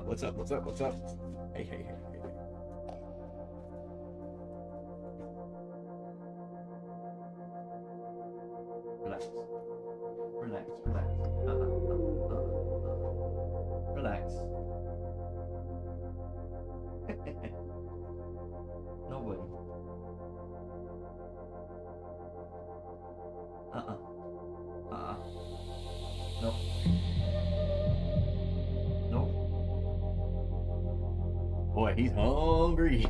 What's up? What's up? What's up? Hey, hey, hey, hey. Relax. Relax, relax. Relax. Nobody. Nope. Nope. Boy, he's hungry.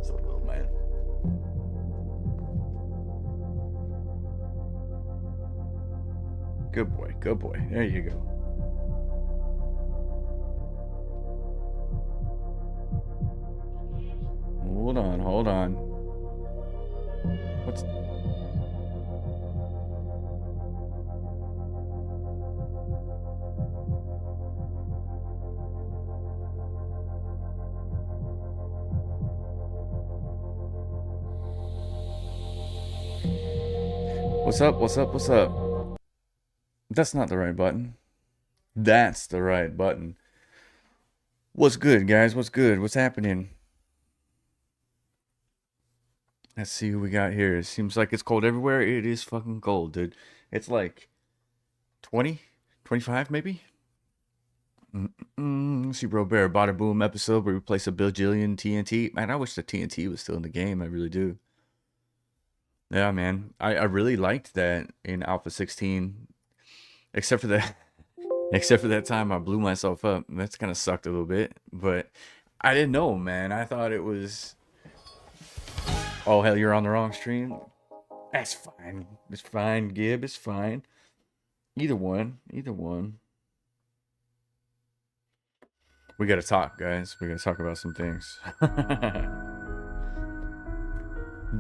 So little man. Good boy, good boy. There you go. Hold on, hold on. What's... What's up? What's up? What's up? That's not the right button. That's the right button. What's good, guys? What's good? What's happening? Let's see who we got here. It seems like it's cold everywhere. It is fucking cold, dude. It's like 20, 25 maybe? Let's see, Bro Bear, Bada Boom episode where we replace a bajillion TNT. Man, I wish the TNT was still in the game. I really do. Yeah, man. I really liked that in Alpha 16. Except for that time I blew myself up. That's kind of sucked a little bit. But I didn't know, man. I thought it was... Oh, hell, you're on the wrong stream? That's fine. It's fine, Gib. It's fine. Either one. Either one. We gotta talk, guys. We gotta talk about some things.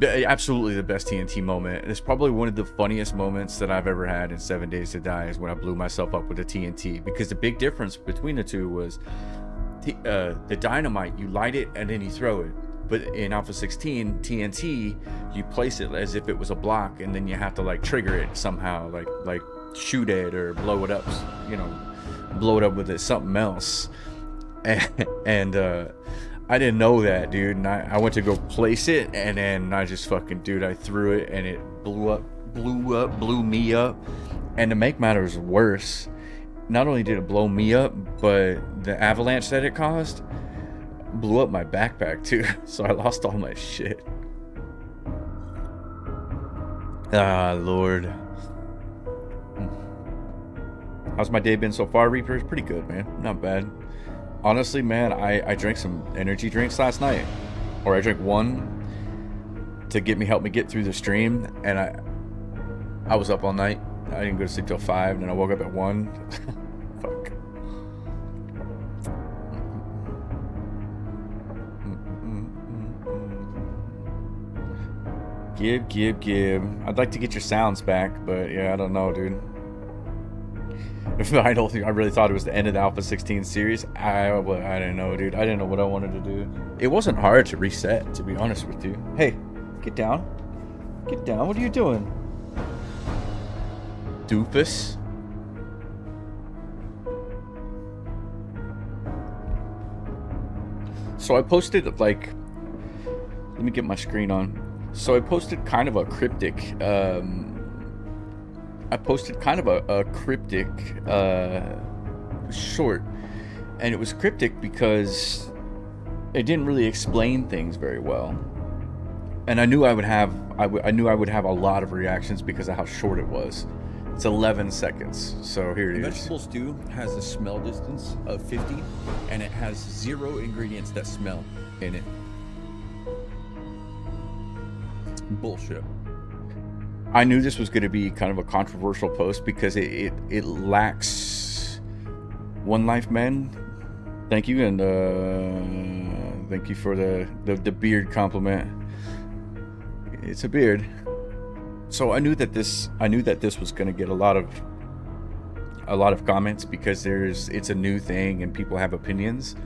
Absolutely the best TNT moment. It's probably one of the funniest moments that I've ever had in 7 Days to Die is when I blew myself up with a TNT. Because the big difference between the two was the dynamite, you light it and then you throw it. But in Alpha 16, TNT, you place it as if it was a block, and then you have to like trigger it somehow, like shoot it or blow it up, you know, blow it up with it, something else. And I didn't know that, dude. And I went to go place it, and then I just fucking, dude, I threw it, and it blew me up. And to make matters worse, not only did it blow me up, but the avalanche that it caused blew up my backpack too. So I lost all my shit. Ah, Lord. How's my day been so far, Reaper? It's pretty good, man. Not bad. Honestly, man, I drank some energy drinks last night. Or I drank one to help me get through the stream. And I was up all night. I didn't go to sleep till 5, and then I woke up at 1. Fuck. Gib. I'd like to get your sounds back, but yeah, I don't know, dude. I really thought it was the end of the Alpha 16 series. I didn't know, dude. I didn't know what I wanted to do. It wasn't hard to reset, to be honest with you. Hey, get down. Get down. What are you doing? Doofus. So I posted, like, let me get my screen on. So I posted kind of a cryptic, short, and it was cryptic because it didn't really explain things very well. And I knew I would have a lot of reactions because of how short it was. It's 11 seconds, so here it is. Vegetable stew has a smell distance of 50, and it has 0 ingredients that smell in it. Bullshit. I knew this was going to be kind of a controversial post because it lacks One Life Men. Thank you, and thank you for the beard compliment. It's a beard. So I knew that this was going to get a lot of comments because it's a new thing and people have opinions.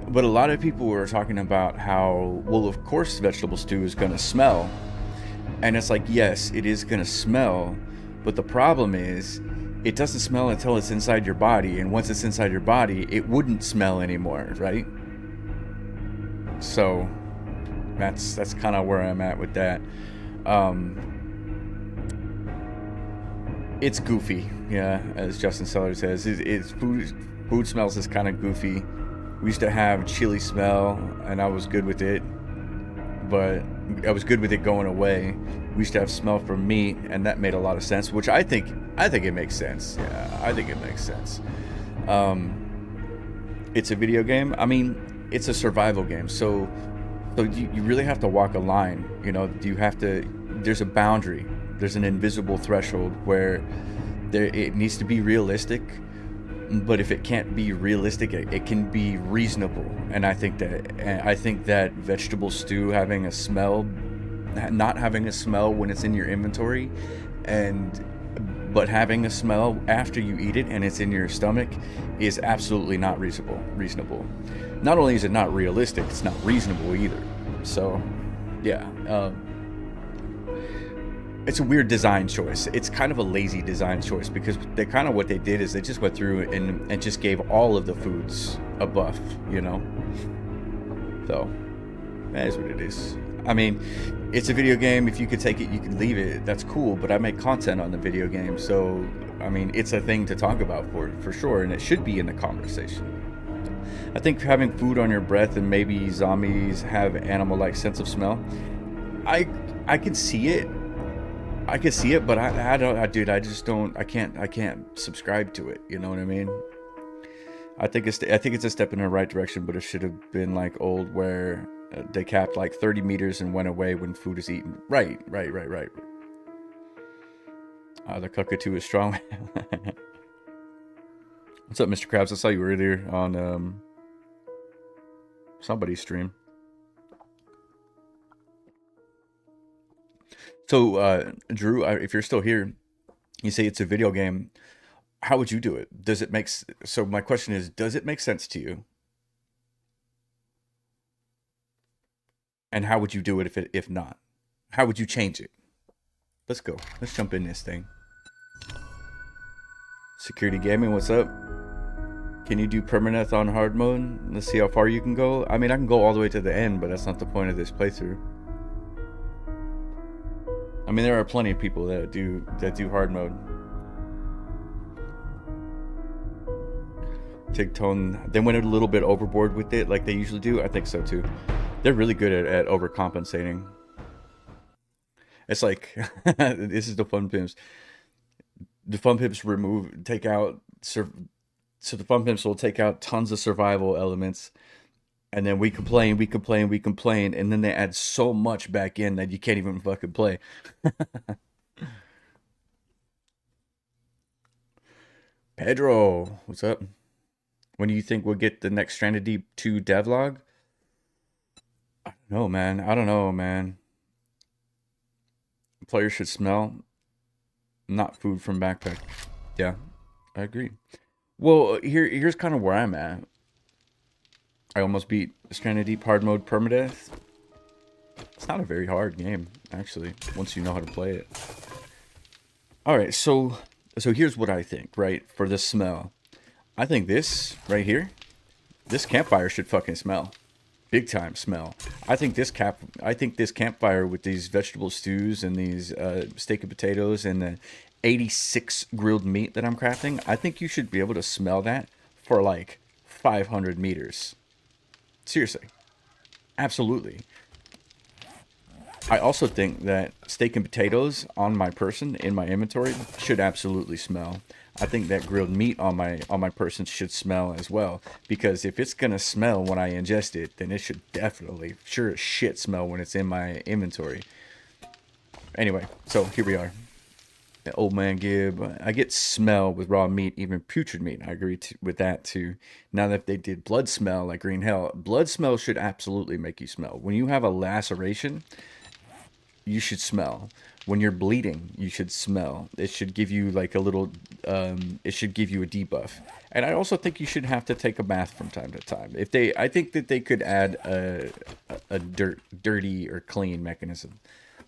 But a lot of people were talking about how, well, of course vegetable stew is going to smell. And it's like, yes, it is going to smell. But the problem is, it doesn't smell until it's inside your body. And once it's inside your body, it wouldn't smell anymore, right? So that's kind of where I'm at with that. It's goofy, yeah, as Justin Seller says. It's food smells is kind of goofy. We used to have chili smell, and I was good with it, but I was good with it going away. We used to have smell from meat, and that made a lot of sense, which I think it makes sense. Yeah, I think it makes sense. It's a video game. I mean, it's a survival game, so you really have to walk a line. You know, there's a boundary. There's an invisible threshold where it needs to be realistic. But if it can't be realistic, it can be reasonable. And I think that vegetable stew having a smell, not having a smell when it's in your inventory, but having a smell after you eat it and it's in your stomach is absolutely not reasonable. Not only is it not realistic, it's not reasonable either. So, yeah. It's a weird design choice. It's kind of a lazy design choice because what they did is they just went through and just gave all of the foods a buff, you know? So, that is what it is. I mean, it's a video game. If you could take it, you could leave it. That's cool, but I make content on the video game. So, I mean, it's a thing to talk about for sure, and it should be in the conversation. I think having food on your breath and maybe zombies have animal-like sense of smell, I can see it. I can see it, but I can't subscribe to it. You know what I mean? I think it's a step in the right direction, but it should have been like old, where They capped like 30 meters and went away when food is eaten. Right. The cockatoo is strong. What's up, Mr. Krabs? I saw you earlier on somebody's stream. So, Drew, if you're still here, you say it's a video game. How would you do it? Does it make so? My question is, does it make sense to you? And how would you do it if not? How would you change it? Let's go. Let's jump in this thing. Security Gaming, what's up? Can you do permanent on hard mode? Let's see how far you can go. I mean, I can go all the way to the end, but that's not the point of this playthrough. I mean, there are plenty of people that do hard mode. Tigtone, they went a little bit overboard with it, like they usually do. I think so too. They're really good at overcompensating. It's like this is the fun pimps. The fun pimps take out. So the fun pimps will take out tons of survival elements, and then we complain, and then they add so much back in that you can't even fucking play. Pedro, what's up? When do you think we'll get the next Stranded Deep 2 devlog? I don't know, man. Players should smell, not food from backpack. Yeah, I agree. Well, here's kind of where I'm at. I almost beat Stranded Deep hard mode permadeath. It's not a very hard game, actually, once you know how to play it. All right, so here's what I think, right? For the smell, I think this right here, this campfire should fucking smell. Big time smell. I think this campfire with these vegetable stews and these steak and potatoes and the 86 grilled meat that I'm crafting, I think you should be able to smell that for like 500 meters. Seriously. Absolutely. I also think that steak and potatoes on my person in my inventory should absolutely smell. I think that grilled meat on my person should smell as well, because if it's gonna smell when I ingest it, then it should definitely, sure as shit, smell when it's in my inventory. Anyway, so here we are. The old man Gib. I get smell with raw meat, even putrid meat. I agree with that too. Now that they did blood smell like green hell, blood smell should absolutely make you smell. When you have a laceration, you should smell. When you're bleeding, you should smell. It should give you like a little, it should give you a debuff. And I also think you should have to take a bath from time to time. I think that they could add a dirty or clean mechanism.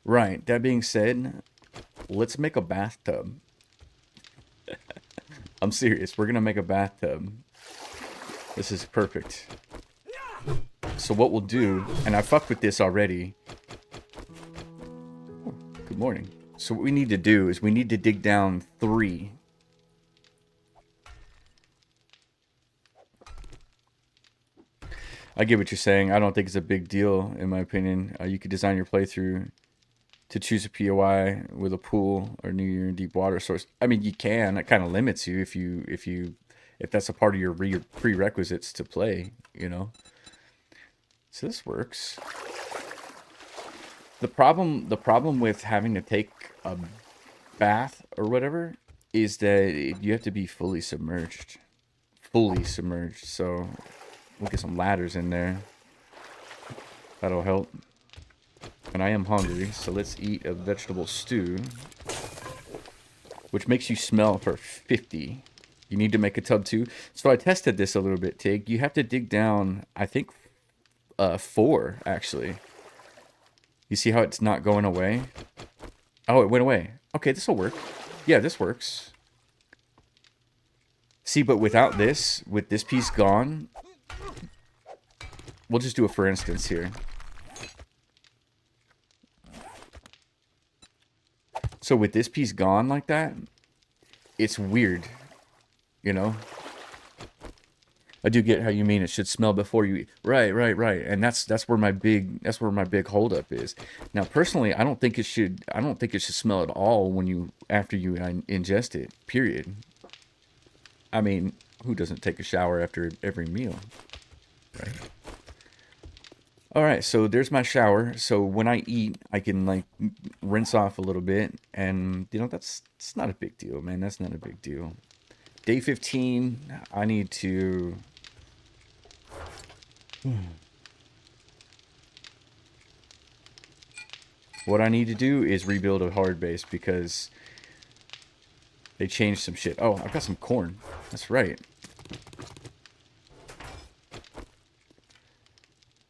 Right, that being said, let's make a bathtub. I'm serious, we're gonna make a bathtub. This is perfect. So what we'll do, and I fucked with this already. Good morning. So what we need to do is we need to dig down 3. I get what you're saying. I don't think it's a big deal, in my opinion. You could design your playthrough to choose a POI with a pool or near deep water source. I mean, you can. It kind of limits you if that's a part of your prerequisites to play, you know. So this works. The problem with having to take a bath or whatever is that you have to be fully submerged. So we'll get some ladders in there. That'll help. And I am hungry, so let's eat a vegetable stew, which makes you smell for 50. You need to make a tub too. So I tested this a little bit, Tig. You have to dig down, I think, 4 actually. You see how it's not going away? Oh, it went away. Okay, this will work. Yeah, this works. See, but without this, with this piece gone, we'll just do it for instance here. So with this piece gone like that, it's weird, you know? I do get how you mean it should smell before you eat. Right. And that's where my big holdup is. Now, personally, I don't think it should smell at all after you ingest it. Period. I mean, who doesn't take a shower after every meal? Right. All right, so there's my shower. So when I eat, I can like rinse off a little bit, and you know that's it's not a big deal, man. That's not a big deal. Day 15, I need to. What I need to do is rebuild a hard base because they changed some shit. Oh, I've got some corn. That's right.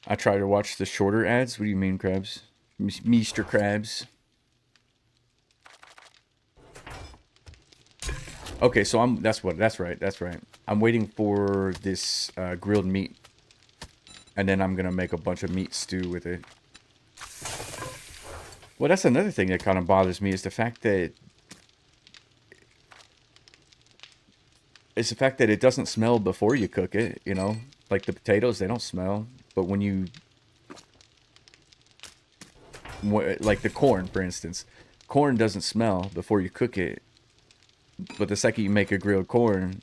I try to watch the shorter ads. What do you mean, Krabs? Mr. Krabs. Okay, so that's right. I'm waiting for this grilled meat, and then I'm gonna make a bunch of meat stew with it. Well, that's another thing that kind of bothers me is the fact that it doesn't smell before you cook it. You know, like the potatoes, they don't smell, but when you like the corn, for instance, corn doesn't smell before you cook it, but the second you make a grilled corn,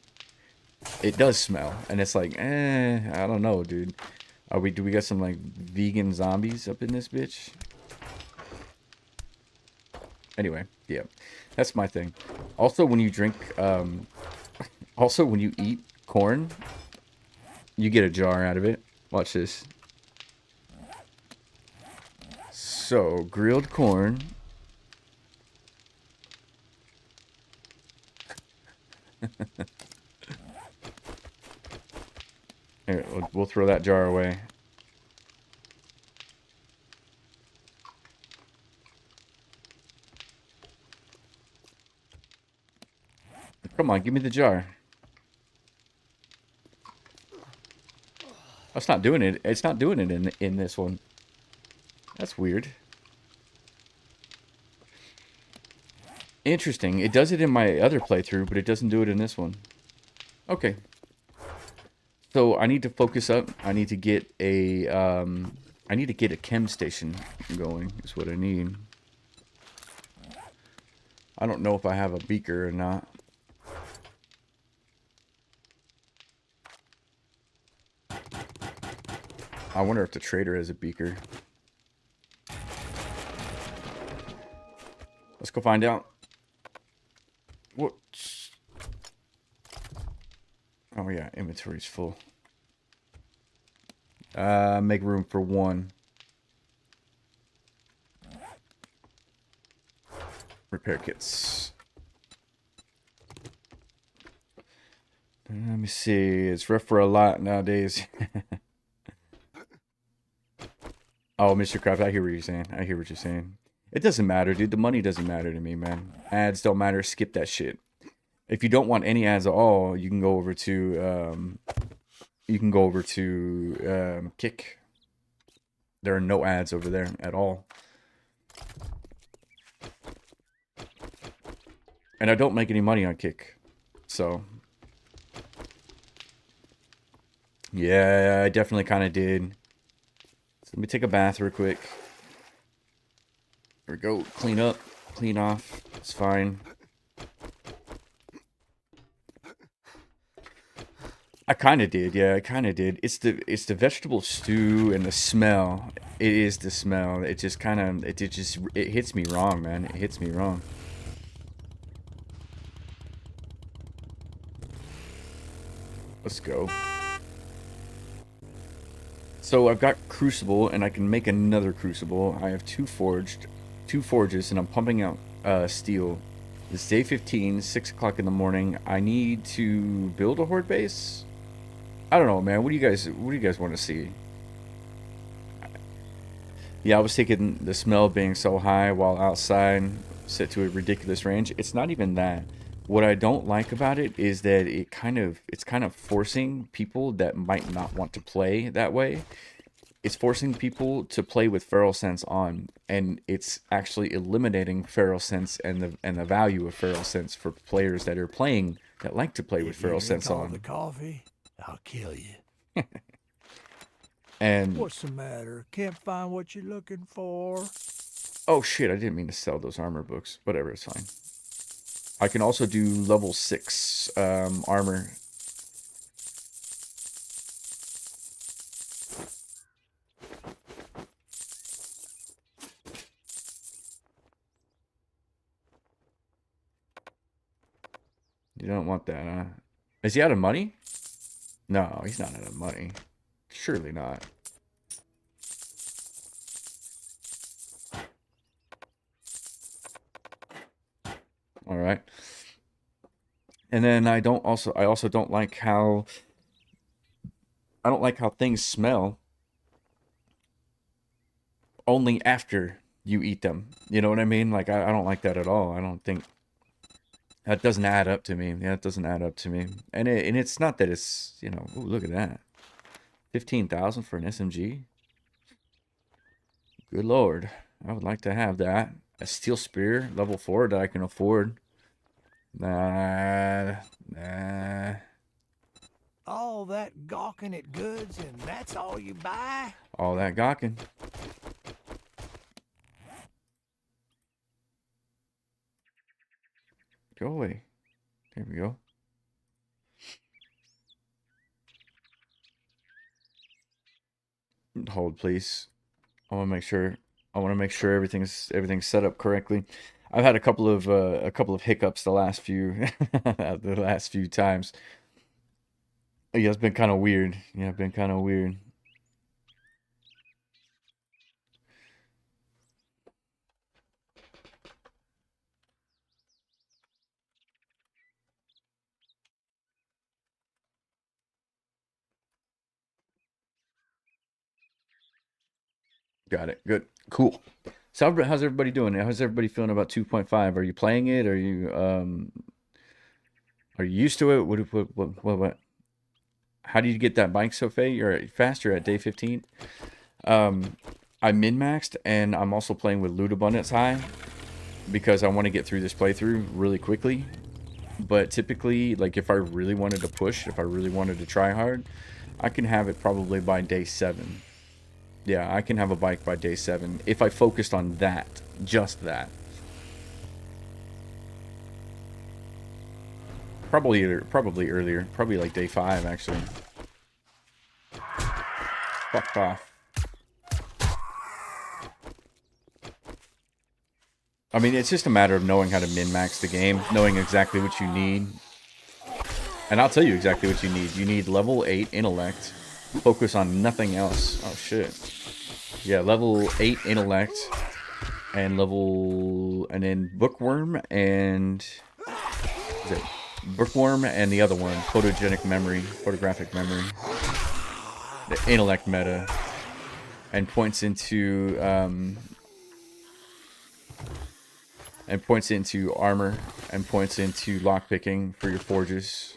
it does smell, and it's like, I don't know, dude. Do we got some like vegan zombies up in this bitch? Anyway, yeah, that's my thing. Also, when you drink, also when you eat corn, you get a jar out of it. Watch this. So, grilled corn. Here, we'll throw that jar away. Come on, give me the jar. It's not doing it. It's not doing it in this one. That's weird. Interesting. It does it in my other playthrough, but it doesn't do it in this one. Okay. So I need to focus up. I need to get a chem station going. Is what I need. I don't know if I have a beaker or not. I wonder if the trader has a beaker. Let's go find out. What? Oh yeah, inventory's full. Make room for one. Repair kits. Let me see. It's rough for a lot nowadays. Oh, Mr. Kraft, I hear what you're saying. I hear what you're saying. It doesn't matter, dude. The money doesn't matter to me, man. Ads don't matter. Skip that shit. If you don't want any ads at all, you can go over to Kick. There are no ads over there at all. And I don't make any money on Kick. So yeah, I definitely kind of did. So let me take a bath real quick. There we go. Clean up. Clean off. It's fine. I kind of did. Yeah, I kind of did. It's the vegetable stew and the smell. It is the smell. It just kind of it hits me wrong, man. It hits me wrong. Let's go. So I've got crucible, and I can make another crucible. I have two forges, and I'm pumping out steel. It's day 15, 6 o'clock in the morning. I need to build a horde base. I don't know, man. What do you guys want to see? Yeah, I was taking the smell being so high while outside, set to a ridiculous range. It's not even that. What I don't like about it is that it's kind of forcing people that might not want to play that way. It's forcing people to play with feral sense on, and it's actually eliminating feral sense and the value of feral sense for players that are playing that like to play with feral sense on. The coffee, I'll kill you. And what's the matter? Can't find what you're looking for? Oh shit, I didn't mean to sell those armor books. Whatever, it's fine. I can also do level 6 armor. You don't want that, huh? Is he out of money? No, he's not out of money. Surely not. All right. And then I also don't like how things smell only after you eat them. You know what I mean? Like I don't like that at all. I don't think that doesn't add up to me. Yeah, it doesn't add up to me. And it's not that it's, you know, ooh, look at that. 15,000 for an SMG? Good lord. I would like to have that. A steel spear, level 4 that I can afford. Nah. All that gawking at goods and that's all you buy? All that gawking. Go away. There we go. Hold, please. I want to make sure everything's set up correctly. I've had a couple of hiccups the last few times. Yeah, it's been kind of weird. Yeah, it's been kind of weird. Got it. Good. Cool. So how's everybody doing? How's everybody feeling about 2.5? Are you playing it? Are you used to it? What? How do you get that bike so fast? You're faster at day 15. I min-maxed and I'm also playing with loot abundance high because I want to get through this playthrough really quickly. But typically, like if I really wanted to push, if I really wanted to try hard, I can have it probably by day 7. Yeah, I can have a bike by day 7 if I focused on that, just that. Probably earlier, probably like day 5 actually. Fuck off. I mean, it's just a matter of knowing how to min-max the game, knowing exactly what you need. And I'll tell you exactly what you need. You need level 8 intellect. Focus on nothing else. Oh shit. Yeah, level 8 intellect and then bookworm and the other one, photographic memory, the intellect meta, and points into armor and points into lockpicking for your forges.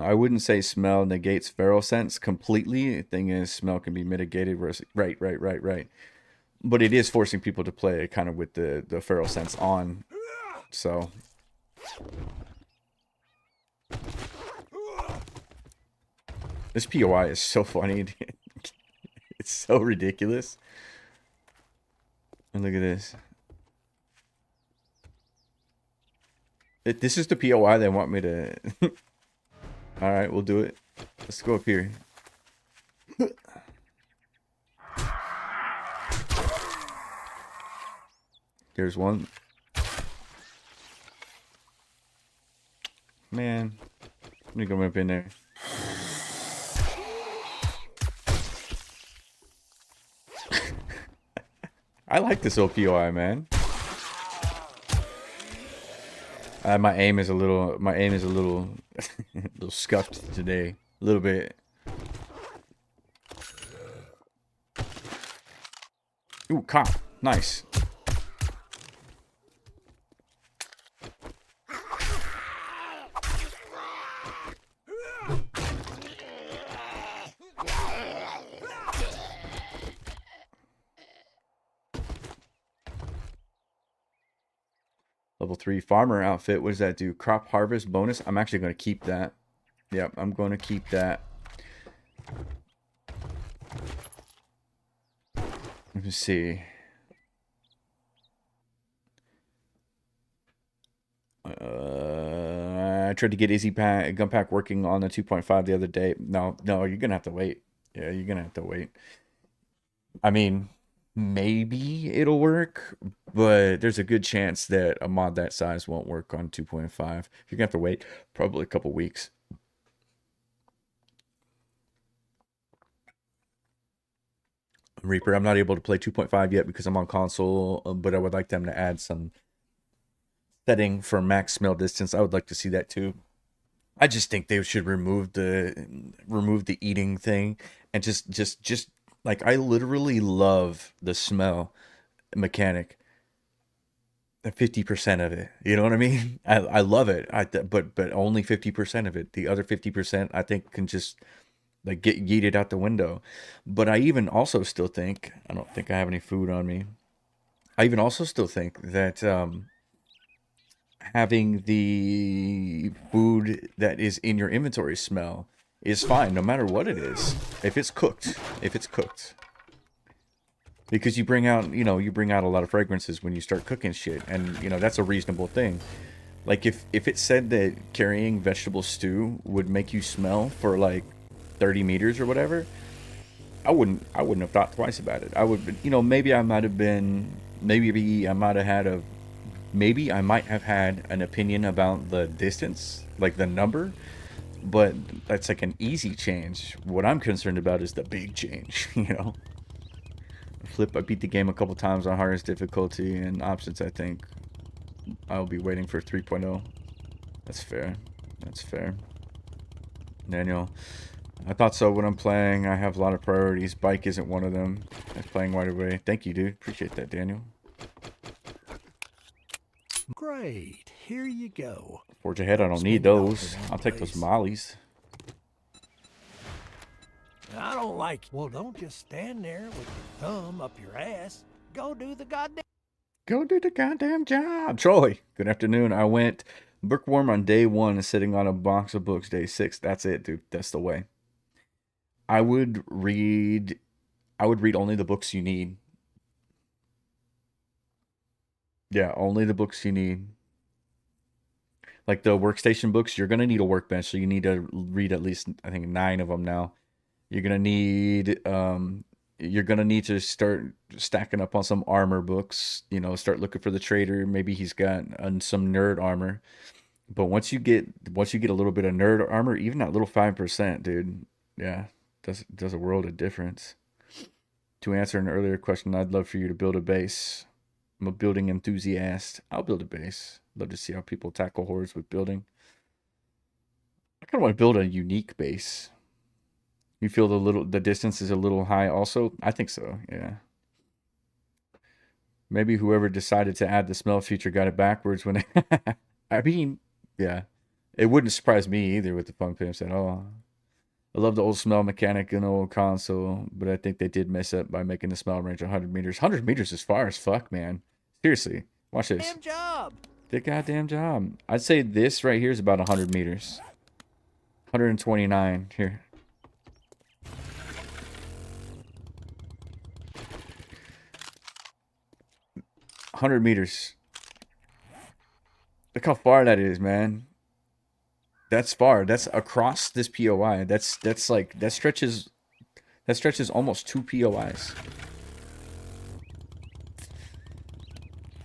I wouldn't say smell negates feral sense completely. The thing is, smell can be mitigated. Right. But it is forcing people to play kind of with the feral sense on. So. This POI is so funny. It's so ridiculous. And look at this. This is the POI they want me to... Alright, we'll do it. Let's go up here. There's one. Man. Let me go up in there. I like this OPOI, man. My aim is a little little scuffed today. A little bit. Ooh, cop. Nice. Level 3 farmer outfit. What does that do? Crop harvest bonus. I'm actually going to keep that. Yep, I'm going to keep that. Let me see. I tried to get Easy Pack, Gun Pack working on the 2.5 the other day. No, you're going to have to wait. Yeah, you're gonna have to wait. I mean, maybe it'll work, but there's a good chance that a mod that size won't work on 2.5. You're gonna have to wait probably a couple weeks. Reaper, I'm not able to play 2.5 yet because I'm on console, but I would like them to add some setting for max smell distance. I would like to see that too. I just think they should remove the eating thing and just like, I literally love the smell mechanic. 50% of it, you know what I mean? I love it. But only 50% of it. The other 50% I think can just like get yeeted out the window. But I even also still think, I don't think I have any food on me. I even also still think that having the food that is in your inventory smell is fine no matter what it is. If it's cooked, because you bring out, you bring out a lot of fragrances when you start cooking shit, and that's a reasonable thing. Like if it said that carrying vegetable stew would make you smell for like 30 meters or whatever, I wouldn't have thought twice about it. I would, maybe I might have been, maybe I might have had a, maybe I might have had an opinion about the distance, like the number, but that's like an easy change. What I'm concerned about is the big change, I beat the game a couple times on hardest difficulty and options. I think I'll be waiting for 3.0. That's fair. That's fair. Daniel, I thought so when I'm playing. I have a lot of priorities. Bike isn't one of them. I'm playing right away. Thank you, dude. Appreciate that, Daniel. Great. Here you go. Forge ahead, I don't need those. I'll take those mollies. I don't like. Well, don't just stand there with your thumb up your ass. Go do the goddamn. Go do the goddamn job. Troy, good afternoon. I went bookworm on day 1 and sitting on a box of books day 6. That's it, dude. That's the way. I would read only the books you need. Yeah, only the books you need. Like the workstation books, you're going to need a workbench, so you need to read at least, I think, 9 of them now. You're going to need to start stacking up on some armor books, start looking for the trader. Maybe he's got some nerd armor. But once you get a little bit of nerd armor, even that little 5%, dude, yeah, does a world of difference. To answer an earlier question, I'd love for you to build a base. I'm a building enthusiast. I'll build a base. Love to see how people tackle hordes with building. I kind of want to build a unique base. You feel the distance is a little high also? I think so, yeah. Maybe whoever decided to add the smell feature got it backwards when I mean, yeah. It wouldn't surprise me either with the punk pimps at all. I love the old smell mechanic in the old console, but I think they did mess up by making the smell range 100 meters. 100 meters is far as fuck, man. Seriously. Watch this. Damn job. The goddamn job. I'd say this right here is about 100 meters. 129 here. $100 meters. Look how far that is, man. That's far. That's across this POI. That's like that stretches almost 2 POIs.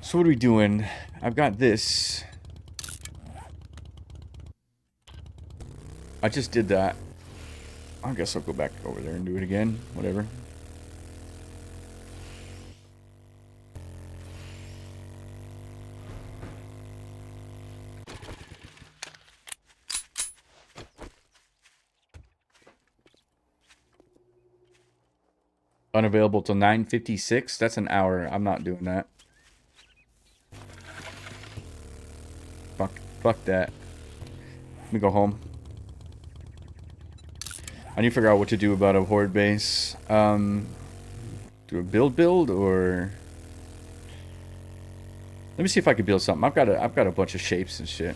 So what are we doing? I've got this. I just did that. I guess I'll go back over there and do it again. Whatever. Unavailable till 9:56. That's an hour. I'm not doing that. Fuck that. Let me go home. I need to figure out what to do about a horde base. Do a build or let me see if I can build something. I've got a bunch of shapes and shit.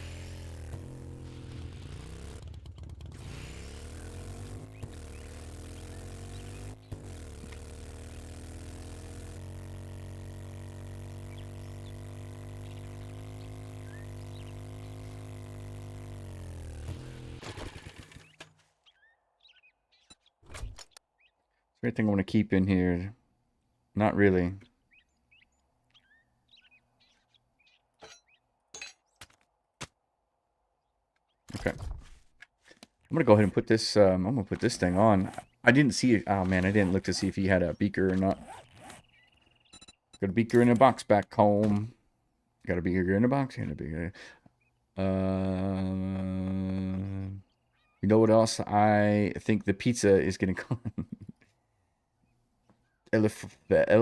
there anything I want to keep in here? Not really. Okay. I'm gonna go ahead and put this. I'm gonna put this thing on. I didn't see it. Oh man, I didn't look to see if he had a beaker or not. Got a beaker in a box back home. Got a beaker in a box. And a beaker. You know what else? I think the pizza is gonna come.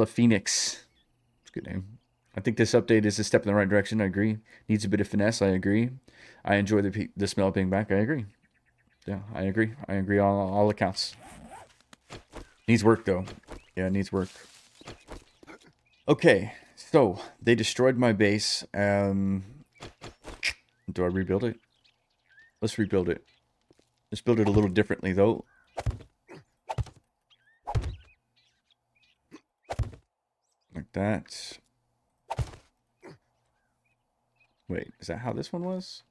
Phoenix. It's a good name. I think this update is a step in the right direction. I agree. Needs a bit of finesse. I agree. I enjoy the smell being back. I agree. Yeah, I agree. I agree on all accounts. Needs work though. Yeah, it needs work. Okay, so they destroyed my base. Do I rebuild it? Let's rebuild it. Let's build it a little differently though. Like that. Wait, is that how this one was?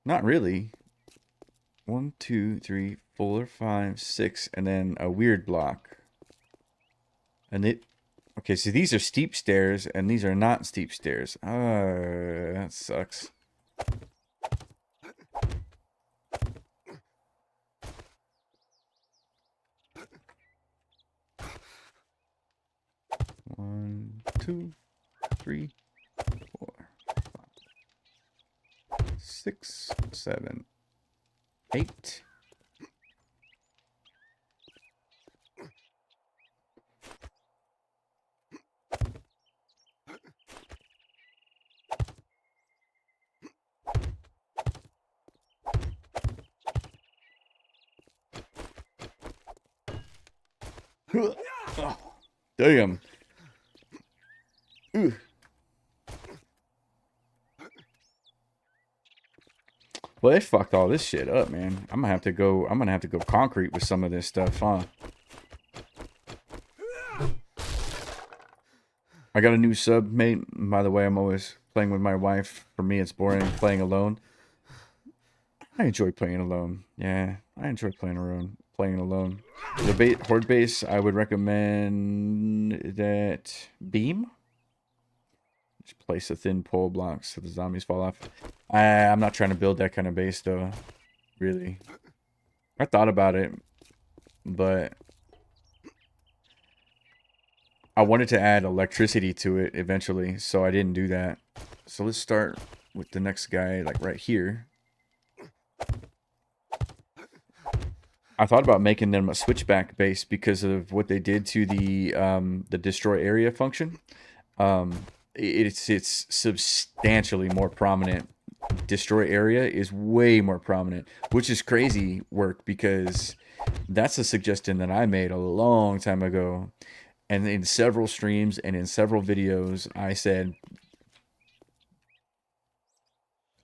Not really. 1, 2, 3, 4, 5, 6, and then a weird block. And it... Okay, so these are steep stairs, and these are not steep stairs. That sucks. One, 2, 3, 4, 5, 6, 7, 8. Oh, damn. Ugh. Well, they fucked all this shit up, man. I'm gonna have to go concrete with some of this stuff, huh? I got a new sub mate. By the way, I'm always playing with my wife. For me, it's boring playing alone. I enjoy playing alone. Yeah, I enjoy playing alone. The horde base, I would recommend that beam. Just place a thin pole block so the zombies fall off. I'm not trying to build that kind of base though. Really. I thought about it, but I wanted to add electricity to it eventually, so I didn't do that. So let's start with the next guy, like right here. I thought about making them a switchback base because of what they did to the destroy area function. It's substantially more prominent. Destroy area is way more prominent, which is crazy work because that's a suggestion that I made a long time ago. And in several streams and in several videos, I said,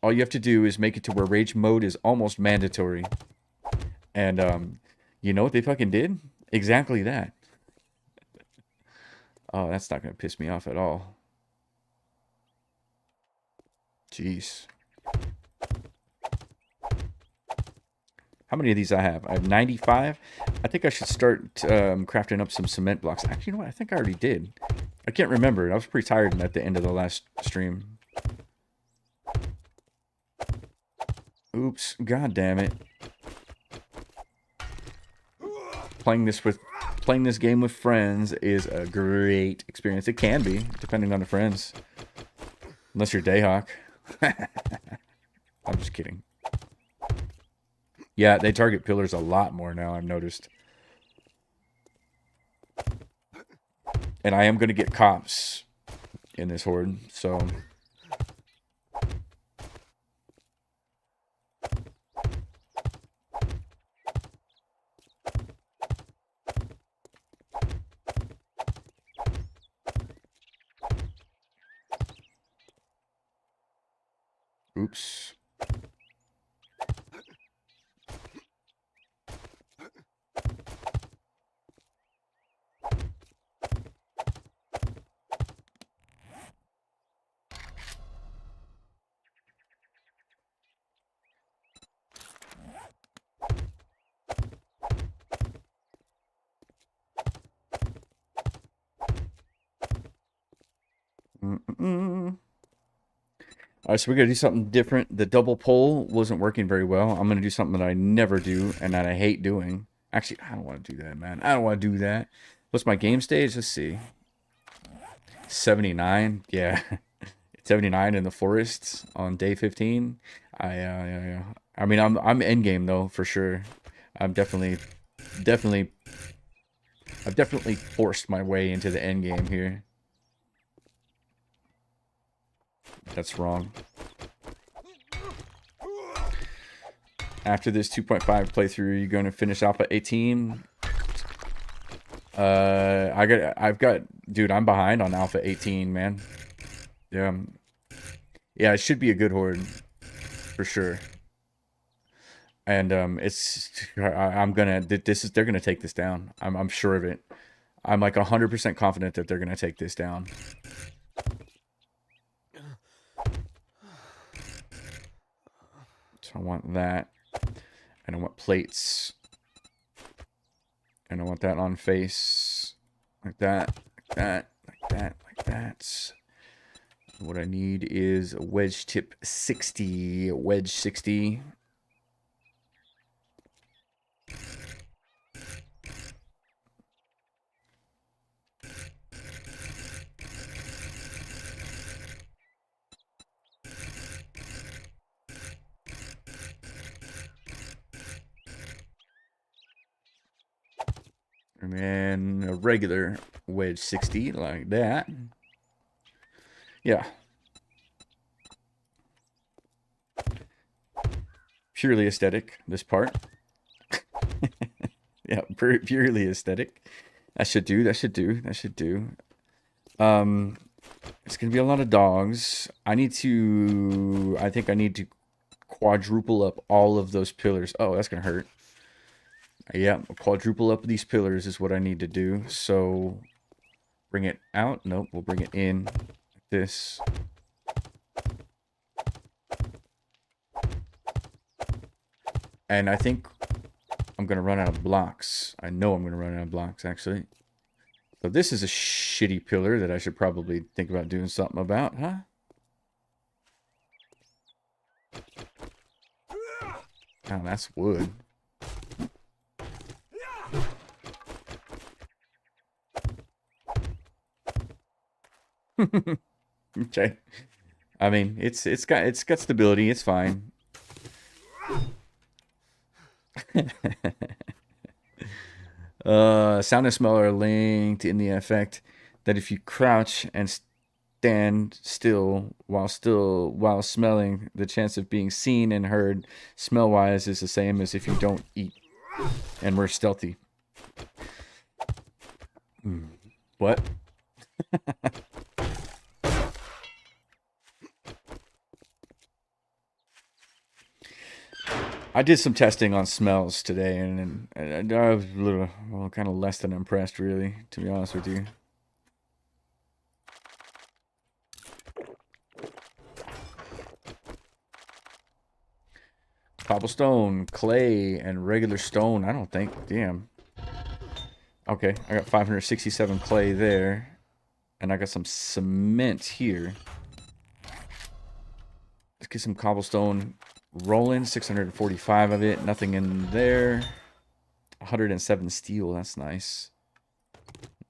all you have to do is make it to where rage mode is almost mandatory. And, you know what they fucking did? Exactly that. Oh, that's not going to piss me off at all. Jeez. How many of these I have? I have 95. I think I should start crafting up some cement blocks. Actually, you know what? I think I already did. I can't remember. I was pretty tired at the end of the last stream. Oops. God damn it. Playing this game with friends is a great experience. It can be, depending on the friends. Unless you're Dayhawk. I'm just kidding. Yeah, they target pillars a lot more now, I've noticed. And I am going to get cops in this horde, so... Oops. All right, so we're gonna do something different. The double pole wasn't working very well. I'm gonna do something that I never do and that I hate doing. Actually, I don't want to do that, man. I don't want to do that. What's my game stage? Let's see. 79. Yeah. 79 in the forests on day 15. I mean, I'm end game though, for sure. I'm definitely I've definitely forced my way into the end game here. That's wrong. After this 2.5 playthrough, you're going to finish Alpha 18. I've got, dude, I'm behind on Alpha 18, man. Yeah. Yeah, it should be a good horde for sure. And they're gonna take this down. I'm sure of it. I'm like 100% confident that they're gonna take this down. So I want that. And I want plates. And I want that on face. Like that, like that, like that, like that. What I need is a wedge tip 60. Wedge 60. And then a regular wedge 60 like that. Yeah. Purely aesthetic, this part. Yeah, purely aesthetic. That should do, that should do, that should do. It's gonna be a lot of dogs. I think I need to quadruple up all of those pillars. Oh, that's gonna hurt. Yeah, quadruple up these pillars is what I need to do. So bring it out. Nope, we'll bring it in like this. And I think I'm going to run out of blocks. I know I'm going to run out of blocks, actually. So this is a shitty pillar that I should probably think about doing something about, huh? Oh, that's wood. Okay. I mean, it's got stability. It's fine. Sound and smell are linked in the effect that if you crouch and stand still while smelling, the chance of being seen and heard smell-wise is the same as if you don't eat and we're stealthy. What? I did some testing on smells today, and I was a little, well, kind of less than impressed, really, to be honest with you. Cobblestone, clay, and regular stone. I don't think. Damn. Okay, I got 567 clay there, and I got some cement here. Let's get some cobblestone rolling. 645 of it. Nothing in there. 107 steel. That's nice.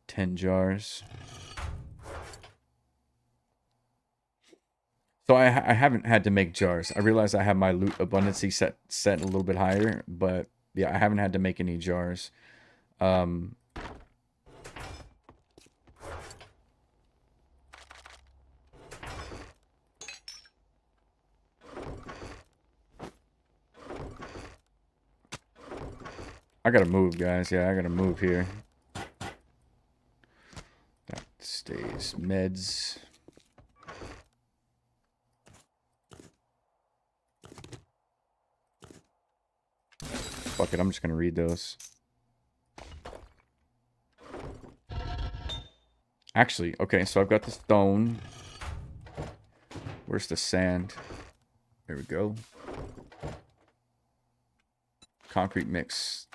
10 jars. So I haven't had to make jars. I realize I have my loot abundancy set a little bit higher, but yeah, I haven't had to make any jars. I gotta move, guys. Yeah, I gotta move here. That stays. Meds. Fuck it, I'm just gonna read those. Actually, okay, so I've got the stone. Where's the sand? There we go. Concrete mix.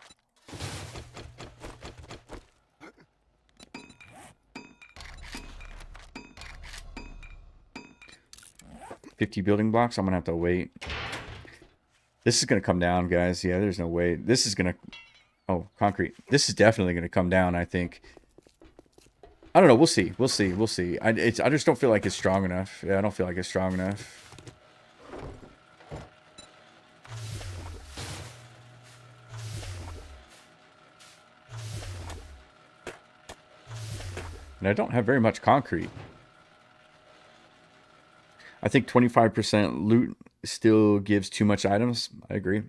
50 building blocks. I'm gonna have to wait. This is gonna come down, guys. Yeah, there's no way. This is gonna... Oh, concrete. This is definitely gonna come down, I think. I don't know. We'll see. We'll see. We'll see. I just don't feel like it's strong enough. Yeah, I don't feel like it's strong enough. And I don't have very much concrete. I think 25% loot still gives too much items. I agree.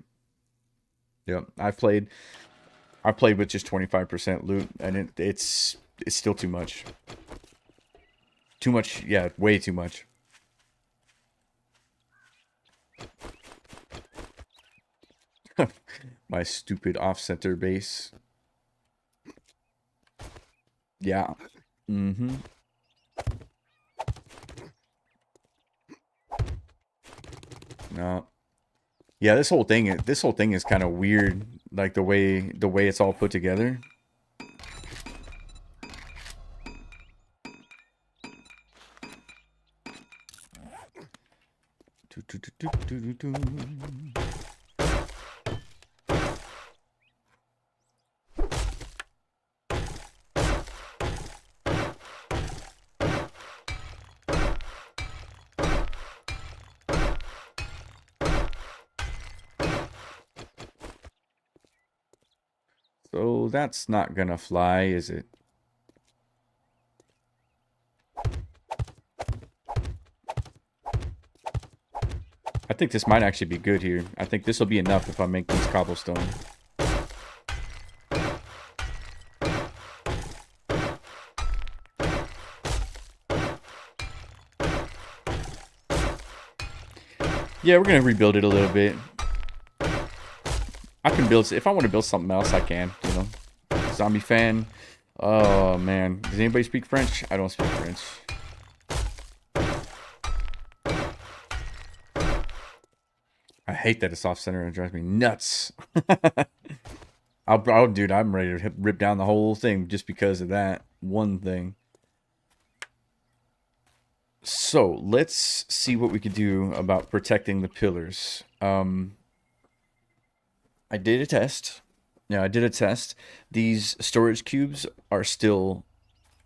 Yep. I've played with just 25% loot, and it's still too much. Too much, yeah, way too much. My stupid off-center base. Yeah. Mm-hmm. No. Yeah, this whole thing is kind of weird, like the way it's all put together. So that's not gonna fly, is it? I think this might actually be good here. I think this will be enough if I make these cobblestone. Yeah, we're gonna rebuild it a little bit. I can build, if I want to build something else, I can, you know. Zombie fan. Oh, man. Does anybody speak French? I don't speak French. I hate that it's off center and it drives me nuts. Dude, I'm ready to rip down the whole thing just because of that one thing. So, let's see what we could do about protecting the pillars. I did a test. Yeah, I did a test. These storage cubes are still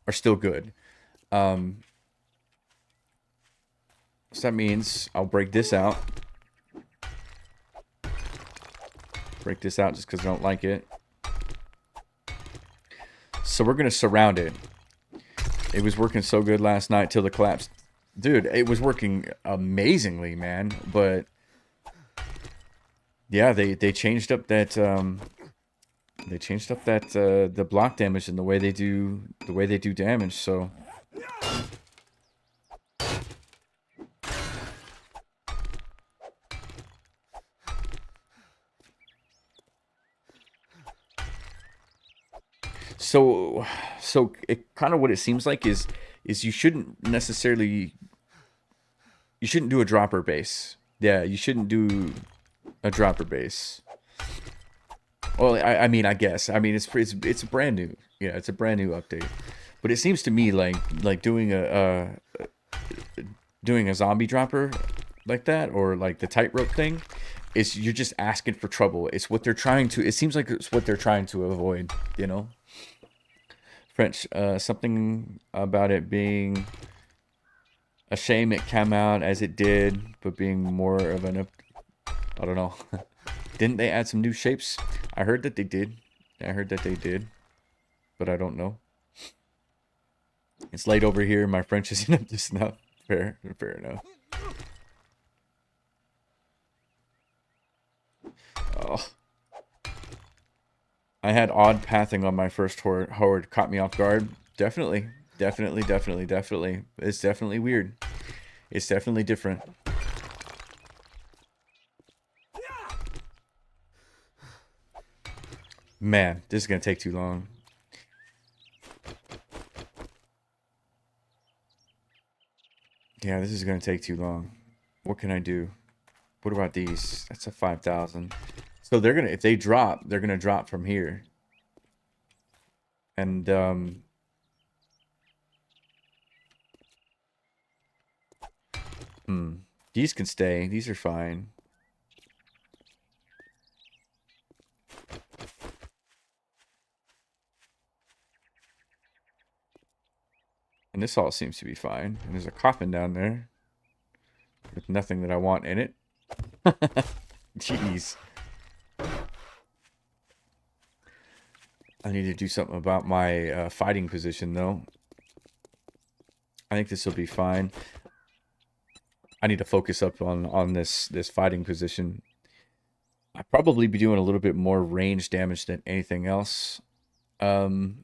good. So that means I'll break this out. Break this out just because I don't like it. So we're gonna surround it. It was working so good last night till the collapse. Dude, it was working amazingly, man. But yeah, they changed up that the block damage and the way they do damage. So it kind of what it seems like is you shouldn't do a dropper base. Yeah, you shouldn't do a dropper base. Well, I mean, I guess. I mean, it's brand new. Yeah, it's a brand new update. But it seems to me like doing a zombie dropper like that, or like the tightrope thing, is you're just asking for trouble. It's what they're trying to. It seems like it's what they're trying to avoid. You know. French. Something about it being a shame it came out as it did, but being more of an. I don't know. Didn't they add some new shapes? I heard that they did. But I don't know. It's late over here. My French isn't up to snuff. Fair enough. Oh. I had odd pathing on my first horde. Caught me off guard. Definitely. It's definitely weird. It's definitely different. Man, this is going to take too long. Yeah, this is going to take too long. What can I do? What about these? That's a 5,000. So they're going to, if they drop, they're going to drop from here. And, These can stay. These are fine. And this all seems to be fine. And there's a coffin down there with nothing that I want in it. Jeez. I need to do something about my fighting position, though. I think this will be fine. I need to focus up on this fighting position. I'd probably be doing a little bit more range damage than anything else. I've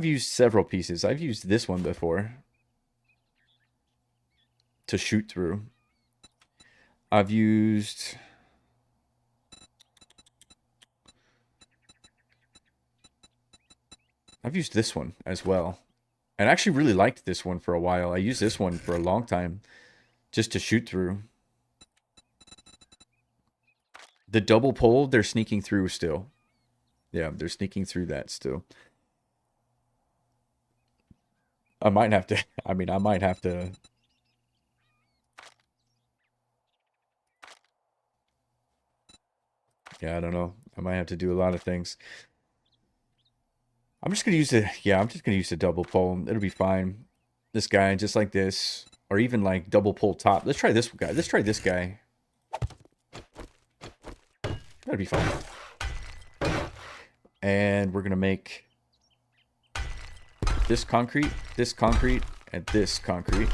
used several pieces. I've used this one before to shoot through. I've used this one as well. And I actually really liked this one for a while. I used this one for a long time just to shoot through. The double pole, they're sneaking through still. Yeah, they're sneaking through that still. I might have to, I might have to. Yeah, I don't know. I might have to do a lot of things. I'm just going to use I'm just going to use the double pole. It'll be fine. This guy, just like this. Or even like double pole top. Let's try this guy. Let's try this guy. That'll be fine. And we're going to make this concrete, and this concrete, and this concrete.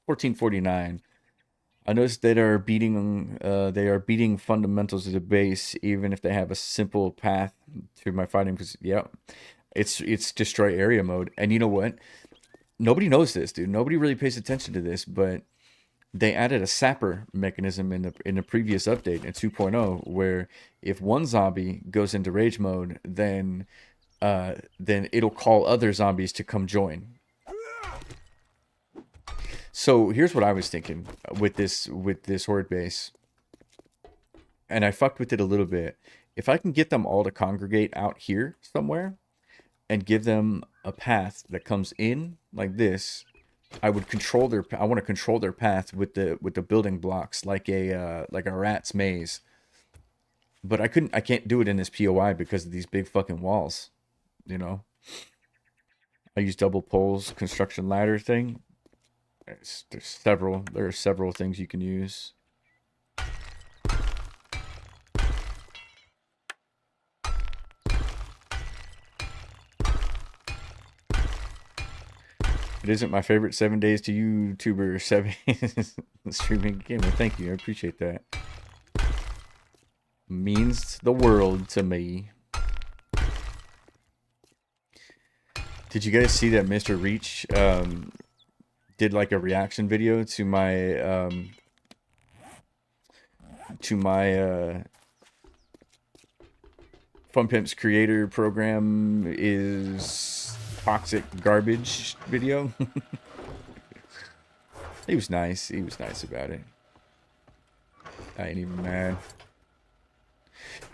1449. I noticed they are beating fundamentals of the base, even if they have a simple path to my fighting. Because it's destroy area mode, and you know what? Nobody knows this, dude. Nobody really pays attention to this, but they added a sapper mechanism in the previous update in 2.0, where if one zombie goes into rage mode, then it'll call other zombies to come join. So here's what I was thinking with this horde base, and I fucked with it a little bit. If I can get them all to congregate out here somewhere, and give them a path that comes in like this, I would control their. I want to control their path with the building blocks like a rat's maze. But I can't do it in this POI because of these big fucking walls. You know. I use double poles, construction ladder thing. There are several things you can use. It isn't my favorite 7 days to YouTuber 7 streaming game. Well, thank you. I appreciate that. Means the world to me. Did you guys see that Mr. Reach did like a reaction video to my Fun Pimp's creator program is toxic garbage video? He was nice. He was nice about it. I ain't even mad.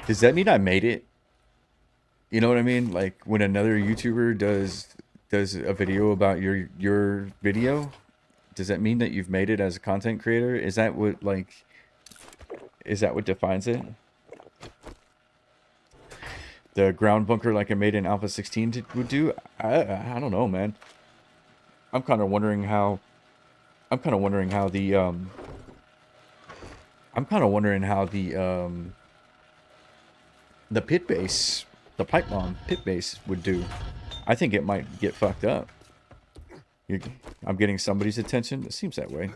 Does that mean I made it? You know what I mean? Like when another YouTuber does a video about your video, does that mean that you've made it as a content creator? Is that what defines it? The ground bunker like I made in Alpha 16 would do? I don't know, man. I'm kind of wondering how the pit base, the pipe bomb pit base would do. I think it might get fucked up. I'm getting somebody's attention. It seems that way.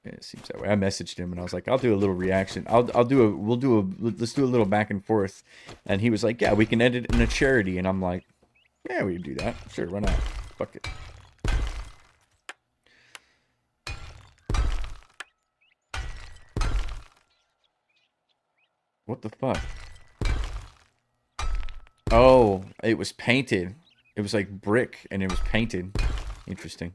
Yeah, it seems that way. I messaged him and I was like, I'll do a little reaction. Let's do a little back and forth. And he was like, yeah, we can end it in a charity. And I'm like, yeah, we can do that. Sure, why not? Fuck it. What the fuck? Oh, it was painted. It was like brick and it was painted. Interesting.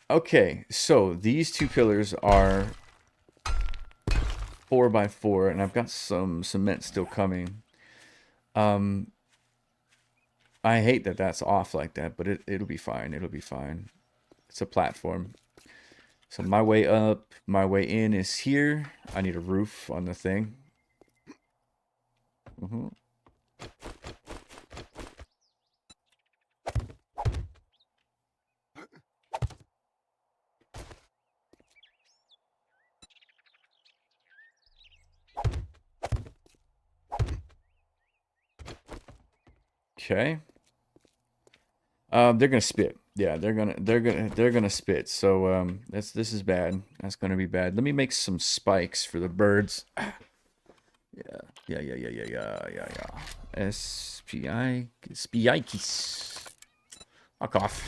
Okay, so these two pillars are 4x4, and I've got some cement still coming. I hate that that's off like that, but it'll be fine. It'll be fine. It's a platform. So my way up, my way in is here. I need a roof on the thing. Okay. They're gonna spit. Yeah, they're gonna spit. So this is bad. That's gonna be bad. Let me make some spikes for the birds. Yeah. Spikes. Fuck off.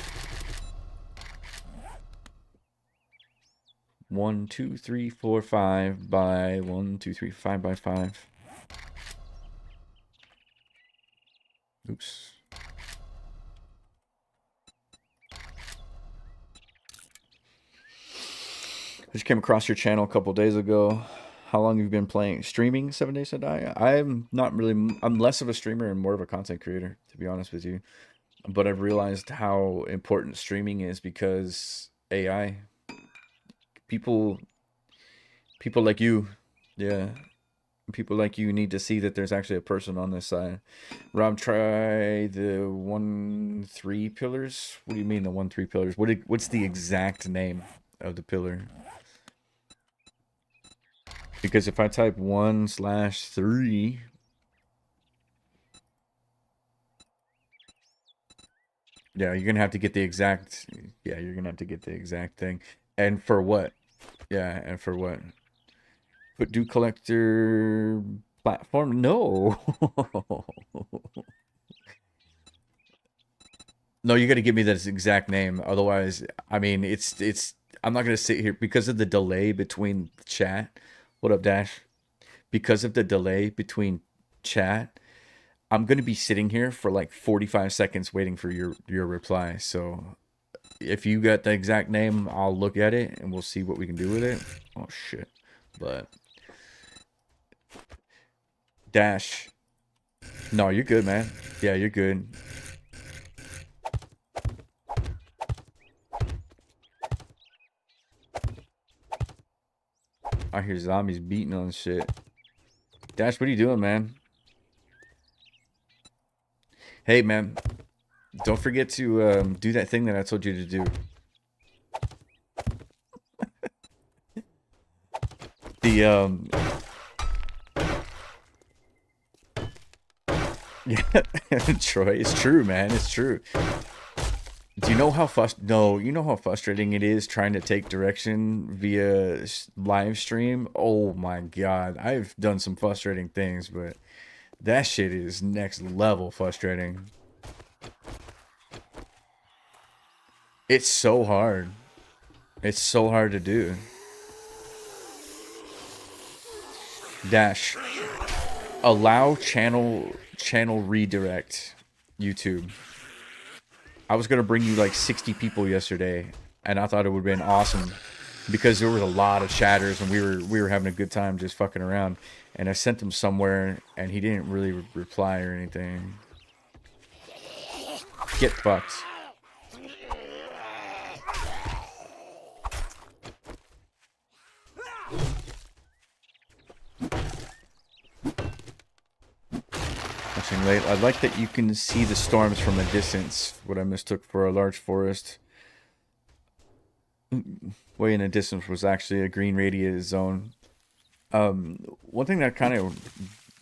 1, 2, 3, 4, 5 by 1, 2, 3, 5 by 5. Oops. I just came across your channel a couple days ago. How long have you been streaming 7 Days to Die? I'm not really, I'm less of a streamer and more of a content creator, to be honest with you. But I've realized how important streaming is because AI, people like you, yeah, people like you need to see that there's actually a person on this side. Rob, try the 1-3 pillars. What do you mean the 1-3 pillars? What's the exact name of the pillar? Because if I type 1/3, yeah, you're gonna have to get the exact. Yeah, you're gonna have to get the exact thing. And for what? Yeah, and for what? But do collector platform? No. No, you got to give me this exact name. Otherwise, I mean, it's. I'm not gonna sit here because of the delay between chat. What up, Dash? Because of the delay between chat, I'm gonna be sitting here for like 45 seconds waiting for your reply. So if you got the exact name, I'll look at it and we'll see what we can do with it. Oh shit. But Dash. No, you're good, man. Yeah, you're good. I hear zombies beating on shit. Dash, what are you doing, man? Hey, man. Don't forget to do that thing that I told you to do. The yeah, Troy, it's true, man. It's true. Do you know how you know how frustrating it is trying to take direction via live stream? Oh my god, I've done some frustrating things, but that shit is next level frustrating. It's so hard. It's so hard to do. Dash. Allow channel redirect YouTube. I was gonna bring you like 60 people yesterday, and I thought it would have been awesome because there was a lot of chatters and we were having a good time just fucking around. And I sent him somewhere, and he didn't really reply or anything. Get fucked. Late. I like that you can see the storms from a distance, what I mistook for a large forest. Way in the distance was actually a green radiated zone. One thing that kind of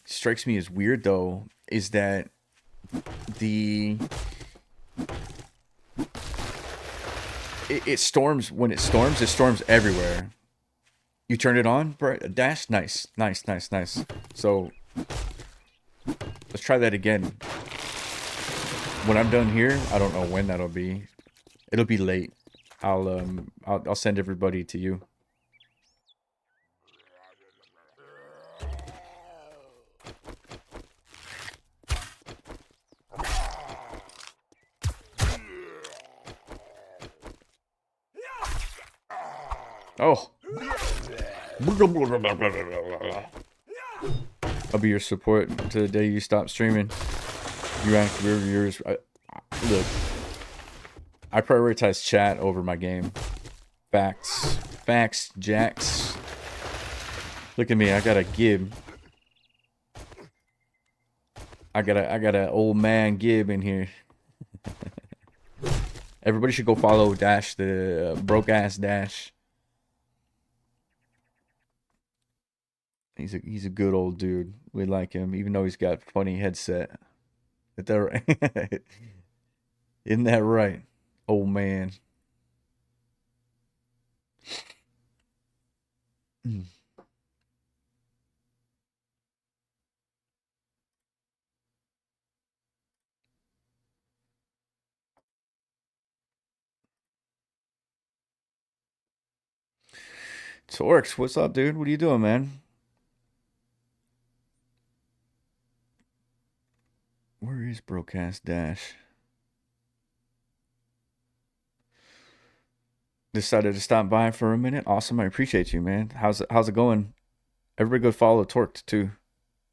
strikes me as weird, though, is that it storms. When it storms everywhere. You turn it on, Dash? Nice. So let's try that again. When I'm done here, I don't know when that'll be. It'll be late. I'll send everybody to you. Oh. I'll be your support to the day you stop streaming. You rank reviewers. Look, I prioritize chat over my game. Facts. Facts, Jax. Look at me, I got a Gib. I got a old man Gib in here. Everybody should go follow Dash, the broke ass Dash. He's a good old dude. We like him, even though he's got funny headset. Is that right? Isn't that right, old man? Torx, what's up, dude? What are you doing, man? Where is Broadcast Dash? Decided to stop by for a minute. Awesome, I appreciate you, man. How's it going? Everybody go follow Torqued too.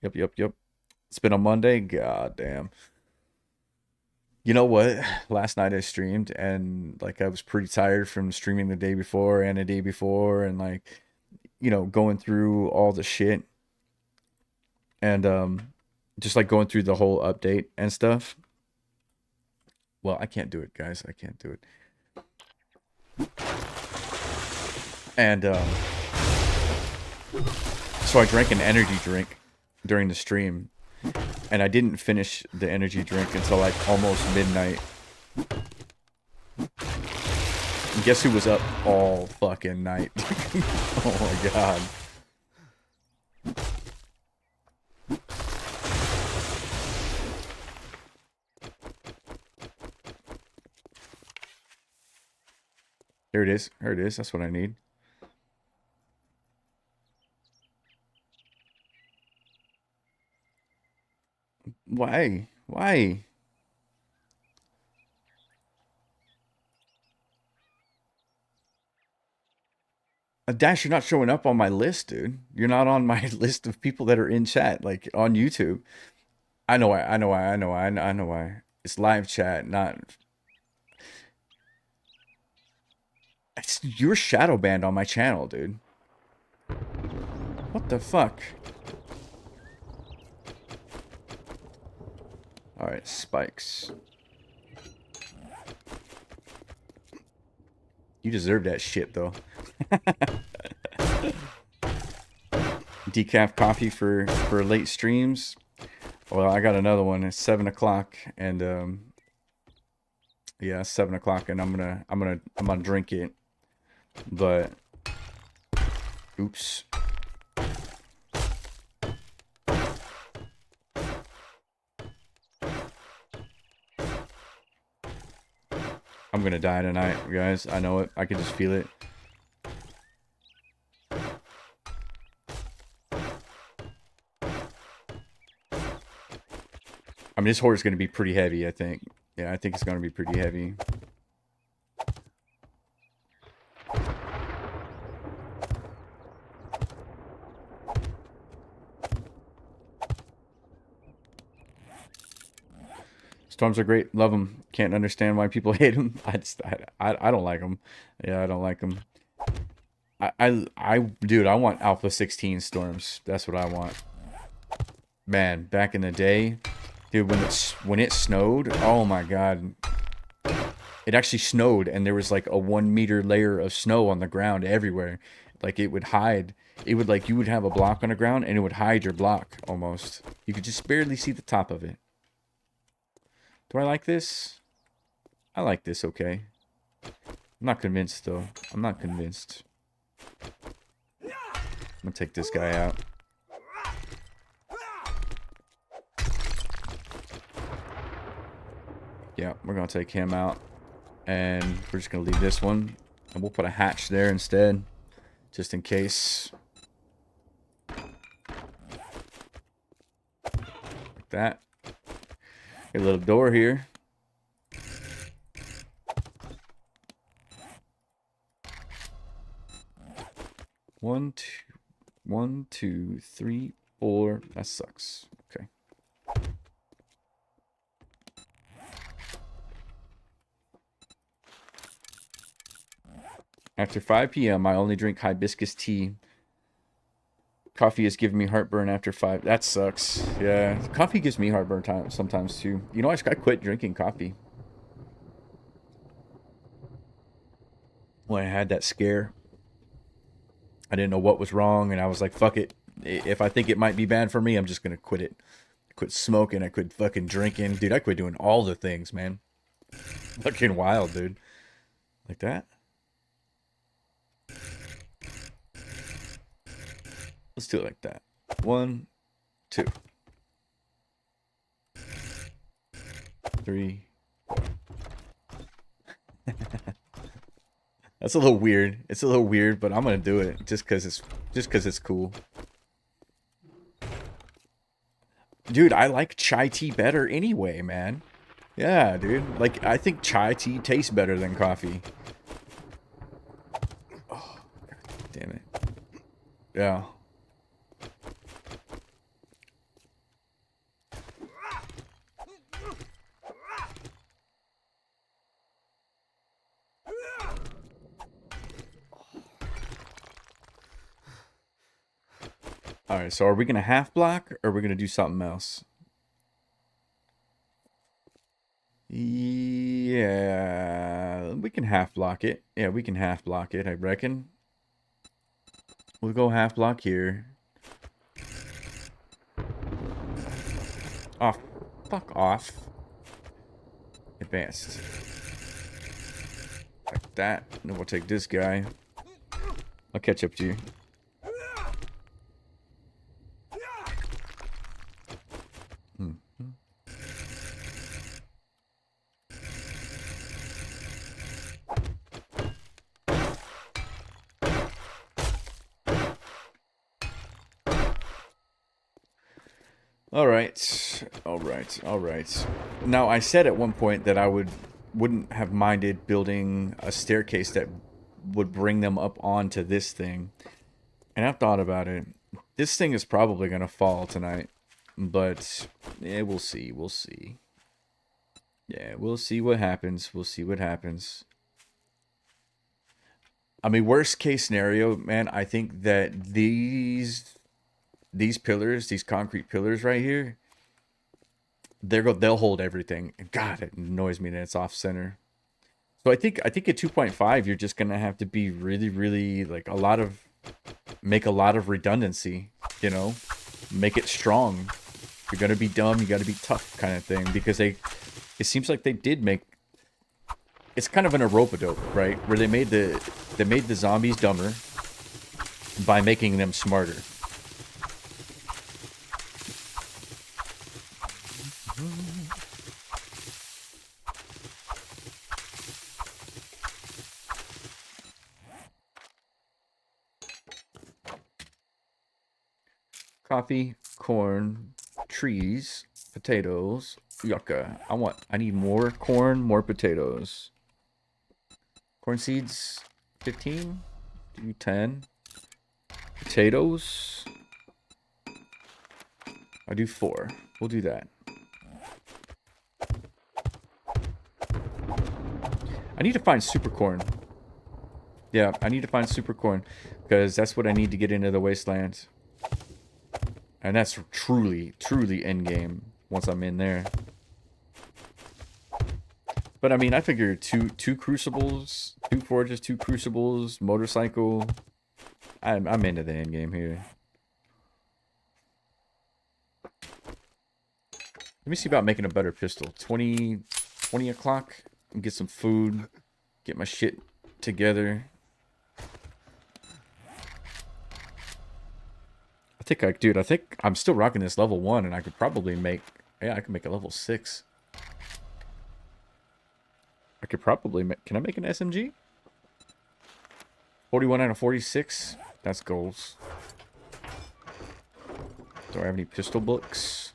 Yep. It's been a Monday. God damn. You know what? Last night I streamed and like I was pretty tired from streaming the day before and the day before and like, you know, going through all the shit and just like going through the whole update and stuff. Well, I can't do it, guys. I can't do it. And so I drank an energy drink during the stream, and I didn't finish the energy drink until like almost midnight. And guess who was up all fucking night? Oh my god. There it is. There it is. That's what I need. Why? Why? Dash, you're not showing up on my list, dude. You're not on my list of people that are in chat, like on YouTube. I know why. I know why. I know why. I know why. It's live chat, not. You're shadow banned on my channel, dude. What the fuck? Alright, spikes. You deserve that shit, though. Decaf coffee for late streams. Well, I got another one. It's 7 o'clock, and yeah, 7 o'clock, and I'm gonna drink it. But oops. I'm gonna die tonight, guys. I know it. I can just feel it. I mean, this horse is gonna be pretty heavy, I think. Yeah, I think it's gonna be pretty heavy. Storms are great. Love them. Can't understand why people hate them. I don't like them. Yeah, I don't like them. Dude, I want Alpha 16 storms. That's what I want. Man, back in the day, dude, when it snowed, oh my god. It actually snowed and there was like a 1 meter layer of snow on the ground everywhere. Like it would hide. It would like, you would have a block on the ground and it would hide your block almost. You could just barely see the top of it. Do I like this? I like this, okay. I'm not convinced, though. I'm not convinced. I'm gonna take this guy out. Yeah, we're gonna take him out. And we're just gonna leave this one. And we'll put a hatch there instead. Just in case. Like that. A little door here. 1, 2, 3, 4. That sucks. Okay. After 5 p.m., I only drink hibiscus tea. Coffee is giving me heartburn after 5. That sucks. Yeah, coffee gives me heartburn sometimes too. You know, I quit drinking coffee when I had that scare. I didn't know what was wrong, and I was like, fuck it. If I think it might be bad for me, I'm just gonna quit it. I quit smoking. I quit fucking drinking. Dude, I quit doing all the things, man. Fucking wild, dude. Like that. Let's do it like that. 1, 2, 3. That's a little weird. It's a little weird, but I'm gonna do it just cause it's cool. Dude, I like chai tea better anyway, man. Yeah, dude. Like, I think chai tea tastes better than coffee. Oh, God damn it. Yeah. Alright, so are we going to half block or are we going to do something else? Yeah, we can half block it. Yeah, we can half block it, I reckon. We'll go half block here. Oh, fuck off. Advanced. Like that. And then we'll take this guy. I'll catch up to you. All right. Now, I said at one point that I wouldn't have minded building a staircase that would bring them up onto this thing. And I've thought about it. This thing is probably going to fall tonight. But, yeah, we'll see. We'll see. Yeah, we'll see what happens. We'll see what happens. I mean, worst case scenario, man, I think that these pillars, these concrete pillars right here, they'll hold everything. God, it annoys me that it's off center. So I think at 2.5, you're just gonna have to be really, really like make a lot of redundancy. You know, make it strong. If you're gonna be dumb, you gotta be tough, kind of thing. Because it seems like they did make. It's kind of an rope-a-dope, right? Where they made the zombies dumber by making them smarter. Coffee, corn, trees, potatoes, yucca. I need more corn, more potatoes. Corn seeds, 15. Do 10. Potatoes. I do 4. We'll do that. I need to find super corn. Yeah, I need to find super corn because that's what I need to get into the wasteland. And that's truly, truly endgame once I'm in there. But I mean, I figure two crucibles, 2 forges, 2 crucibles, motorcycle. I'm into the endgame here. Let me see about making a better pistol. 20 o'clock. Get some food. Get my shit together. I think I'm still rocking this level 1, and I could probably make, I could make a level 6. I could probably make, can I make an SMG? 41 out of 46? That's goals. Do I have any pistol books?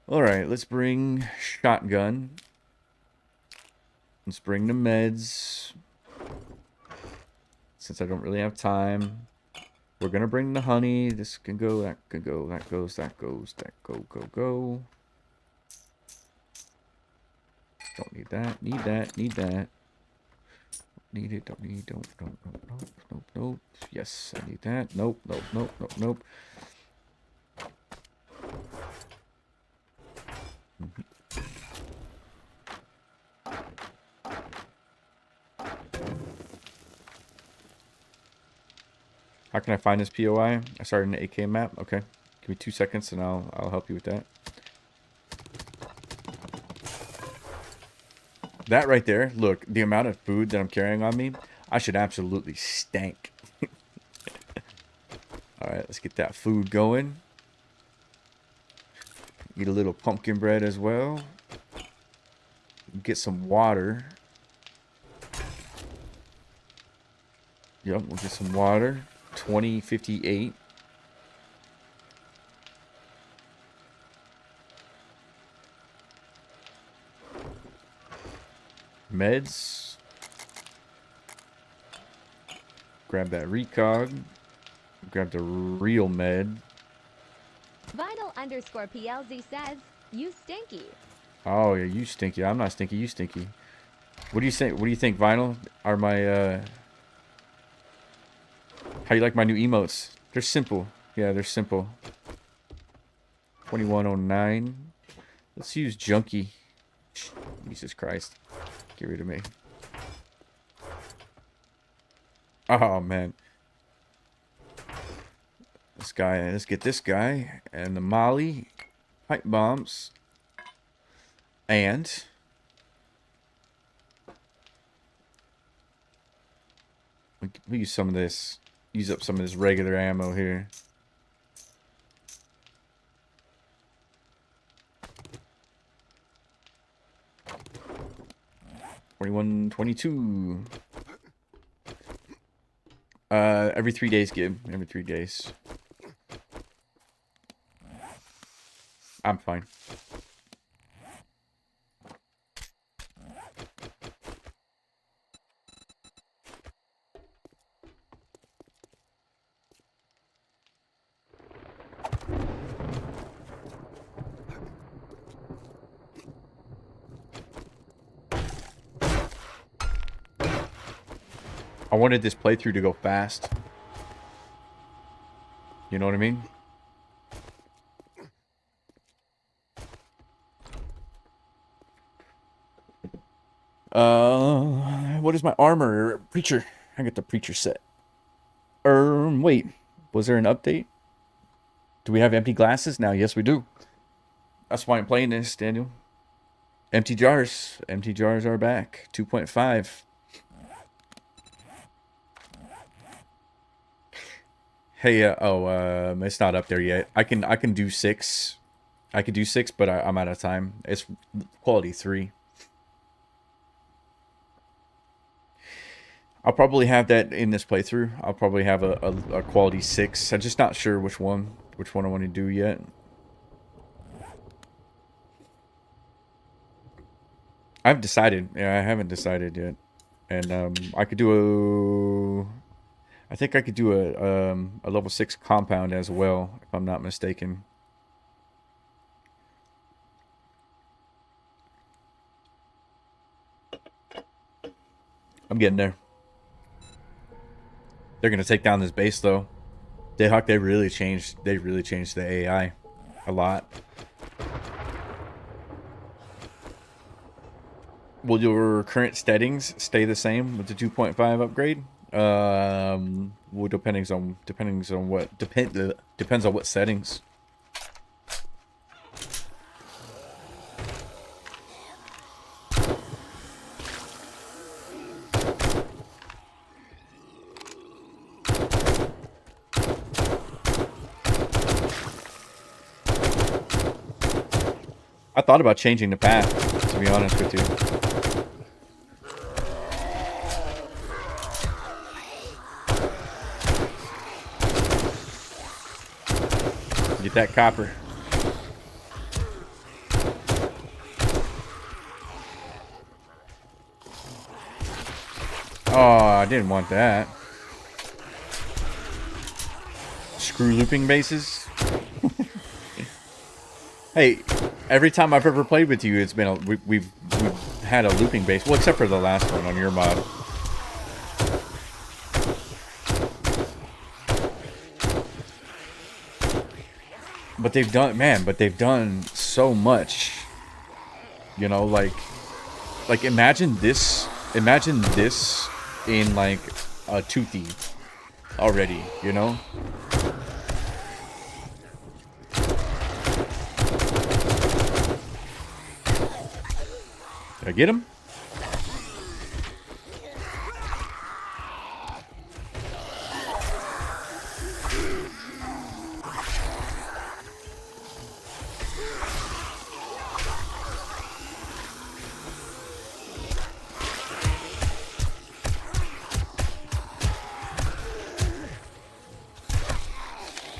Alright, let's bring shotgun. Let's bring the meds. Since I don't really have time. We're gonna bring the honey. This can go, that can go, that goes, that goes, that go. Don't need that, need that, need that. Need it, don't need, don't, nope. Yes, I need that. Nope. How can I find this POI? I started an AK map. Okay. Give me 2 seconds and I'll help you with that. That right there, look, the amount of food that I'm carrying on me, I should absolutely stank. Alright, let's get that food going. Eat a little pumpkin bread as well. Get some water. Yep, we'll get some water. 2058. Meds. Grab that recog. Grab the real med. Vinyl_PLZ says, you stinky. Oh, yeah, you stinky. I'm not stinky, you stinky. What do you think? What do you think, Vinyl? Are my, how you like my new emotes? They're simple. Yeah, they're simple. 2109. Let's use Junkie. Jesus Christ. Get rid of me. Oh, man. This guy, let's get this guy. And the Molly. Pipe bombs. And we use some of this. Use up some of this regular ammo here. $21.22. Every 3 days, Gib. Every 3 days. I'm fine. I wanted this playthrough to go fast. You know what I mean? What is my armor? Preacher. I got the preacher set. Wait. Was there an update? Do we have empty glasses now? Yes, we do. That's why I'm playing this, Daniel. Empty jars. Empty jars are back. 2.5. Hey, it's not up there yet. I can do 6. I could do 6, but I'm out of time. It's quality 3. I'll probably have that in this playthrough. I'll probably have a quality 6. I'm just not sure which one I want to do yet. I've decided. Yeah, I haven't decided yet. And I could do I think I could do a level 6 compound as well, if I'm not mistaken. I'm getting there. They're gonna take down this base though. Dayhawk, they really changed the AI a lot. Will your current settings stay the same with the 2.5 upgrade? Well, depends on what settings. I thought about changing the path, to be honest with you. Get that copper. Oh, I didn't want that. Screw looping bases. Hey, every time I've ever played with you, it's been we've had a looping base. Well, except for the last one on your mod. But they've done, man. But they've done so much. You know, like imagine this. Imagine this in like a toothy already. You know. Did I get him?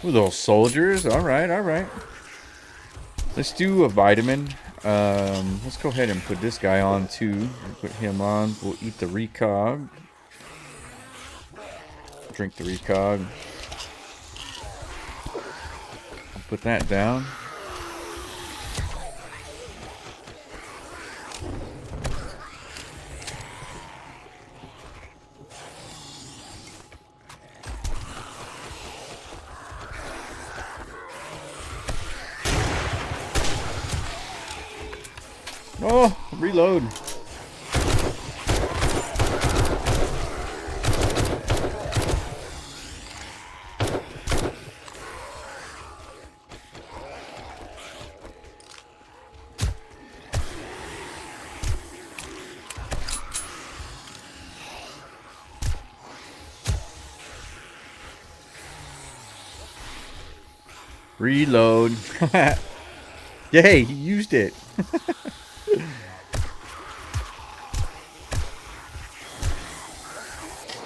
Ooh, little soldiers. All right, all right. Let's do a vitamin. Let's go ahead and put this guy on too. Put him on. We'll eat the recog. Drink the recog. I'll put that down. Oh, reload. Reload. Yay, he used it.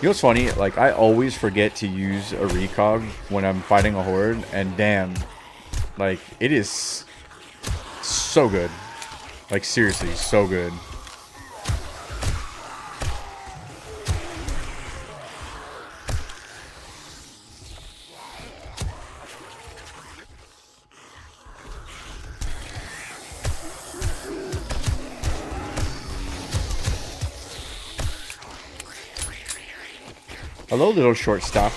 You know what's funny? Like, I always forget to use a recog when I'm fighting a horde, and damn, like, it is so good. Like, seriously, so good. Hello, little shortstop.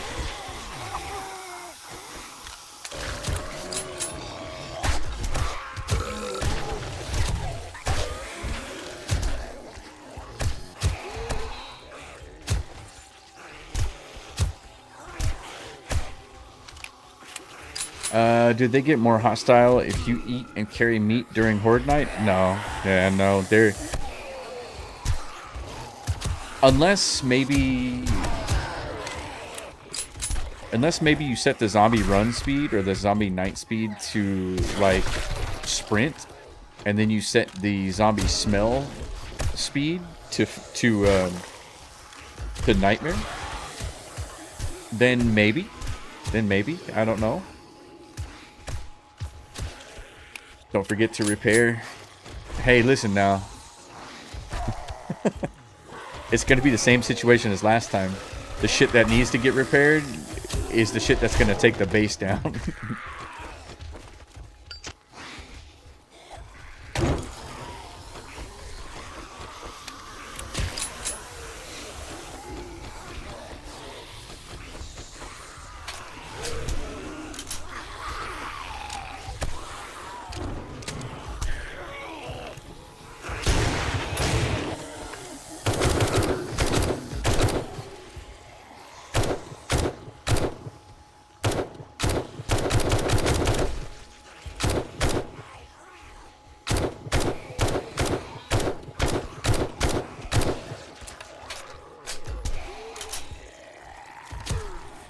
Did they get more hostile if you eat and carry meat during horde night? No. Yeah, no. They're... Unless maybe you set the zombie run speed or the zombie night speed to like sprint, and then you set the zombie smell speed to nightmare. Then maybe, I don't know. Don't forget to repair. Hey, listen now. It's gonna be the same situation as last time. The shit that needs to get repaired is the shit that's gonna take the base down.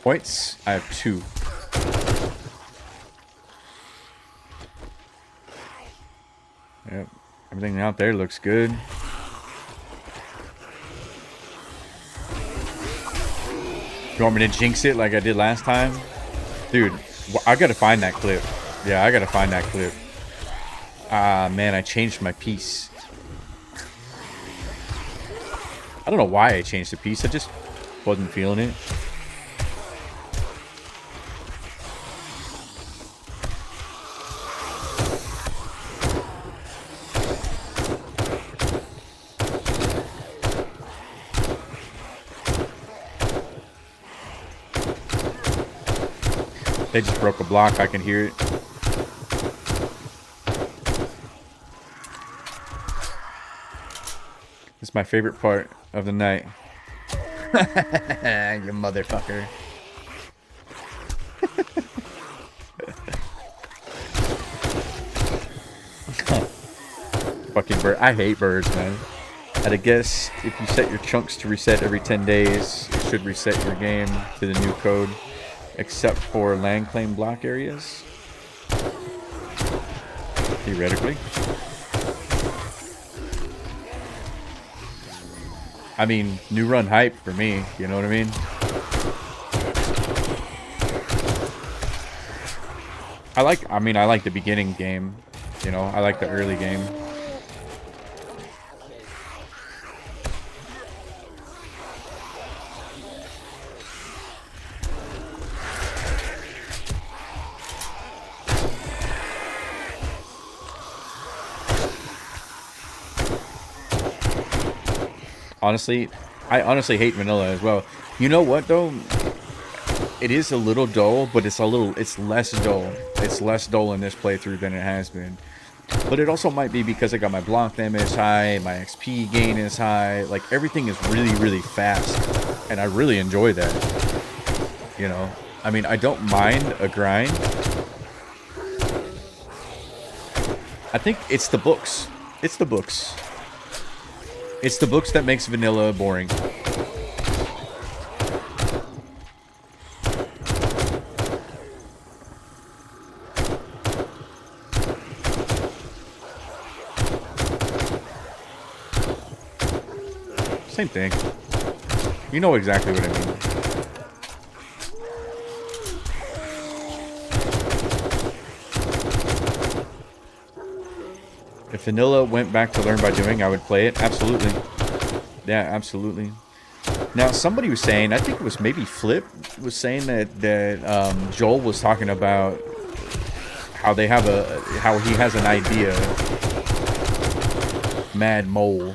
Points? I have 2. Yep. Everything out there looks good. You want me to jinx it like I did last time? Dude, I gotta find that clip. Yeah, I gotta find that clip. Ah, man, I changed my piece. I don't know why I changed the piece. I just wasn't feeling it. They just broke a block. I can hear it. It's my favorite part of the night. You motherfucker. Fucking bird. I hate birds, man. I'd guess if you set your chunks to reset every 10 days, it should reset your game to the new code, except for land claim block areas. Theoretically. I mean, new run hype for me, you know what I mean? I like the beginning game, you know, I like the early game. Honestly, I honestly hate vanilla as well. You know what though? It is a little dull, but it's less dull. It's less dull in this playthrough than it has been. But it also might be because I got my block damage high, my XP gain is high. Like everything is really, really fast. And I really enjoy that. You know? I mean, I don't mind a grind. I think it's the books. It's the books. It's the books that makes vanilla boring. Same thing. You know exactly what I mean. If vanilla went back to learn by doing, I would play it. Absolutely. Yeah, absolutely. Now, somebody was saying, I think it was maybe Flip, was saying that Joel was talking about how they have how he has an idea. Mad Mole.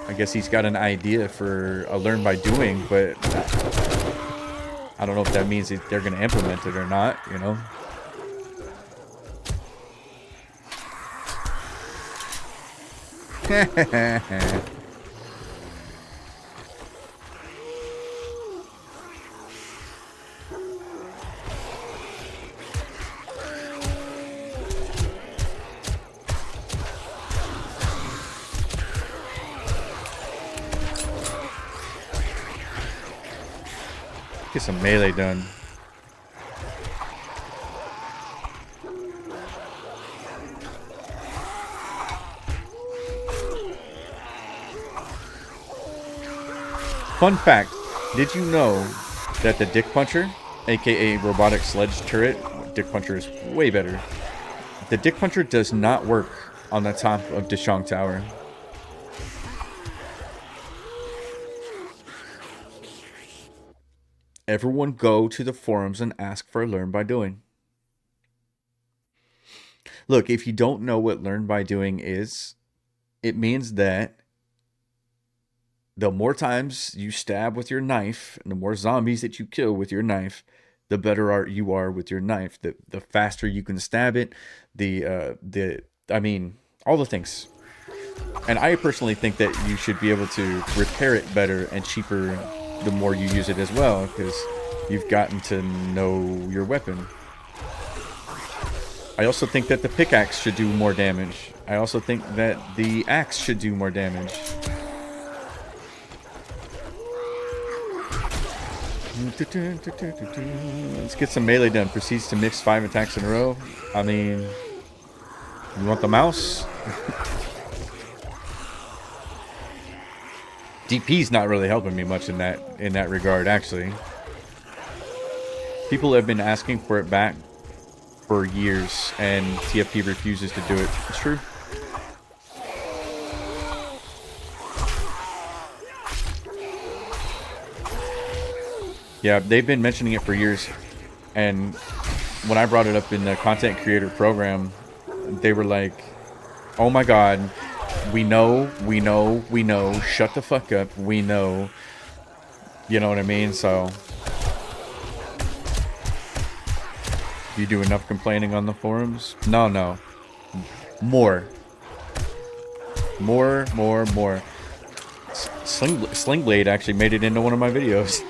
I guess he's got an idea for a learn by doing, but I don't know if that means that they're going to implement it or not, you know? Get some melee done. Fun fact, did you know that the Dick Puncher, aka robotic sledge turret, Dick Puncher is way better. The Dick Puncher does not work on the top of Dishong Tower. Everyone go to the forums and ask for learn by doing. Look, if you don't know what learn by doing is, it means that the more times you stab with your knife, and the more zombies that you kill with your knife, the better you are with your knife. The faster you can stab it, I mean, all the things. And I personally think that you should be able to repair it better and cheaper the more you use it as well, because you've gotten to know your weapon. I also think that the pickaxe should do more damage. I also think that the axe should do more damage. Let's get some melee done. Proceeds to mix 5 attacks in a row. I mean, you want the mouse? DP's not really helping me much in that regard, actually. People have been asking for it back for years, and TFP refuses to do it. It's true. Yeah, they've been mentioning it for years, and when I brought it up in the content creator program, they were like, oh my god, we know, shut the fuck up, we know. You know what I mean? So You do enough complaining on the forums? No, no. More. More. Sling Blade actually made it into one of my videos.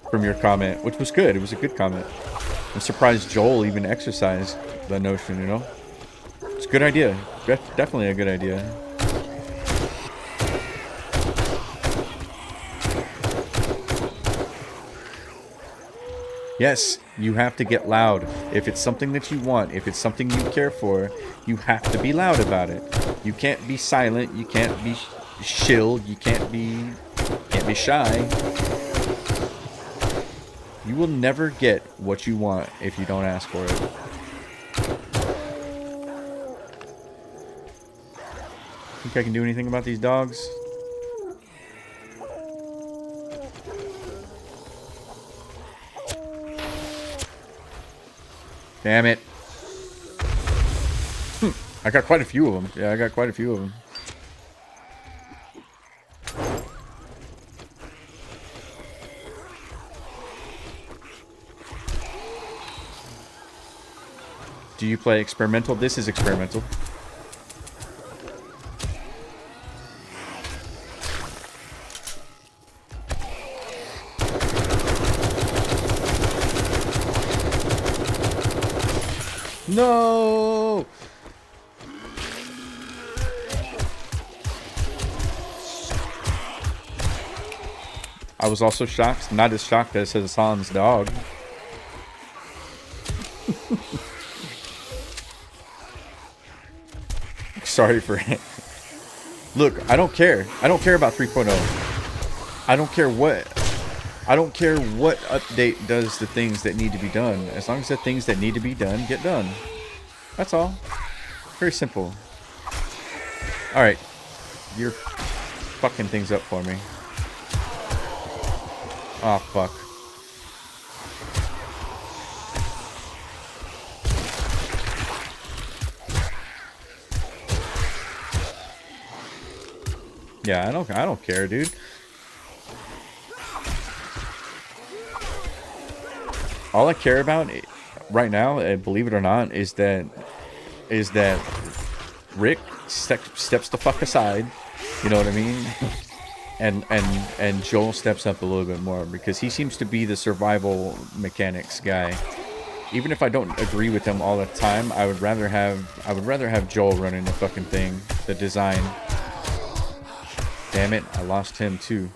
From your comment, which was good. It was a good comment. I'm surprised Joel even exercised the notion, you know? It's a good idea. Definitely a good idea. Yes, you have to get loud. If it's something that you want, if it's something you care for, you have to be loud about it. You can't be silent. You can't be chill. You can't be shy. You will never get what you want if you don't ask for it. Think I can do anything about these dogs? Damn it. I got quite a few of them. Yeah, I got quite a few of them. Do you play experimental? This is experimental. No! I was also shocked. Not as shocked as Hassan's dog. Sorry for it. Look, I don't care. I don't care about 3.0. I don't care what update does the things that need to be done. As long as the things that need to be done get done. That's all. Very simple. Alright. You're fucking things up for me. Oh, fuck. Yeah, I don't care, dude. All I care about right now, believe it or not, is that Rick steps the fuck aside. You know what I mean? And Joel steps up a little bit more because he seems to be the survival mechanics guy. Even if I don't agree with him all the time, I would rather have Joel running the fucking thing, the design. Damn it, I lost him too.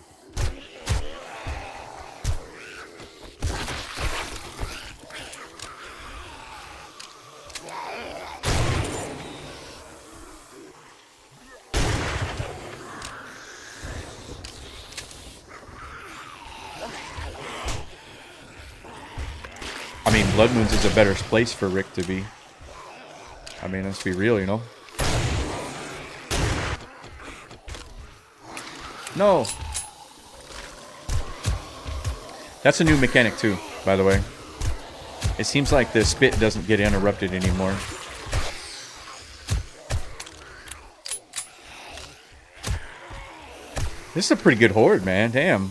I mean, Blood Moons is a better place for Rick to be. I mean, let's be real, you know? No! That's a new mechanic too, by the way. It seems like the spit doesn't get interrupted anymore. This is a pretty good horde, man. Damn.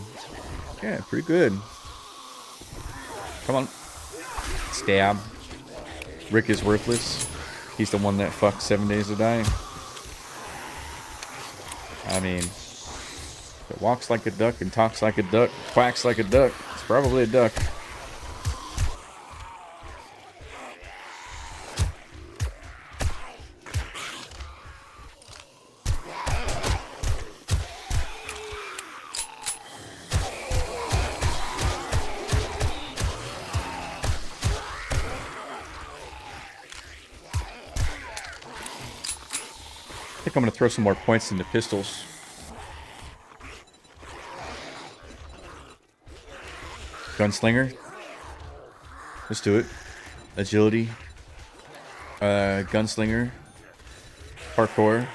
Yeah, pretty good. Come on. Stab. Rick is worthless. He's the one that fucked 7 Days to Die. I mean, if it walks like a duck and talks like a duck, quacks like a duck, it's probably a duck. I think I'm going to throw some more points into pistols. Gunslinger. Let's do it. Agility. Gunslinger. Parkour.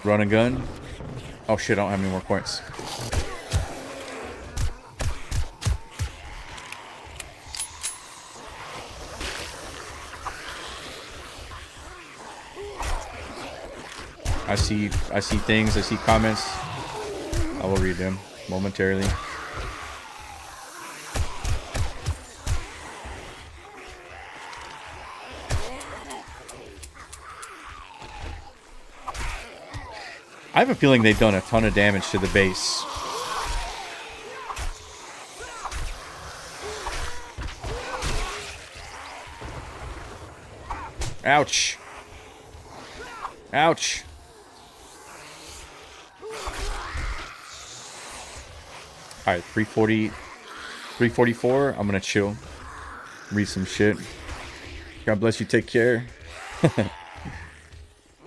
Run and gun. Oh shit, I don't have any more points. I see things, I see comments. I will read them momentarily. I have a feeling they've done a ton of damage to the base. Ouch. Ouch. Alright, 340. 344. I'm gonna chill. Read some shit. God bless you. Take care.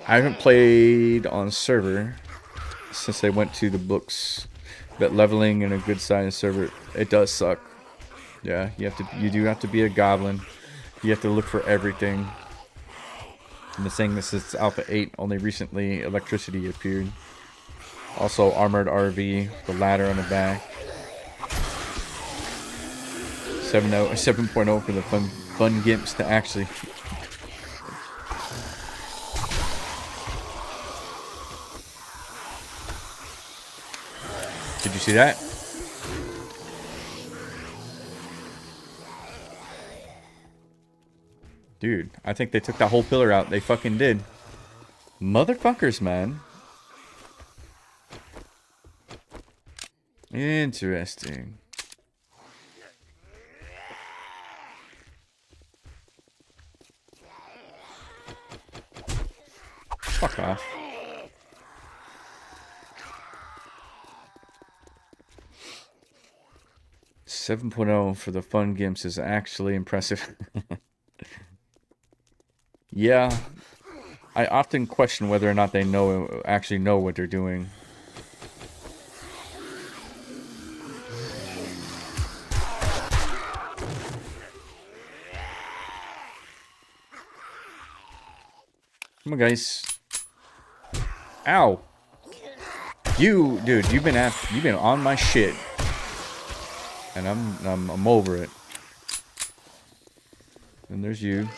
I haven't played on server since they went to the books. But leveling in a good sized server, it does suck. Yeah, you do have to be a goblin. You have to look for everything. And the saying this is Alpha 8, only recently electricity appeared. Also armored RV, the ladder on the back. 7.0 for the fun gimps to actually. Did you see that? Dude, I think they took that whole pillar out. They fucking did. Motherfuckers, man. Interesting. Fuck off. Seven point oh for the fun gimps is actually impressive. Yeah, I often question whether or not they actually know what they're doing. Come on, guys. Ow. Dude, you've been on my shit. And I'm over it. And there's you.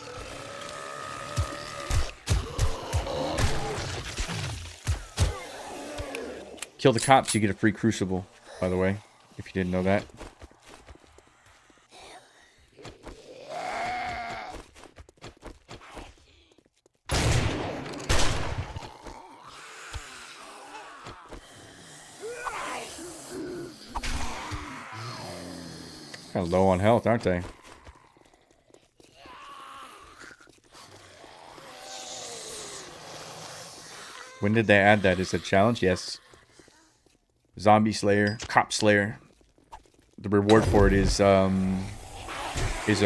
Kill the cops, you get a free crucible, by the way, if you didn't know that. Kind of low on health, aren't they? When did they add that? Is it a challenge? Yes. Zombie Slayer, Cop Slayer. The reward for it is a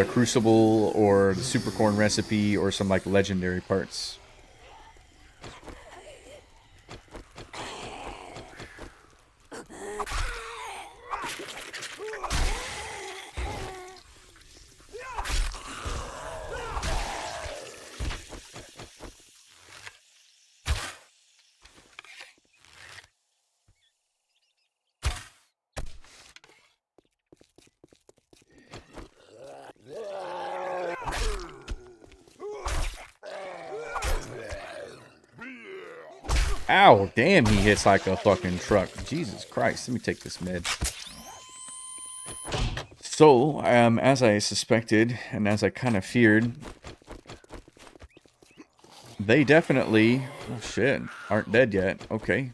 crucible or the super corn recipe or some like legendary parts. Ow, damn, he hits like a fucking truck. Jesus Christ, let me take this med. So, as I suspected, and as I kind of feared, they definitely, oh shit, aren't dead yet. Okay.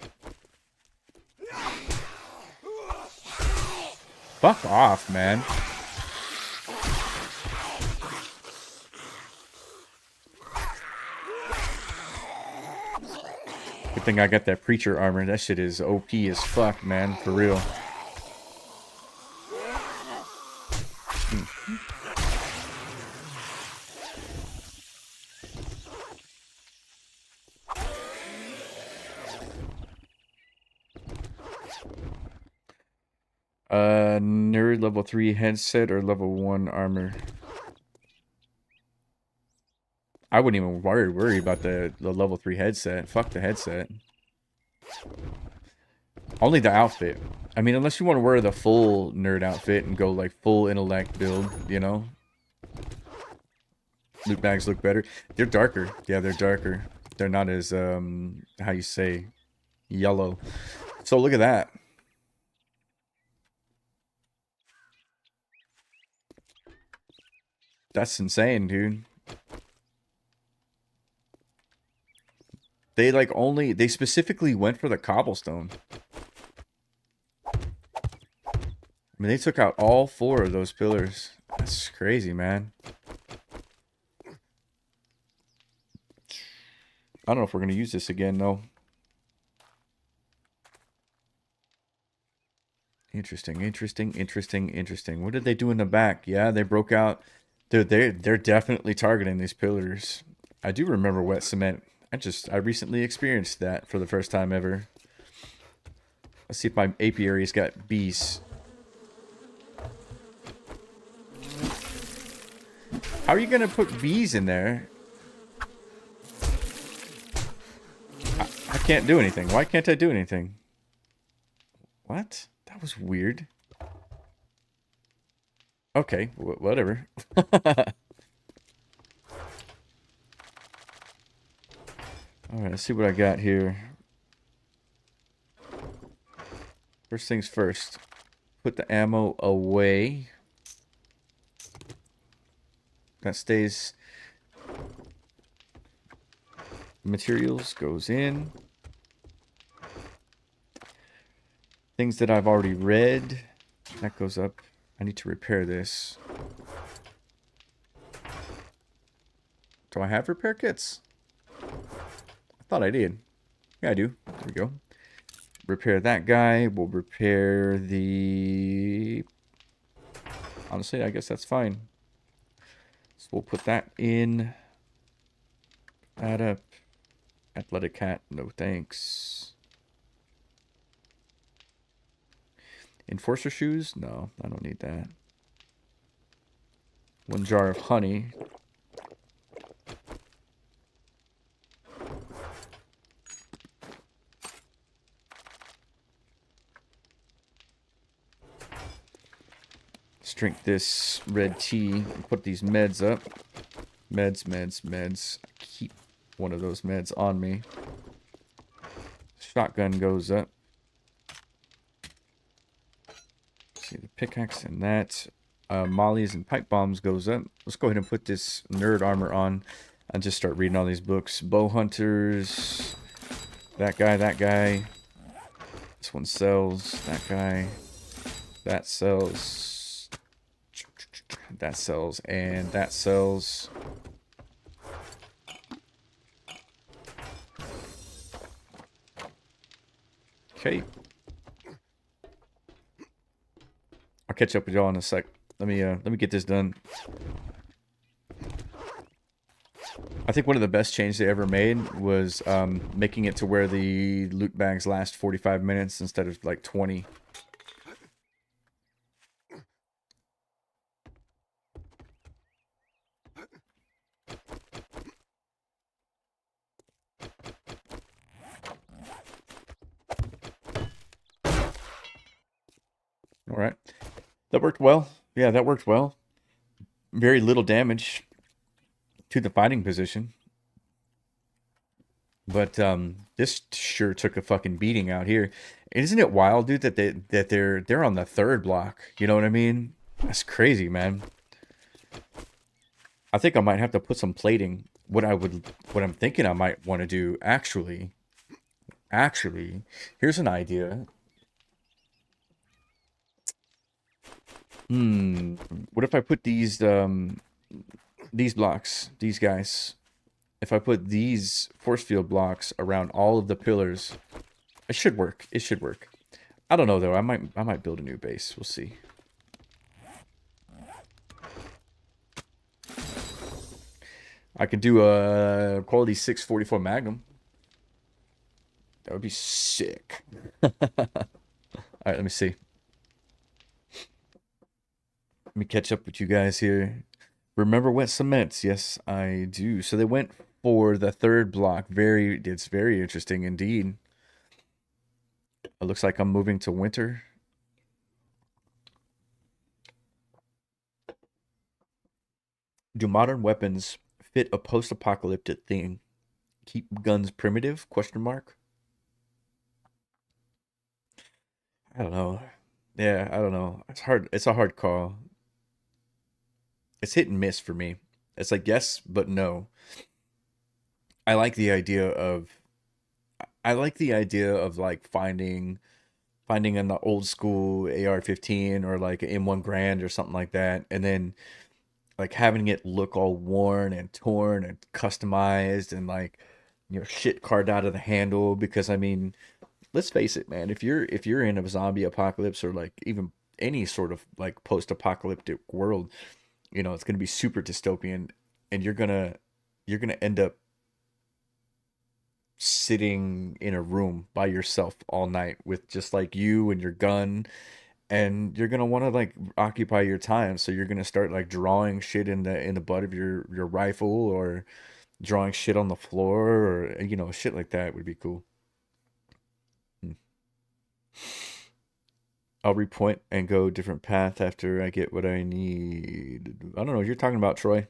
Fuck off, man. Good thing I got that preacher armor. That shit is OP as fuck, man. For real. Nerd level 3 headset or level 1 armor? I wouldn't even worry about the level 3 headset. Fuck the headset. Only the outfit. I mean, unless you want to wear the full nerd outfit and go like full intellect build, you know? Loot bags look better. They're darker. Yeah, they're darker. They're not as, how you say, yellow. So look at that. That's insane, dude. They like they specifically went for the cobblestone. I mean, they took out all 4 of those pillars. That's crazy, man. I don't know if we're going to use this again, though. Interesting. What did they do in the back? Yeah, they broke out. They're definitely targeting these pillars. I do remember wet cement. I recently experienced that for the first time ever. Let's see if my apiary's got bees. How are you gonna put bees in there? I can't do anything. Why can't I do anything? What? That was weird. Okay, whatever. Alright, let's see what I got here. First things first. Put the ammo away. That stays. Materials goes in. Things that I've already read. That goes up. I need to repair this. Do I have repair kits? I thought I did. Yeah, I do. There we go. Repair that guy. We'll repair the... Honestly, I guess that's fine. So we'll put that in. That up. Athletic cat. No thanks. Enforcer shoes? No, I don't need that. 1 jar of honey. Let's drink this red tea and put these meds up. Meds. Keep one of those meds on me. Shotgun goes up. See the pickaxe and that. Mollies and pipe bombs goes up. Let's go ahead and put this nerd armor on and just start reading all these books. Bow hunters. That guy. This one sells. That guy. That sells. That sells. And that sells. Okay. I'll catch up with y'all in a sec. Let me get this done. I think one of the best changes they ever made was making it to where the loot bags last 45 minutes instead of like 20. All right. That worked well. Yeah, that worked well. Very little damage to the fighting position. But this sure took a fucking beating out here. Isn't it wild, dude, that they're on the 3rd block? You know what I mean? That's crazy, man. I think I might have to put some plating. What I'm thinking I might want to do actually, here's an idea. What if I put these blocks, these guys, if I put these force field blocks around all of the pillars, it should work. It should work. I don't know though. I might build a new base. We'll see. I could do a quality 644 Magnum. That would be sick. All right, let me see. Let me catch up with you guys here. Remember wet cements? Yes, I do. So they went for the 3rd block. It's very interesting indeed. It looks like I'm moving to winter. Do modern weapons fit a post-apocalyptic theme? Keep guns primitive? Question mark. I don't know. Yeah, I don't know. It's hard. It's a hard call. It's hit and miss for me. It's like yes, but no. I like the idea of I like the idea of like finding an old school AR-15 or like an M1 Grand or something like that, and then like having it look all worn and torn and customized and like shit carved out of the handle. Because I mean, let's face it, man, if you're in a zombie apocalypse or like even any sort of like post-apocalyptic world, it's going to be super dystopian, and you're gonna end up sitting in a room by yourself all night with just like you and your gun, and you're gonna want to like occupy your time, so you're gonna start like drawing shit in the butt of your rifle, or drawing shit on the floor, or shit like that would be cool. Hmm. I'll repoint and go different path after I get what I need. I don't know what you're talking about, Troy.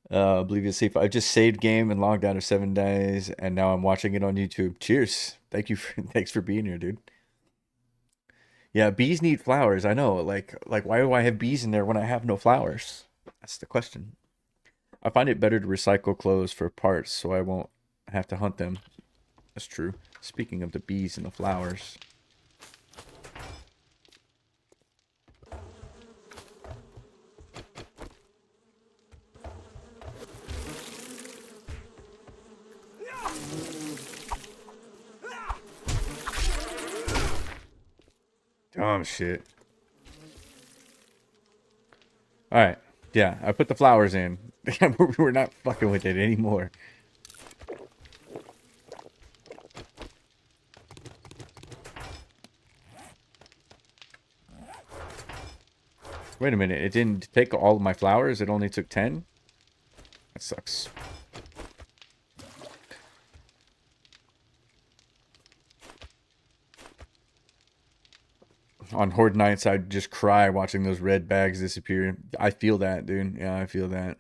I believe it's safe. I just saved game and logged out of 7 days, and now I'm watching it on YouTube. Cheers. Thanks for being here, dude. Yeah, bees need flowers. I know. Like why do I have bees in there when I have no flowers? That's the question. I find it better to recycle clothes for parts so I won't have to hunt them. That's true. Speaking of the bees and the flowers. Dumb shit. Alright. Yeah, I put the flowers in. We're not fucking with it anymore. Wait a minute. It didn't take all of my flowers? It only took 10? That sucks. On Horde nights, I'd just cry watching those red bags disappear. I feel that, dude. Yeah, I feel that.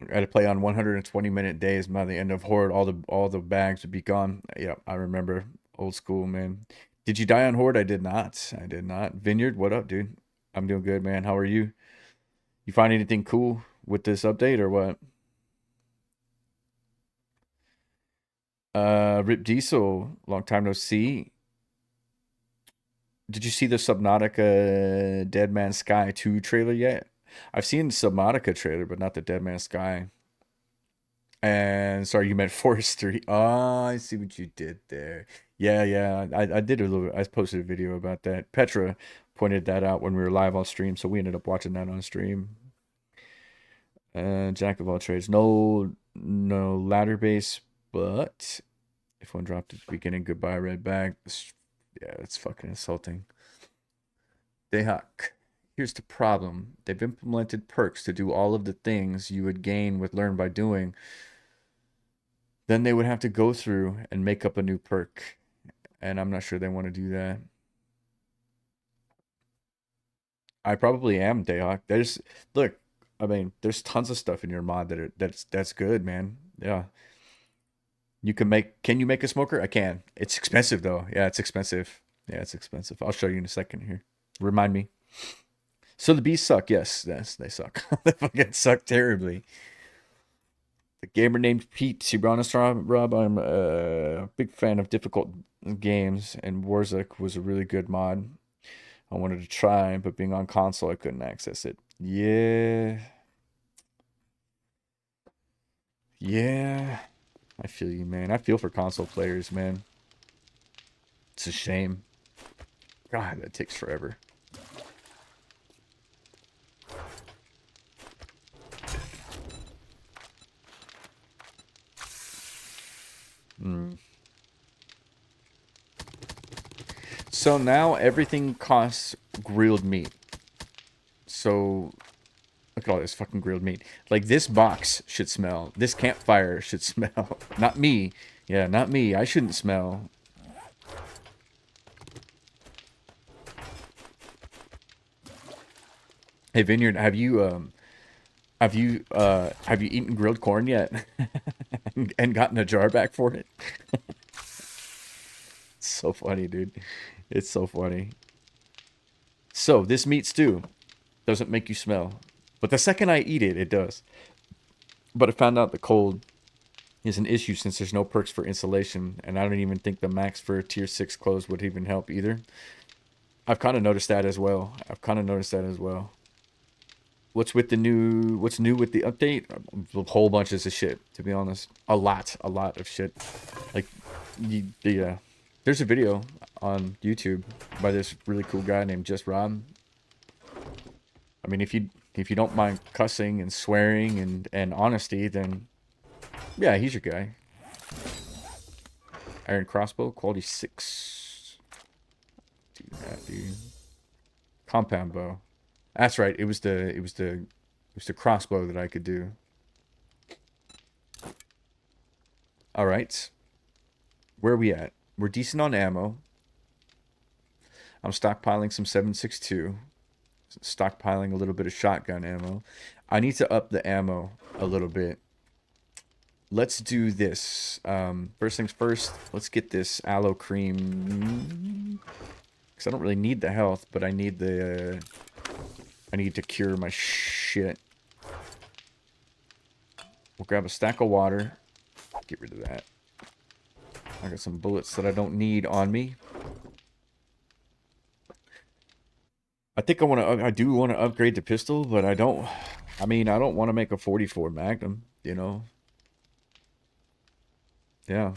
I had to play on 120-minute days. By the end of Horde, all the bags would be gone. Yeah, I remember. Old school, man. Did you die on Horde? I did not. I did not. Vineyard, what up, dude? I'm doing good, man. How are you? You find anything cool with this update or what? Rip Diesel, long time no see. Did you see the Subnautica Dead Man's Sky 2 trailer yet? I've seen the Subnautica trailer, but not the Dead Man's Sky. And sorry, you meant Forestry. Oh, I see what you did there. Yeah, yeah. I did a little. I posted a video about that. Petra pointed that out when we were live on stream, so we ended up watching that on stream. Jack of all trades. No ladder base, but if one dropped at the beginning, goodbye, red bag. Yeah, that's fucking insulting. Dayhawk. Here's the problem. They've implemented perks to do all of the things you would gain with learn by doing. Then they would have to go through and make up a new perk. And I'm not sure they want to do that. I probably am, Dayhawk. Look, I mean, there's tons of stuff in your mod that's good, man. Yeah. Can you make a smoker? I can. It's expensive though. Yeah, it's expensive. Yeah, it's expensive. I'll show you in a second here. Remind me. So the bees suck. Yes, they suck. They fucking suck terribly. The gamer named Pete, to be honest, Rob, I'm a big fan of difficult games, and Warzone was a really good mod. I wanted to try, but being on console, I couldn't access it. Yeah. Yeah. I feel you, man. I feel for console players, man. It's a shame. God, that takes forever. So now everything costs grilled meat. So look at all this fucking grilled meat. Like this box should smell. This campfire should smell. Not me. Yeah, not me. I shouldn't smell. Hey Vineyard, have you eaten grilled corn yet? and gotten a jar back for it? It's so funny, dude. It's so funny. So this meat stew doesn't make you smell, but the second I eat it, it does. But I found out the cold is an issue since there's no perks for installation, and I don't even think the max for tier 6 clothes would even help either. I've kind of noticed that as well. What's new with the update? A whole bunch of shit, to be honest. A lot of shit. Like, there's a video on YouTube by this really cool guy named Just Rob. I mean, if you don't mind cussing and swearing and honesty, then yeah, he's your guy. Iron crossbow, quality 6. Do that, dude. Compound bow. That's right. It was the crossbow that I could do. All right. Where are we at? We're decent on ammo. I'm stockpiling some 7.62. Stockpiling a little bit of shotgun ammo. I need to up the ammo a little bit. Let's do this. First things first, let's get this aloe cream. Because I don't really need the health, but I need the... I need to cure my shit. We'll grab a stack of water. Get rid of that. I got some bullets that I don't need on me. I think I do want to upgrade the pistol, but I don't want to make a 44 Magnum, you know? Yeah.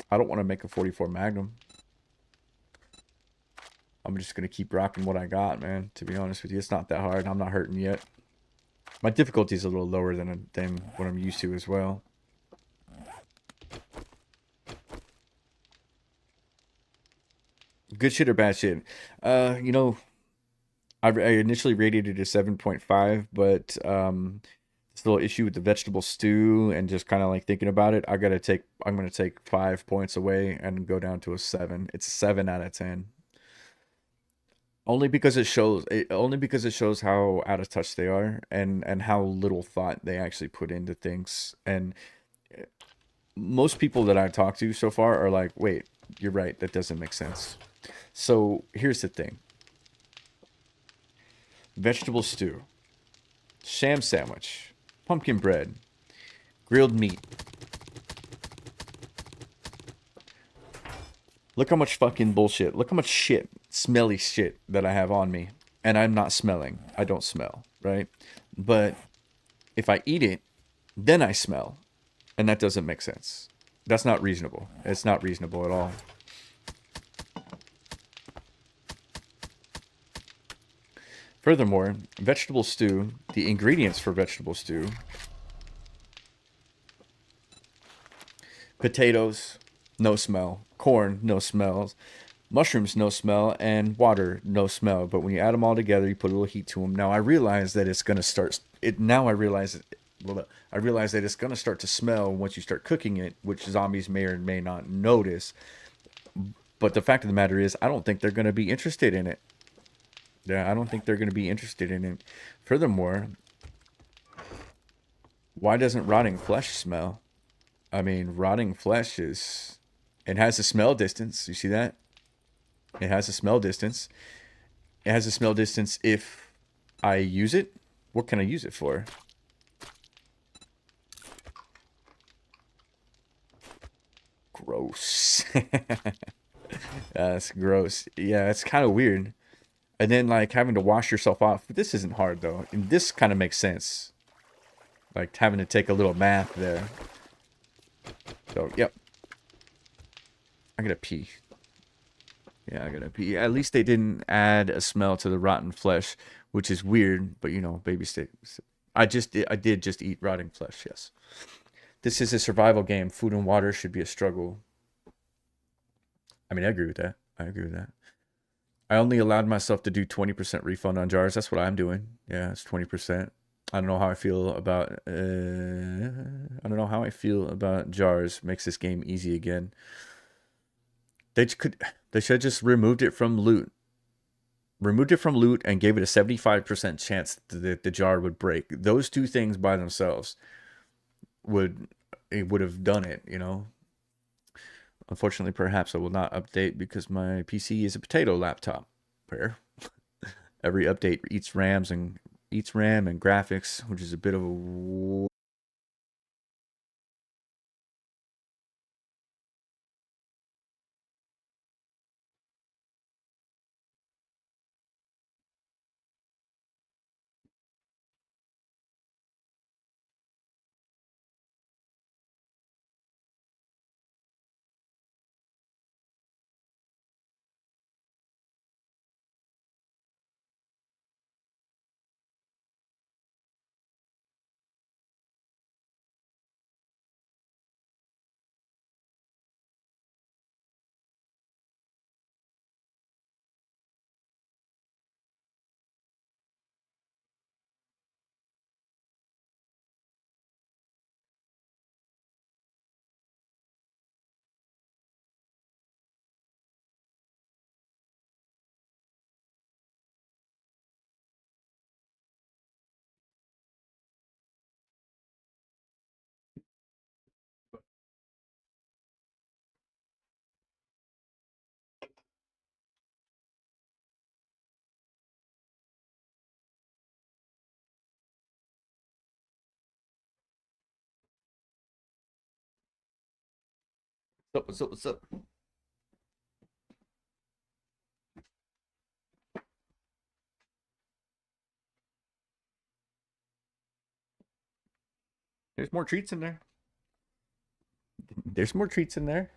I don't want to make a 44 Magnum. I'm just going to keep rocking what I got, man. To be honest with you, it's not that hard. I'm not hurting yet. My difficulty is a little lower than what I'm used to as well. Good shit or bad shit? You know, I initially rated it a 7.5, but this little issue with the vegetable stew and just kind of like thinking about it, I'm going to take 5 points away and go down to a 7. It's a 7 out of 10. Only because it shows how out of touch they are and how little thought they actually put into things. And most people that I've talked to so far are like, wait, you're right, that doesn't make sense. So here's the thing. Vegetable stew, sham sandwich, pumpkin bread, grilled meat. Look how much fucking bullshit. Look how much shit, smelly shit that I have on me. And I'm not smelling. I don't smell, right? But if I eat it, then I smell. And that doesn't make sense. That's not reasonable. It's not reasonable at all. Furthermore, vegetable stew, the ingredients for vegetable stew: potatoes, no smell; corn, no smells; mushrooms, no smell; and water, no smell. But when you add them all together, you put a little heat to them. Now I realize that it's gonna start. I realize that it's gonna start to smell once you start cooking it, which zombies may or may not notice. But the fact of the matter is, I don't think they're gonna be interested in it. Yeah, I don't think they're going to be interested in it. Furthermore, why doesn't rotting flesh smell? I mean, rotting flesh it has a smell distance. You see that? It has a smell distance. It has a smell distance if I use it. What can I use it for? Gross. That's gross. Yeah, it's kind of weird. And then, like, having to wash yourself off. This isn't hard, though. And this kind of makes sense. Like, having to take a little math there. So, yep. I gotta pee. Yeah, I gotta pee. At least they didn't add a smell to the rotten flesh, which is weird. But, you know, baby steps. I did just eat rotting flesh, yes. This is a survival game. Food and water should be a struggle. I mean, I agree with that. I only allowed myself to do 20% refund on jars. That's what I'm doing. Yeah, it's 20%. I don't know how I feel about jars. Makes this game easy again. They should have just removed it from loot. Removed it from loot and gave it a 75% chance that the jar would break. Those two things by themselves would have done it, you know. Unfortunately, perhaps I will not update because my PC is a potato laptop. Where every update eats RAM and graphics, which is a bit of a What's up? What's up? What's up? There's more treats in there. There's more treats in there.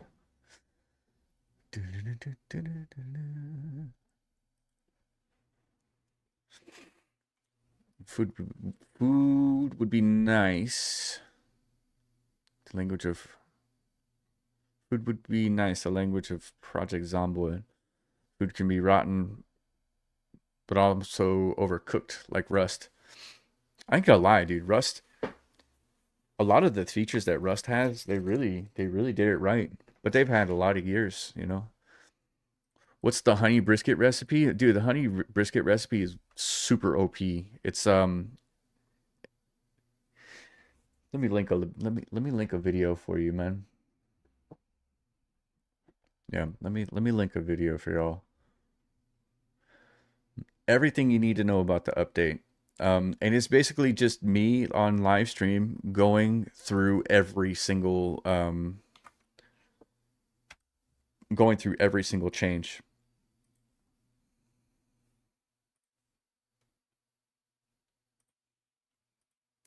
Food would be nice. The language of food would be nice. The language of Project Zomboid. Food can be rotten, but also overcooked like Rust. I ain't gonna lie, dude. Rust. A lot of the features that Rust has, they really did it right. But they've had a lot of years, you know. What's the honey brisket recipe? Dude, the honey brisket recipe is super OP. It's let me link a video for you, man. Yeah, let me link a video for y'all. Everything you need to know about the update. And it's basically just me on live stream going through every single change.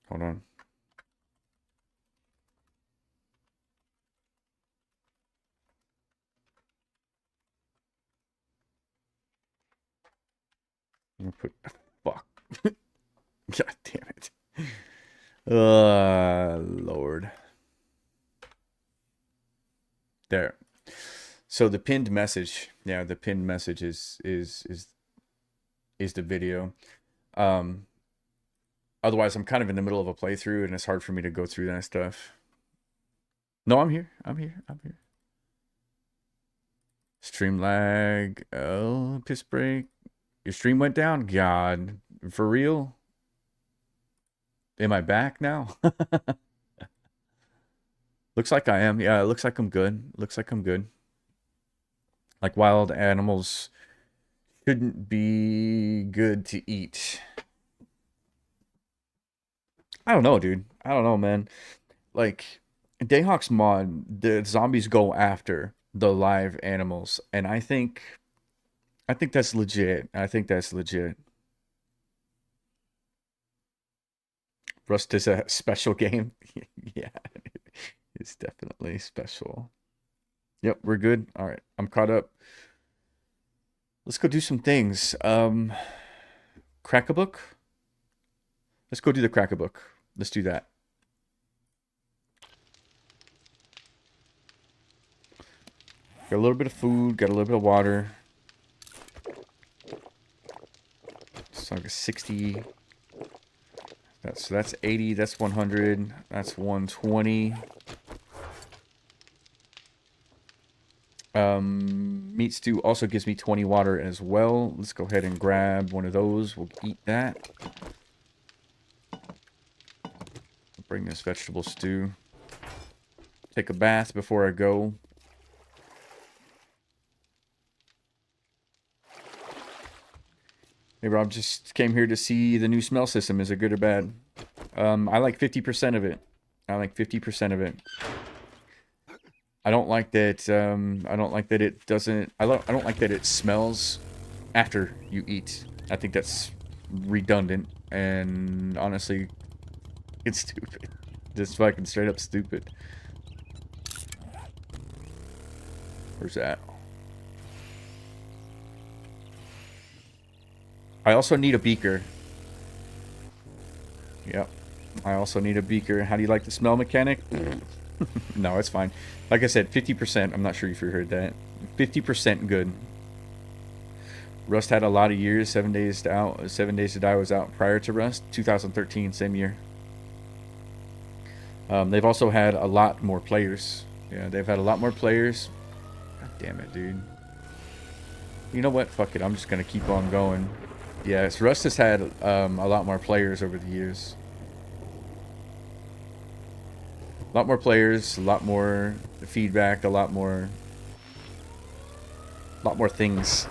Hold on. I'm gonna put fuck. God damn it. Lord. There. So the pinned message, yeah, the pinned message is the video. Otherwise, I'm kind of in the middle of a playthrough, and it's hard for me to go through that stuff. No, I'm here. I'm here. I'm here. Stream lag. Oh, piss break. Your stream went down? God. For real? Am I back now? Looks like I am. Yeah, it looks like I'm good. Looks like I'm good. Like wild animals shouldn't be good to eat. I don't know, dude. I don't know, man. Like, Dayhawk's mod, the zombies go after the live animals, and I think that's legit. I think that's legit. Rust is a special game. Yeah, it's definitely special. Yep, we're good. All right, I'm caught up. Let's go do some things. Crack a book. Let's go do the crack a book. Let's do that. Got a little bit of food. Got a little bit of water. It's like a 60. That's 80. That's 100. That's 120. Meat stew also gives me 20 water as well. Let's go ahead and grab one of those. We'll eat that. Bring this vegetable stew. Take a bath before I go. Hey Rob, just came here to see the new smell system. Is it good or bad? I like 50% of it. I like 50% of it. I don't like that. I don't like that it doesn't. I don't like that it smells after you eat. I think that's redundant, and honestly, it's stupid. Just fucking straight up stupid. Where's that? I also need a beaker. Yep. I also need a beaker. How do you like the smell mechanic? No, it's fine. Like I said, 50%. I'm not sure if you heard that. 50% good. Rust had a lot of years. 7 Days to Die was out prior to Rust. 2013, same year. They've also had a lot more players. Yeah, they've had a lot more players. God damn it, dude. You know what? Fuck it. I'm just going to keep on going. Yes, Rust has had a lot more players over the years. A lot more players, a lot more feedback, a lot more things.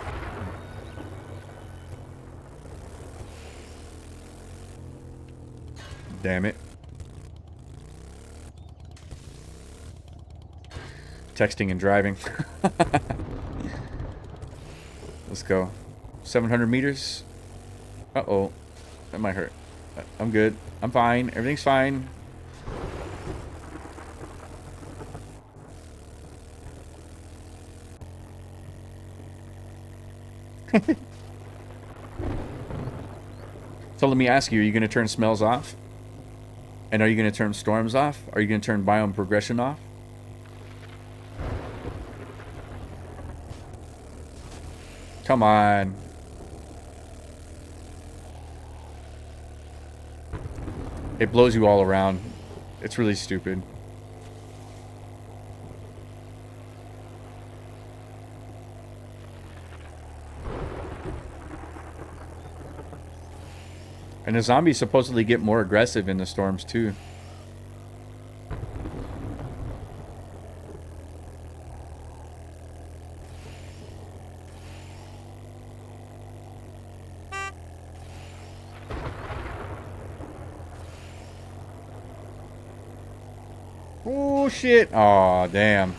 Damn it. Texting and driving. Let's go. 700 meters. Uh-oh. That might hurt. I'm good. I'm fine. Everything's fine. So let me ask you, are you going to turn smells off? And are you going to turn storms off? Are you going to turn biome progression off? Come on. It blows you all around. It's really stupid. And the zombies supposedly get more aggressive in the storms too. Oh shit. Oh damn.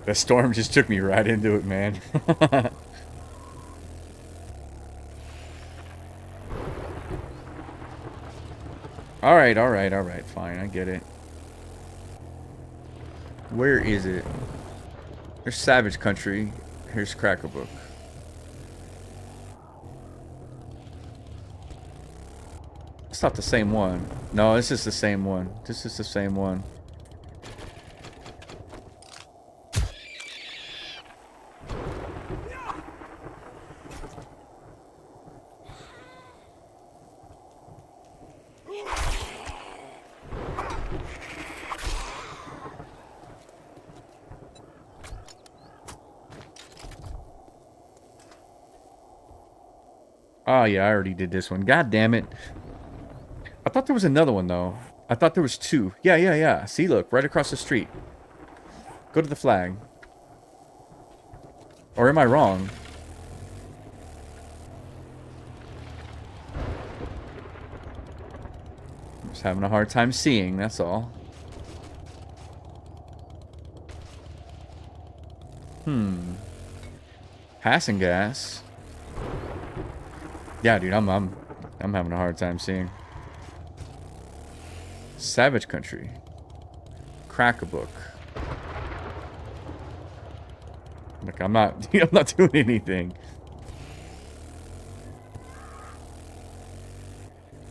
The storm just took me right into it, man. Alright, alright, alright. Fine, I get it. Where is it? There's Savage Country. Here's Crackerbook. It's not the same one. No, this is the same one. This is the same one. Oh, yeah, I already did this one. God damn it. I thought there was another one, though. I thought there was two. Yeah, yeah, yeah. See, look, right across the street. Go to the flag. Or am I wrong? I'm just having a hard time seeing, that's all. Passing gas. Yeah, dude, I'm having a hard time seeing. Savage Country. Crackerbook. Look, I'm not doing anything.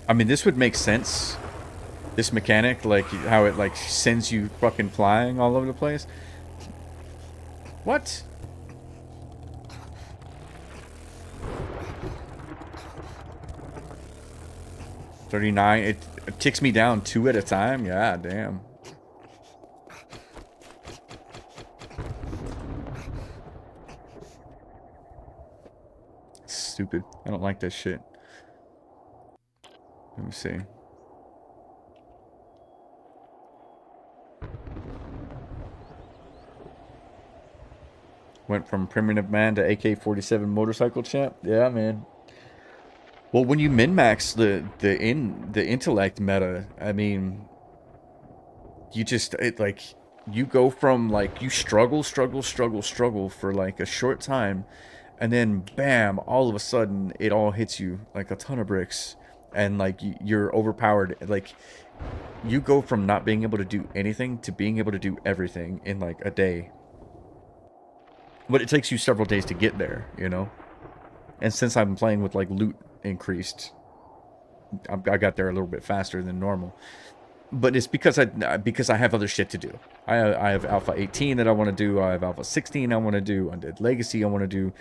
I mean, this would make sense. This mechanic, like how it like sends you fucking flying all over the place. What? $39. It ticks me down 2 at a time. Yeah, damn. Stupid. I don't like that shit. Let me see. Went from primitive man to AK-47 motorcycle champ. Yeah, man. Well, when you min-max the intellect meta, I mean, you just you go from like you struggle for like a short time, and then bam, all of a sudden it all hits you like a ton of bricks, and like you're overpowered. Like you go from not being able to do anything to being able to do everything in like a day. But it takes you several days to get there, you know. And since I'm playing with like loot increased, I got there a little bit faster than normal. But it's because I have other shit to do. I have Alpha 18 that I want to do. I have Alpha 16 I want to do. Undead Legacy I want to do.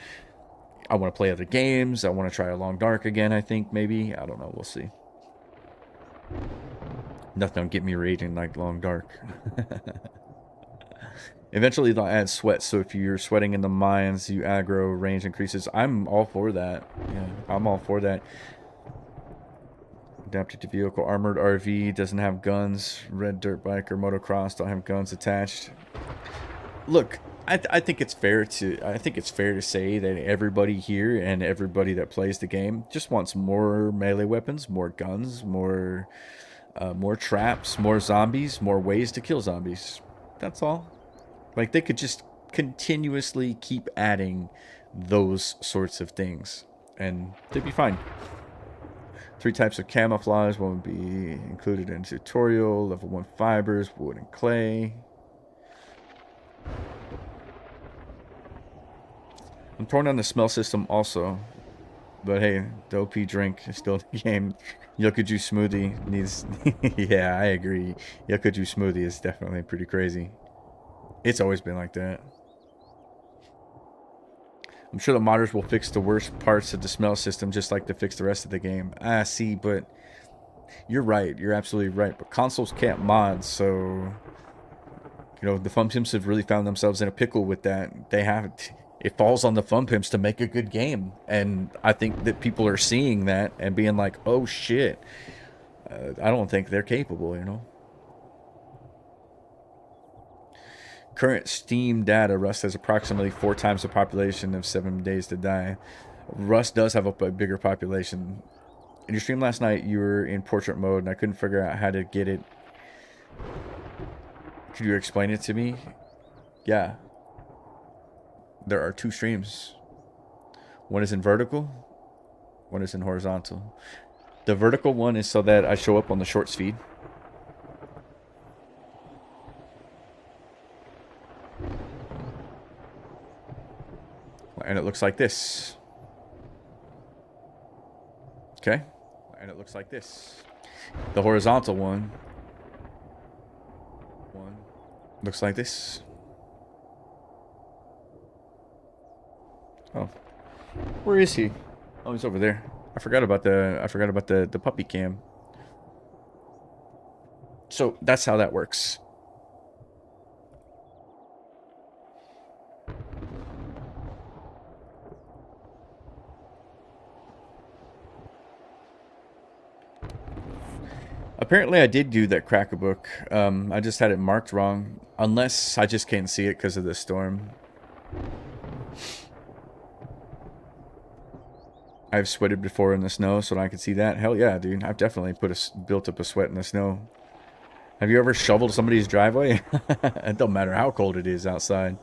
I want to play other games. I want to try a Long Dark again, I think, maybe. I don't know. We'll see. Nothing will get me raging like Long Dark. Eventually they'll add sweat, so if you're sweating in the mines, you aggro, range increases. I'm all for that. Yeah, I'm all for that. Adapted to vehicle, armored RV, doesn't have guns. Red dirt bike or motocross don't have guns attached. Look, I think it's fair to say that everybody here and everybody that plays the game just wants more melee weapons, more guns, more traps, more zombies, more ways to kill zombies. That's all. Like, they could just continuously keep adding those sorts of things, and they'd be fine. 3 types of camouflage. One would be included in tutorial. Level 1 fibers, wood and clay. I'm torn on the smell system also. But hey, the OP drink is still in the game. Yokuju smoothie needs... yeah, I agree. Yokuju smoothie is definitely pretty crazy. It's always been like that. I'm sure the modders will fix the worst parts of the smell system just like they fix the rest of the game. Ah, see, but... You're right. You're absolutely right. But consoles can't mod, so... You know, the Fun Pimps have really found themselves in a pickle with that. They have... It falls on the Fun Pimps to make a good game. And I think that people are seeing that and being like, oh shit. I don't think they're capable, you know. Current Steam data, Rust has approximately 4 times the population of 7 Days to Die. Rust does have a bigger population. In your stream last night, you were in portrait mode, and I couldn't figure out how to get it. Could you explain it to me? Yeah. There are 2 streams. One is in vertical, one is in horizontal. The vertical one is so that I show up on the shorts feed. And it looks like this. Okay? And it looks like this. The horizontal one looks like this. Oh. Where is he? Oh, he's over there. I forgot about the puppy cam. So that's how that works. Apparently I did do that crack-a-book. I just had it marked wrong. Unless I just can't see it because of the storm. I've sweated before in the snow, so I can see that. Hell yeah, dude. I've definitely built up a sweat in the snow. Have you ever shoveled somebody's driveway? It don't matter how cold it is outside.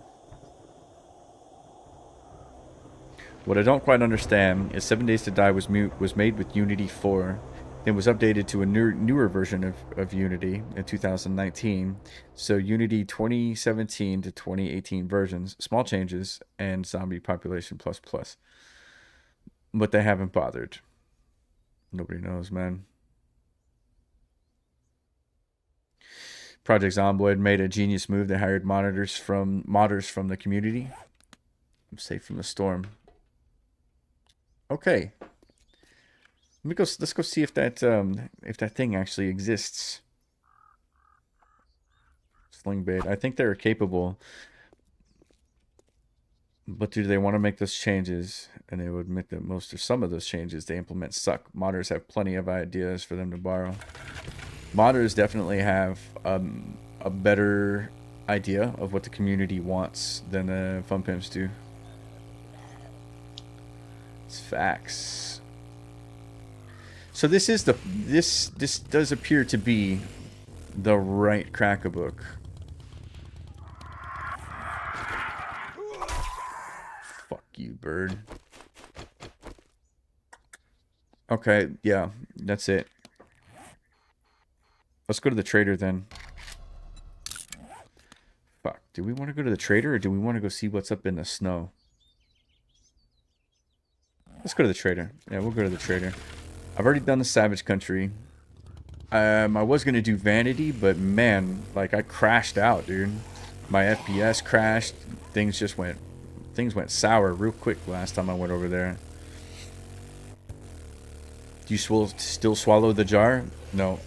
What I don't quite understand is 7 Days to Die was made with Unity 4. Then was updated to a newer version of Unity in 2019. So Unity 2017 to 2018 versions, small changes, and zombie population plus plus. But they haven't bothered. Nobody knows, man. Project Zomboid made a genius move. They hired modders from the community. I'm safe from the storm. Okay. Let's go see if that thing actually exists. Sling bait. I think they're capable. But do they want to make those changes? And they will admit that most or some of those changes they implement suck. Modders have plenty of ideas for them to borrow. Modders definitely have a better idea of what the community wants than Fun Pimps do. It's facts. So this is this does appear to be the right crack-a-book. Fuck you, bird. Okay, yeah, that's it. Let's go to the trader then. Fuck, do we want to go to the trader or do we want to go see what's up in the snow? Let's go to the trader. Yeah, we'll go to the trader. I've already done the Savage Country. I was going to do Vanity, but man, like I crashed out, dude. My FPS crashed. Things went sour real quick last time I went over there. Do you still swallow the jar? No.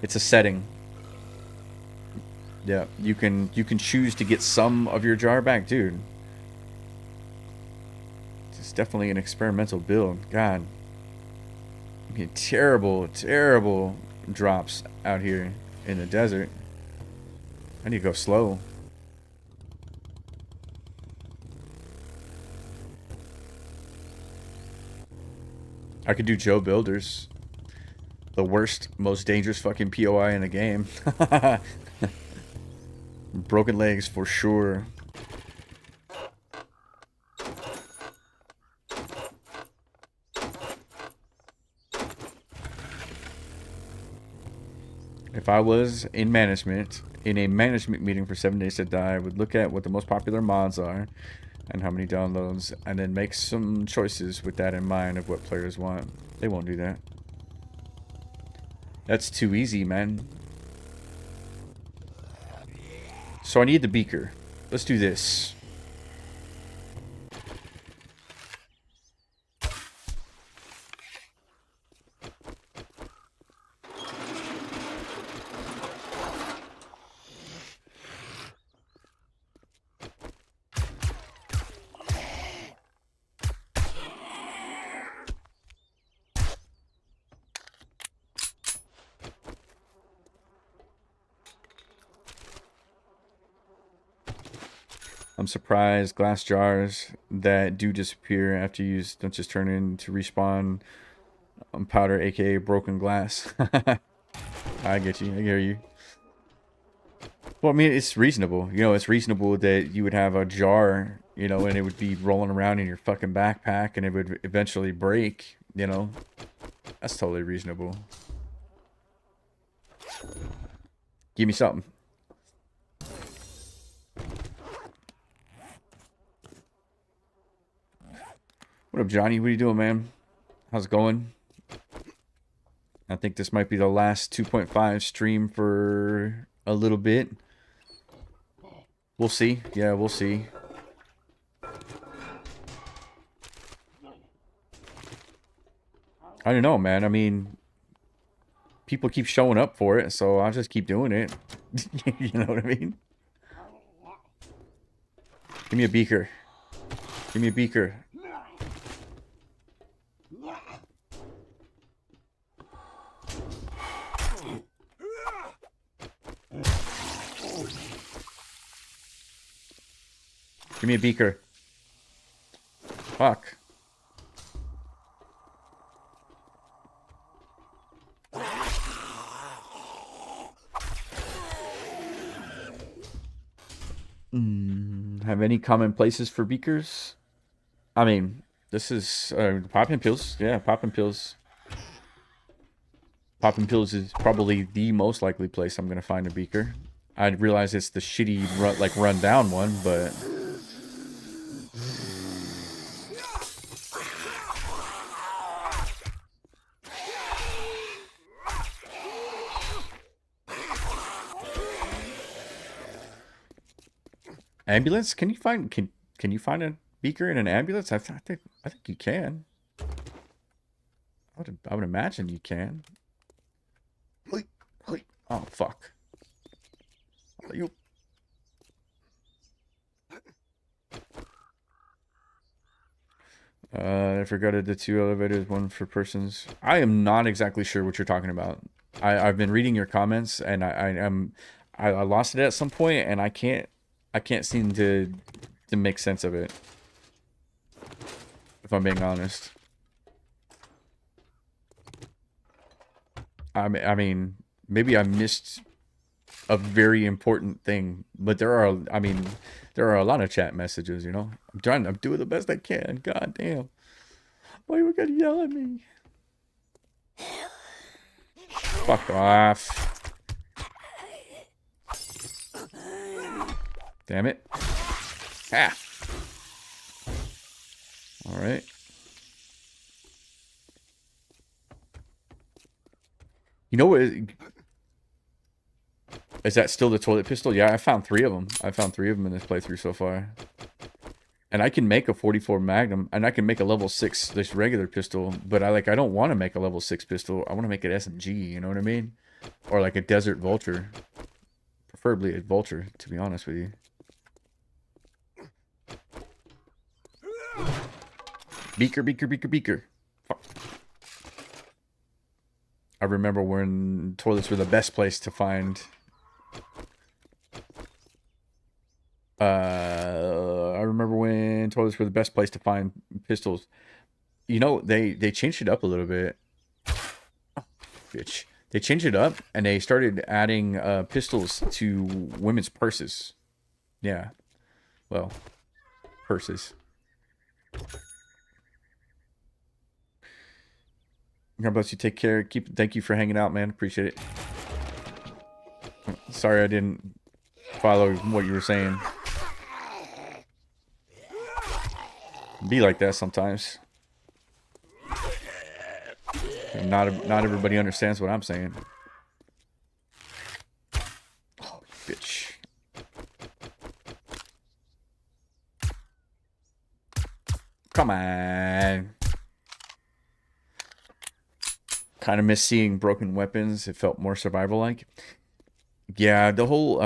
It's a setting. Yeah, you can choose to get some of your jar back, dude. It's definitely an experimental build. God. I mean, terrible drops out here in the desert. I need to go slow. I could do Joe Builders. The worst, most dangerous fucking POI in the game. Broken legs for sure. If I was in management, in a management meeting for 7 Days to Die, I would look at what the most popular mods are and how many downloads, and then make some choices with that in mind of what players want. They won't do that. That's too easy, man. So I need the beaker. Let's do this. I'm surprised glass jars that do disappear after you use don't just turn into respawn powder, aka broken glass. I get you. I hear you. Well, I mean, it's reasonable. You know, it's reasonable that you would have a jar, you know, and it would be rolling around in your fucking backpack and it would eventually break, you know. That's totally reasonable. Give me something. What up, Johnny? What are you doing, man? How's it going? I think this might be the last 2.5 stream for a little bit. We'll see. Yeah, we'll see. I don't know, man. I mean, people keep showing up for it, so I'll just keep doing it. You know what I mean? Give me a beaker. Give me a beaker. Give me a beaker. Fuck. Have any common places for beakers? I mean, this is popping pills. Yeah, popping pills. Popping pills is probably the most likely place I'm gonna find a beaker. I realize it's the shitty, run down one, but. Ambulance? Can you find can you find a beaker in an ambulance? I think you can. I would imagine you can. Oh fuck. You. I forgot the 2 elevators, 1 for persons. I am not exactly sure what you're talking about. I've been reading your comments and I lost it at some point and I can't seem to make sense of it, if I'm being honest. I mean, maybe I missed a very important thing, but there are a lot of chat messages, you know. I'm doing the best I can. God damn. Why are you gonna yell at me? Fuck off. Damn it. Ah. All right. You know what? Is that still the toilet pistol? Yeah, I found 3 of them. I found 3 of them in this playthrough so far. And I can make a 44 Magnum, and I can make a level 6 this regular pistol, but I don't want to make a level 6 pistol. I want to make it SMG, you know what I mean? Or like a Desert Vulture. Preferably a Vulture, to be honest with you. Beaker, beaker, beaker, beaker. Fuck. I remember when toilets were the best place to find. I remember when toilets were the best place to find pistols. You know, they changed it up a little bit. Oh, bitch. They changed it up and they started adding pistols to women's purses. Yeah. Well, purses. God bless you. Take care. Thank you for hanging out, man. Appreciate it. Sorry I didn't follow what you were saying. Be like that sometimes. And not everybody understands what I'm saying. Oh, bitch. Come on. Kind of miss seeing broken weapons. It felt more survival-like. Yeah, the whole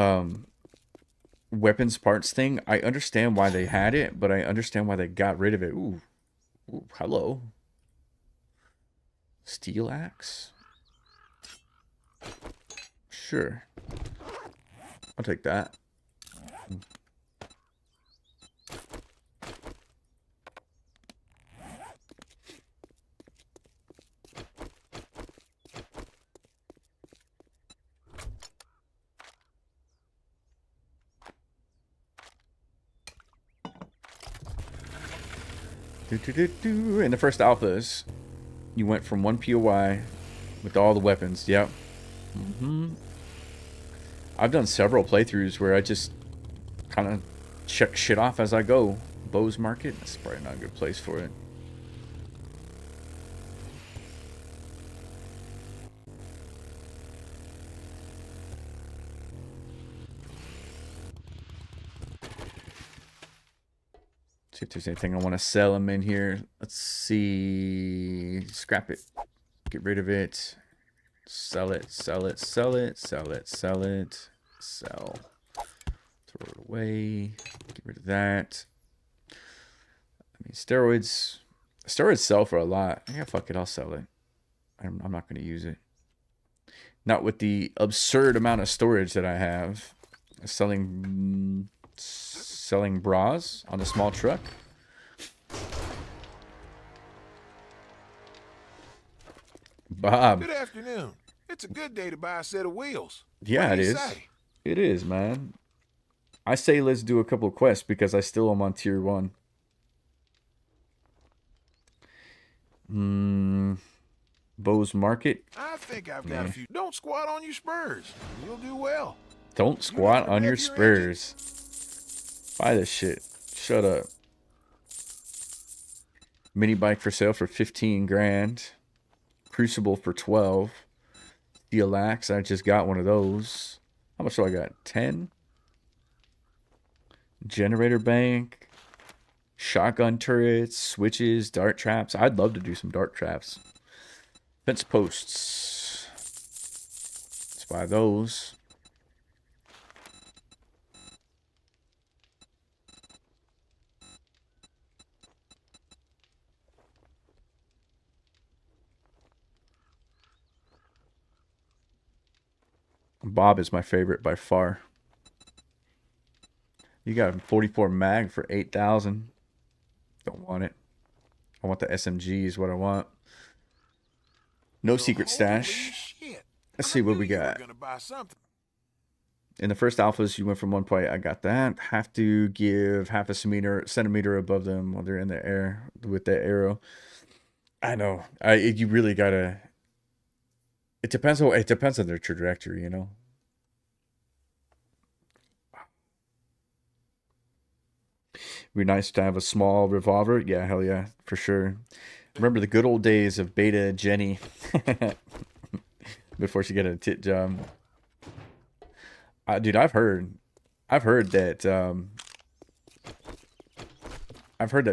weapons parts thing, I understand why they had it, but I understand why they got rid of it. Ooh, hello. Steel axe? Sure. I'll take that. In the first alphas, you went from 1 POI with all the weapons. Yep. I've done several playthroughs where I just kind of check shit off as I go. Bose Market? That's probably not a good place for it. See if there's anything I want to sell them in here. Let's see. Scrap it. Get rid of it. Sell it. Sell it. Sell it. Sell it. Sell it. Sell. Throw it away. Get rid of that. I mean, steroids. Steroids sell for a lot. Yeah, fuck it. I'll sell it. I'm not going to use it. Not with the absurd amount of storage that I have. Selling bras on a small truck. Bob. Good afternoon. It's a good day to buy a set of wheels. Yeah, it is. It is, man. I say let's do a couple of quests because I still am on tier 1. Bose Market. I think I've got a few. Don't squat on your spurs. You'll do well. Don't squat on your spurs. Buy this shit. Shut up. Mini bike for sale for 15 grand. Crucible for 12. Steel axe. I just got one of those. How much do I got? 10? Generator bank. Shotgun turrets. Switches. Dart traps. I'd love to do some dart traps. Fence posts. Let's buy those. Bob is my favorite by far. You got a 44 mag for 8,000. Don't want it. I want the SMG is what I want. No secret stash. Let's see what we got. In the first alphas, you went from 1 point. I got that. Have to give half a centimeter above them while they're in the air with that arrow. I know. You really gotta. It depends on their trajectory, you know. It'd be nice to have a small revolver. Yeah, hell yeah, for sure. Remember the good old days of Beta Jenny before she got a tit job. Dude, I've heard that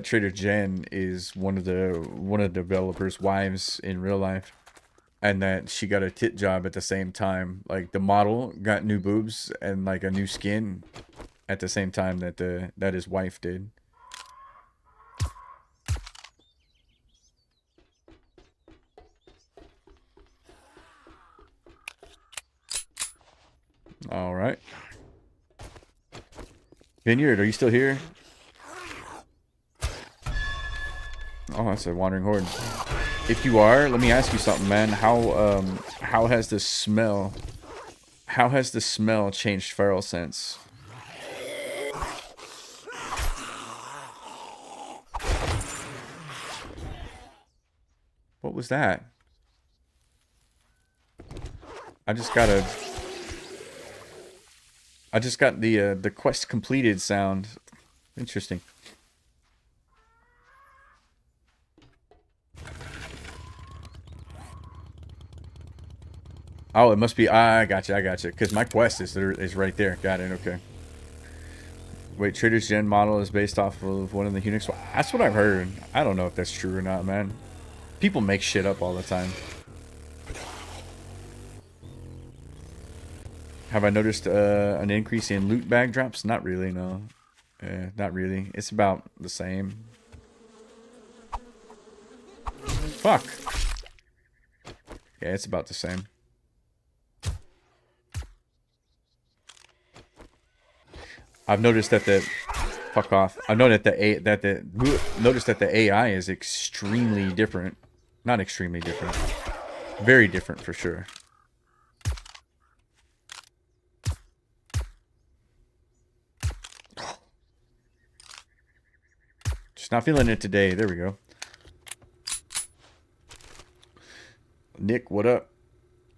Trader Jen is one of the developers' wives in real life, and that she got a tit job at the same time. Like the model got new boobs and like a new skin at the same time that his wife did. All right. Vineyard, are you still here? Oh, that's a wandering horde. If you are, let me ask you something, man. How has the smell? How has the smell changed feral since? What was that? I just got the quest completed sound. Interesting. Oh, it must be. I gotcha. Because my quest is right there. Got it. Okay. Wait, Trader's Gen model is based off of one of the Unix. That's what I've heard. I don't know if that's true or not, man. People make shit up all the time. Have I noticed an increase in loot bag drops? Not really, no. Not really. It's about the same. Fuck. Yeah, it's about the same. I've noticed that the fuck off. I've noticed that the AI is extremely different. Not extremely different. Very different for sure. Just not feeling it today. There we go. Nick, what up?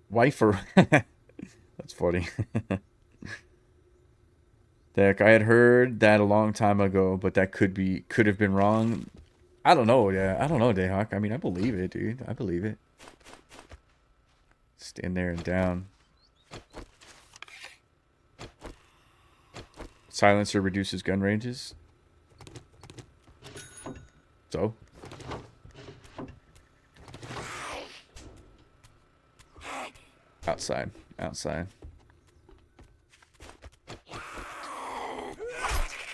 Wifer. That's funny. Deck, I had heard that a long time ago, but that could have been wrong. I don't know, yeah. I don't know, Dayhawk. I mean, I believe it, dude. I believe it. Stand there and down. Silencer reduces gun ranges. So? Outside. Outside.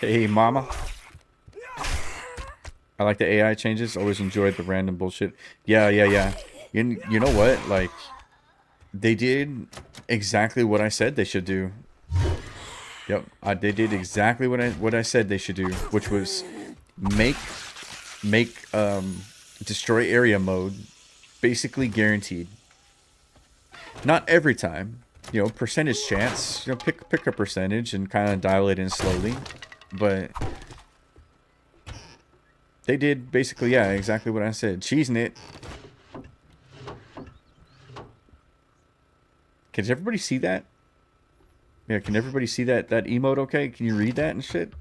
Hey, mama. I like the AI changes. Always enjoyed the random bullshit. Yeah. You know what? Like, they did exactly what I said they should do. Yep. They did exactly what I said they should do, which was make destroy area mode basically guaranteed. Not every time. You know, percentage chance. You know, pick a percentage and kind of dial it in slowly. But they did basically, yeah, exactly what I said. Cheesing it. Can everybody see that? Yeah, can everybody see that emote okay? Can you read that and shit?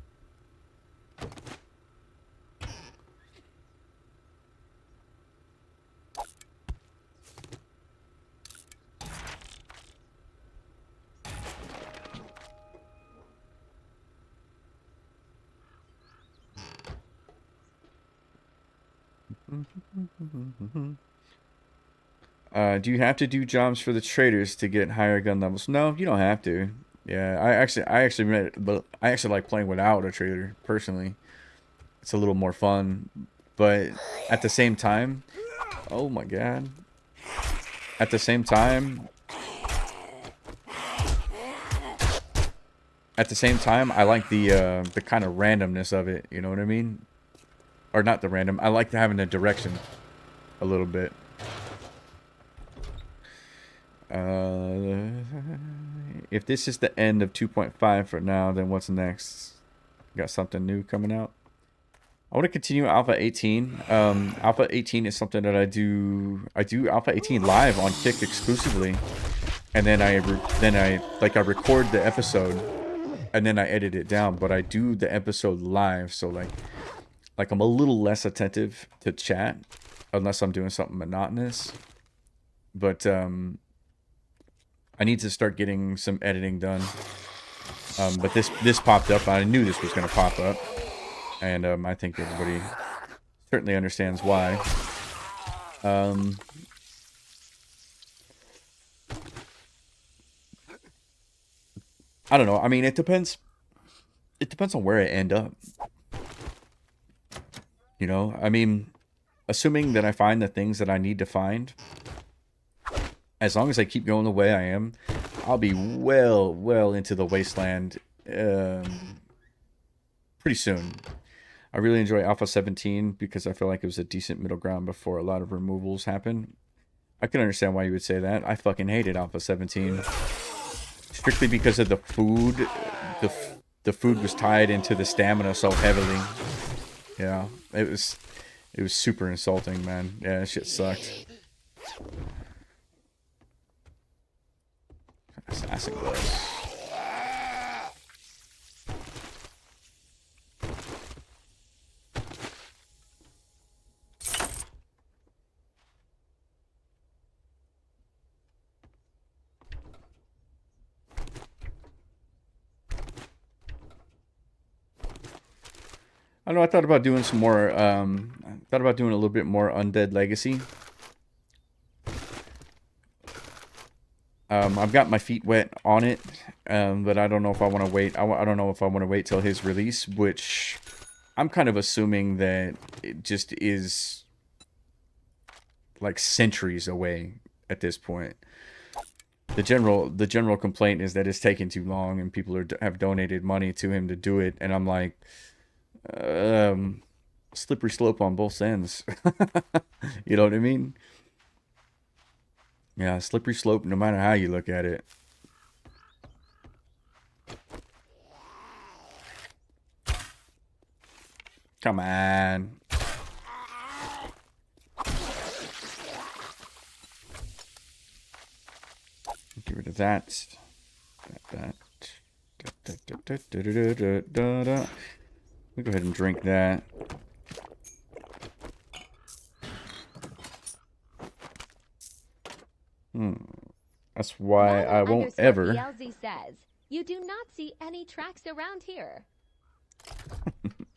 Do you have to do jobs for the traders to get higher gun levels? No, you don't have to. Yeah, I actually like playing without a trader personally. It's a little more fun, but at the same time, oh my god. At the same time, I like the kind of randomness of it. You know what I mean? Or not the random. I like having a direction a little bit. If this is the end of 2.5 for now, then what's next? Got something new coming out. I want to continue Alpha 18. Alpha 18 is something that I do Alpha 18 live on Kick exclusively, and then I record the episode, and then I edit it down. But I do the episode live, so like I'm a little less attentive to chat, unless I'm doing something monotonous. But I need to start getting some editing done. But this popped up. I knew this was going to pop up. And I think everybody certainly understands why. I don't know. I mean, it depends. It depends on where I end up. You know? I mean, assuming that I find the things that I need to find, as long as I keep going the way I am, I'll be well into the wasteland pretty soon. I really enjoy Alpha 17 because I feel like it was a decent middle ground before a lot of removals happened. I can understand why you would say that. I fucking hated Alpha 17. Strictly because of the food. The food was tied into the stamina so heavily. Yeah, it was super insulting, man. Yeah, that shit sucked. Assassin gloves. I don't know, I thought about doing some more, I thought about doing a little bit more Undead Legacy. I've got my feet wet on it, but I don't know if I want to wait. I don't know if I want to wait till his release, which I'm kind of assuming that it just is like centuries away at this point. The general complaint is that it's taking too long, and people have donated money to him to do it, and I'm like, slippery slope on both ends. You know what I mean? Yeah, slippery slope no matter how you look at it. Come on. Get rid of that. We go ahead and drink that. That's why I won't ever. BLZ says, you do not see any tracks around here.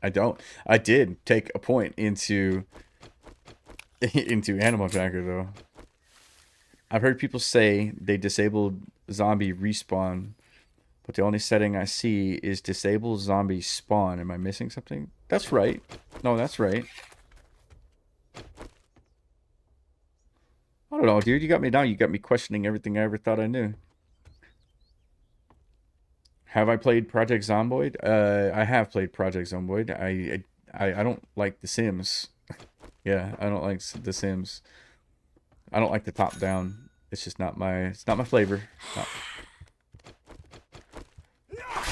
I don't. I did take a point into Animal Tracker though. I've heard people say they disabled zombie respawn, but the only setting I see is disable zombie spawn. Am I missing something? That's right. No, that's right. I don't know, dude. You got me down. You got me questioning everything I ever thought I knew. Have I played Project Zomboid? I have played Project Zomboid. I don't like The Sims. Yeah, I don't like The Sims. I don't like the top down. It's just not my flavor. No.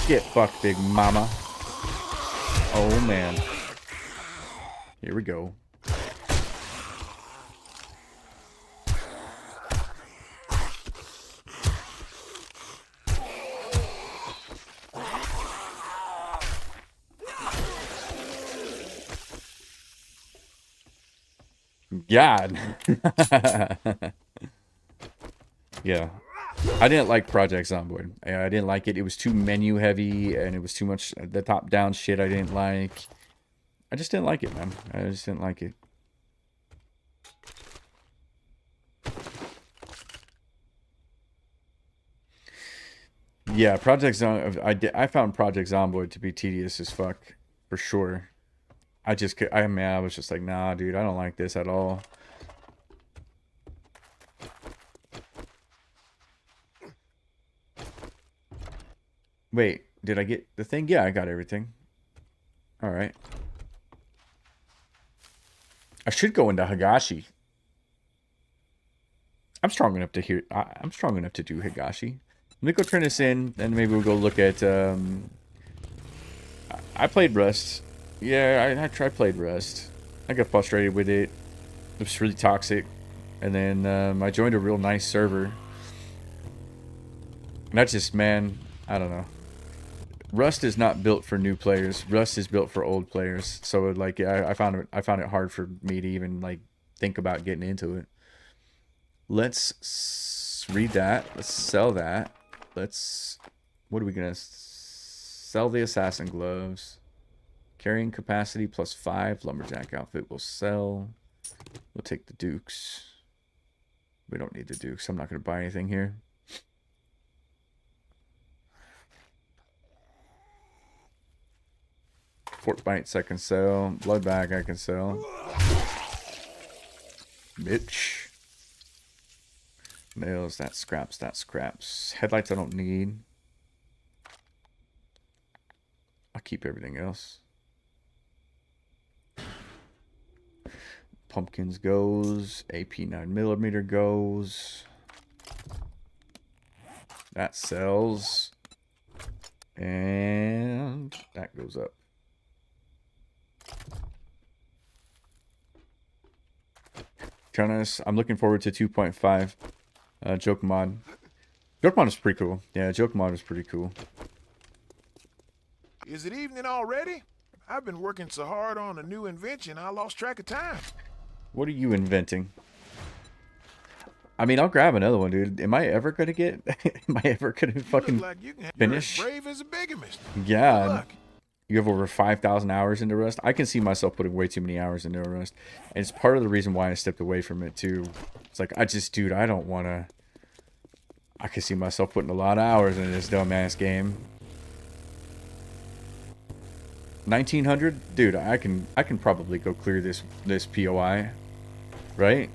Get fucked, big mama. Oh man. Here we go. God. Yeah. I didn't like Project Zomboid. I didn't like it. It was too menu heavy and it was too much the top down shit I didn't like. I just didn't like it, man. I just didn't like it. Yeah, I found Project Zomboid to be tedious as fuck for sure. I was just like, nah, dude, I don't like this at all. Wait, did I get the thing? Yeah, I got everything. All right. I should go into Higashi. I'm strong enough to I'm strong enough to do Higashi. Let me go turn this in, and maybe we'll go look at. I played Rust. Yeah, I played Rust. I got frustrated with it. It was really toxic. And then I joined a real nice server. And that's just, man, I don't know. Rust is not built for new players. Rust is built for old players. So like, I found it hard for me to even like think about getting into it. Let's read that. Let's sell that. What are we gonna sell? The assassin gloves. Carrying capacity +5. Lumberjack outfit will sell. We'll take the dukes. We don't need the dukes. I'm not gonna buy anything here. Fort bites I can sell. Blood bag I can sell. Bitch. Nails, that's scraps, that's scraps. Headlights I don't need. I'll keep everything else. Pumpkins goes. AP 9mm goes. That sells. And that goes up. I'm looking forward to 2.5 joke mod. Joke mod is pretty cool. Yeah, joke mod is pretty cool. Is it evening already? I've been working so hard on a new invention, I lost track of time. What are you inventing? I mean, I'll grab another one, dude. Am I ever gonna get? Am I ever gonna fucking Like you can finish? You're as brave as a bigamist. Yeah. Good luck. You have over 5,000 hours into Rust. I can see myself putting way too many hours into Rust, and it's part of the reason why I stepped away from it too. It's like dude, I don't want to. I can see myself putting a lot of hours into this dumbass game. 1900, dude. I can probably go clear this POI, right?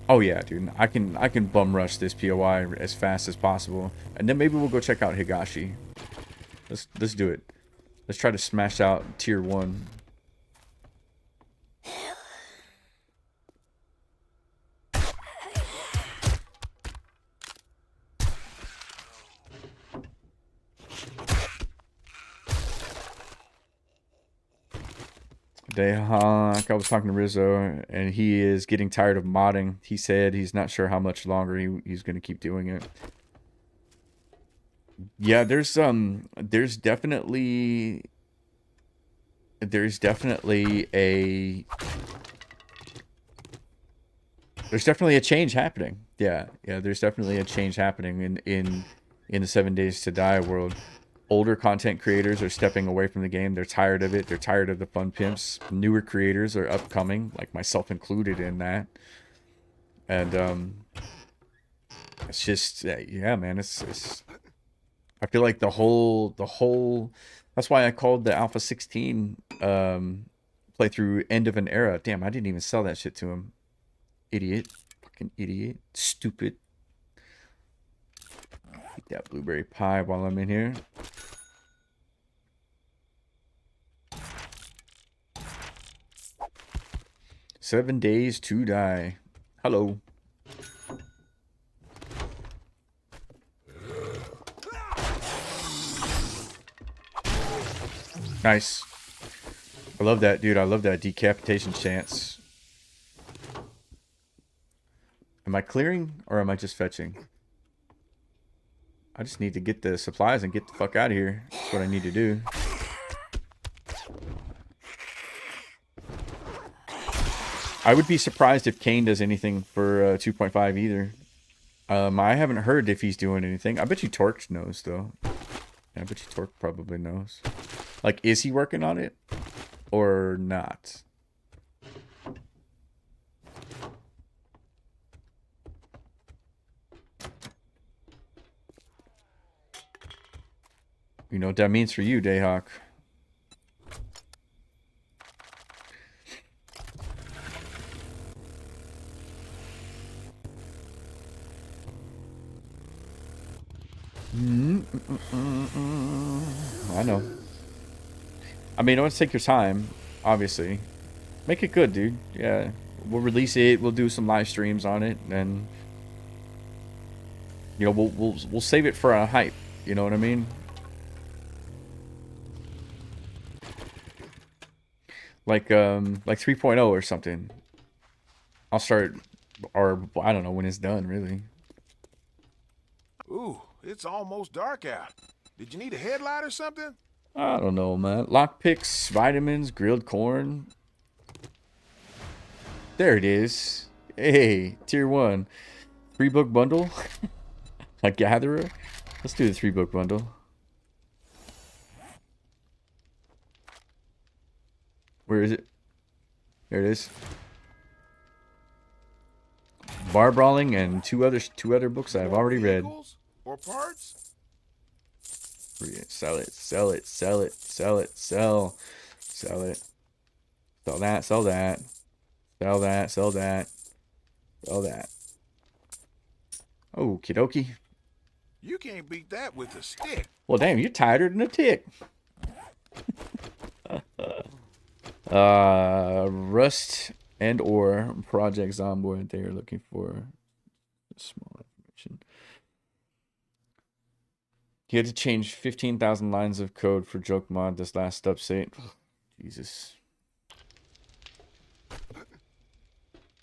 Oh yeah, dude. I can bum rush this POI as fast as possible, and then maybe we'll go check out Higashi. Let's do it. Let's try to smash out tier 1. Dayhawk, I was talking to Rizzo, and he is getting tired of modding. He said he's not sure how much longer he's going to keep doing it. Yeah, there's definitely a change happening. Yeah, there's definitely a change happening in the 7 Days to Die world. Older content creators are stepping away from the game. They're tired of it. They're tired of the fun pimps. Newer creators are upcoming, like myself included in that. And it's just yeah, man. It's I feel like the whole. That's why I called the Alpha 16 playthrough end of an era. Damn, I didn't even sell that shit to him. Idiot, fucking idiot, stupid. Eat that blueberry pie while I'm in here. Seven Days to Die. Hello. Nice. I love that, dude. I love that decapitation chance. Am I clearing or am I just fetching? I just need to get the supplies and get the fuck out of here. That's what I need to do. I would be surprised if Kane does anything for 2.5 either. I haven't heard if he's doing anything. I bet you Torque knows, though. Yeah, I bet you Torque probably knows. Like, is he working on it? Or not? You know what that means for you, Dayhawk. I know. I mean, don't take your time, obviously. Make it good, dude. Yeah. We'll release it, we'll do some live streams on it, and you know, we'll save it for a hype, you know what I mean? Like 3.0 or something. I'll start, or I don't know when it's done, really. Ooh, it's almost dark out. Did you need a headlight or something? I don't know, man. Lockpicks, vitamins, grilled corn. There it is. Hey, tier 1. 3-book bundle. A gatherer. Let's do the 3-book bundle. Where is it? There it is. Bar Brawling and two other books I've already read. Vehicles or parts? Sell it, sell it, sell it, sell it, sell it. Sell that, sell that. Sell that, sell that. Sell that. Okie dokie. You can't beat that with a stick. Well, damn, you're tighter than a tick. Rust and or Project Zomboid. They are looking for small information. He had to change 15,000 lines of code for joke mod this last update. Jesus.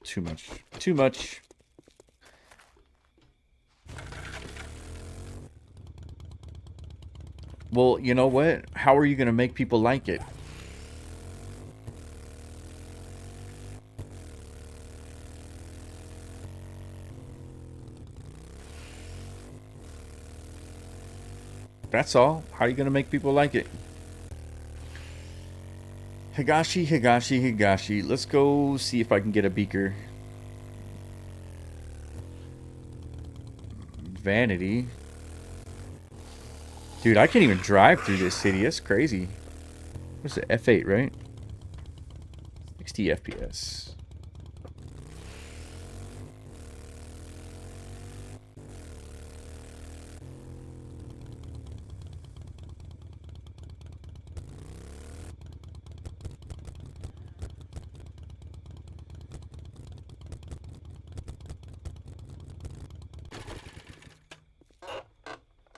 Too much. Too much. Well, you know what? How are you going to make people like it? That's all. How are you going to make people like it? Higashi, Higashi, Higashi. Let's go see if I can get a beaker. Vanity. Dude, I can't even drive through this city. That's crazy. What's it? F8, right? 60 FPS.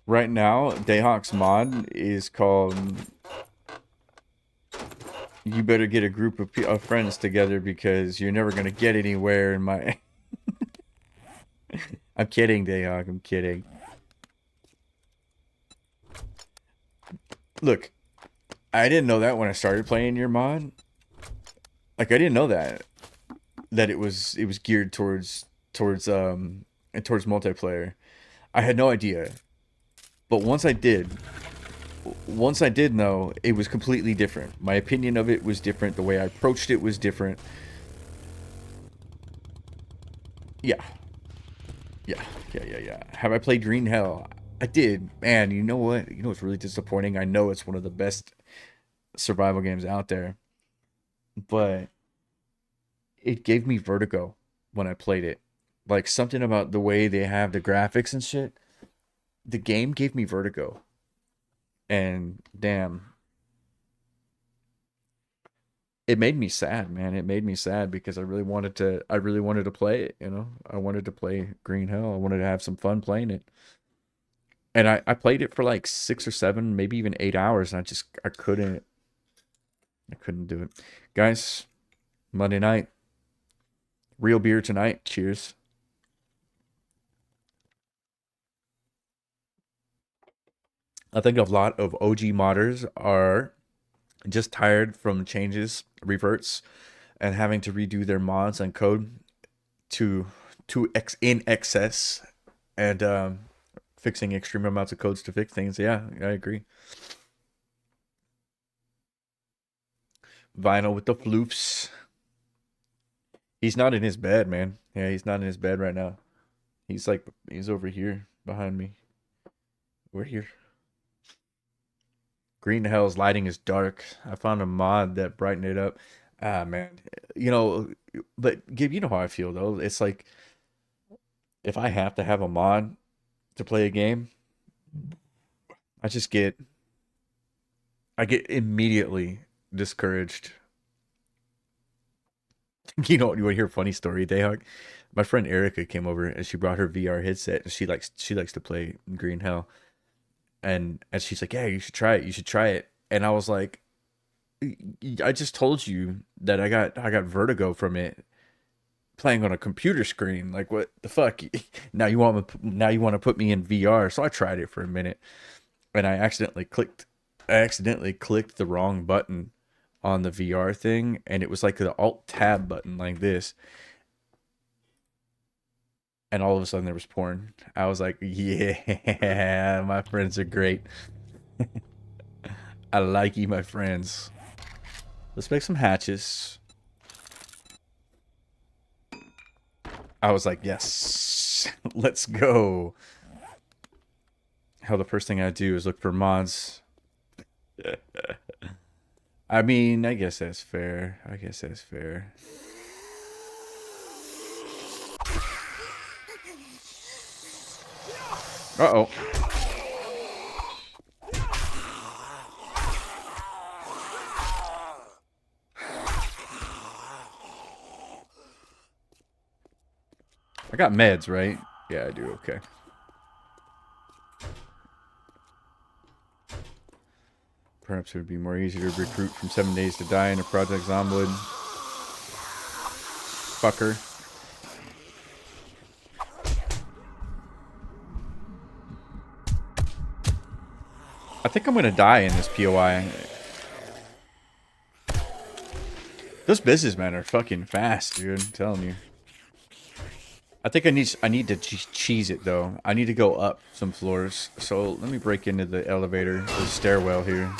Right now, Dayhawk's mod is called "You better get a group of friends together because you're never gonna get anywhere in my." I'm kidding, Dayhawk. I'm kidding. Look, I didn't know that when I started playing your mod. Like, I didn't know that it was geared towards multiplayer. I had no idea. But once I did know, it was completely different. My opinion of it was different. The way I approached it was different. Yeah. Have I played Green Hell? I did. Man, you know what? You know what's really disappointing? I know it's one of the best survival games out there. But it gave me vertigo when I played it. Like, something about the way they have the graphics and shit. The game gave me vertigo. And damn, it made me sad, man. It made me sad because I really wanted to play it, you know. I wanted to play Green Hell. I wanted to have some fun playing it. And I played it for like 6 or 7, maybe even 8 hours, and I couldn't do it. Guys, Monday night. Real beer tonight. Cheers. I think a lot of OG modders are just tired from changes, reverts, and having to redo their mods and code in excess, and fixing extreme amounts of codes to fix things. Yeah, I agree. Vinyl with the floofs. He's not in his bed, man. Yeah, he's not in his bed right now. He's over here behind me. We're here. Green Hell's lighting is dark. I found a mod that brightened it up. Ah, man. You know, but Gib, you know how I feel, though. It's like, if I have to have a mod to play a game, I get immediately discouraged. You know, you want to hear a funny story, Dayhawk? My friend Erica came over and she brought her VR headset, and she likes to play Green Hell. And she's like, yeah, you should try it. You should try it. And I was like, I just told you that I got vertigo from it playing on a computer screen. Like, what the fuck? Now you want to put me in VR? So I tried it for a minute, and I accidentally clicked the wrong button on the VR thing, and it was like the Alt Tab button like this. And all of a sudden there was porn. I was like, yeah, my friends are great. I like you, my friends. Let's make some hatches. I was like, yes, let's go. How the first thing I do is look for mods. I mean, I guess that's fair. Uh-oh. I got meds, right? Yeah, I do. Okay. Perhaps it would be more easy to recruit from 7 Days to Die in a Project Zomwood. Fucker. I think I'm gonna die in this POI. Those businessmen are fucking fast, dude. I'm telling you. I think I need to cheese it though. I need to go up some floors. So let me break into the elevator, the stairwell here.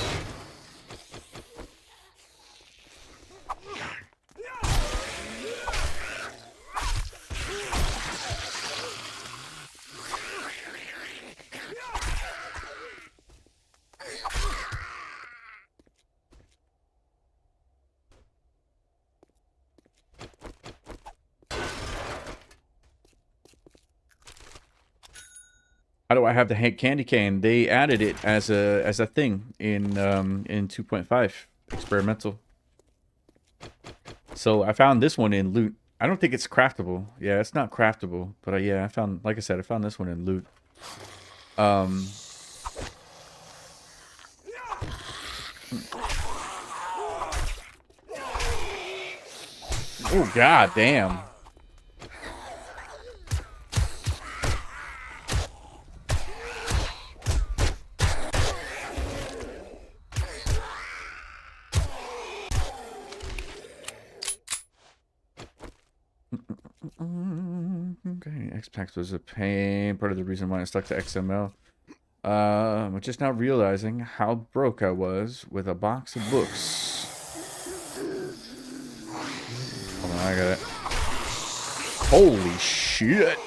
How do I have the candy cane? They added it as a thing in 2.5 experimental. So I found this one in loot. I don't think it's craftable. Yeah, it's not craftable. But yeah, I found, like I said, I found this one in loot. Oh god damn. Okay, X-Pax was a pain. Part of the reason why I stuck to XML. I'm just now realizing how broke I was with a box of books. Hold on, I got it. Holy shit!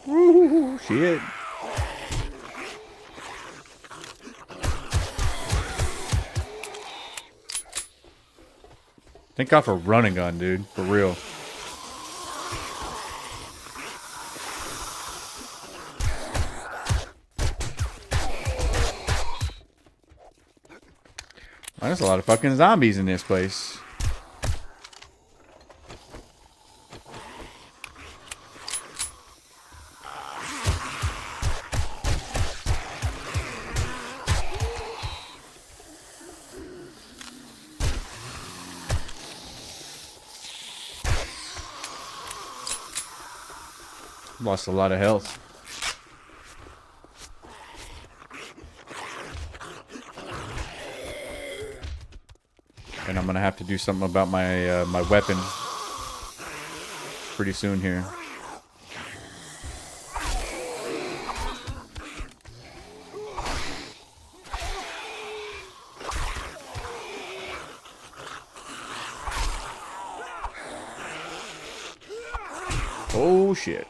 Woo, shit. Thank God for running gun, dude. For real. Well, there's a lot of fucking zombies in this place. Lost a lot of health. And I'm gonna have to do something about my my weapon pretty soon here. Oh shit.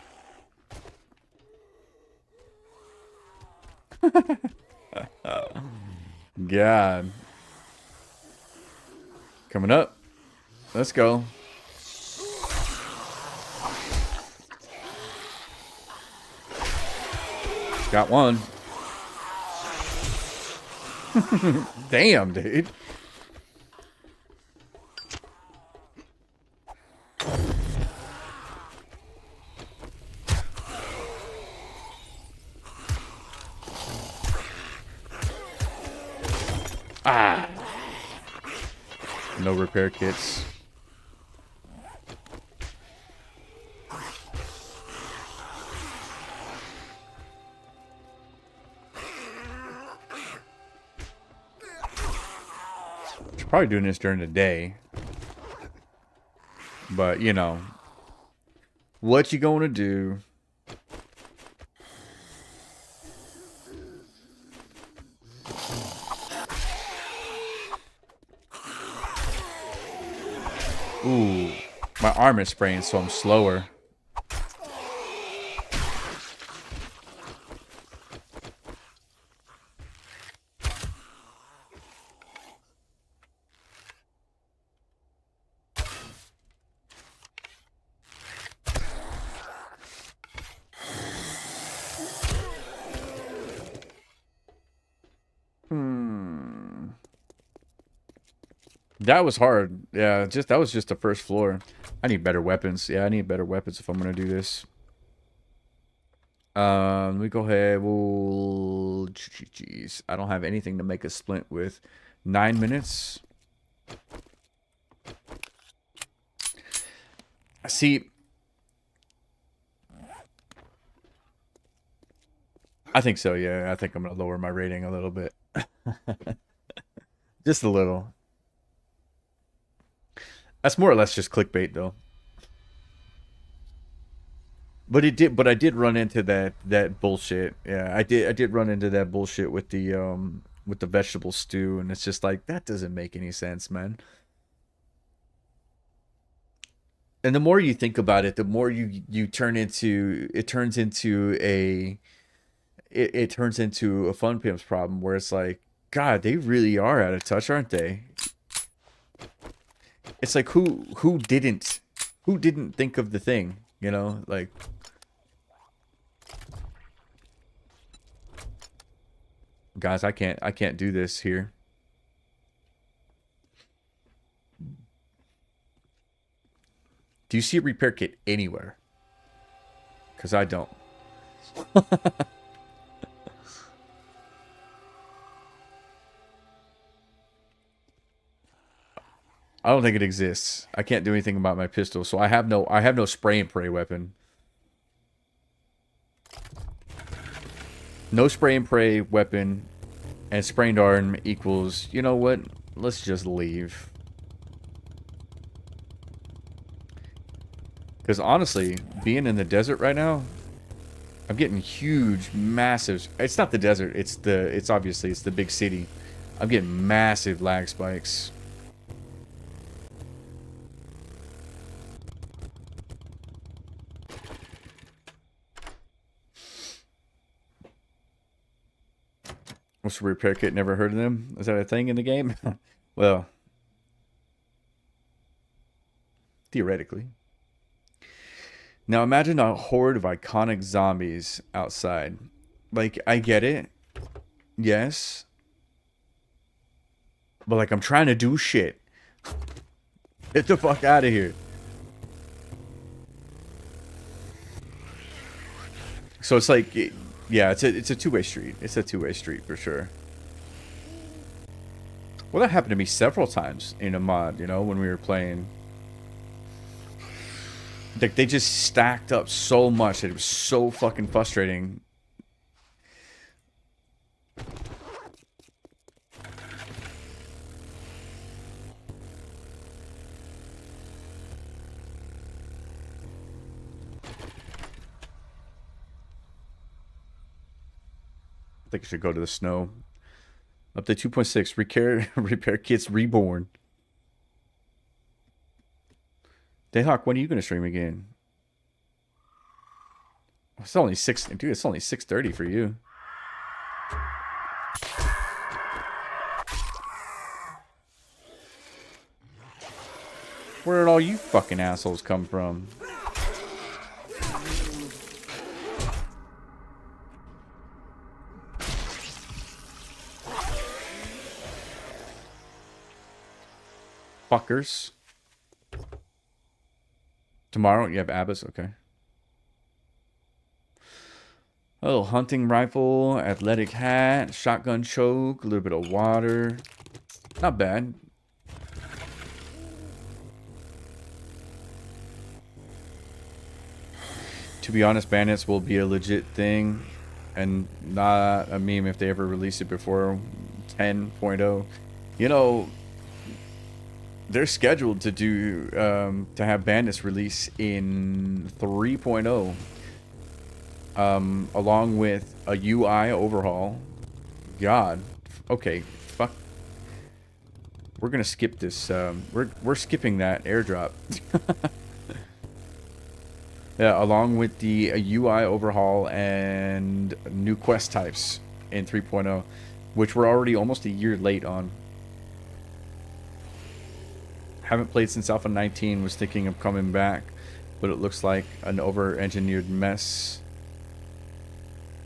God. Coming up. Let's go. Got one. Damn, dude. Ah. No repair kits. probably doing this during the day. But, you know, what you gonna do? Ooh, my arm is spraying, so I'm slower. That was hard. Yeah, that was just the first floor. I need better weapons. Yeah, I need better weapons if I'm gonna do this. Let me go ahead. We'll... Jeez, I don't have anything to make a splint with. 9 minutes. See, I think so. Yeah, I think I'm gonna lower my rating a little bit. Just a little. That's more or less just clickbait, though. But I did run into that bullshit. Yeah, I did run into that bullshit with the vegetable stew, and it's just like, that doesn't make any sense, man. And the more you think about it, the more you turn into it turns into a Fun Pimps problem, where it's like, God, they really are out of touch, aren't they? It's like, who didn't think of the thing, you know? Like, guys, I can't do this here. Do you see a repair kit anywhere? Because I don't. I don't think it exists. I can't do anything about my pistol, so I have no spray and pray weapon. No spray and pray weapon, and sprained arm equals, you know what? Let's just leave. Because honestly, being in the desert right now, I'm getting huge, massive. It's not the desert. It's obviously the big city. I'm getting massive lag spikes. What's a repair kit? Never heard of them? Is that a thing in the game? Well, theoretically. Now imagine a horde of iconic zombies outside. Like, I get it. Yes. But like, I'm trying to do shit. Get the fuck out of here. So it's like, yeah, it's a two-way street. It's a two-way street for sure. Well, that happened to me several times in a mod, you know, when we were playing. Like, they just stacked up so much that it was so fucking frustrating. I think I should go to the snow. Up to 2.6. Repair kits reborn. Dayhawk, when are you going to stream again? It's only 6. Dude, it's only 6:30 for you. Where did all you fucking assholes come from? Fuckers. Tomorrow you have Abbas, okay. Oh, hunting rifle, athletic hat, shotgun choke, a little bit of water. Not bad. To be honest, bandits will be a legit thing and not a meme if they ever release it before 10.0. You know, they're scheduled to do to have Bandits release in 3.0, along with a UI overhaul. God, okay, fuck. We're gonna skip this. We're skipping that airdrop. Yeah, along with the UI overhaul and new quest types in 3.0, which we're already almost a year late on. Haven't played since Alpha 19, was thinking of coming back, but it looks like an over-engineered mess.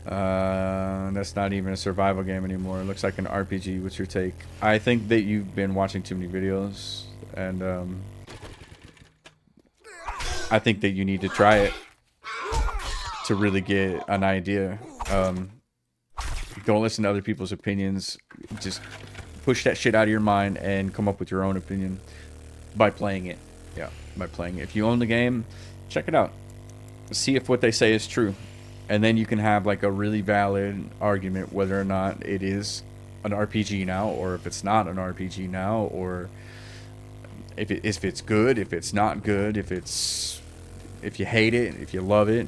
That's not even a survival game anymore. It looks like an RPG. What's your take? I think that you've been watching too many videos, and I think that you need to try it to really get an idea. Don't listen to other people's opinions. Just push that shit out of your mind and come up with your own opinion by playing it. Yeah, by playing it. If you own the game, check it out. See if what they say is true. And then you can have like a really valid argument whether or not it is an RPG now, or if it's not an RPG now, or if it's good, if it's not good, if you hate it, if you love it.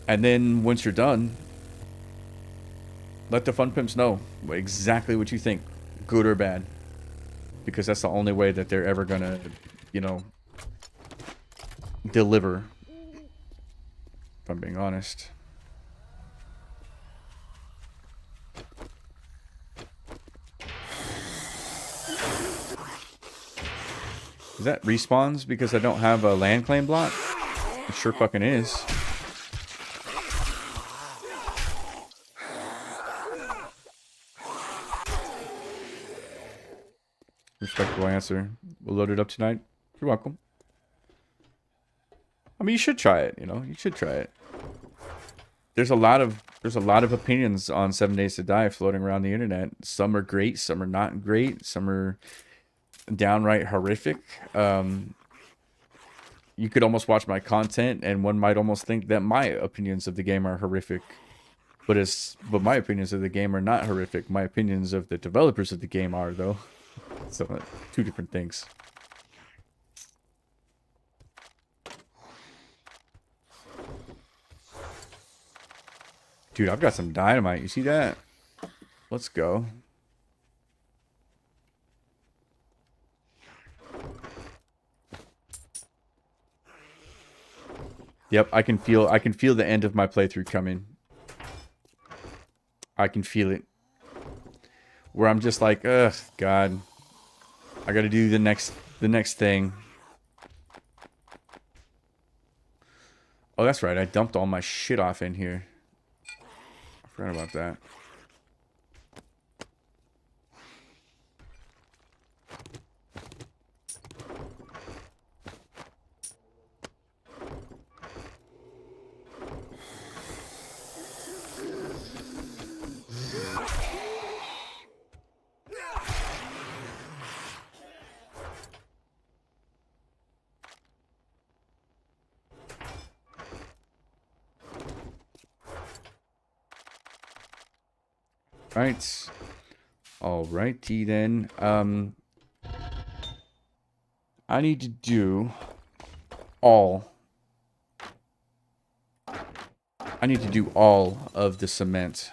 And then once you're done, let the fun pimps know exactly what you think, good or bad, because that's the only way that they're ever gonna, you know, deliver. If I'm being honest. Is that respawns because I don't have a land claim block? It sure fucking is. Respectable answer. We'll load it up tonight. You're welcome. I mean, you should try it, you know? You should try it. There's a lot of opinions on 7 Days to Die floating around the internet. Some are great, some are not great, some are downright horrific. You could almost watch my content and one might almost think that my opinions of the game are horrific. But my opinions of the game are not horrific. My opinions of the developers of the game are, though. So, two different things. Dude, I've got some dynamite. You see that? Let's go. Yep, I can feel the end of my playthrough coming. I can feel it. Where I'm just like, ugh, God. I gotta do the next thing. Oh, that's right. I dumped all my shit off in here. I forgot about that. Right. Alrighty then. I need to do all. I need to do all of the cement.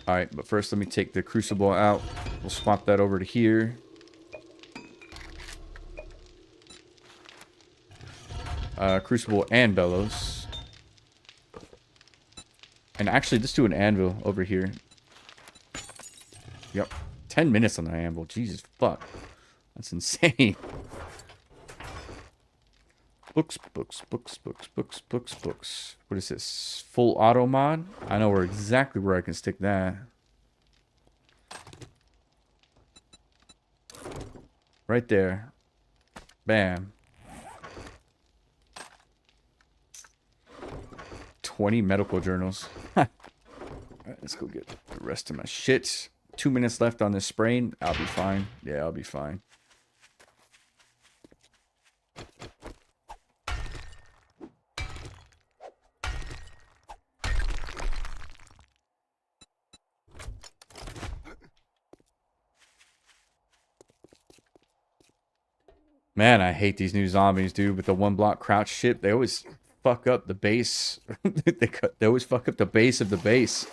Alright, but first let me take the crucible out. We'll swap that over to here. Crucible and bellows. And actually, let's do an anvil over here. Yep. 10 minutes on the anvil. Jesus fuck. That's insane. Books. What is this? Full auto mod? I know exactly where I can stick that. Right there. Bam. 20 medical journals. Alright, let's go get the rest of my shit. 2 minutes left on this sprain. I'll be fine. Yeah, I'll be fine. Man, I hate these new zombies, dude. With the one block crouch shit, they always fuck up the base. They always fuck up the base of the base.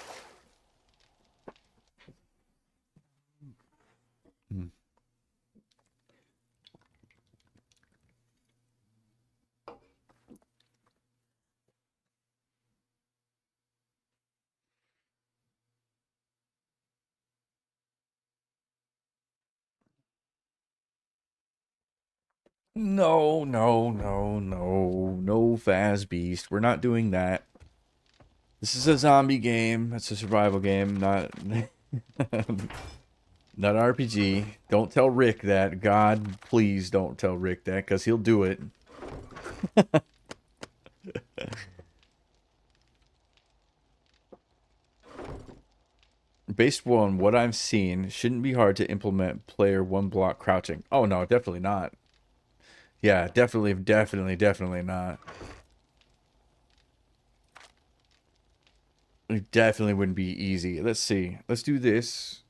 No, no, no, no, no fast beast. We're not doing that. This is a zombie game. It's a survival game, not not RPG. Don't tell Rick that. God, please don't tell Rick that, because he'll do it. Based on what I've seen, shouldn't be hard to implement player one block crouching. Oh no, definitely not. Yeah, definitely not. It definitely wouldn't be easy. Let's see. Let's do this.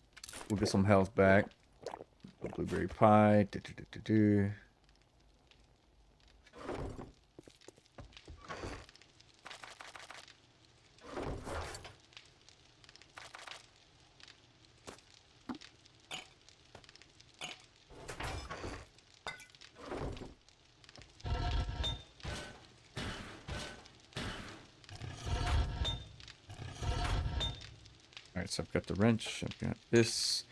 We'll get some health back. Blueberry pie. Alright, so I've got the wrench. I've got this.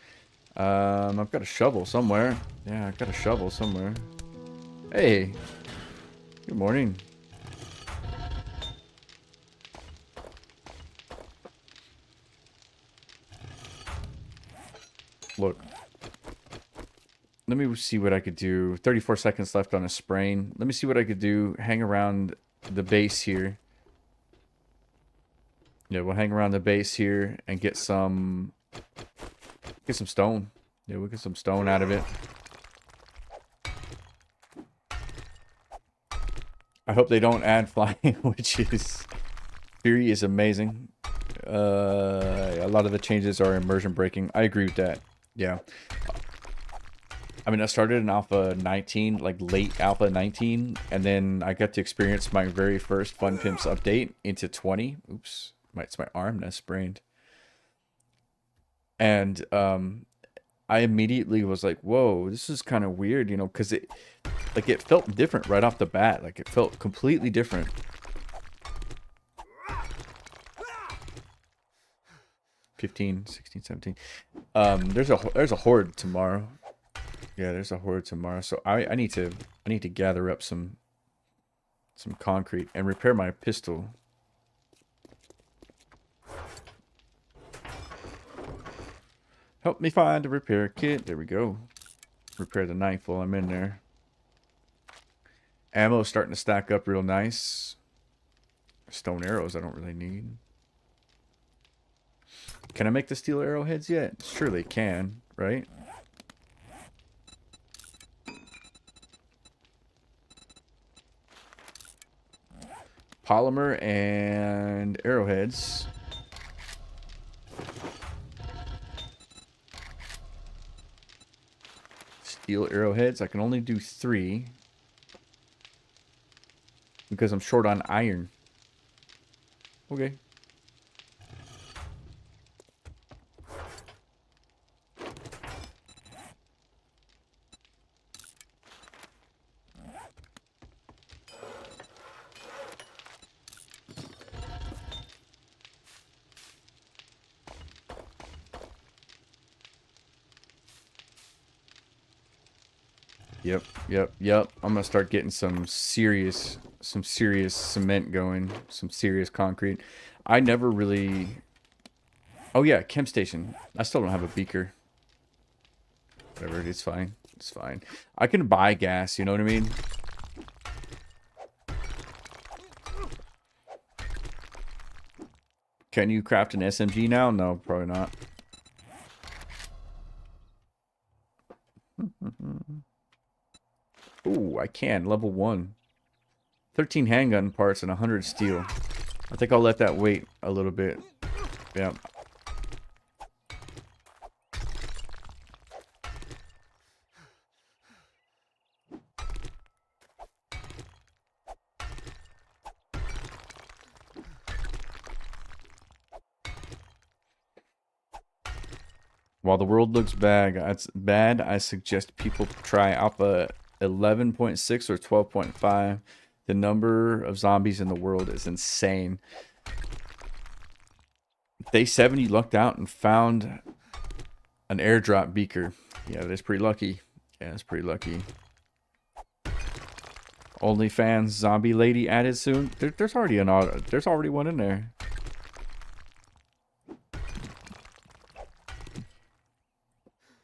I've got a shovel somewhere. Yeah, I've got a shovel somewhere. Hey. Good morning. Look. Let me see what I could do. 34 seconds left on a sprain. Let me see what I could do. Hang around the base here. Yeah, we'll hang around the base here and get some stone. Yeah, we'll get some stone out of it. I hope they don't add flying, which is Fury is amazing. A lot of the changes are immersion breaking. I agree with that. Yeah. I mean, I started in Alpha 19, like late Alpha 19, and then I got to experience my very first Fun Pimps update into 20. Oops. It's my arm that's sprained. And I immediately was like, whoa, this is kind of weird, you know, because it felt different right off the bat. Like, it felt completely different. (15, 16, 17). There's a horde tomorrow. Yeah, there's a horde tomorrow. So I need to gather up some concrete and repair my pistol. Help me find a repair kit. There we go. Repair the knife while I'm in there. Ammo's starting to stack up real nice. Stone arrows I don't really need. Can I make the steel arrowheads yet? Surely can, right? Polymer and arrowheads. Steel arrowheads. I can only do 3 because I'm short on iron. Okay. Yep. I'm gonna start getting some serious cement going, some serious concrete. I never really. Oh yeah, chem station. I still don't have a beaker. Whatever, it's fine. It's fine. I can buy gas. You know what I mean? Can you craft an SMG now? No, probably not. Ooh, I can. Level 1. 13 handgun parts and 100 steel. I think I'll let that wait a little bit. Yeah. While the world looks bad, I suggest people try Alpha 11.6 or 12.5. The number of zombies in the world is insane. Day 7, you lucked out and found an airdrop beaker. Yeah, that's pretty lucky. Yeah, that's pretty lucky. OnlyFans zombie lady added soon. There's already there's already one in there.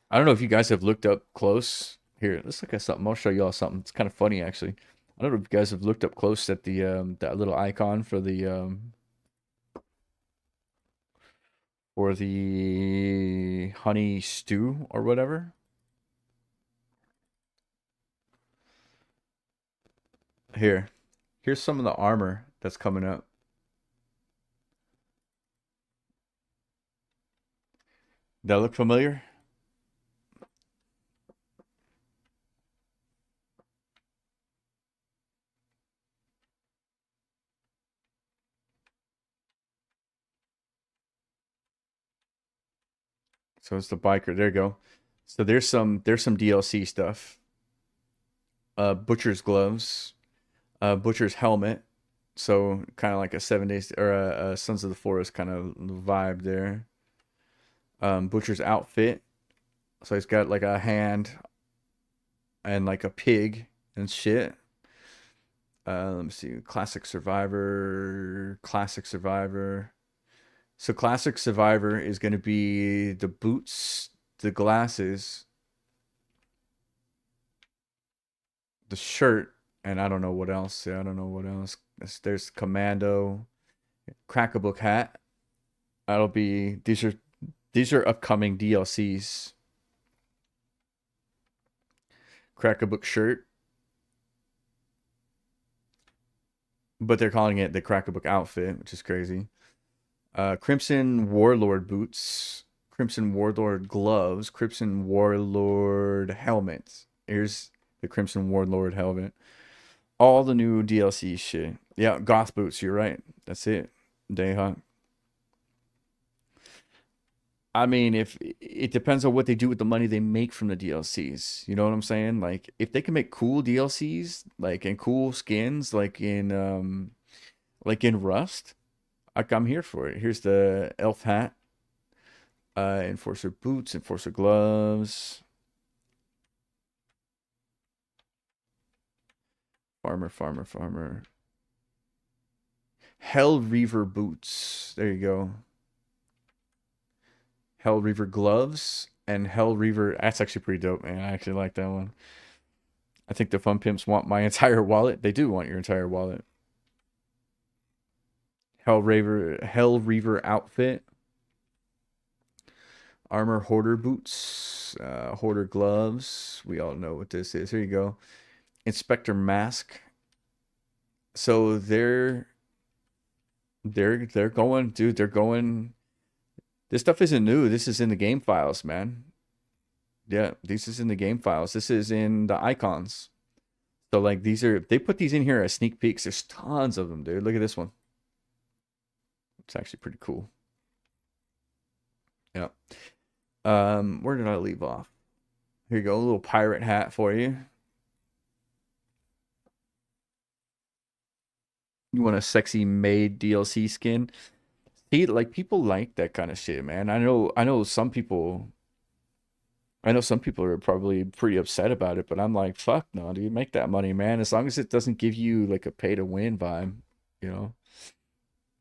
I don't know if you guys have looked up close. Here, let's look at something. I'll show y'all something. It's kind of funny actually. I don't know if you guys have looked up close at the that little icon for the honey stew or whatever. Here's some of the armor that's coming up. That look familiar? So it's the biker. There you go. So there's some DLC stuff. Butcher's gloves, Butcher's helmet. So kind of like a 7 Days or a Sons of the Forest kind of vibe there. Butcher's outfit. So he's got like a hand and like a pig and shit. Let me see. Classic Survivor. So Classic Survivor is going to be the boots, the glasses, the shirt, and I don't know what else. Yeah, I don't know what else. There's Commando, Crack-a-Book hat. That'll be these are upcoming DLCs. Crack-a-Book shirt. But they're calling it the Crack-a-Book outfit, which is crazy. Crimson Warlord boots, Crimson Warlord gloves, Crimson Warlord helmet. Here's the Crimson Warlord helmet. All the new DLC shit. Yeah, Goth boots, you're right. That's it. Dayhawk. I mean, if it depends on what they do with the money they make from the DLCs. You know what I'm saying? Like if they can make cool DLCs, like and cool skins, like in Rust, I'm here for it. Here's the elf hat, enforcer boots, enforcer gloves, farmer, Hell Reaver boots. There you go. Hell Reaver gloves and Hell Reaver. That's actually pretty dope, man. I actually like that one. I think the fun pimps want my entire wallet. They do want your entire wallet. Hell Reaver outfit. Armor Hoarder boots. Hoarder gloves. We all know what this is. Here you go. Inspector mask. So they're going, dude. They're going. This stuff isn't new. This is in the game files, man. Yeah, this is in the game files. This is in the icons. So like they put these in here as sneak peeks. There's tons of them, dude. Look at this one. It's actually pretty cool. Yeah. Where did I leave off? Here you go, a little pirate hat for you. You want a sexy maid DLC skin? See, like people like that kind of shit, man. I know some people are probably pretty upset about it, but I'm like, fuck no, dude, make that money, man. As long as it doesn't give you like a pay to win vibe, you know.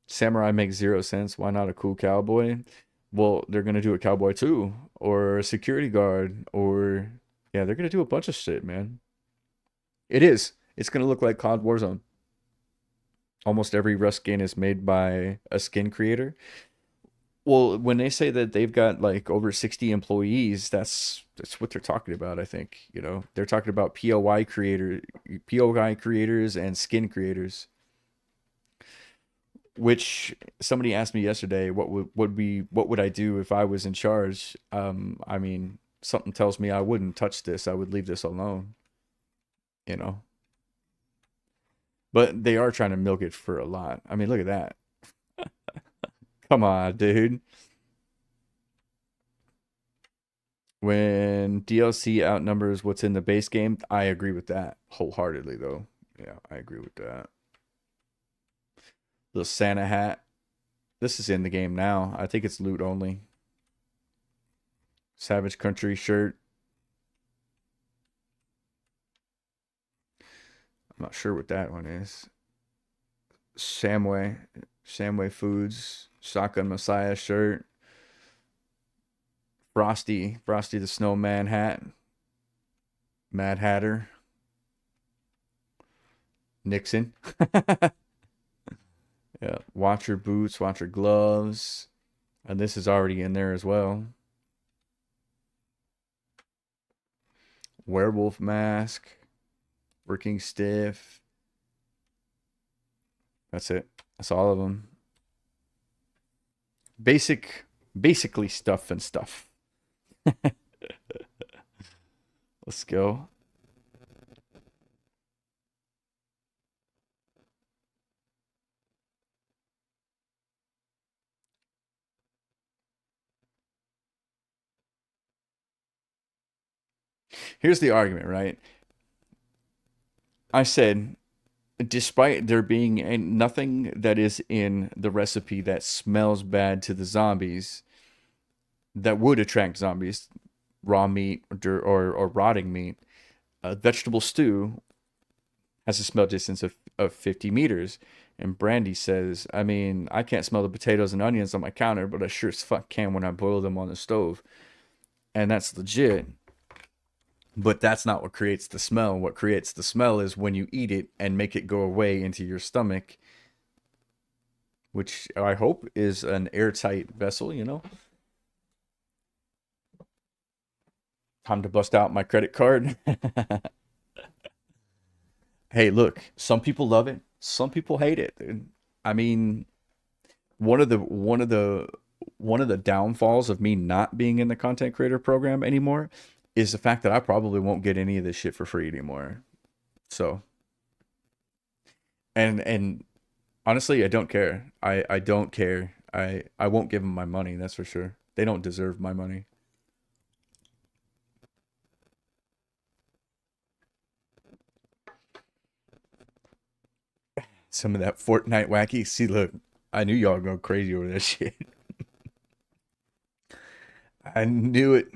Samurai makes 0 cents. Why not a cool cowboy? Well, they're gonna do a cowboy too, or a security guard, or yeah, they're gonna do a bunch of shit, man. It is. It's gonna look like COD Warzone. Almost every Rust skin is made by a skin creator. Well, when they say that they've got like over 60 employees, that's what they're talking about, I think. You know, they're talking about POI creators and skin creators. Which somebody asked me yesterday, what would I do if I was in charge? I mean, something tells me I wouldn't touch this. I would leave this alone. You know. But they are trying to milk it for a lot. I mean, look at that. Come on, dude. When DLC outnumbers what's in the base game, I agree with that wholeheartedly, though. Yeah, I agree with that. The Santa hat. This is in the game now. I think it's loot only. Savage Country shirt. I'm not sure what that one is. Samway Foods. Shotgun Messiah shirt. Frosty the Snowman hat. Mad Hatter. Nixon. Yeah, Watcher boots, Watcher gloves. And this is already in there as well. Werewolf mask. Working stiff. That's it. That's all of them. Basically stuff and stuff. Let's go. Here's the argument, right? I said, despite there being nothing that is in the recipe that smells bad to the zombies, that would attract zombies, raw meat or rotting meat, vegetable stew has a smell distance of 50 meters. And Brandy says, I mean, I can't smell the potatoes and onions on my counter, but I sure as fuck can when I boil them on the stove. And that's legit. But that's not what creates the smell. What creates the smell is when you eat it and make it go away into your stomach, which I hope is an airtight vessel, you know? Time to bust out my credit card. Hey, look, some people love it, some people hate it, dude. I mean, one of the downfalls of me not being in the content creator program anymore is the fact that I probably won't get any of this shit for free anymore. So, and honestly, I don't care. I don't care. I won't give them my money, that's for sure. They don't deserve my money. Some of that Fortnite wacky. See, look, I knew y'all go crazy over that shit. I knew it.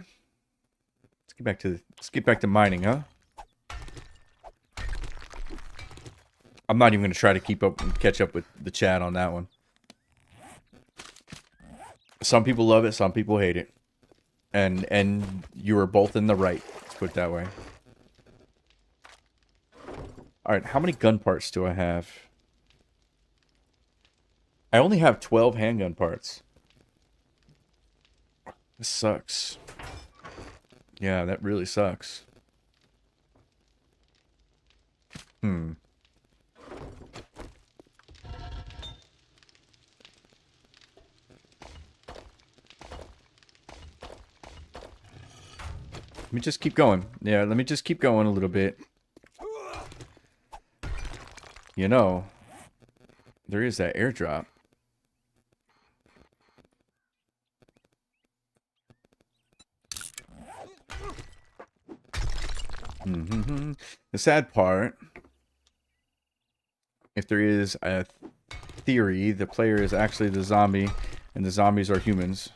Let's get back to mining, huh? I'm not even gonna try to catch up with the chat on that one. Some people love it, some people hate it. And you are both in the right. Let's put it that way. Alright, how many gun parts do I have? I only have 12 handgun parts. This sucks. Yeah, that really sucks. Let me just keep going. Yeah, let me just keep going a little bit. You know, there is that airdrop. The sad part, if there is a theory, the player is actually the zombie, and the zombies are humans.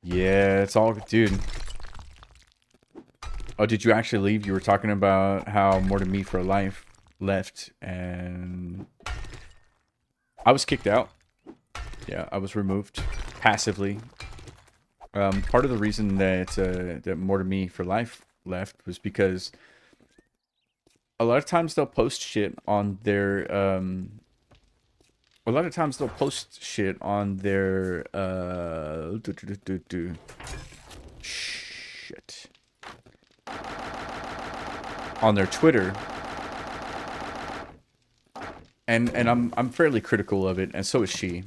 Yeah, it's all, dude. Oh, did you actually leave? You were talking about how More Than Me for Life left, and I was kicked out. Yeah, I was removed passively. Part of the reason that that More Than Me for Life left was because a lot of times they'll post shit on their shit, on their Twitter, and I'm fairly critical of it, and so is she.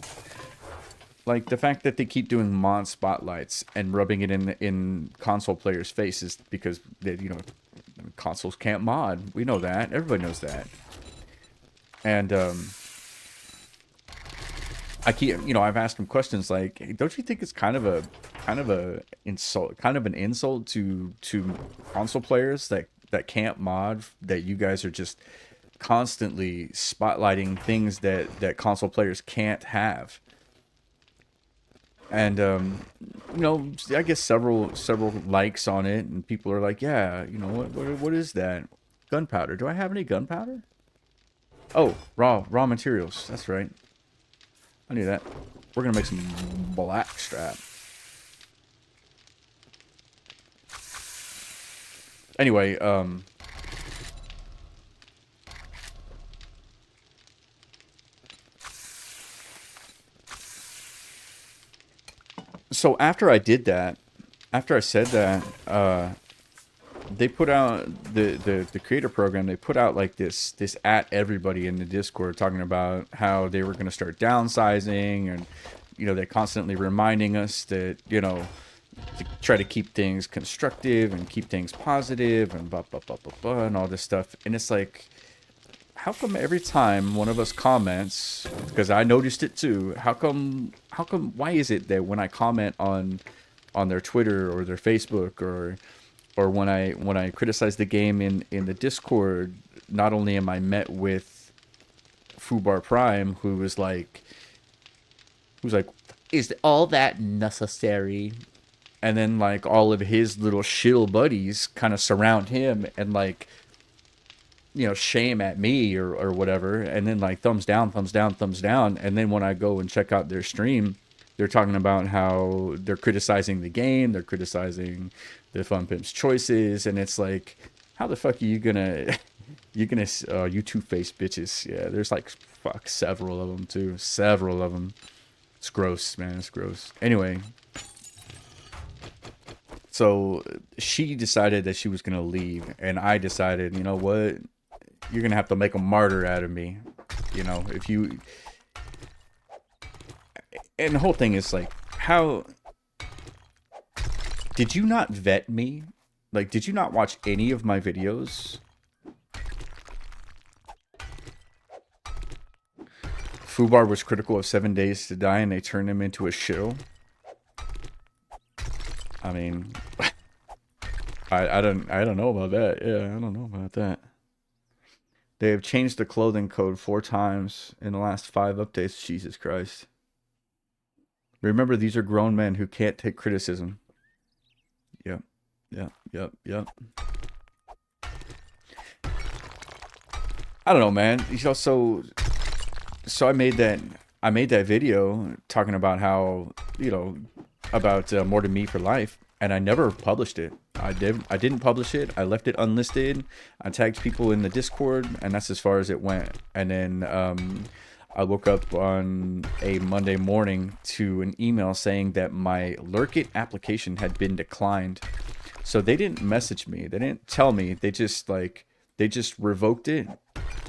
Like, the fact that they keep doing mod spotlights and rubbing it in console players' faces because they, you know, consoles can't mod. We know that. Everybody knows that. And I keep, you know, I've asked him questions like, hey, don't you think it's kind of a insult, kind of an insult to console players that can't mod, that you guys are just constantly spotlighting things that console players can't have? And you know, I guess several likes on it, and people are like, yeah, you know, what is that? Gunpowder. Do I have any gunpowder? Oh, raw materials. That's right. I knew that. We're gonna make some black strap. Anyway, so after I did that, after I said that, they put out the creator program. They put out like this at everybody in the Discord talking about how they were going to start downsizing, and you know, they're constantly reminding us that, you know, to try to keep things constructive and keep things positive and blah blah blah blah blah and all this stuff. And it's like, how come every time one of us comments, because I noticed it too, how come why is it that when I comment on their Twitter or their Facebook, or when I criticize the game in the Discord, not only am I met with Fubar Prime, who's like, is all that necessary? And then like all of his little shill buddies kind of surround him and like, you know, shame at me or whatever, and then like thumbs down, thumbs down, thumbs down. And then when I go and check out their stream, they're talking about how they're criticizing the game, they're criticizing the Fun Pimp's choices, and it's like, how the fuck are you gonna you two-faced bitches? Yeah, there's like several of them too, several of them. It's gross, man. It's gross. Anyway, so she decided that she was gonna leave, and I decided, you know what, you're gonna have to make a martyr out of me. You know, if you. And the whole thing is like, how did you not vet me? Like, did you not watch any of my videos? Fubar was critical of 7 days to die, and they turned him into a shill. I mean, I don't know about that. Yeah, I don't know about that. They have changed the clothing code 4 times in the last 5 updates. Jesus Christ. Remember, these are grown men who can't take criticism. Yep. I don't know, man. You know, so I made that video talking about how, you know, about More Than Me for Life, and I never published it. I didn't publish it. I left it unlisted. I tagged people in the Discord, and that's as far as it went. And then I woke up on a Monday morning to an email saying that my Lurkit application had been declined. So they didn't message me. They didn't tell me. They just revoked it.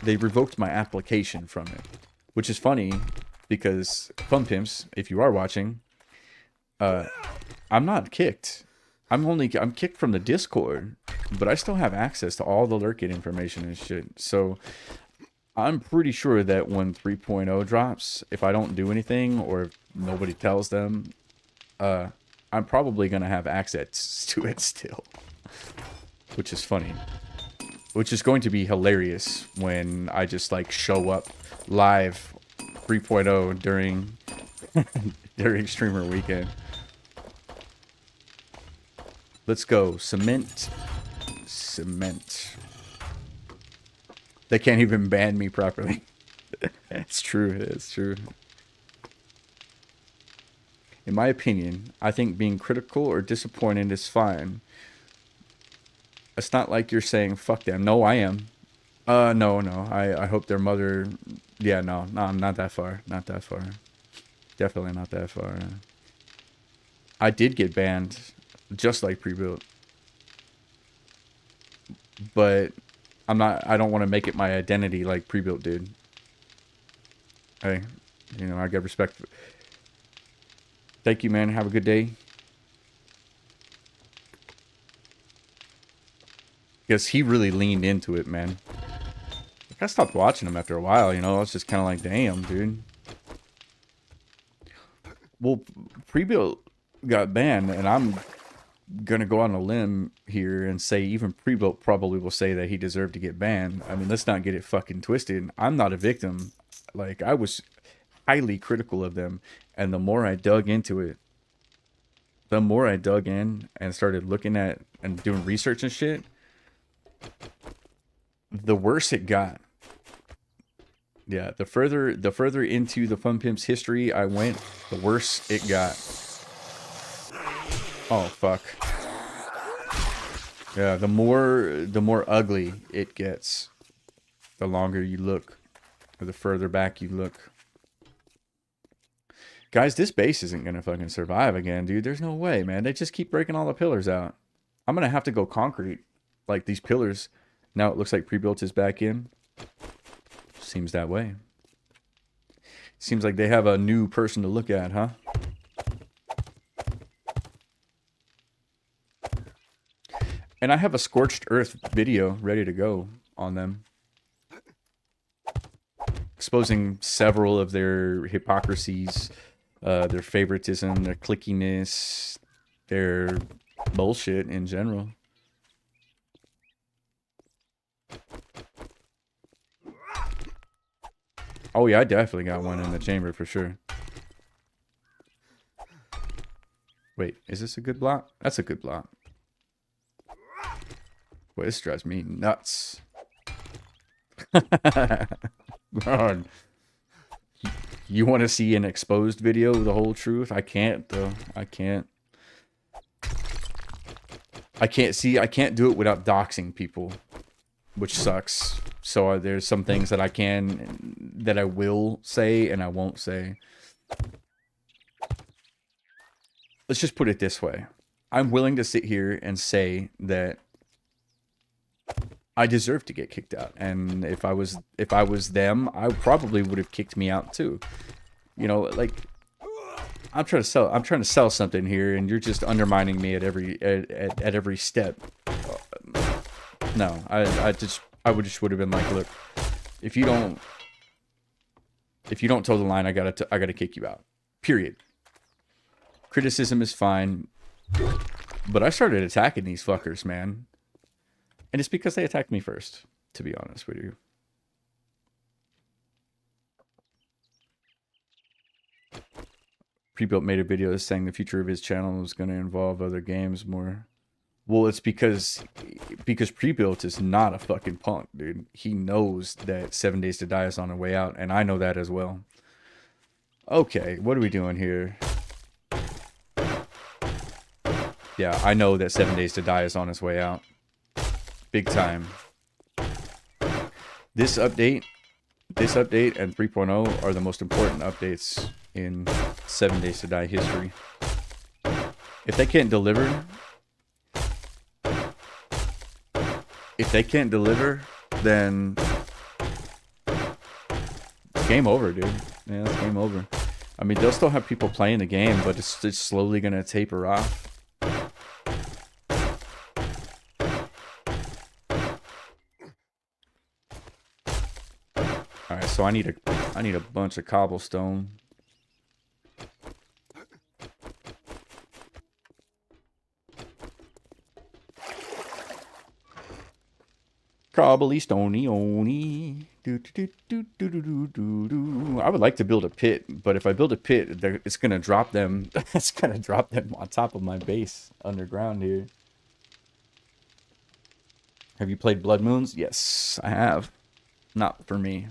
They revoked my application from it, which is funny because Fun Pimps, if you are watching, I'm not kicked. I'm kicked from the Discord, but I still have access to all the Lurkit information and shit. So I'm pretty sure that when 3.0 drops, if I don't do anything or if nobody tells them, I'm probably going to have access to it still. Which is funny. Which is going to be hilarious when I just like show up live 3.0 during during streamer weekend. Let's go. Cement. They can't even ban me properly. It's true. It's true. In my opinion, I think being critical or disappointed is fine. It's not like you're saying, fuck them. No, I am. No. I hope their mother... Yeah, no, not that far. Not that far. Definitely not that far. I did get banned, just like pre-built. But I don't want to make it my identity like pre-built did. Hey, you know, I get respect. Thank you, man. Have a good day. Because he really leaned into it, man. I stopped watching him after a while, you know. I was just kind of like, damn, dude. Well, pre-built got banned, and I'm gonna go on a limb here and say even pre-built probably will say that he deserved to get banned. I mean, let's not get it fucking twisted. I'm not a victim. Like, I was highly critical of them, and the more I dug into it, the more I dug in and started looking at and doing research and shit, the worse it got. Yeah, the further into the Fun Pimps history I went, the worse it got. Oh fuck. Yeah, the more ugly it gets, the longer you look, or the further back you look. Guys, this base isn't gonna fucking survive again, dude. There's no way, man. They just keep breaking all the pillars out. I'm gonna have to go concrete, like these pillars. Now it looks like pre-built is back in. Seems that way. Seems like they have a new person to look at, huh? And I have a scorched earth video ready to go on them, exposing several of their hypocrisies, their favoritism, their clickiness, their bullshit in general. Oh yeah, I definitely got one in the chamber for sure. Wait, is this a good block? That's a good block. Boy, this drives me nuts. God. You want to see an exposed video of the whole truth? I can't, though. I can't. I can't do it without doxing people, which sucks. So there's some things that I will say and I won't say. Let's just put it this way. I'm willing to sit here and say that I deserve to get kicked out. And if I was them, I probably would have kicked me out too. You know, like I'm trying to sell something here and you're just undermining me at every step. No, I would have been like, look, if you don't toe the line, I gotta kick you out. Period. Criticism is fine, but I started attacking these fuckers, man, and it's because they attacked me first. To be honest with you. Pre-built made a video saying the future of his channel was going to involve other games more. Well, it's because pre-built is not a fucking punk, dude. He knows that 7 Days to Die is on the way out, and I know that as well. Okay, what are we doing here? Yeah, I know that 7 Days to Die is on its way out. Big time. This update and 3.0 are the most important updates in 7 Days to Die history. If they can't deliver, then it's game over, dude. Yeah, it's game over. I mean, they'll still have people playing the game, but it's slowly gonna taper off. All right, so I need a bunch of cobblestone. Cobbly stony oni. I would like to build a pit, but if I build a pit, it's gonna drop them. It's gonna drop them on top of my base underground here. Have you played Blood Moons? Yes, I have. Not for me.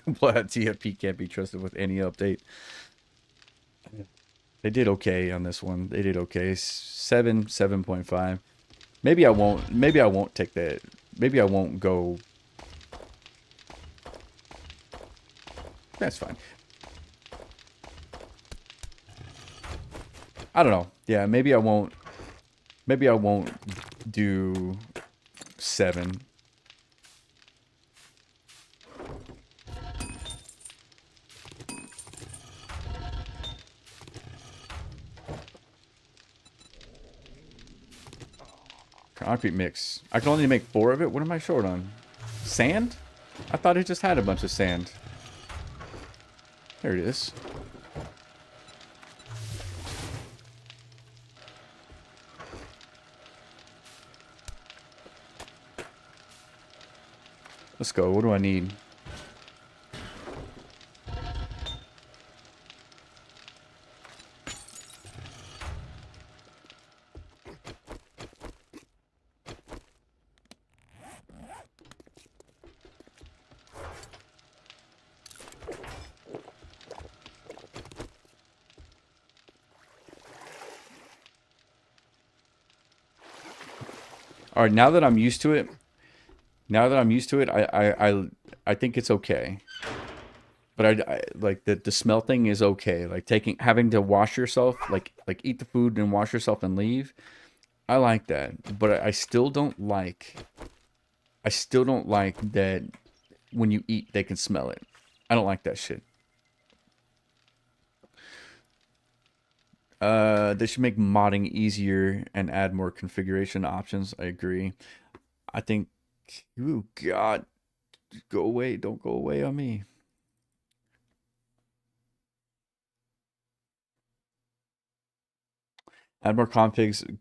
Blood TFP can't be trusted with any update. They did okay on this one. They did okay. 7.5. Maybe I won't take that. Maybe I won't go. That's fine. I don't know. Yeah, maybe I won't do 7. Concrete mix. I can only make 4 of it. What am I short on? Sand? I thought it just had a bunch of sand. There it is. Let's go. What do I need? All right, now that I'm used to it, I think it's okay. But I like the smell thing is okay. Like having to wash yourself, like eat the food and wash yourself and leave. I like that, but I still don't like. I still don't like that when you eat they can smell it. I don't like that shit. They should make modding easier and add more configuration options. I agree. I think, oh God, go away. Don't go away on me. Add more configs,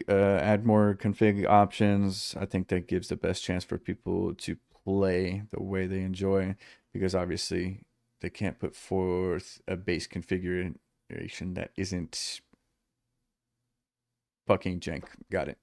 add more config options. I think that gives the best chance for people to play the way they enjoy, because obviously they can't put forth a base configuration that isn't fucking jank. Got it.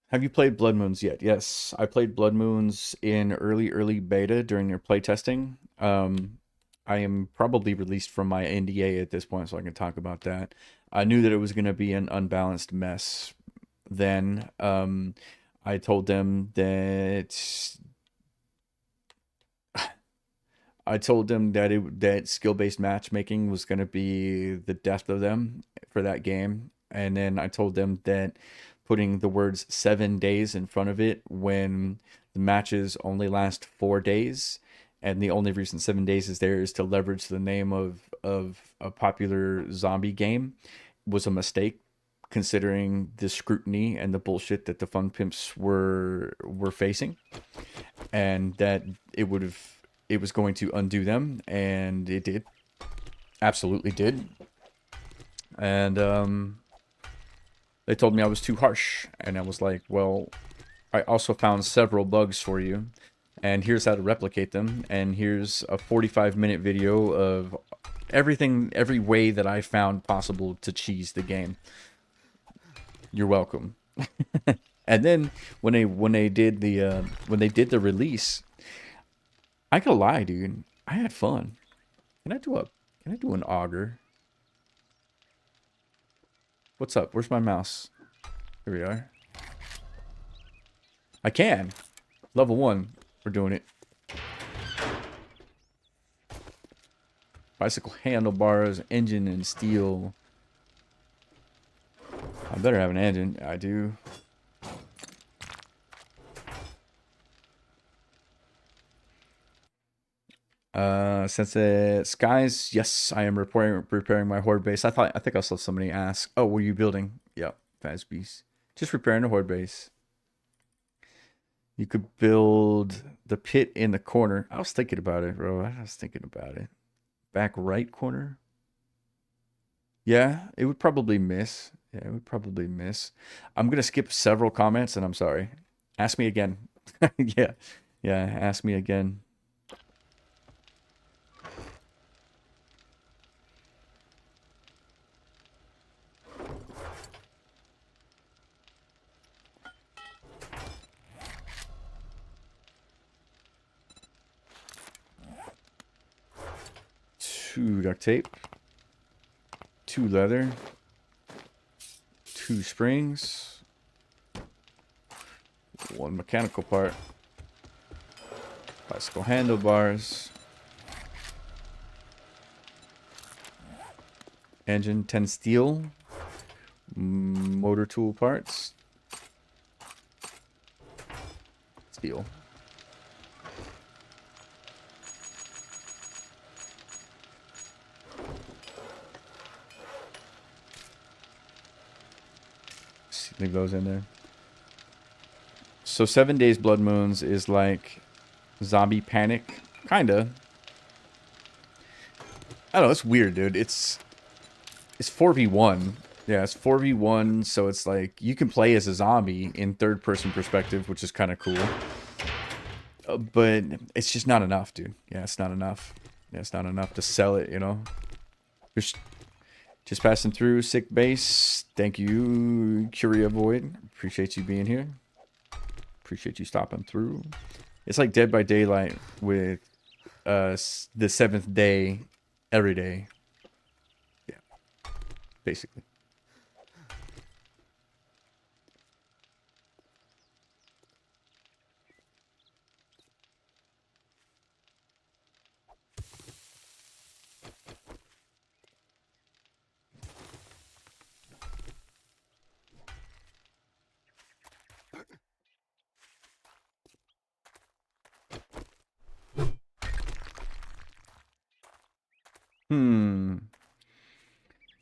Have you played Blood Moons yet? Yes, I played Blood Moons in early beta during their playtesting. I am probably released from my NDA at this point, so I can talk about that. I knew that it was going to be an unbalanced mess. Then I told them that that skill-based matchmaking was going to be the death of them for that game, and then I told them that putting the words 7 days in front of it when the matches only last 4 days, and the only reason 7 days is there is to leverage the name of a popular zombie game, was a mistake, considering the scrutiny and the bullshit that the fun pimps were facing, and that it was going to undo them, and it did. Absolutely did. And they told me I was too harsh, and I was like, well, I also found several bugs for you, and here's how to replicate them, and here's a 45-minute video of every way that I found possible to cheese the game. You're welcome. And then when they did the release, I gotta lie, dude, I had fun. Can I do an auger? What's up? Where's my mouse? Here we are. I can. Level 1. We're doing it. Bicycle handlebars, engine and steel. I better have an engine. I do. Since skies, yes, I am preparing my horde base. I think I saw somebody ask, "Oh, were you building?" Yeah, fast beast. Just preparing a horde base. You could build the pit in the corner. I was thinking about it, bro. I was thinking about it. Back right corner. Yeah, it would probably miss. Yeah, it would probably miss. I'm gonna skip several comments, and I'm sorry. Ask me again. Yeah, ask me again. Two duct tape, 2 leather, 2 springs, 1 mechanical part, bicycle handlebars, engine, 10 steel, motor tool parts, steel. Leave those in there. So 7 days Blood Moons is like zombie panic, kinda. I don't know, it's weird, dude. It's 4v1. Yeah, it's 4v1, so it's like you can play as a zombie in third-person perspective, which is kind of cool. But it's just not enough, dude. Yeah, it's not enough. Yeah, it's not enough to sell it, you know? Just passing through sick base. Thank you, Curia Void. Appreciate you being here. Appreciate you stopping through. It's like Dead by Daylight with the 7th day every day. Yeah, basically.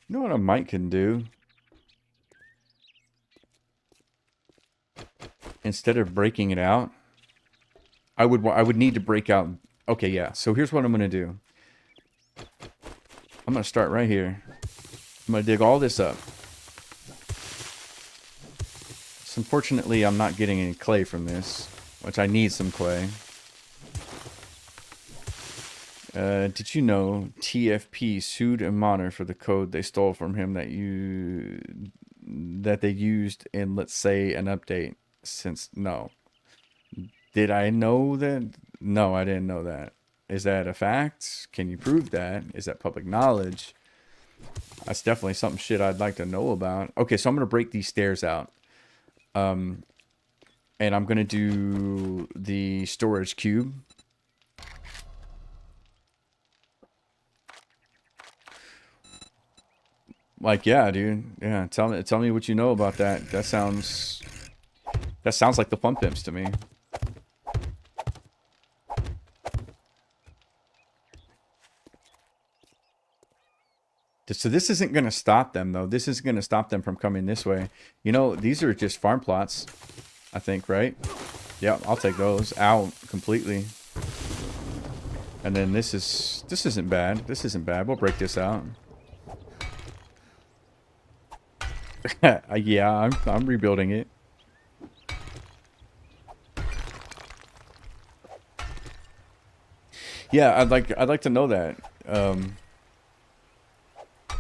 You know what a mic can do? Instead of breaking it out, I would need to break out. Okay, yeah. So here's what I'm gonna do. I'm gonna start right here. I'm gonna dig all this up. So unfortunately, I'm not getting any clay from this, which I need some clay. Did you know TFP sued Imaner for the code they stole from him that they used in, let's say, an update? No. Did I know that? No, I didn't know that. Is that a fact? Can you prove that? Is that public knowledge? That's definitely some shit I'd like to know about. Okay, so I'm gonna break these stairs out. And I'm gonna do the storage cube. Like, yeah, dude. Yeah, tell me what you know about that. That sounds like the Fun Pimps to me. So this isn't going to stop them, though. This isn't going to stop them from coming this way. You know, these are just farm plots, I think, right? Yeah, I'll take those out completely. And then this isn't bad. This isn't bad. We'll break this out. Yeah, I'm rebuilding it. Yeah, I'd like to know that.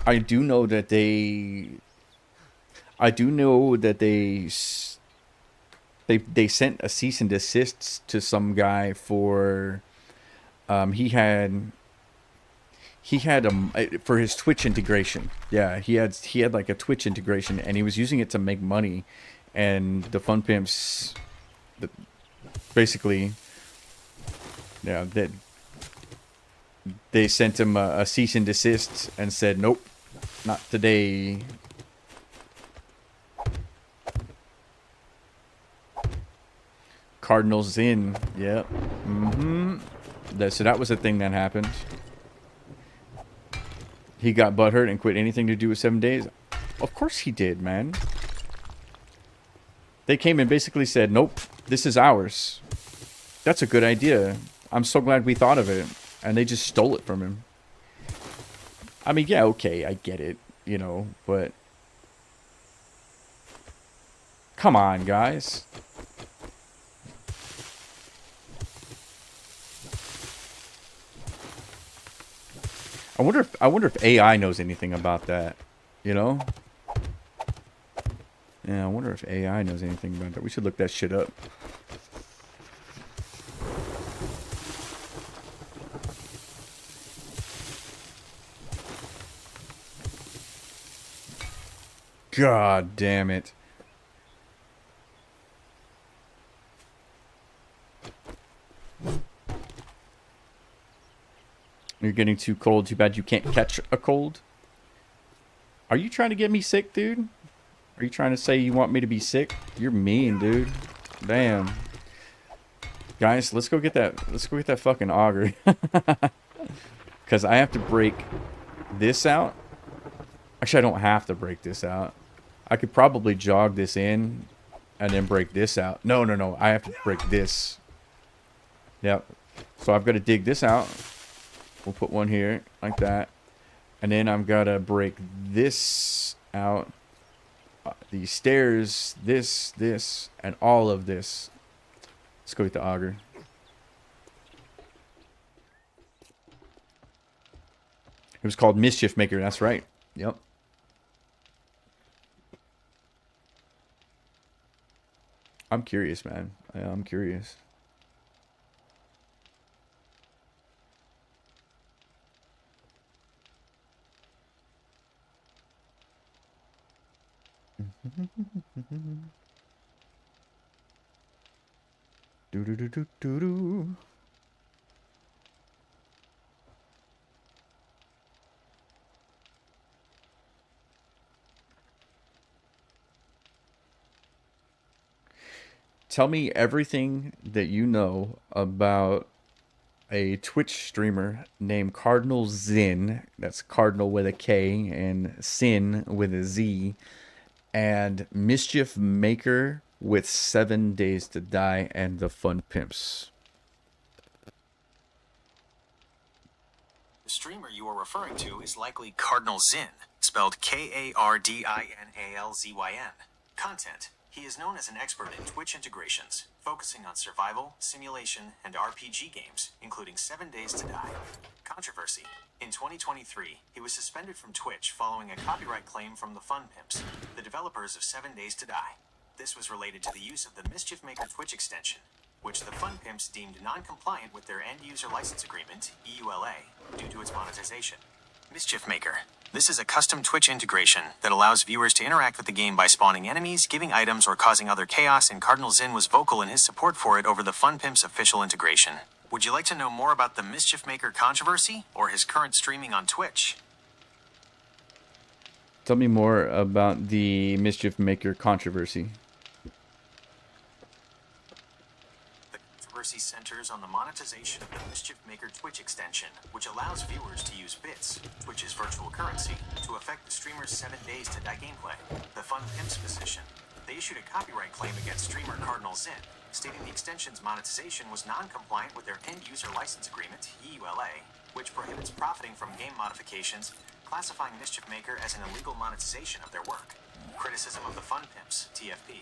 I do know that they sent a cease and desist to some guy for he had for his Twitch integration. Yeah, he had like a Twitch integration, and he was using it to make money, and the Fun Pimps basically, yeah, that they sent him a cease and desist and said, nope, not today. Cardinals in. Yep. So that was a thing that happened. He got butthurt and quit anything to do with 7 days. Of course he did, man. They came and basically said, nope, this is ours. That's a good idea. I'm so glad we thought of it. And they just stole it from him. I mean, yeah, okay, I get it, you know, but come on, guys. I wonder if AI knows anything about that, you know? Yeah, I wonder if AI knows anything about that. We should look that shit up. God damn it. You're getting too cold. Too bad you can't catch a cold. Are you trying to get me sick, dude? Are you trying to say you want me to be sick? You're mean, dude. Damn. Guys, let's go get that. Let's go get that fucking auger. Because I have to break this out. Actually, I don't have to break this out. I could probably jog this in and then break this out. No. I have to break this. Yep. So I've got to dig this out. We'll put one here like that. And then I'm gotta break this out. These stairs, this, and all of this. Let's go with the auger. It was called Mischief Maker, that's right. Yep. I'm curious, man. I'm curious. Do do do do do do. Tell me everything that you know about a Twitch streamer named Cardinal Zin. That's Cardinal with a K and Sin with a Z. And Mischief Maker with 7 Days to Die and the Fun Pimps. The streamer you are referring to is likely Cardinal Zin, spelled Kardinalzyn. Content. He is known as an expert in Twitch integrations, focusing on survival, simulation, and RPG games, including 7 Days to Die. Controversy. In 2023, he was suspended from Twitch following a copyright claim from the Fun Pimps, the developers of 7 Days to Die. This was related to the use of the Mischief Maker Twitch extension, which the Fun Pimps deemed non-compliant with their end-user license agreement, EULA, due to its monetization. Mischief Maker. This is a custom Twitch integration that allows viewers to interact with the game by spawning enemies, giving items, or causing other chaos, and Cardinal Zin was vocal in his support for it over the Fun Pimps official integration. Would you like to know more about the Mischief Maker controversy, or his current streaming on Twitch? Tell me more about the Mischief Maker controversy. Controversy centers on the monetization of the Mischief Maker Twitch extension, which allows viewers to use bits, Twitch's virtual currency, to affect the streamer's 7 Days to Die gameplay. The Fun Pimps position. They issued a copyright claim against streamer Cardinal Zin, stating the extension's monetization was non-compliant with their end-user license agreement, EULA, which prohibits profiting from game modifications, classifying Mischief Maker as an illegal monetization of their work. Criticism of the Fun Pimps, TFP.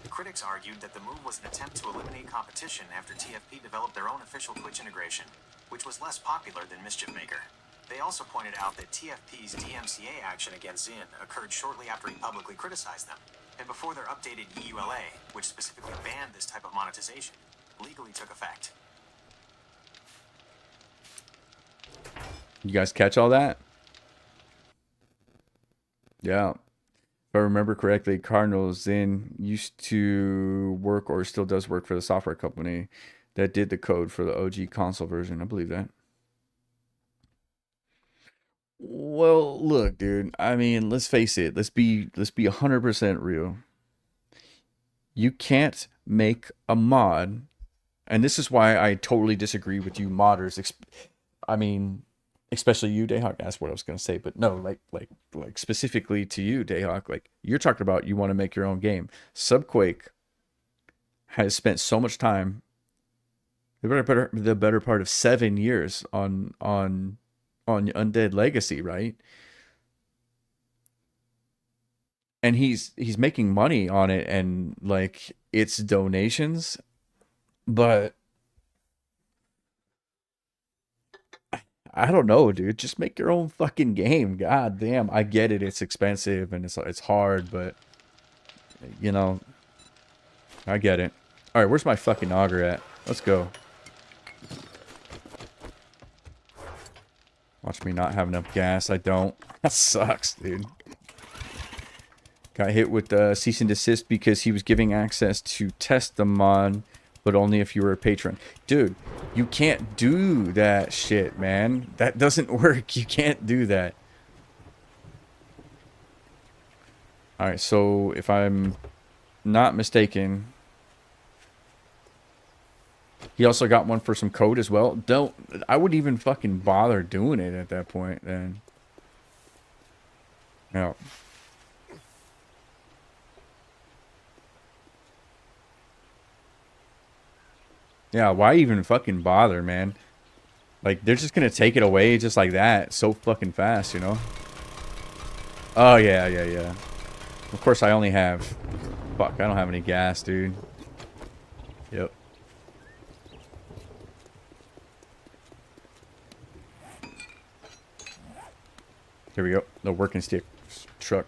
Critics argued that the move was an attempt to eliminate competition after TFP developed their own official Twitch integration, which was less popular than Mischief Maker. They also pointed out that TFP's DMCA action against Zin occurred shortly after he publicly criticized them, and before their updated EULA, which specifically banned this type of monetization, legally took effect. You guys catch all that? Yeah. If I remember correctly, Cardinal Zin used to work, or still does work, for the software company that did the code for the OG console version. I believe that. Well, look, dude. I mean, let's face it. Let's be 100% real. You can't make a mod, and this is why I totally disagree with you modders. I mean, especially you, Dayhawk. That's what I was gonna say, but no, like specifically to you, Dayhawk. Like, you're talking about you want to make your own game. Subquake has spent so much time, the better part of 7 years on Undead Legacy, right? And he's making money on it, and like, it's donations, but I don't know, dude. Just make your own fucking game. God damn. I get it. It's expensive and it's hard, but you know, I get it. All right, where's my fucking auger at? Let's go. Watch me not have enough gas. I don't. That sucks, dude. Got hit with cease and desist because he was giving access to test the mod, but only if you were a patron. Dude, you can't do that shit, man. That doesn't work. You can't do that. Alright, so if I'm not mistaken, he also got one for some code as well. I wouldn't even fucking bother doing it at that point then. No. Yeah, why even fucking bother, man? Like, they're just gonna take it away just like that so fucking fast, you know? Oh, yeah, yeah, yeah. Of course, I only have... Fuck, I don't have any gas, dude. Yep. Here we go. The working stick truck.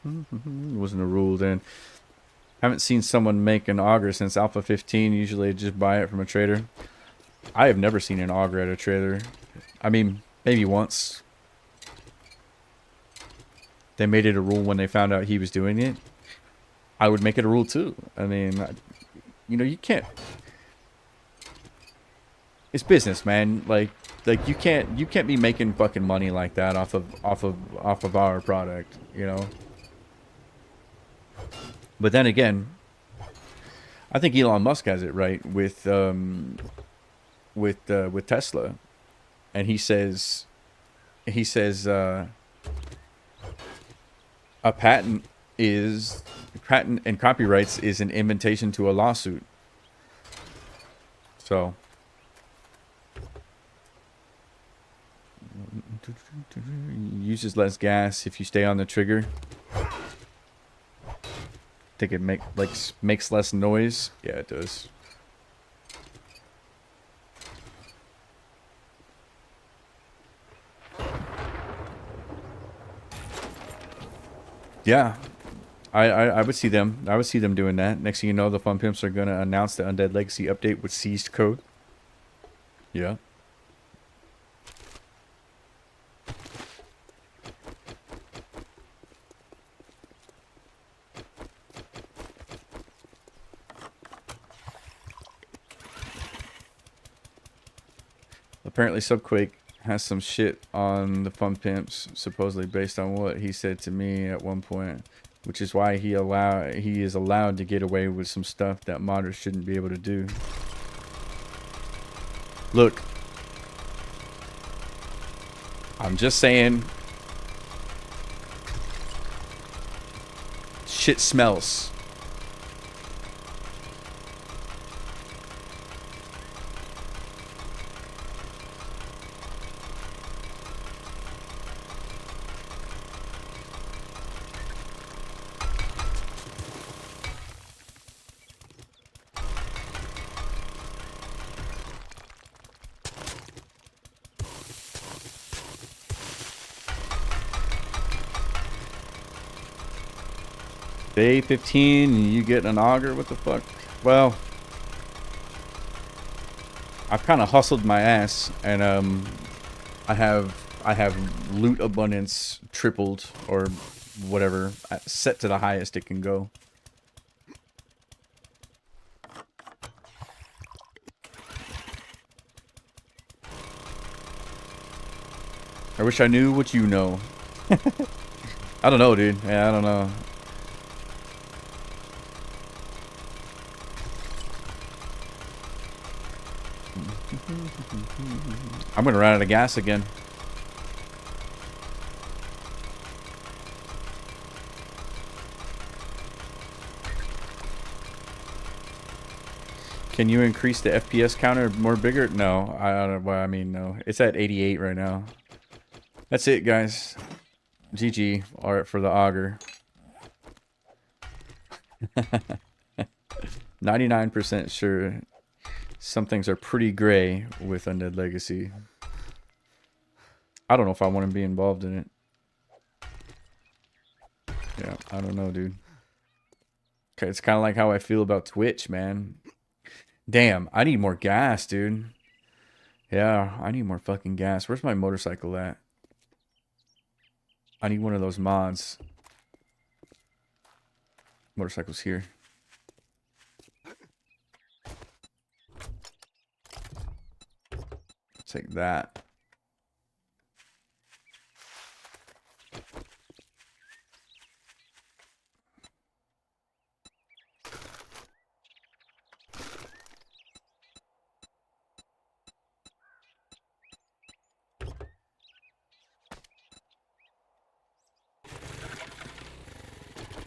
Wasn't a rule then. Haven't seen someone make an auger since Alpha 15. Usually I just buy it from a trader. I have never seen an auger at a trader. I mean, maybe once. They made it a rule when they found out he was doing it. I would make it a rule too. I mean, you know, you can't. It's business, man. Like you can't be making fucking money like that off of our product, you know. But then again, I think Elon Musk has it right with Tesla, and he says a patent and copyrights is an invitation to a lawsuit. So uses less gas if you stay on the trigger. Think it makes less noise. Yeah, it does. Yeah, I would see them. I would see them doing that. Next thing you know, the Fun Pimps are gonna announce the Undead Legacy update with seized code. Yeah. Apparently Subquake has some shit on the Fun Pimps, supposedly based on what he said to me at one point, which is why he is allowed to get away with some stuff that modders shouldn't be able to do. Look, I'm just saying, shit smells. Day 15, you get an auger? What the fuck? Well, I've kind of hustled my ass, and I have loot abundance tripled or whatever, set to the highest it can go. I wish I knew what you know. I don't know, dude. Yeah, I don't know. I'm gonna run out of gas again. Can you increase the FPS counter more bigger? No, I don't. Well, I mean, no. It's at 88 right now. That's it, guys. GG. All right for the auger. 99% sure. Some things are pretty gray with Undead Legacy. I don't know if I want to be involved in it. Yeah, I don't know, dude. Okay, it's kind of like how I feel about Twitch, man. Damn, I need more gas, dude. Yeah, I need more fucking gas. Where's my motorcycle at? I need one of those mods. Motorcycle's here. Take that.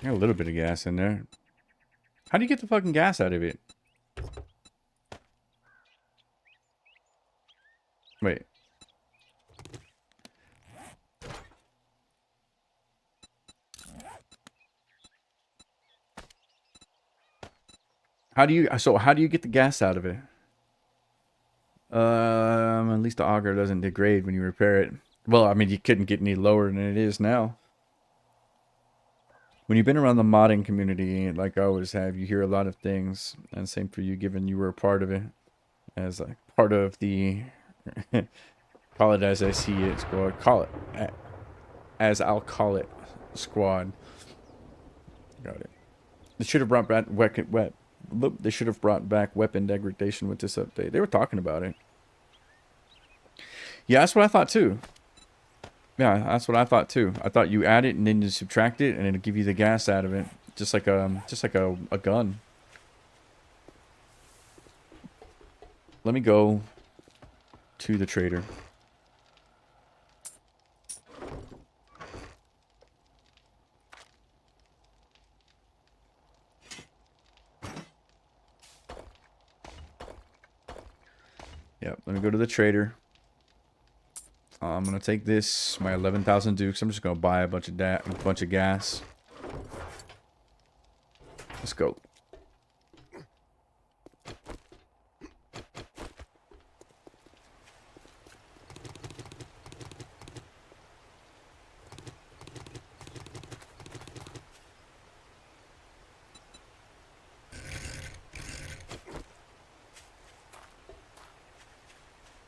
Got a little bit of gas in there. How do you get the fucking gas out of it? Wait. How do you get the gas out of it? At least the auger doesn't degrade when you repair it. Well, I mean, you couldn't get any lower than it is now. When you've been around the modding community, like I always have, you hear a lot of things. And same for you, given you were a part of it. As a part of the... call it as I see it, squad. Call it as I'll call it, squad. Got it. They should have brought back They should have brought back weapon degradation with this update. They were talking about it. Yeah, that's what I thought too. Yeah, that's what I thought too. I thought you add it and then you subtract it and it'll give you the gas out of it, just like a gun. Let me go to the trader. Yep, let me go to the trader. I'm gonna take this, my 11,000 dukes. I'm just gonna buy a bunch of gas. Let's go.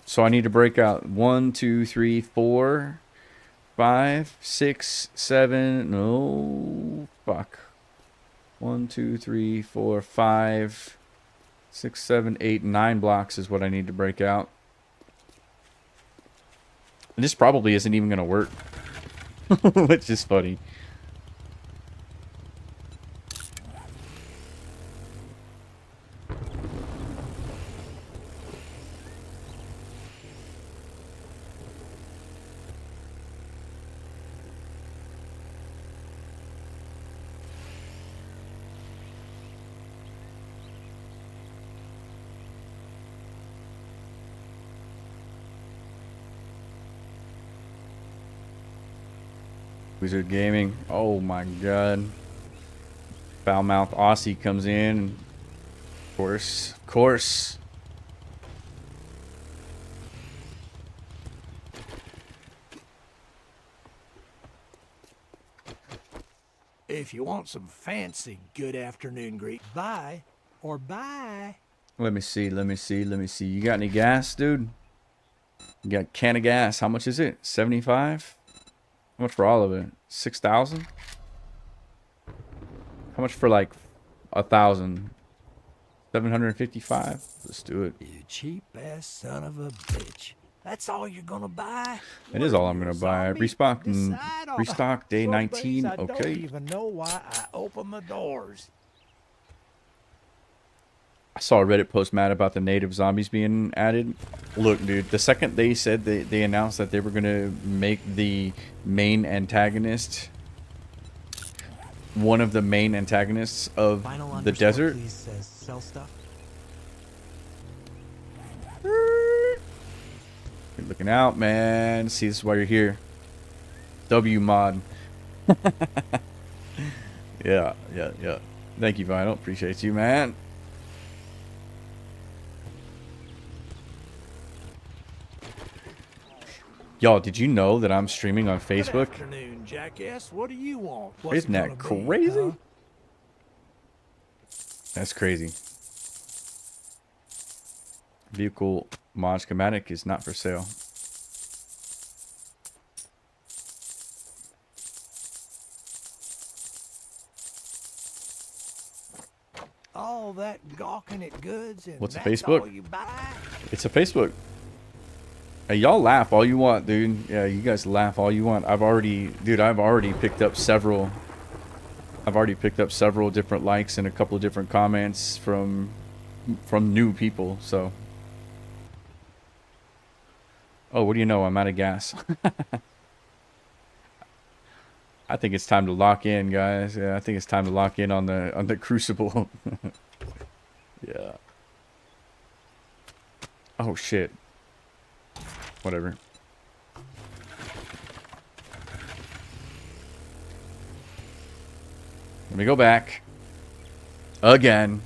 So I need to break out 1, 2, 3, 4, 5, 6, 7. No, fuck. 1, 2, 3, 4, 5, 6, 7, 8, 9 blocks is what I need to break out. And this probably isn't even gonna work, which is funny. Wizard Gaming. Oh my god. Foul-mouthed Aussie comes in. Of course. Of course. If you want some fancy good afternoon greet, bye or bye. Let me see. Let me see. Let me see. You got any gas, dude? You got a can of gas. How much is it? 75? How much for all of it? 6,000? How much for like 1,000? 755? Let's do it. You cheap ass son of a bitch. That's all you're gonna buy? It is all I'm gonna buy. Restock day So 19. base, I don't Okay. even know why I open the doors. I saw a Reddit post, Matt, about the native zombies being added. Look, dude, the second they said they announced that they were gonna make the main antagonist one of the main antagonists of the desert. Please says sell stuff. You're looking out, man. See, this is why you're here. W mod. Yeah. Thank you, Vinyl. Appreciate you, man. Y'all, did you know that I'm streaming on Good Facebook? afternoon, jackass. What do you want? What's Isn't it that gonna be, crazy? huh? That's crazy. Vehicle mod schematic is not for sale. All that gawking at goods and What's a that's Facebook? all you buy? It's a Facebook. Hey, y'all laugh all you want, dude. Yeah, you guys laugh all you want. I've already picked up several. I've already picked up several different likes and a couple of different comments from new people. So, oh, what do you know? I'm out of gas. I think it's time to lock in, guys. Yeah, I think it's time to lock in on the Crucible. Yeah. Oh shit. Whatever. Let me go back. Again.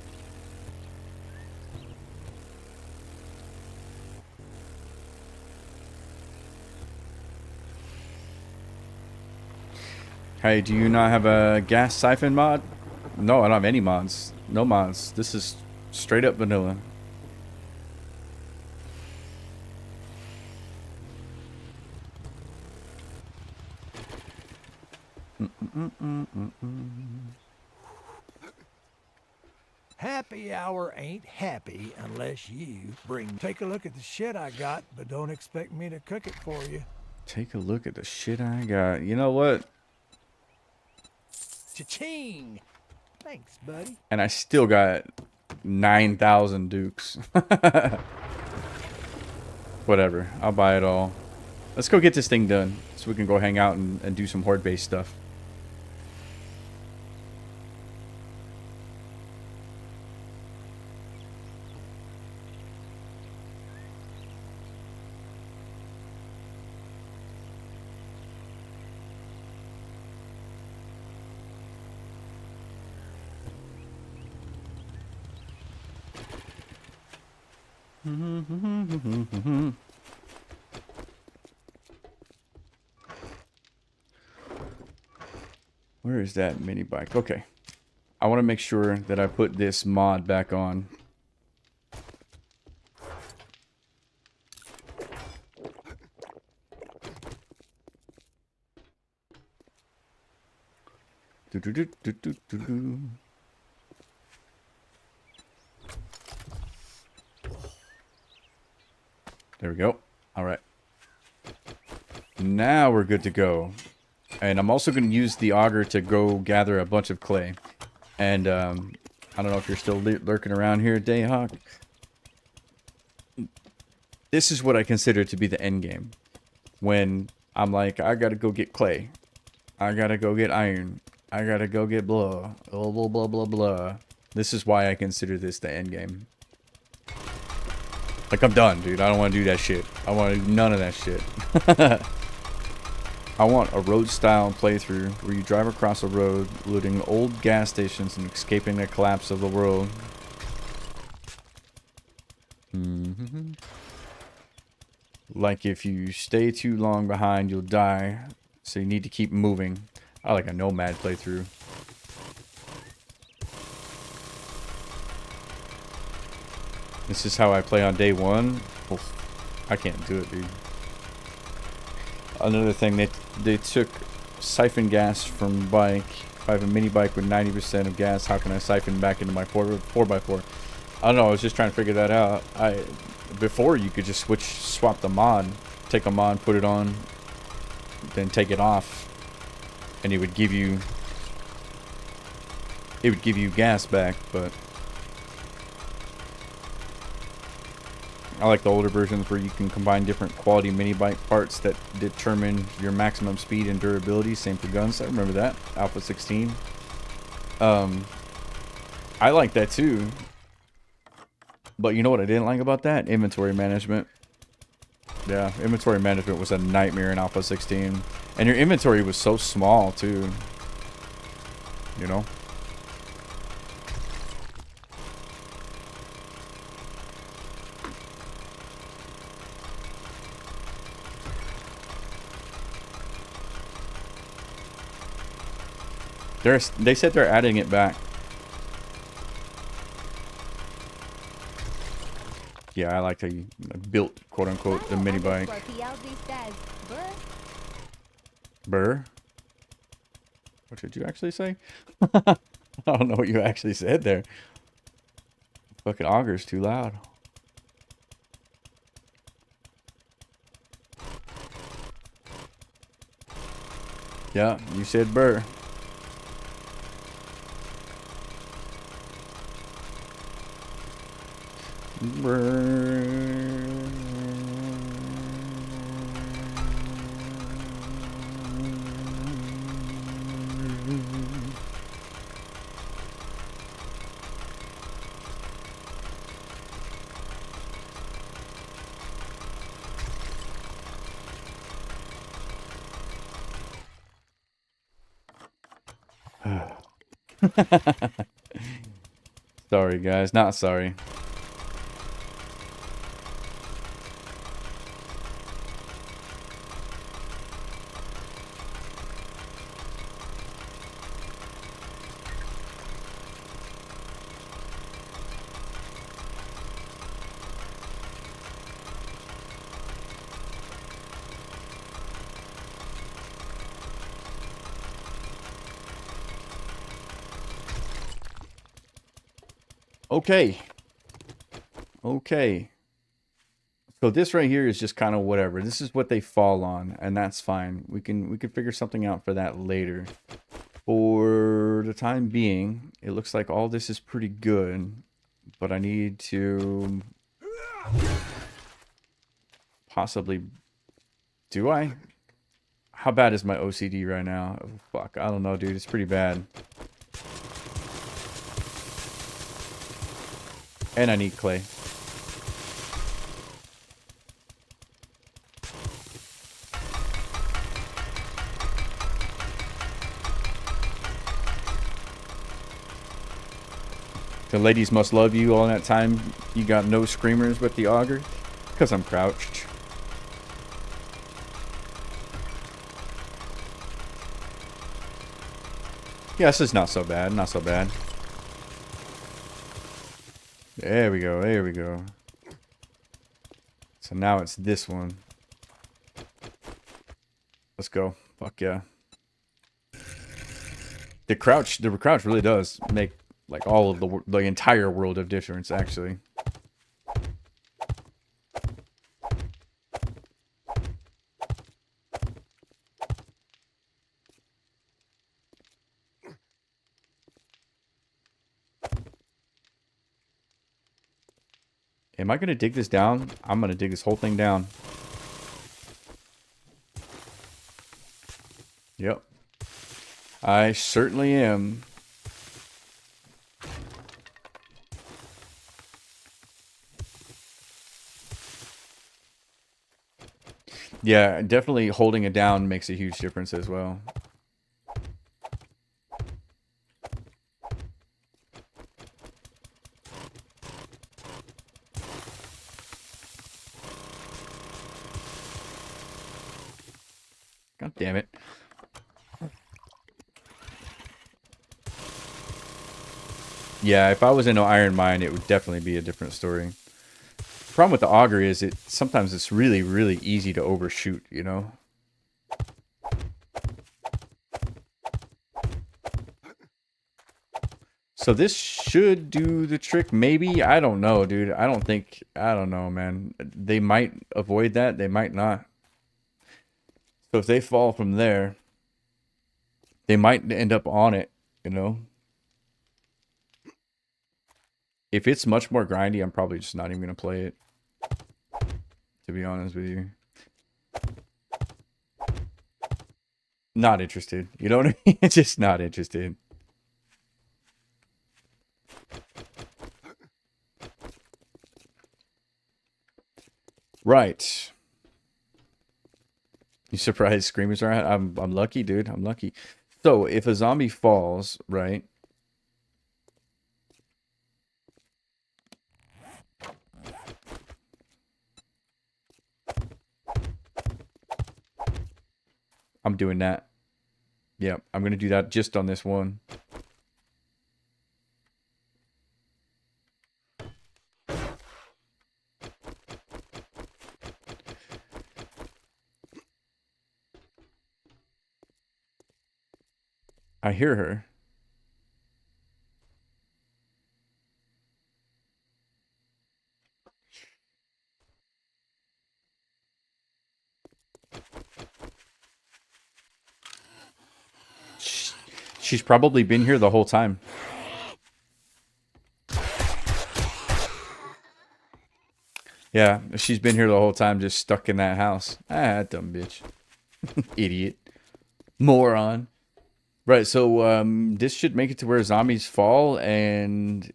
Hey, do you not have a gas siphon mod? No, I don't have any mods. No mods. This is straight up vanilla. Happy hour ain't happy unless you bring. Take a look at the shit I got, but don't expect me to cook it for you. Take a look at the shit I got. You know what? Cha-ching! Thanks, buddy. And I still got 9,000 dukes. Whatever. I'll buy it all. Let's go get this thing done so we can go hang out and do some horde-based stuff. Where is that mini bike? Okay. I want to make sure that I put this mod back on. There we go. All right. Now we're good to go. And I'm also going to use the auger to go gather a bunch of clay. And I don't know if you're still lurking around here, Dayhawk. This is what I consider to be the end game. When I'm like, I got to go get clay. I got to go get iron. I got to go get blah. Blah, blah, blah, blah, blah. This is why I consider this the end game. Like, I'm done, dude. I don't want to do that shit. I want to do none of that shit. I want a road-style playthrough where you drive across a road, looting old gas stations and escaping the collapse of the world. Like, if you stay too long behind, you'll die. So you need to keep moving. I like a nomad playthrough. This is how I play on day one. Oof, I can't do it, dude. Another thing, they took siphon gas from bike. If I have a mini bike with 90% of gas, how can I siphon back into my 4x4? I don't know, I was just trying to figure that out. Before you could just swap the mod. Take a mod, put it on, then take it off. And it would give you gas back, but I like the older versions where you can combine different quality mini bike parts that determine your maximum speed and durability. Same for guns. I remember that. Alpha 16. I like that too. But you know what I didn't like about that? Inventory management. Yeah, inventory management was a nightmare in Alpha 16. And your inventory was so small too. You know? They said they're adding it back. Yeah, I like how you built, quote unquote, the mini bike. Burr? What did you actually say? I don't know what you actually said there. Fucking auger's too loud. Yeah, you said burr. Sorry, guys. Not sorry. Okay. Okay. So this right here is just kind of whatever. This is what they fall on, and that's fine. We can figure something out for that later. For the time being, it looks like all this is pretty good, but I need to possibly... Do I? How bad is my OCD right now? Oh, fuck, I don't know, dude. It's pretty bad. And I need clay. The ladies must love you all that time. You got no screamers with the auger? Because I'm crouched. Yeah, this is not so bad. Not so bad. There we go. There we go. So now it's this one. Let's go. Fuck yeah. The crouch really does make like all of the entire world of difference, actually. Am I gonna dig this down? I'm gonna dig this whole thing down. Yep. I certainly am. Yeah, definitely holding it down makes a huge difference as well. God damn it. Yeah, if I was in an iron mine, it would definitely be a different story. The problem with the auger is sometimes it's really, really easy to overshoot, you know? So this should do the trick, maybe? I don't know, dude. I don't know, man. They might avoid that, they might not. So if they fall from there, they might end up on it, you know? If it's much more grindy, I'm probably just not even going to play it. To be honest with you. Not interested. You know what I mean? Just not interested. Right. You surprised screamers are? I'm lucky, dude. I'm lucky. So if a zombie falls, right? I'm doing that. Yeah, I'm gonna do that just on this one. I hear her. She's probably been here the whole time. Yeah, she's been here the whole time, just stuck in that house. Ah, dumb bitch. Idiot. Moron. Right, so this should make it to where zombies fall, and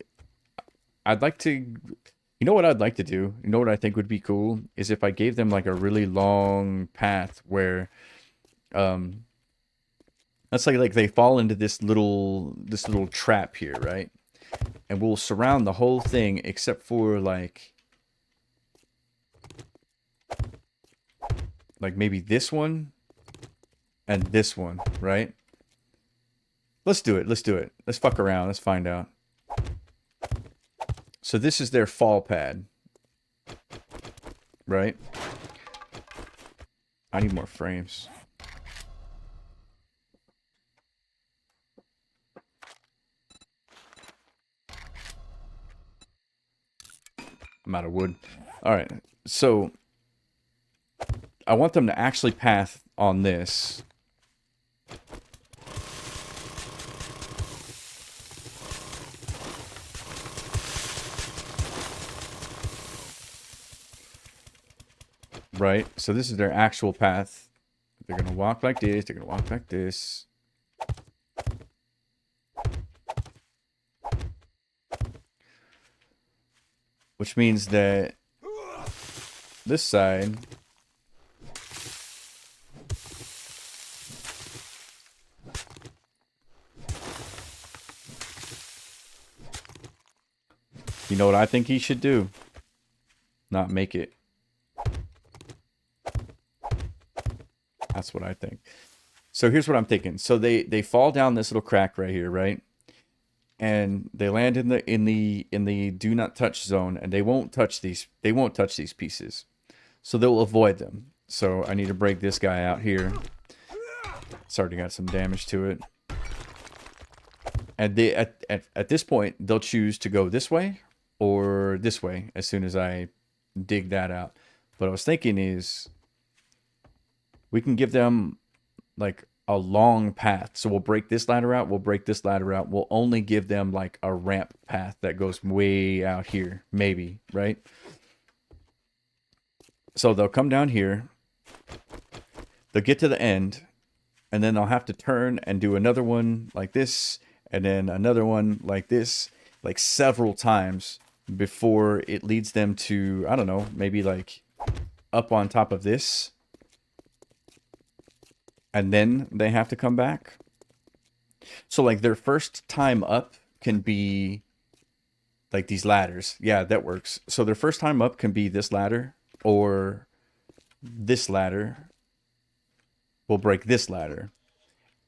I'd like to... You know what I'd like to do? You know what I think would be cool? Is if I gave them like a really long path where Let's say like they fall into this little trap here, right? And we'll surround the whole thing except for like maybe this one and this one, right? Let's do it. Let's do it. Let's fuck around. Let's find out. So this is their fall pad, right? I need more frames. I'm out of wood. All right. So I want them to actually path on this. Right? So this is their actual path. They're going to walk like this. They're going to walk like this. Which means that this side you know what I think he should do? Not make it. That's what I think. So here's what I'm thinking. So they fall down this little crack right here, right? And they land in the do not touch zone, and they won't touch these pieces. So they'll avoid them. So I need to break this guy out here. It's already got some damage to it. And they at this point they'll choose to go this way or this way as soon as I dig that out. What I was thinking is we can give them like a long path. So we'll break this ladder out. We'll break this ladder out. We'll only give them like a ramp path that goes way out here. Maybe, right? So they'll come down here. They'll get to the end. And then they'll have to turn and do another one like this. And then another one like this. Like several times before it leads them to, I don't know, maybe like up on top of this. And then they have to come back. So like their first time up can be like these ladders. Yeah, that works. So their first time up can be this ladder or this ladder. We'll break this ladder.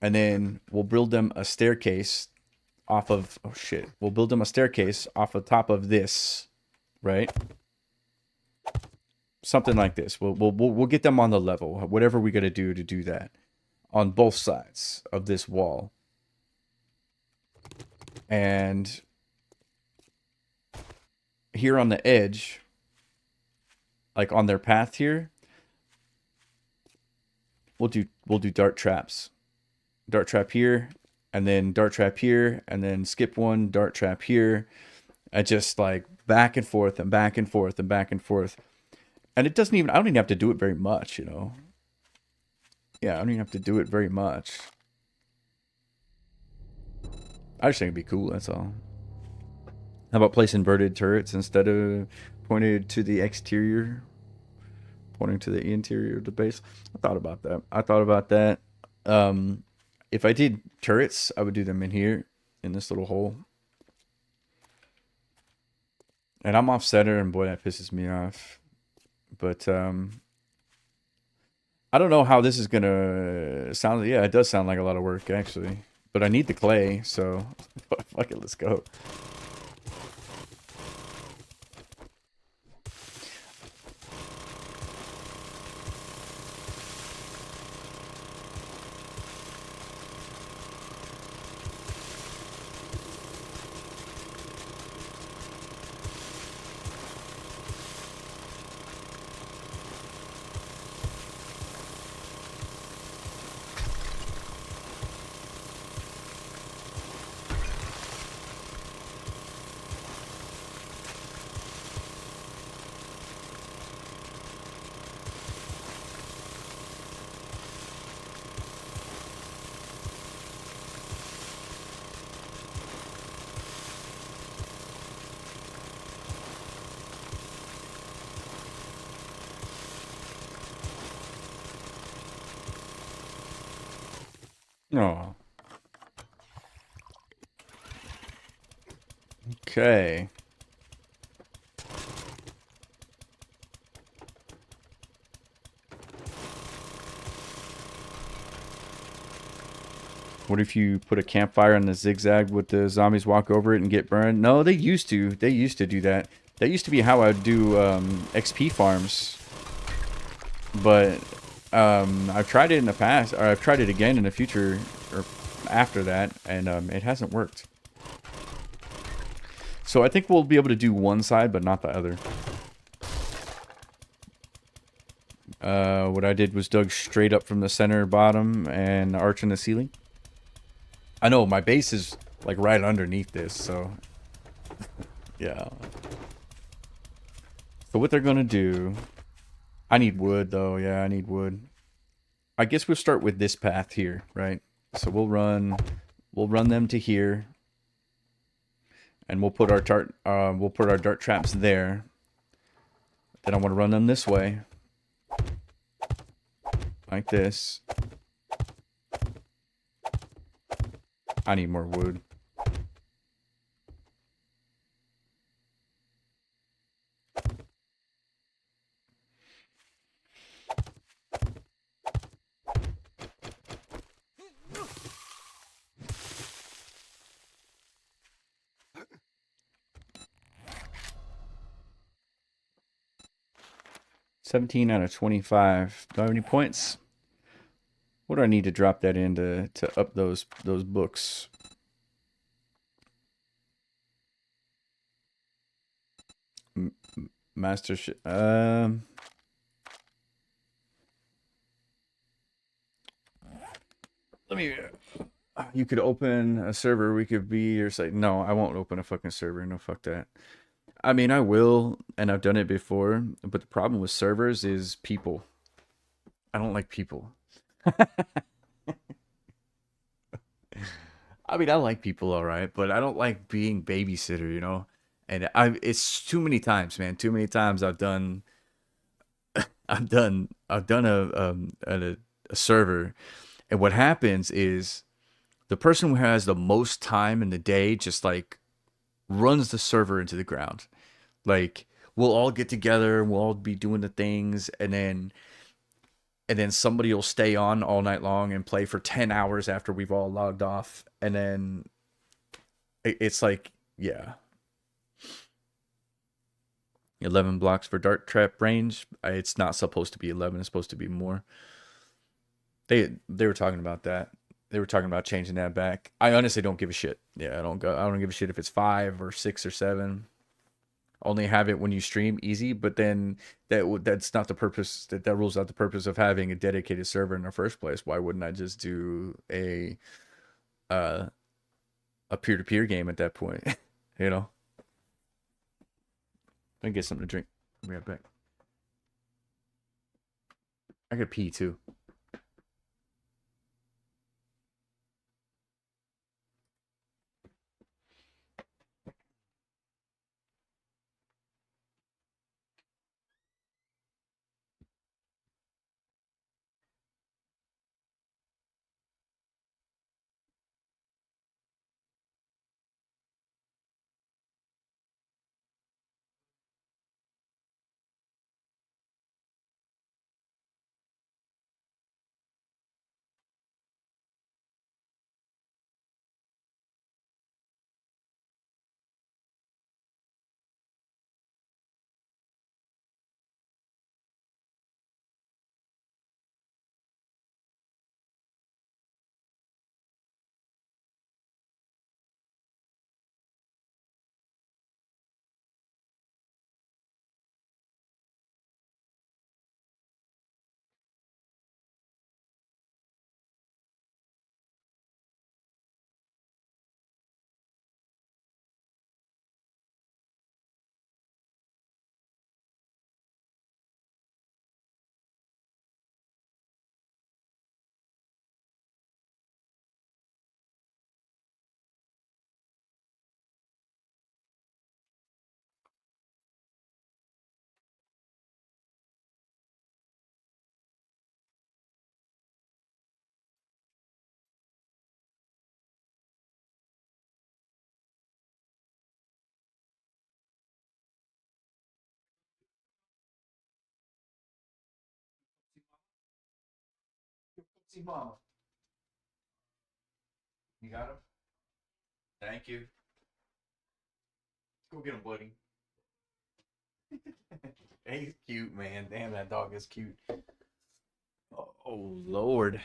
And then we'll build them a staircase off of, oh shit. We'll build them a staircase off the top of this, right? Something like this. We'll get them on the level. Whatever we got to do that. On both sides of this wall. And here on the edge, like on their path here, we'll do dart traps. Dart trap here, and then dart trap here, and then skip one, dart trap here. And just like back and forth and back and forth and back and forth. And it doesn't even, I don't even have to do it very much, you know. Yeah, I don't even have to do it very much. I just think it'd be cool, that's all. How about place inverted turrets instead of pointed to the exterior? Pointing to the interior of the base? I thought about that. If I did turrets, I would do them in here, in this little hole. And I'm off center, and boy, that pisses me off. But, I don't know how this is gonna sound. Yeah, it does sound like a lot of work, actually. But I need the clay, so fuck it, let's go. Oh. Okay. What if you put a campfire on the zigzag? Would the zombies walk over it and get burned? No, they used to. They used to do that. That used to be how I would do XP farms. But I've tried it in the past, or I've tried it again in the future, or after that, and it hasn't worked. So I think we'll be able to do one side, but not the other. What I did was dug straight up from the center bottom and arch in the ceiling. I know, my base is like right underneath this, so yeah. So what they're gonna do, I need wood though, yeah, I need wood. I guess we'll start with this path here, right? So we'll run them to here. And we'll put our dart traps there. Then I want to run them this way. Like this. I need more wood. $17 out of 25. Do I have any points? What do I need to drop that in to up those books? Mastership. Let me. You could open a server. We could be your site. No, I won't open a fucking server. No, fuck that. I mean, I will, and I've done it before. But the problem with servers is people. I don't like people. I mean, I like people, all right, but I don't like being babysitter, you know. And it's too many times, man. Too many times I've done a server, and what happens is the person who has the most time in the day just like runs the server into the ground. Like we'll all get together, we'll all be doing the things, and then somebody will stay on all night long and play for 10 hours after we've all logged off, and then it's like, yeah. 11 blocks for dart trap range. It's not supposed to be 11. It's supposed to be more. They were talking about that. They were talking about changing that back. I honestly don't give a shit. Yeah, I don't give a shit if it's 5 or 6 or 7. Only have it when you stream easy, but then that's not the purpose. That rules out the purpose of having a dedicated server in the first place. Why wouldn't I just do a peer-to-peer game at that point? You know. Let me get something to drink. I'll be right back. I could pee too. See mama. You got him? Thank you. Go get him, buddy. He's cute, man. Damn, that dog is cute. Oh, Lord.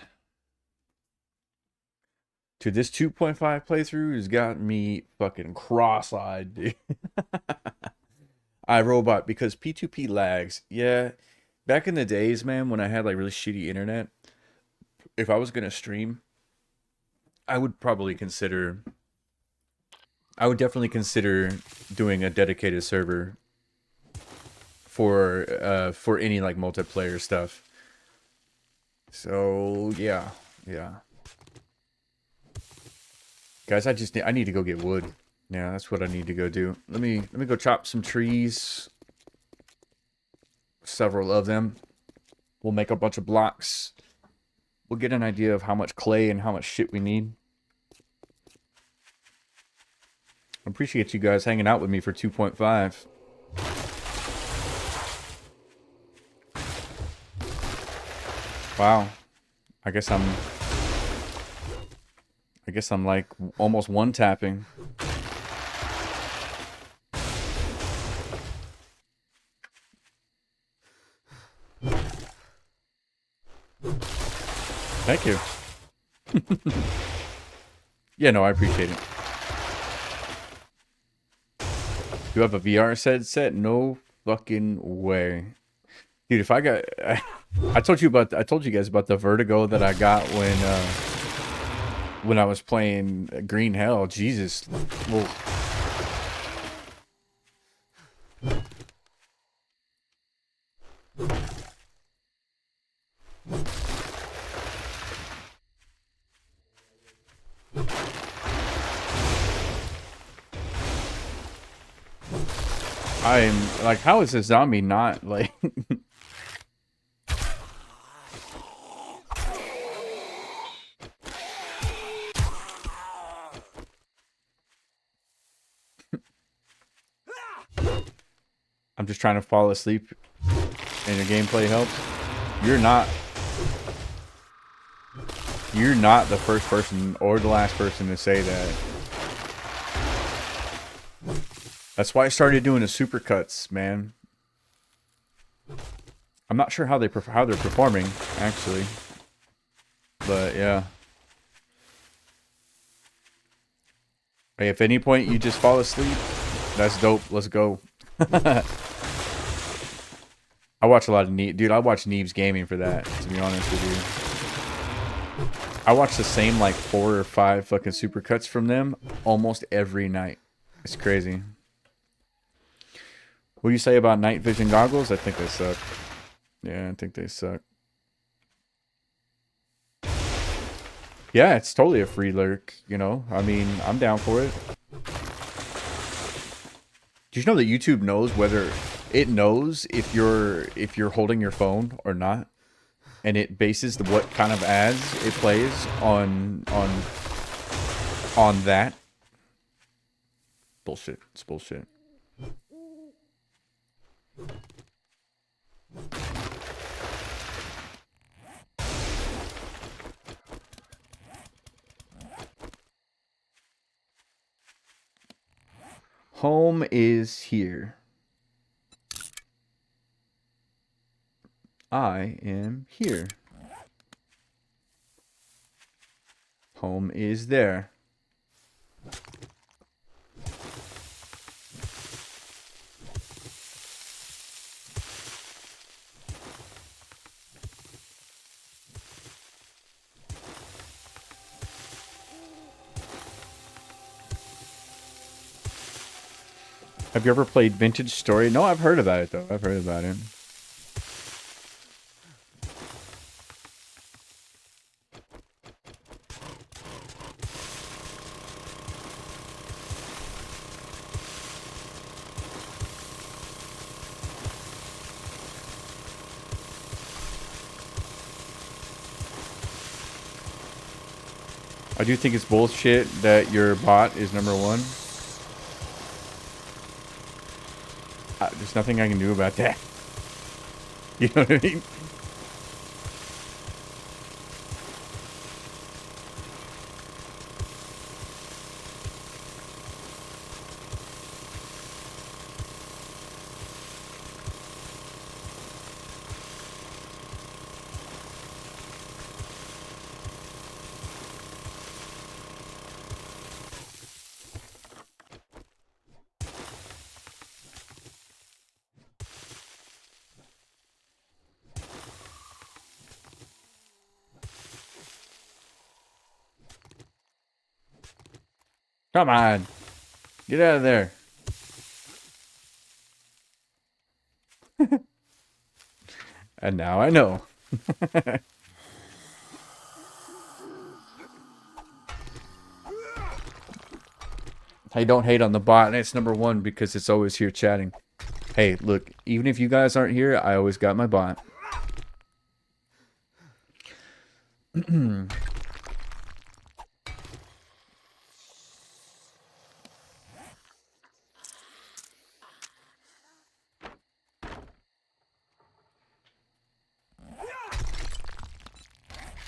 Dude, this 2.5 playthrough has got me fucking cross-eyed, dude. iRobot, because P2P lags. Yeah, back in the days, man, when I had like really shitty internet, if I was going to stream, I would definitely consider doing a dedicated server for any like multiplayer stuff. So yeah. Guys, I need to go get wood. Yeah, that's what I need to go do. Let me go chop some trees. Several of them. We'll make a bunch of blocks. We'll get an idea of how much clay and how much shit we need. I appreciate you guys hanging out with me for 2.5. Wow. I guess I'm like almost one tapping. Thank you. Yeah, no, I appreciate it. You have a VR set? No fucking way. Dude, if I got I told you guys about the vertigo that I got when I was playing Green Hell. Jesus. Well, I'm like, how is a zombie not like I'm just trying to fall asleep and your gameplay helps. You're not the first person or the last person to say that. That's why I started doing the supercuts, man. I'm not sure how they're performing, actually. But yeah. Hey, if at any point you just fall asleep, that's dope. Let's go. I watch a lot of dude, I watch Neve's Gaming for that, to be honest with you. I watch the same like 4 or 5 fucking supercuts from them almost every night. It's crazy. What do you say about night vision goggles? I think they suck. Yeah, I think they suck. Yeah, it's totally a free lurk, you know? I mean, I'm down for it. Did you know that YouTube knows whether it knows if you're holding your phone or not? And it bases what kind of ads it plays on that? Bullshit. It's bullshit. Home is here. I am here. Home is there. Have you ever played Vintage Story? No, I've heard about it though. I've heard about it. I do think it's bullshit that your bot is #1. There's nothing I can do about that. You know what I mean? Come on. Get out of there. And now I know. Hey, don't hate on the bot. And it's number one because it's always here chatting. Hey, look, even if you guys aren't here, I always got my bot.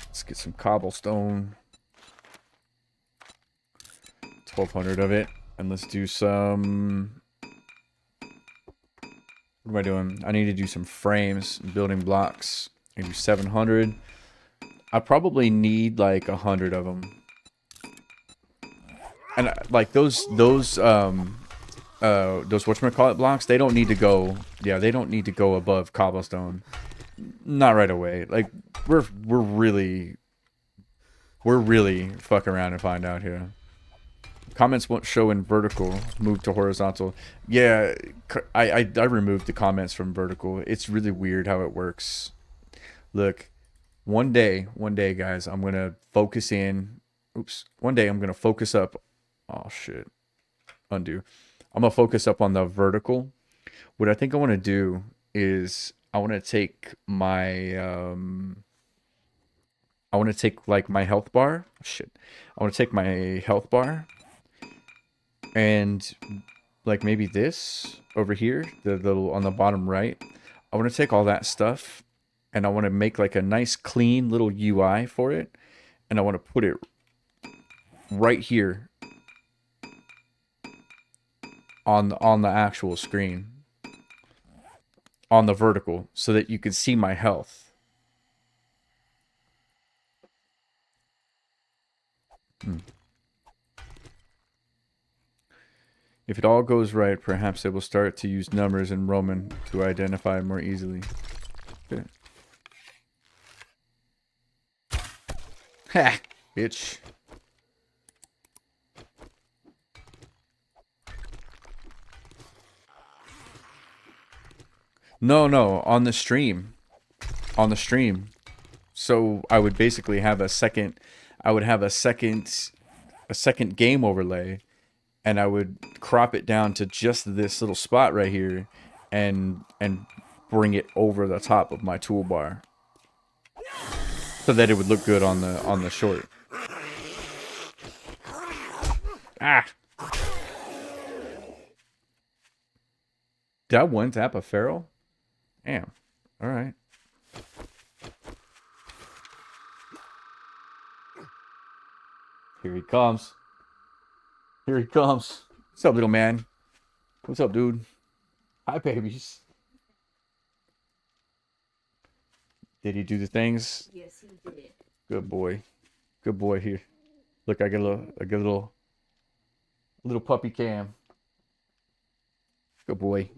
Let's get some cobblestone. 1,200 of it. And let's do some... What am I doing? I need to do some frames, building blocks. I do 700. I probably need like 100 of them. And like those whatchamacallit blocks, they don't need to go, yeah, they don't need to go above cobblestone. Not right away. Like we're really fuck around and find out here. Comments won't show in vertical. Move to horizontal. Yeah, I removed the comments from vertical. It's really weird how it works. Look, one day, guys, I'm gonna focus in. Oops. One day I'm gonna focus up. Oh shit. Undo. I'm gonna focus up on the vertical. What I think I want to do is I want to take my I want to take like my health bar. Shit. I want to take my health bar. And like maybe this over here, the little on the bottom right, I want to take all that stuff and I want to make like a nice clean little UI for it. And I want to put it right here on the actual screen, on the vertical, so that you can see my health. If it all goes right, perhaps it will start to use numbers in Roman to identify more easily. Okay. Ha! Bitch. No, on the stream. On the stream. So I would basically have a second game overlay. And I would crop it down to just this little spot right here and bring it over the top of my toolbar so that it would look good on the short. Ah! Did I one tap a feral? Damn. Alright. Here he comes. Here he comes. What's up, little man? What's up, dude? Hi, babies. Did he do the things? Yes, he did. Good boy. Good boy here. Look, I get a little puppy cam. Good boy.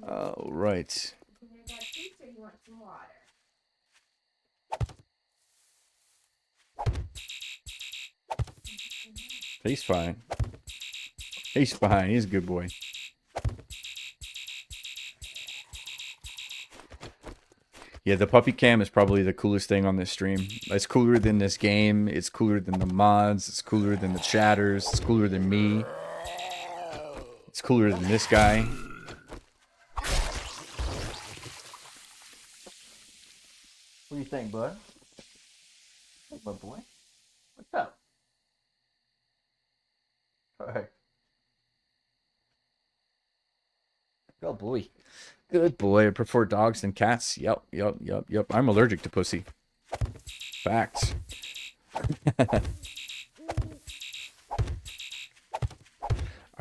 All right. He's fine. He's fine. He's a good boy. Yeah, the puppy cam is probably the coolest thing on this stream. It's cooler than this game. It's cooler than the mods. It's cooler than the chatters. It's cooler than me. It's cooler than this guy. What do you think, bud? Hey, bud boy. What's up? All right. Good boy. Good boy. I prefer dogs than cats. Yep. I'm allergic to pussy. Facts. Alright,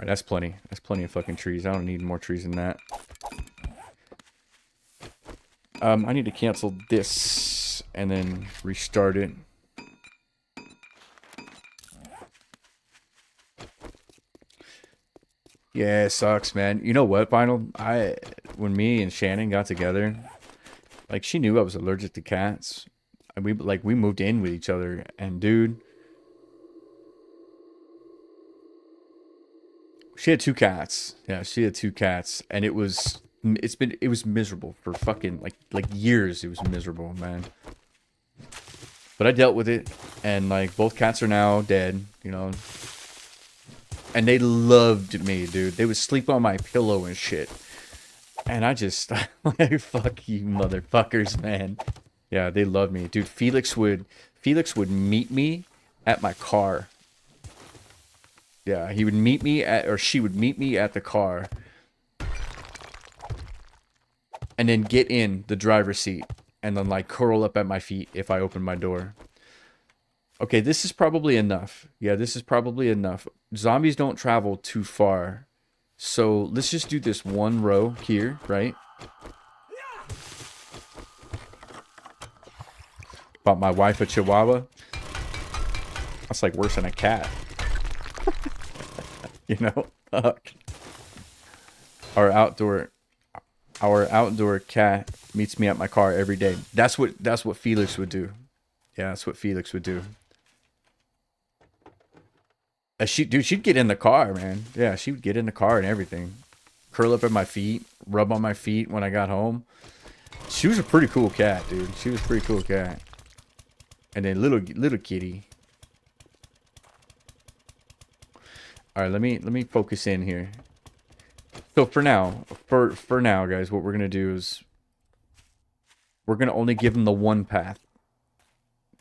that's plenty. That's plenty of fucking trees. I don't need more trees than that. I need to cancel this and then restart it. Yeah, it sucks, man. You know what, Vinyl? when me and Shannon got together, like she knew I was allergic to cats. And we moved in with each other, and dude, she had 2 cats. Yeah, she had 2 cats, and it was miserable for fucking like years. It was miserable, man. But I dealt with it, and like both cats are now dead, you know. And they loved me, dude. They would sleep on my pillow and shit. And I just like, fuck you motherfuckers, man. Yeah, they loved me. Dude, Felix would meet me at my car. Yeah, he would meet me at, or she would meet me at the car. And then get in the driver's seat. And then like curl up at my feet if I open my door. Okay, this is probably enough. Yeah, this is probably enough. Zombies don't travel too far. So let's just do this one row here, right? Bought my wife a Chihuahua. That's like worse than a cat. You know? Fuck. Our outdoor cat meets me at my car every day. That's what Felix would do. Yeah, that's what Felix would do. She'd get in the car, man. Yeah, she would get in the car and everything. Curl up at my feet, rub on my feet when I got home. She was a pretty cool cat, dude. She was a pretty cool cat. And then little kitty. All right, let me focus in here. So for now, guys, what we're gonna do is we're gonna only give them the one path.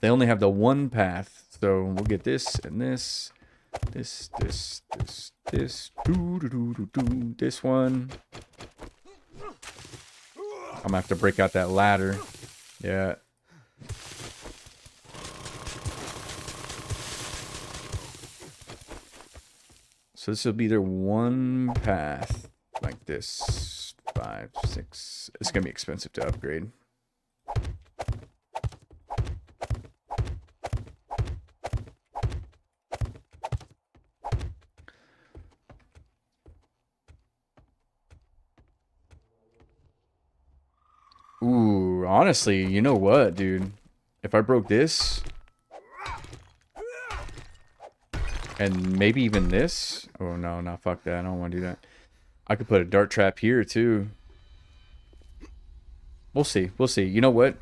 They only have the one path, so we'll get this and this, this, this one. I'm gonna have to break out that ladder. Yeah. So this will be their one path, like this. 5, 6. It's gonna be expensive to upgrade. Ooh, honestly, you know what, dude? If I broke this, and maybe even this. Oh, no, fuck that. I don't want to do that. I could put a dart trap here, too. We'll see. We'll see. You know what?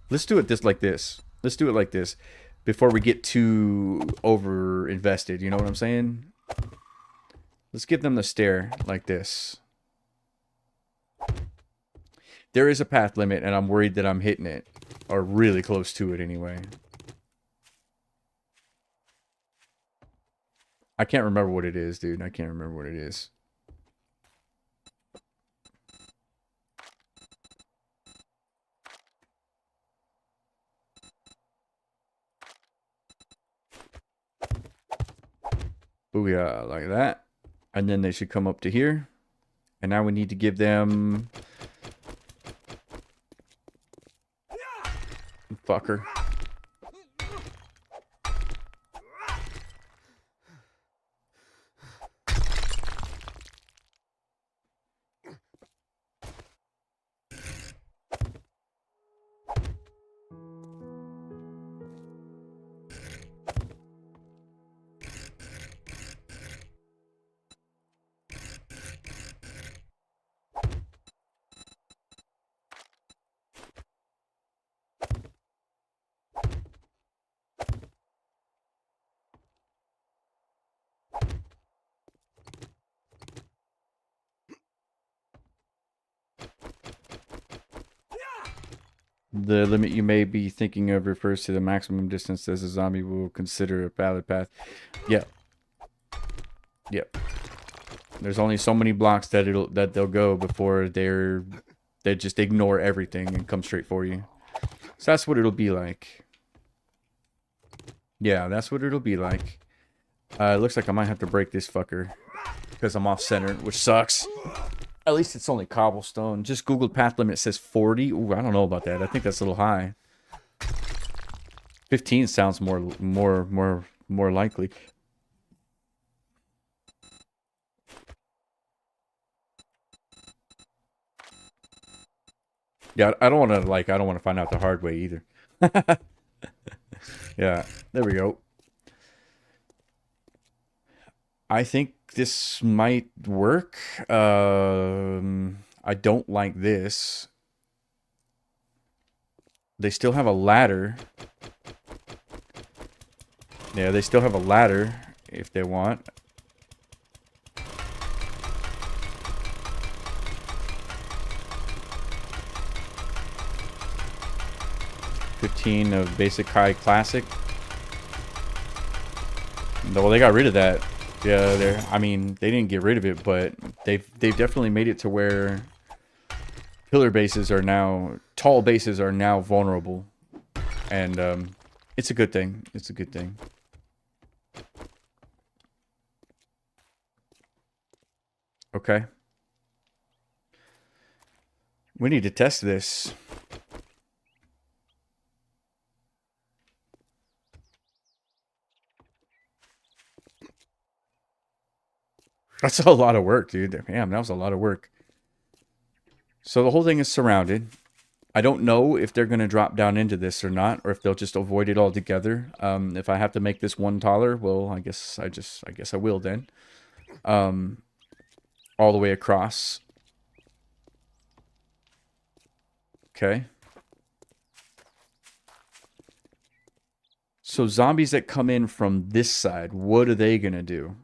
Let's do it like this. Let's do it like this. Before we get too over-invested. You know what I'm saying? Let's give them the stair like this. There is a path limit, and I'm worried that I'm hitting it. Or really close to it, anyway. I can't remember what it is, dude. I can't remember what it is. Booyah, like that. And then they should come up to here. And now we need to give them... Fucker. The limit you may be thinking of refers to the maximum distance as a zombie will consider a valid path. Yep. Yep. There's only so many blocks that they'll go before they just ignore everything and come straight for you. So that's what it'll be like. Yeah, that's what it'll be like. It looks like I might have to break this fucker because I'm off center, which sucks. At least it's only cobblestone. Just Google path limit. It says 40. Ooh, I don't know about that. I think that's a little high. 15 sounds more likely. Yeah, I don't want to I don't want to find out the hard way either. Yeah, there we go. I think this might work. I don't like this. They still have a ladder. Yeah, they still have a ladder if they want. $15 of basic high classic. Well, they got rid of that. Yeah, I mean, they didn't get rid of it, but they've definitely made it to where pillar bases are now, tall bases are now vulnerable, and it's a good thing. It's a good thing. Okay. We need to test this. That's a lot of work, dude. Damn, that was a lot of work. So the whole thing is surrounded. I don't know if they're going to drop down into this or not, or if they'll just avoid it altogether. If I have to make this one taller, well, I guess I will then. All the way across. Okay. So zombies that come in from this side, what are they going to do?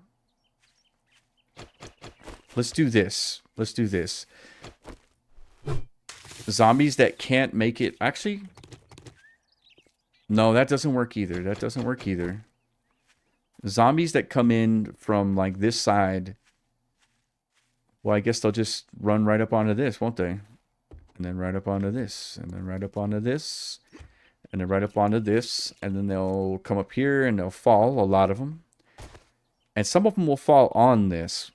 Let's do this. Let's do this. Zombies that can't make it. Actually, no, that doesn't work either. That doesn't work either. Zombies that come in from like this side. Well, I guess they'll just run right up onto this, won't they? And then right up onto this. And then right up onto this. And then right up onto this. And then they'll come up here and they'll fall. A lot of them. And some of them will fall on this.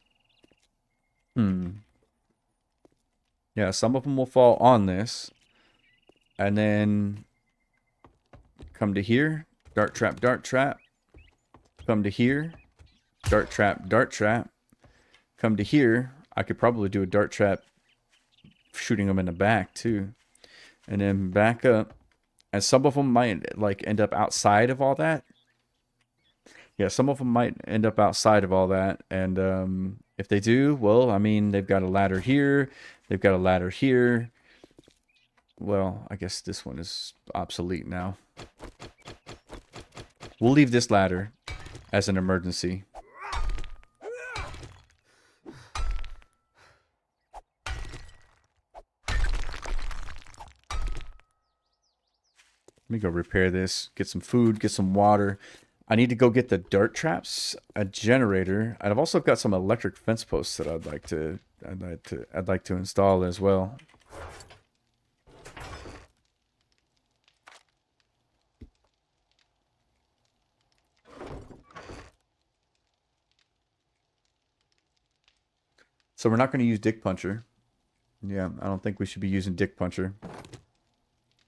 Yeah, some of them will fall on this. And then come to here. Dart trap, dart trap. Come to here. Dart trap, dart trap. Come to here. I could probably do a dart trap shooting them in the back too. And then back up. And some of them might like end up outside of all that. Yeah, some of them might end up outside of all that. And if they do, well, I mean, they've got a ladder here. They've got a ladder here. Well, I guess this one is obsolete now. We'll leave this ladder as an emergency. Let me go repair this, get some food, get some water. I need to go get the dart traps, a generator, and I've also got some electric fence posts that I'd like to install as well. So we're not going to use Dick Puncher. Yeah, I don't think we should be using Dick Puncher.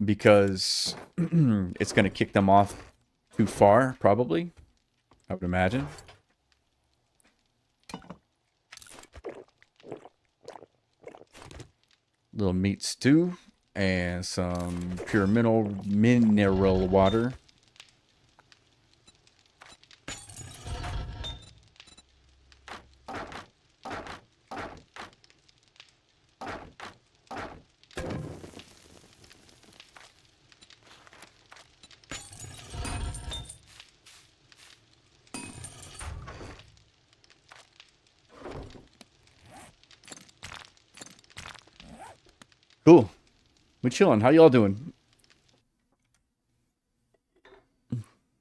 Because it's going to kick them off too far, probably. I would imagine. Little meat stew. And some pure mineral water. Cool. We're chilling. How y'all doing?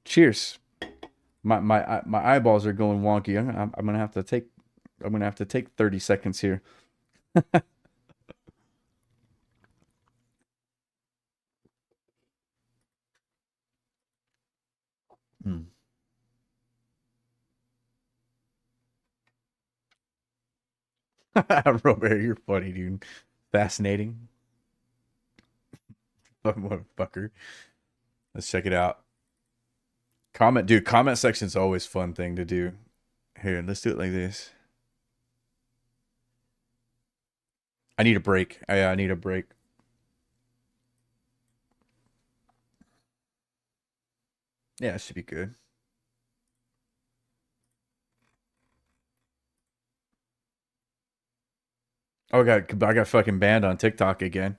Cheers. My eyeballs are going wonky. I'm gonna have to take 30 seconds here. Robert, you're funny, dude. Fascinating. Motherfucker. Let's check it out. Comment section's always a fun thing to do. Here, let's do it like this. I need a break. I need a break. Yeah, it should be good. Oh, I got fucking banned on TikTok again.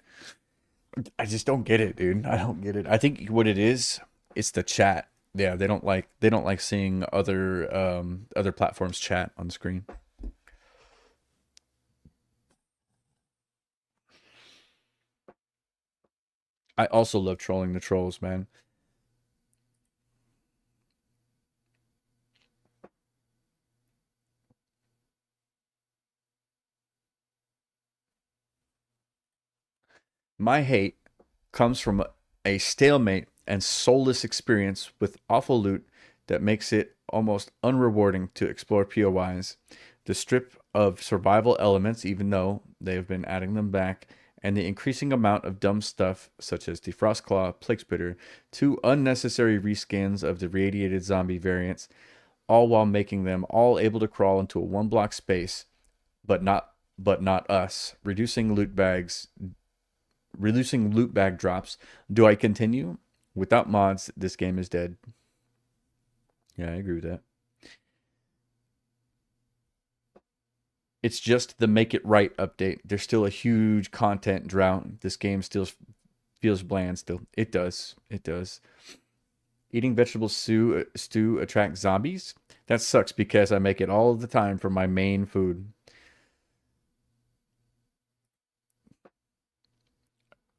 I just don't get it, dude. I don't get it. I think what it is, it's the chat. Yeah, they don't like seeing other platforms chat on the screen. I also love trolling the trolls, man. My hate comes from a stalemate and soulless experience with awful loot that makes it almost unrewarding to explore POIs. The strip of survival elements, even though they have been adding them back, and the increasing amount of dumb stuff such as Defrost Claw, Plague Spitter, 2 unnecessary reskins of the radiated zombie variants, all while making them all able to crawl into a 1 block space, but not us, reducing loot bag drops. Do I continue? Without mods, this game is dead. Yeah, I agree with that. It's just the make it right update. There's still a huge content drought. This game still feels bland still. It does. It does. Eating vegetable stew attracts zombies? That sucks because I make it all the time for my main food.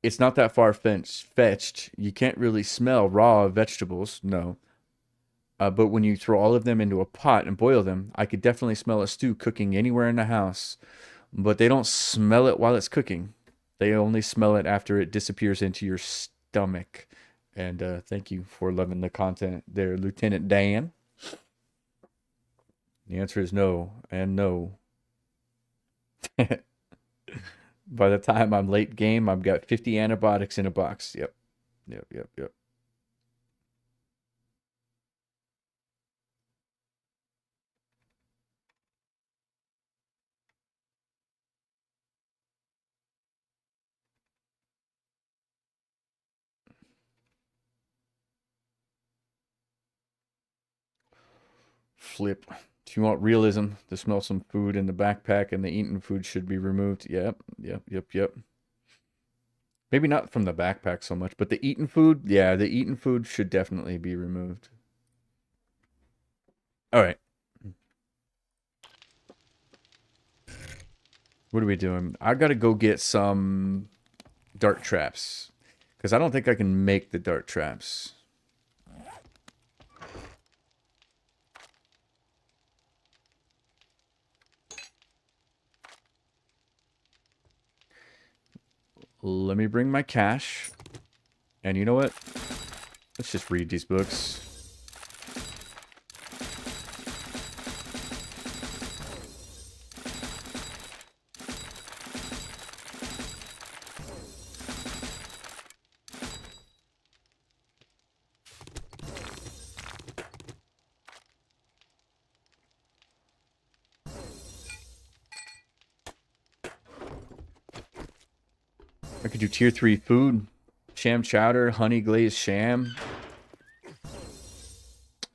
It's not that far fetched. You can't really smell raw vegetables, no. But when you throw all of them into a pot and boil them, I could definitely smell a stew cooking anywhere in the house. But they don't smell it while it's cooking. They only smell it after it disappears into your stomach. And thank you for loving the content there, Lieutenant Dan. The answer is no and no. By the time I'm late game, I've got 50 antibiotics in a box. Yep. Yep. Flip. If you want realism, to smell some food in the backpack and the eaten food should be removed. Yep. Maybe not from the backpack so much, but the eaten food, yeah, the eaten food should definitely be removed. All right. What are we doing? I gotta go get some dart traps because I don't think I can make the dart traps. Let me bring my cash. And you know what? Let's just read these books. I could do tier 3 food. Sham chowder, honey glazed sham.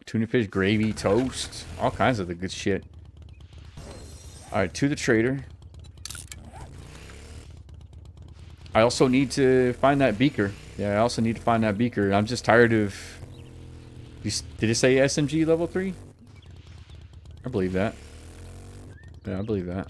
Tuna fish gravy, toast. All kinds of the good shit. Alright, to the trader. I also need to find that beaker. Yeah, I also need to find that beaker. I'm just tired of... Did it say SMG level 3? I believe that. Yeah, I believe that.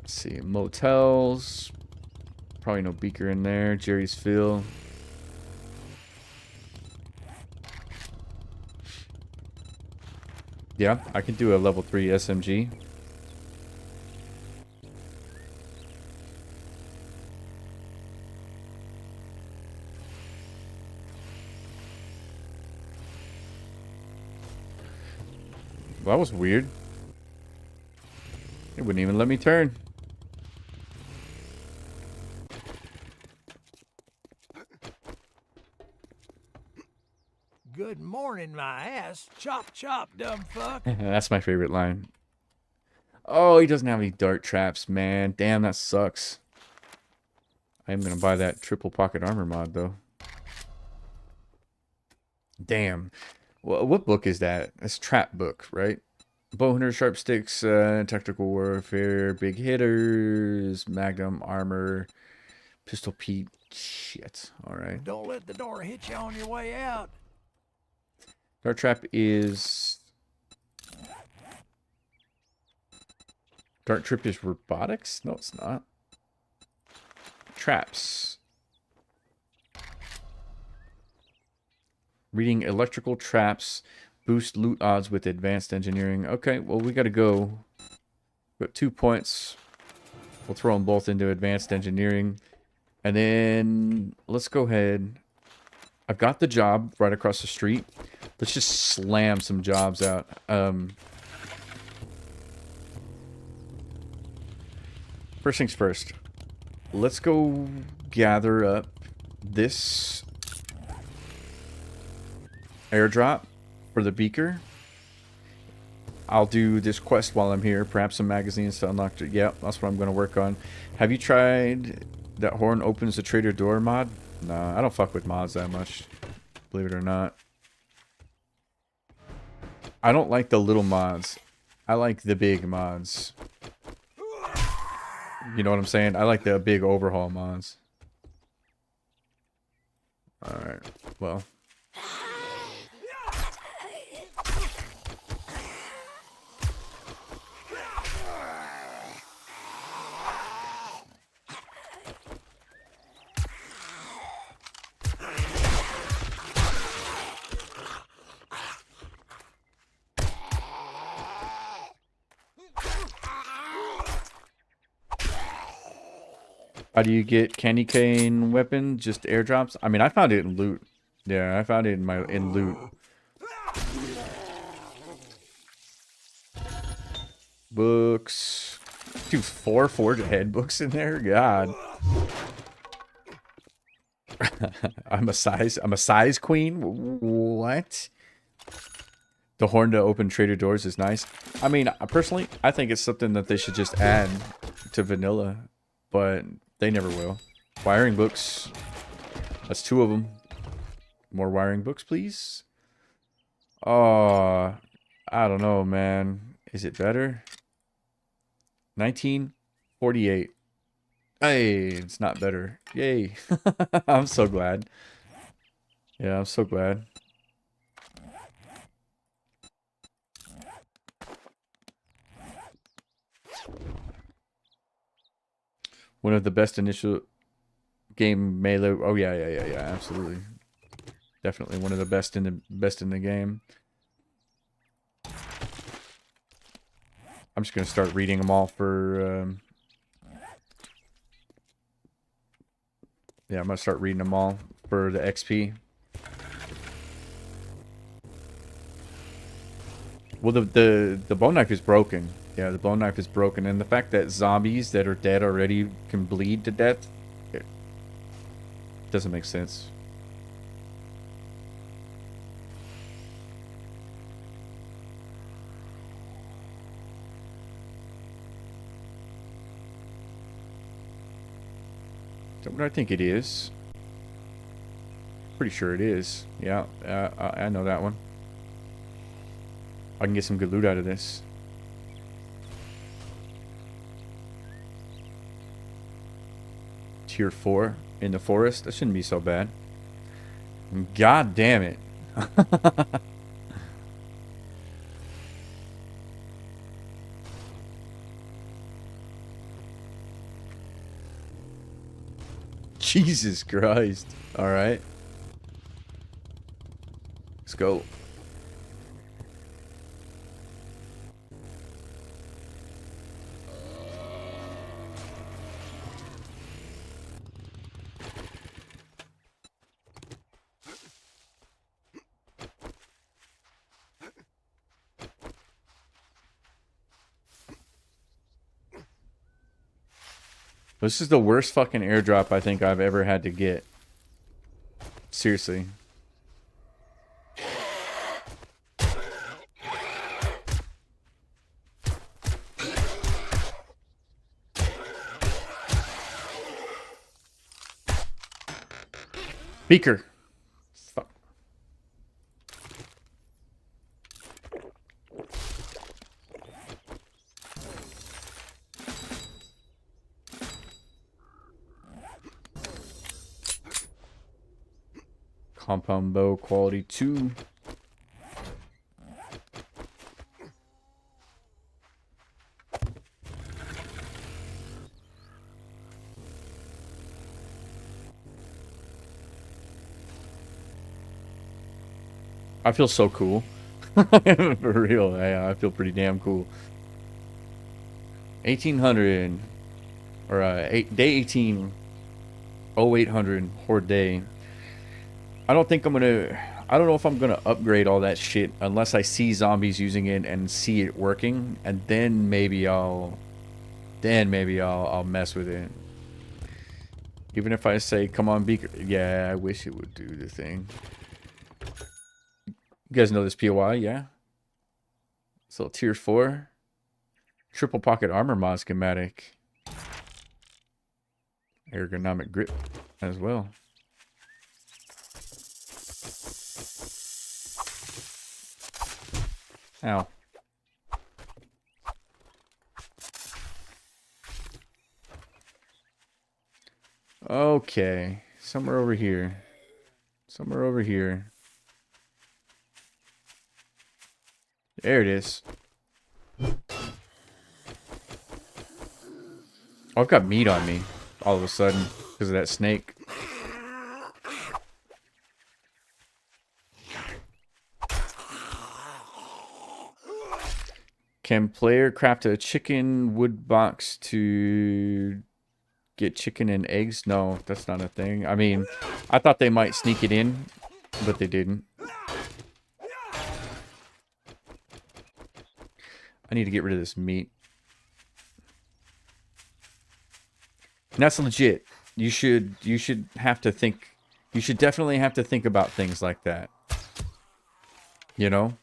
Let's see, motels. Probably no beaker in there. Jerry's Fill. Yeah, I can do a level 3 SMG. Well, that was weird. It wouldn't even let me turn. Good morning. thorn in my ass. Chop, chop, dumb fuck. That's my favorite line. Oh, he doesn't have any dart traps, man. Damn, that sucks. I am going to buy that triple pocket armor mod, though. Damn. Well, what book is that? That's trap book, right? Bowhunter, sharp sticks, tactical warfare, big hitters, magnum, armor, pistol Pete. Shit. All right. Don't let the door hit you on your way out. Dart trap is... Dart trip is robotics? No, it's not. Traps. Reading electrical traps. Boost loot odds with advanced engineering. Okay, well, we gotta go. We've got 2 points. We'll throw them both into advanced engineering. And then let's go ahead. I've got the job right across the street. Let's just slam some jobs out. First things first. Let's go gather up this airdrop for the beaker. I'll do this quest while I'm here. Perhaps some magazines to unlock. Yeah, that's what I'm going to work on. Have you tried that horn opens the trader door mod? Nah, I don't fuck with mods that much. Believe it or not. I don't like the little mods. I like the big mods. You know what I'm saying? I like the big overhaul mods. Alright, well. How do you get candy cane weapon? Just airdrops? I mean, I found it in loot. Yeah, I found it in loot. Books. Dude, 4 Forge Ahead books in there? God. I'm a size queen? What? The horn to open trader doors is nice. I mean, personally, I think it's something that they should just add to vanilla, but they never will. Wiring books. That's 2 of them. More wiring books, please. Oh, I don't know, man. Is it better? 1948. Hey, it's not better. Yay. I'm so glad. Yeah, I'm so glad. One of the best initial game melee. Oh yeah, absolutely. Definitely one of the best in the game. I'm just gonna start reading them all for. Yeah, I'm gonna start reading them all for the XP. Well, the bone knife is broken. Yeah, the bone knife is broken, and the fact that zombies that are dead already can bleed to death, it doesn't make sense. Is that what I think it is? Pretty sure it is. Yeah, I know that one. I can get some good loot out of this. Tier 4 in the forest. That shouldn't be so bad. God damn it. Jesus Christ. Alright. Let's go. This is the worst fucking airdrop I think I've ever had to get. Seriously. Beaker. Fuck. Compound bow quality 2. I feel so cool. For real. I feel pretty damn cool. 1800 or day 18 0800 horde day. I don't know if I'm gonna upgrade all that shit unless I see zombies using it and see it working, and then maybe I'll mess with it. Even if I say, come on, Beaker. Yeah, I wish it would do the thing. You guys know this POI, yeah? So tier 4. Triple pocket armor mod schematic. Ergonomic grip as well. Ow. Okay. Somewhere over here. Somewhere over here. There it is. Oh, I've got meat on me all of a sudden because of that snake. Can player craft a chicken wood box to get chicken and eggs? No, that's not a thing. I mean, I thought they might sneak it in, but they didn't. I need to get rid of this meat. And that's legit. You should have to think. You should definitely have to think about things like that. You know?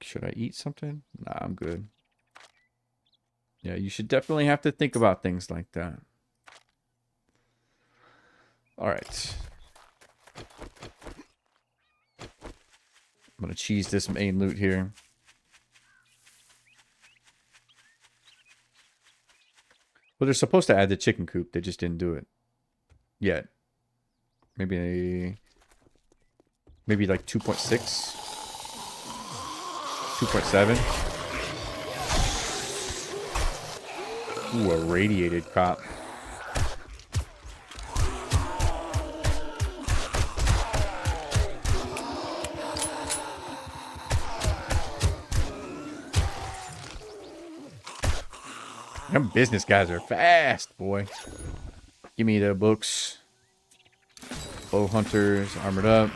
Should I eat something? Nah, I'm good. Yeah, you should definitely have to think about things like that. Alright. I'm gonna cheese this main loot here. Well, they're supposed to add the chicken coop. They just didn't do it yet. Maybe like 2.6. 2.7. Ooh, a radiated cop. Them business guys are fast, boy. Give me the books. Bow hunters, armored up.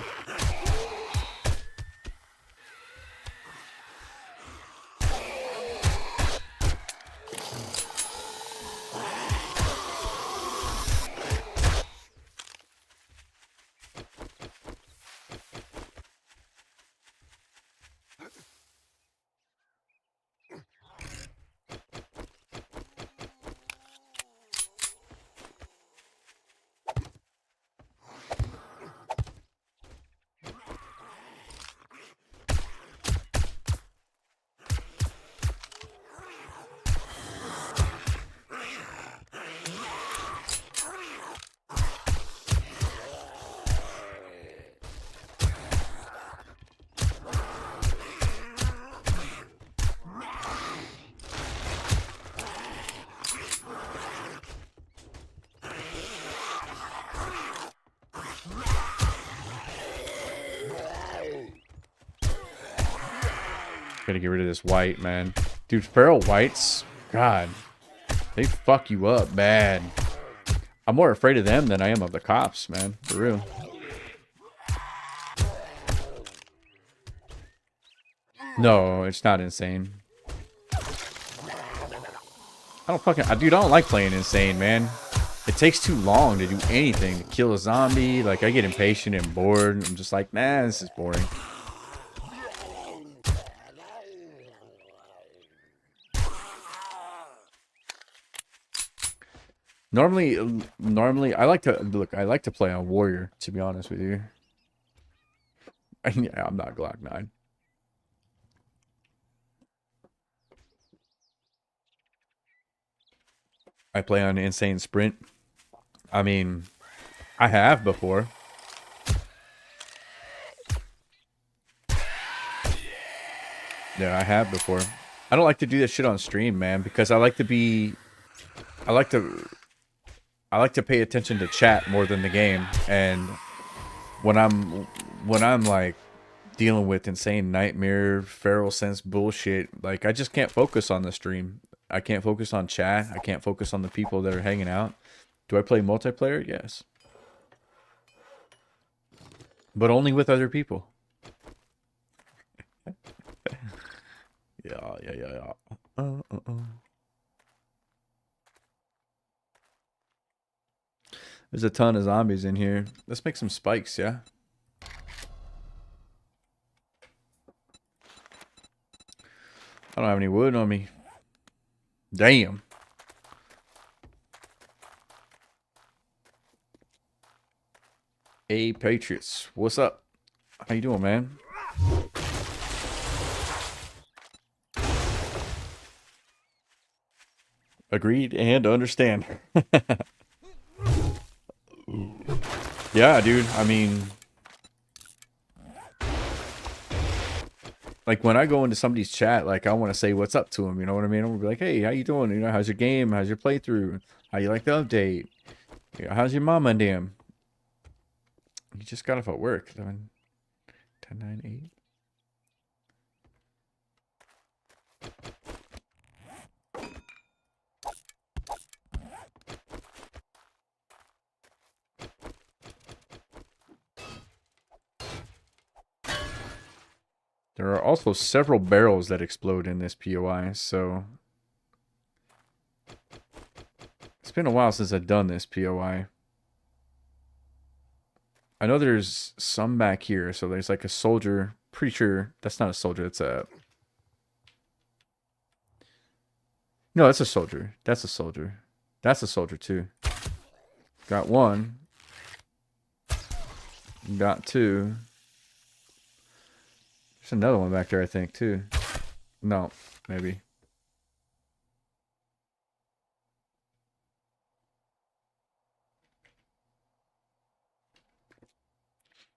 Gotta get rid of this white, man. Dude, feral whites, God, they fuck you up bad. I'm more afraid of them than I am of the cops, man. For real. No, it's not insane. Dude, I don't like playing insane, man. It takes too long to do anything. To kill a zombie, like, I get impatient and bored. I'm just like, nah, this is boring. Normally, I like to play on warrior. To be honest with you, yeah, I'm not Glock 9. I play on insane sprint. I mean, I have before. Yeah, I have before. I don't like to do this shit on stream, man, because I like to pay attention to chat more than the game. And when I'm like dealing with insane nightmare feral sense bullshit, like I just can't focus on the stream. I can't focus on chat. I can't focus on the people that are hanging out. Do I play multiplayer? Yes. But only with other people. Yeah. There's a ton of zombies in here. Let's make some spikes, yeah? I don't have any wood on me. Damn. Hey, Patriots. What's up? How you doing, man? Agreed and understand. Yeah, dude. I mean, like when I go into somebody's chat, like I want to say what's up to them. You know what I mean? I'm gonna be like, hey, how you doing? You know, how's your game? How's your playthrough? How you like the update? How's your mama and damn? You just got off at work. 11, 10, 9, 8. There are also several barrels that explode in this POI, so it's been a while since I've done this POI. I know there's some back here, so there's like a soldier. Pretty sure that's not a soldier, it's a... No, that's a soldier. That's a soldier. That's a soldier too. Got one. Got two. There's another one back there, I think, too. No, maybe.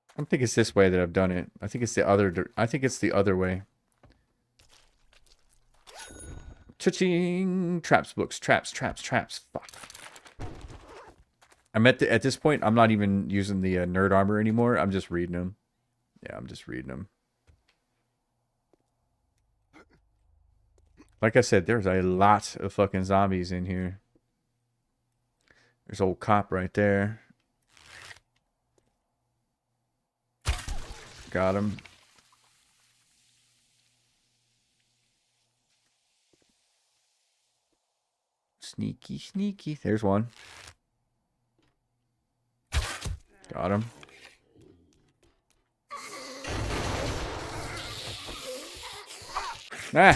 I don't think it's this way that I've done it. I think it's the other. I think it's the other way. Cha-ching! Traps, books, traps. Fuck. I'm at this point. I'm not even using the nerd armor anymore. I'm just reading them. Yeah, I'm just reading them. Like I said, there's a lot of fucking zombies in here. There's old cop right there. Got him. Sneaky, sneaky. There's one. Got him. Nah.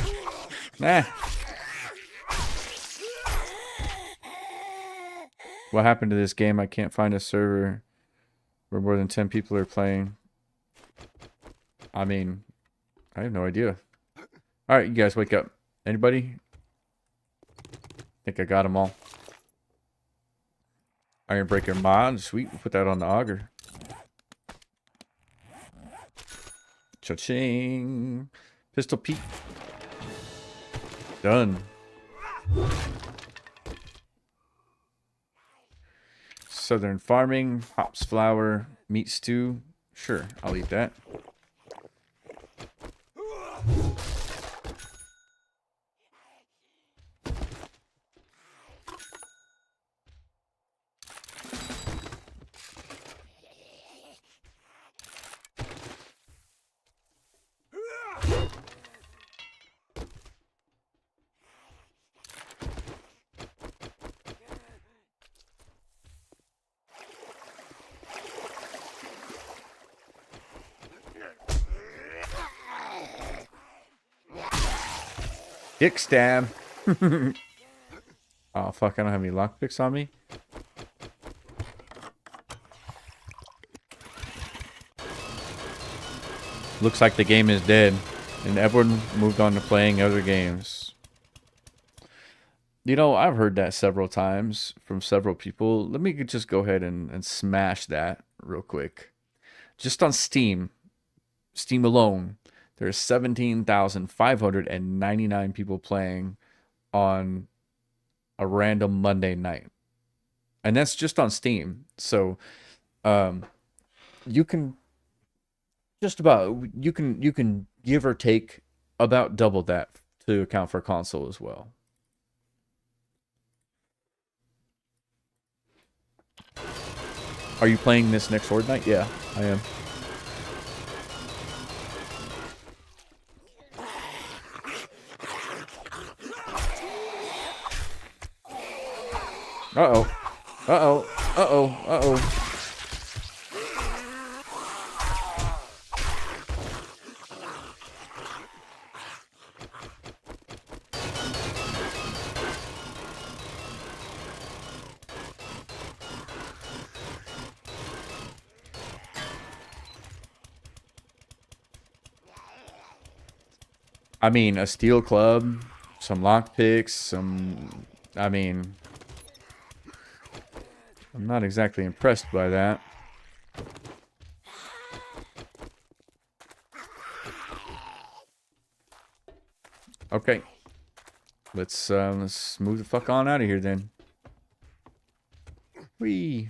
What happened to this game? I can't find a server where more than 10 people are playing. I mean, I have no idea. Alright, you guys wake up. Anybody? I think I got them all. Iron Breaker mod. Sweet. We'll put that on the auger. Cha-ching. Pistol Pete. Done. Southern farming. Hops, flour, meat stew. Sure, I'll eat that. Dick stab. Oh, fuck, I don't have any lockpicks on me. Looks like the game is dead, and everyone moved on to playing other games. You know, I've heard that several times from several people. Let me just go ahead and smash that real quick. Just on Steam alone, there's 17,599 people playing on a random Monday night. And that's just on Steam. So you can just about you can give or take about double that to account for console as well. Are you playing this next Horde night? Yeah, I am. Uh-oh. Uh-oh. Uh-oh. Uh-oh. I mean, a steel club, some lockpicks, I mean, I'm not exactly impressed by that. Okay. Let's move the fuck on out of here then. Whee.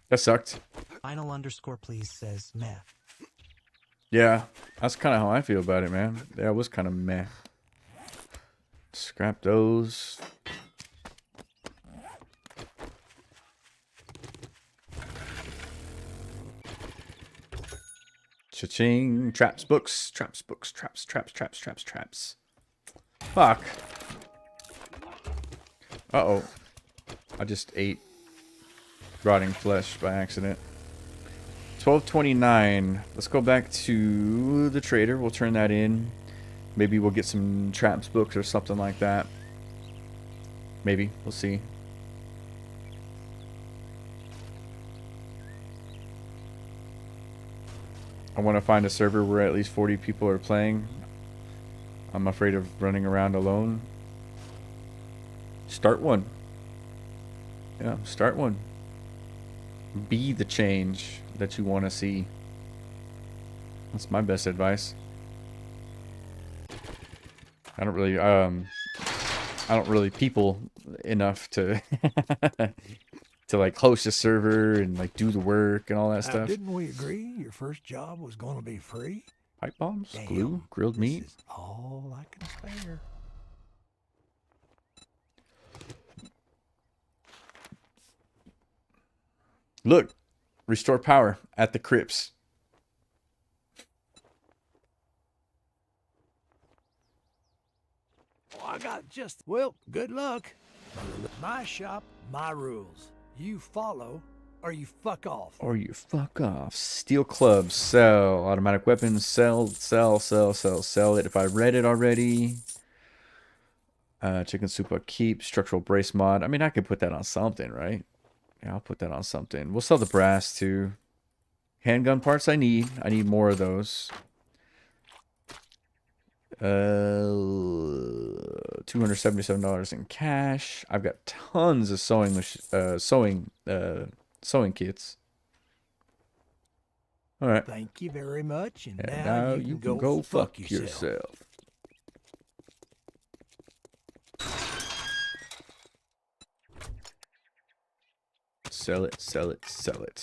That sucked. Final underscore please says meh. Yeah, that's kind of how I feel about it, man. Yeah, it was kind of meh. Scrap those. Cha-ching. Traps, books. Traps, books. Traps, traps, traps, traps, traps. Fuck. Uh-oh. I just ate rotting flesh by accident. 1229. Let's go back to the trader. We'll turn that in. Maybe we'll get some traps books or something like that. Maybe. We'll see. I want to find a server where at least 40 people are playing. I'm afraid of running around alone. Start one. Yeah, start one. Be the change that you want to see. That's my best advice. I don't really people enough to to like host a server and like do the work and all that stuff. Didn't we agree your first job was going to be free? Pipe bombs, Damn, glue, grilled meat. This is all I can spare. Look, restore power at the crypts. Oh, I got just, well, good luck. My shop, my rules. You follow or you fuck off. Or you fuck off. Steel clubs, sell. Automatic weapons, sell, sell, sell, sell, sell it. If I read it already. Chicken soup upkeep, structural brace mod. I mean, I could put that on something, right? Yeah, I'll put that on something. We'll sell the brass too. Handgun parts I need. I need more of those. $277 in cash. I've got tons of sewing kits. All right. Thank you very much. And And now you can go fuck yourself. Sell it, sell it, sell it.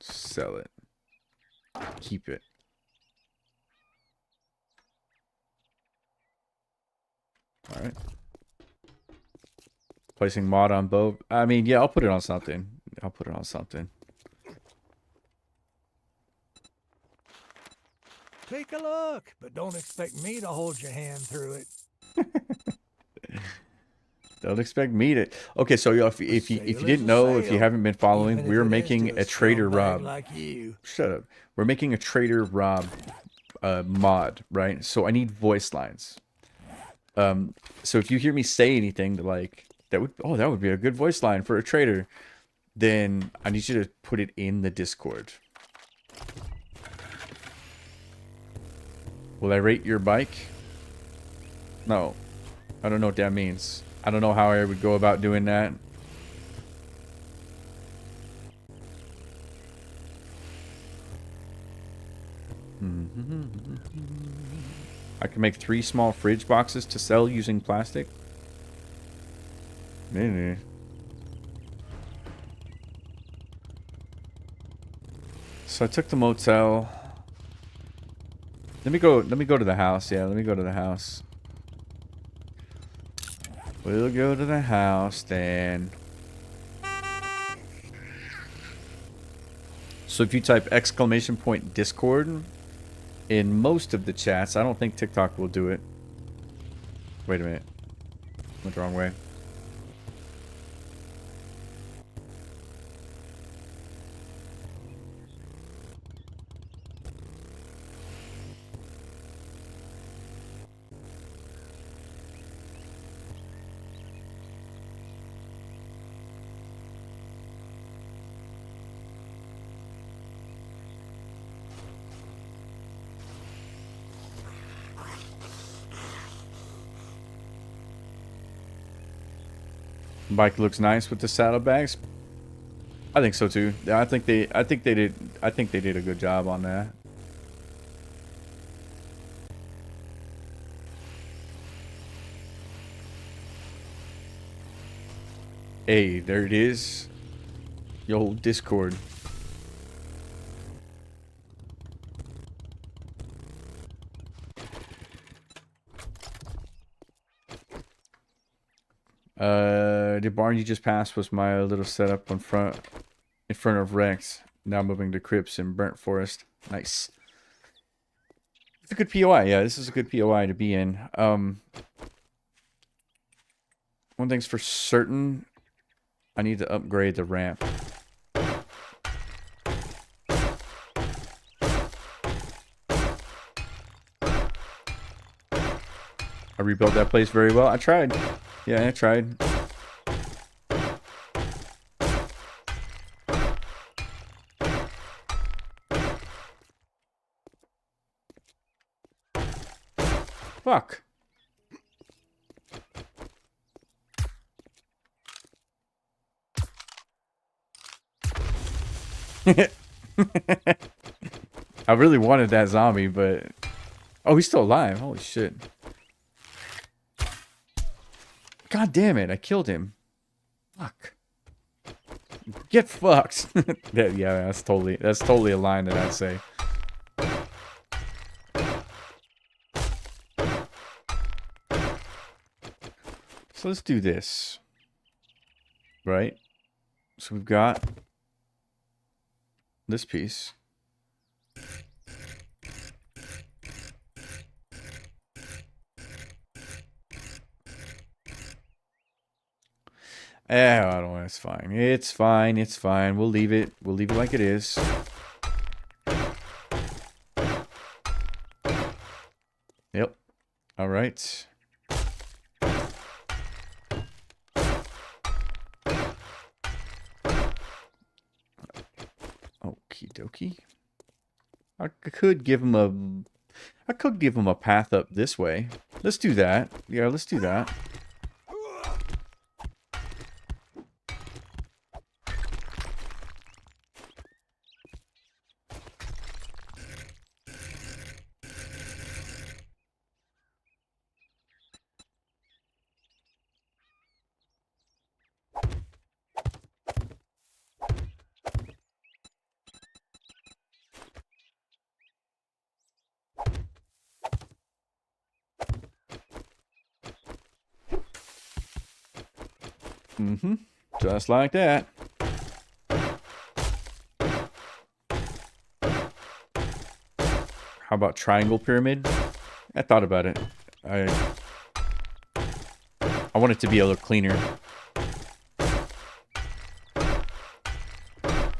Sell it. Keep it. All right. Placing mod on bow. I mean, yeah, I'll put it on something. I'll put it on something. Take a look, but don't expect me to hold your hand through it. Don't expect me to. Okay, so if you didn't know, if you haven't been following, we're making a Trader Rob. Like you. Shut up. We're making a Trader Rob mod, right? So I need voice lines. So if you hear me say anything like that would be a good voice line for a trader, then I need you to put it in the Discord. Will I rate your bike? No. I don't know what that means. I don't know how I would go about doing that. I can make 3 small fridge boxes to sell using plastic. Maybe. So I took the motel. Let me go to the house. Yeah, let me go to the house. We'll go to the house then. So if you type !Discord in most of the chats, I don't think TikTok will do it. Wait a minute. Went the wrong way. Bike looks nice with the saddlebags. I think so too. Yeah, I think they did a good job on that. Hey, there it is. Yo, Discord. The barn you just passed was my little setup in front of Rex. Now moving to Crips in Burnt Forest. Nice. It's a good POI. Yeah, this is a good POI to be in. One thing's for certain. I need to upgrade the ramp. I rebuilt that place very well. I tried. Yeah, I tried. Fuck. I really wanted that zombie, but... Oh, he's still alive. Holy shit. God damn it, I killed him. Fuck. Get fucked. Yeah, that's totally a line that I'd say. So let's do this. Right? So we've got this piece. I don't know. It's fine. It's fine. It's fine. We'll leave it. We'll leave it like it is. Yep. All right. Okie dokie. I could give him a path up this way. Let's do that. Yeah, let's do that. Mm-hmm. Just like that. How about triangle pyramid? I thought about it. I want it to be a little cleaner.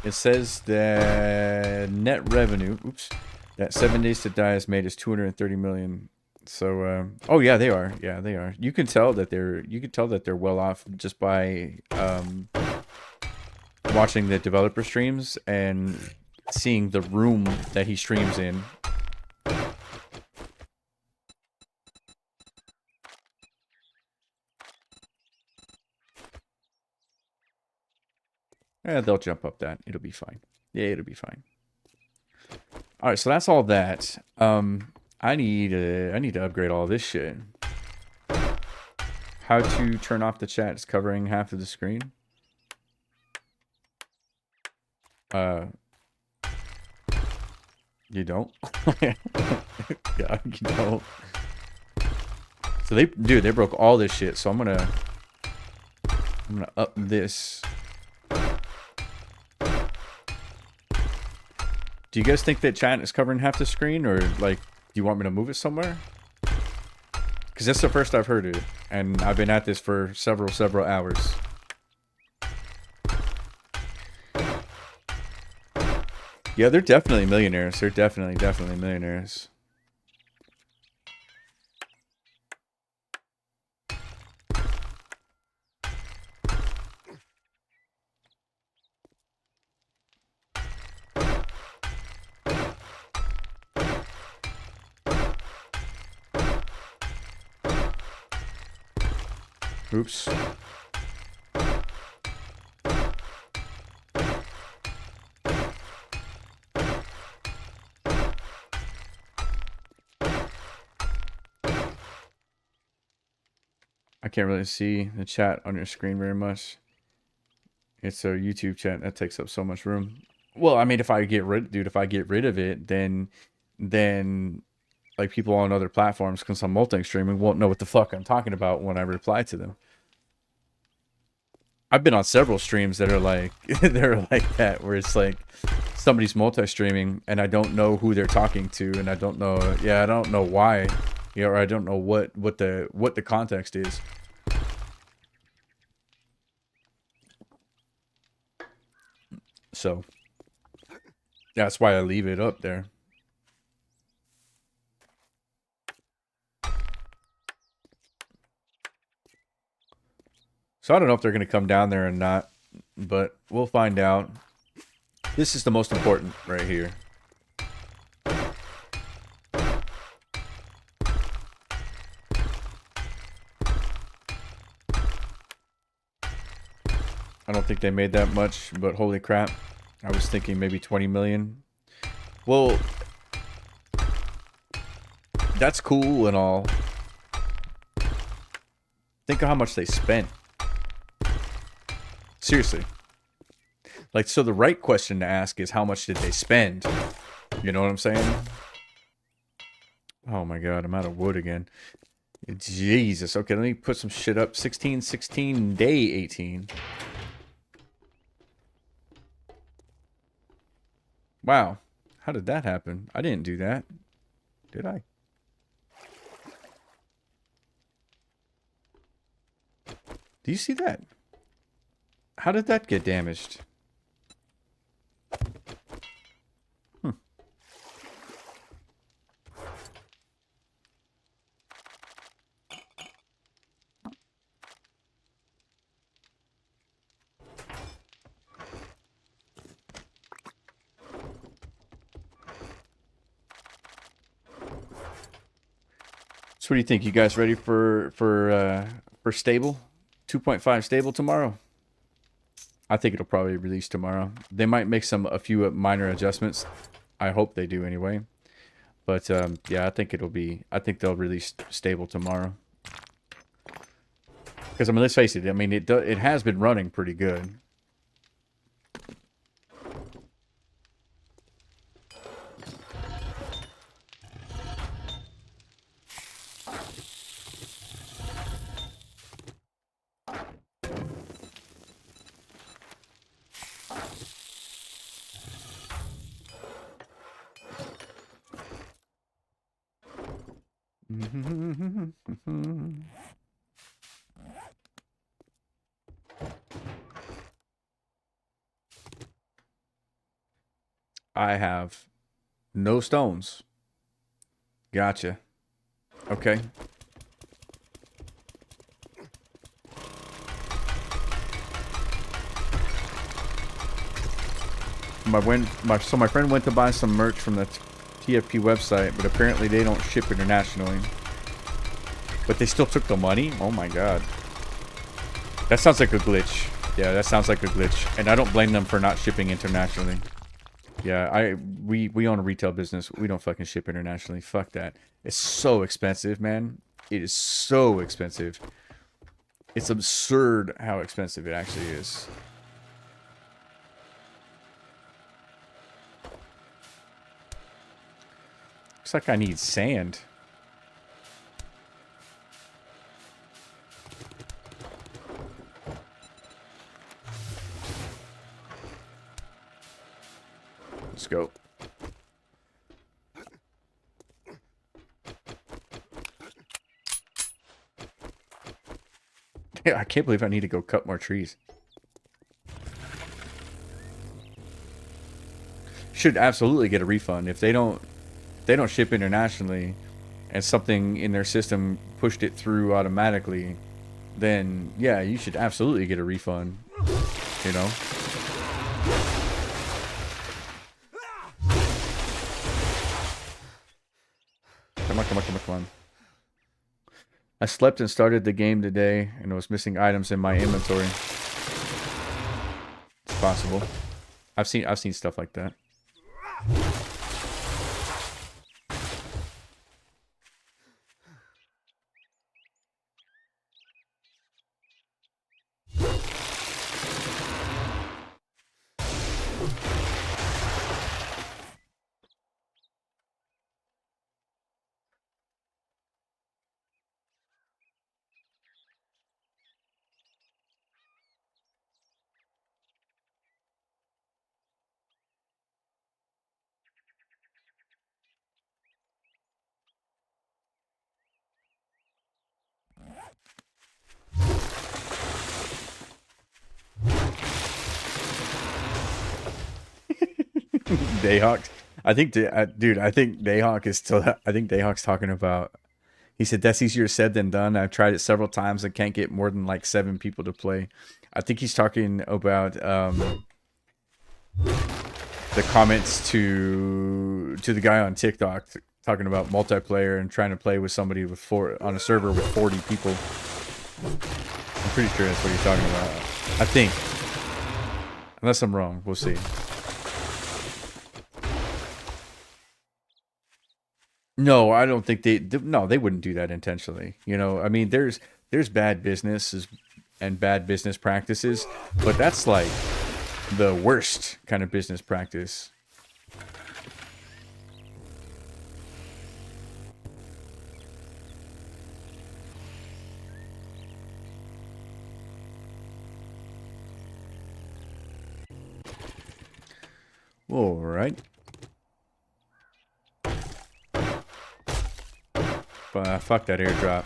It says that net revenue, that 7 days to die has made is 230 million. So, oh yeah, they are. Yeah, they are. You can tell that they're well off just by watching the developer streams and seeing the room that he streams in. Yeah, they'll jump up that. It'll be fine. Yeah, it'll be fine. All right, so that's all that. I need to upgrade all this shit. How to turn off the chat is covering half of the screen. You don't? Yeah, you don't. So they broke all this shit. So I'm gonna up this. Do you guys think that chat is covering half the screen, or like, do you want me to move it somewhere? Because that's the first I've heard it, and I've been at this for several hours. Yeah, they're definitely millionaires. They're definitely millionaires. Oops. I can't really see the chat on your screen very much. It's a YouTube chat that takes up so much room. Well, I mean, if I get rid of it, then like people on other platforms, because I'm multi-streaming, won't know what the fuck I'm talking about when I reply to them. I've been on several streams that are like they're like that, where it's like somebody's multi-streaming and I don't know who they're talking to, and I don't know why, or I don't know what the context is. So that's why I leave it up there. So I don't know if they're going to come down there or not, but we'll find out. This is the most important right here. I don't think they made that much, but holy crap. I was thinking maybe 20 million. Well, that's cool and all. Think of how much they spent. Seriously. Like, so the right question to ask is how much did they spend? You know what I'm saying? Oh my god, I'm out of wood again. Jesus. Okay, let me put some shit up. 16, 16, day 18. Wow. How did that happen? I didn't do that. Did I? Do you see that? How did that get damaged? So what do you think? You guys ready for stable? 2.5 stable tomorrow? I think it'll probably release tomorrow. They might make a few minor adjustments. I hope they do anyway. But yeah, I think they'll release stable tomorrow. Because I mean, let's face it. I mean, it has been running pretty good. I have no stones. Gotcha. Okay. So my friend went to buy some merch from the TFP website, but apparently they don't ship internationally. But they still took the money? Oh my god. That sounds like a glitch. Yeah, that sounds like a glitch. And I don't blame them for not shipping internationally. Yeah, we own a retail business. We don't fucking ship internationally. Fuck that. It's so expensive, man. It is so expensive. It's absurd how expensive it actually is. Looks like I need sand. Let's go. Yeah, I can't believe I need to go cut more trees. Should absolutely get a refund if they don't ship internationally and something in their system pushed it through automatically, then yeah, you should absolutely get a refund, you know? Come on. I slept and started the game today and was missing items in my inventory. It's possible. I've seen stuff like that. Dayhawk. I think, dude, I think Dayhawk is still. I think Dayhawk's talking about. He said that's easier said than done. I've tried it several times and can't get more than like 7 people to play. I think he's talking about the comments to the guy on TikTok talking about multiplayer and trying to play with somebody with on a server with 40 people. I'm pretty sure that's what he's talking about. I think, unless I'm wrong, we'll see. No, I don't think they wouldn't do that intentionally. You know, I mean, there's bad businesses and bad business practices, but that's like the worst kind of business practice. All right. Fuck that airdrop.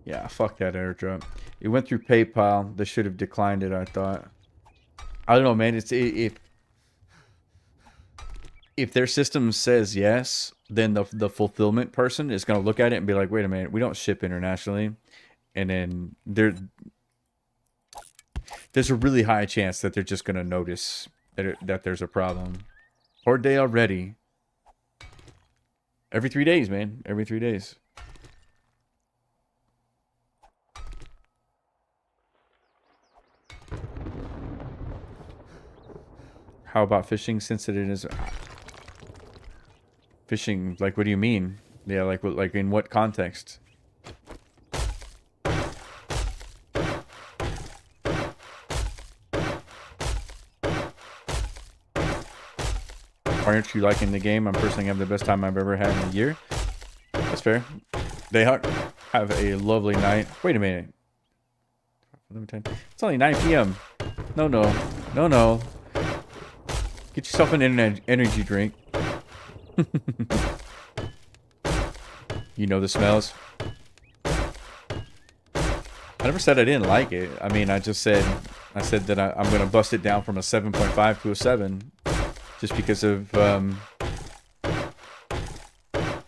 Yeah, fuck that airdrop. It went through PayPal. They should have declined it, I thought. I don't know, man. If their system says yes, then the fulfillment person is going to look at it and be like, wait a minute, we don't ship internationally. And then there's a really high chance that they're just going to notice that there's a problem. Horde day already. Every 3 days, man. Every 3 days. How about fishing since it is... Fishing, like, what do you mean? Yeah, like in what context? Aren't you liking the game? I'm personally having the best time I've ever had in a year. That's fair. Dayhawk, have a lovely night. Wait a minute. It's only 9 p.m. No. Get yourself an energy drink. You know the smells. I never said I didn't like it. I mean, I said that I'm gonna bust it down from a 7.5 to a 7, just because of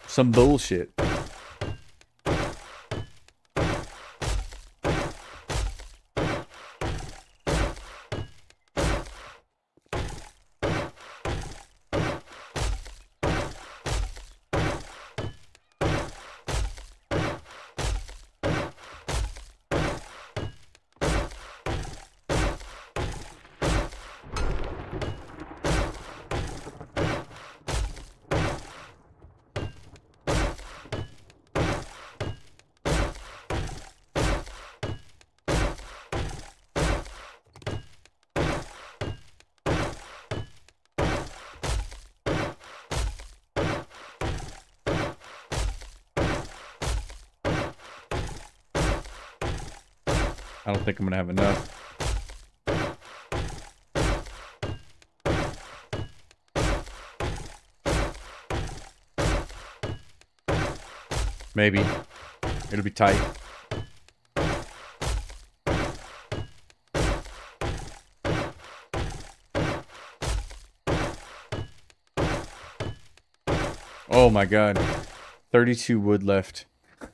some bullshit. I don't think I'm gonna have enough. Maybe. It'll be tight. Oh my god. 32 wood left.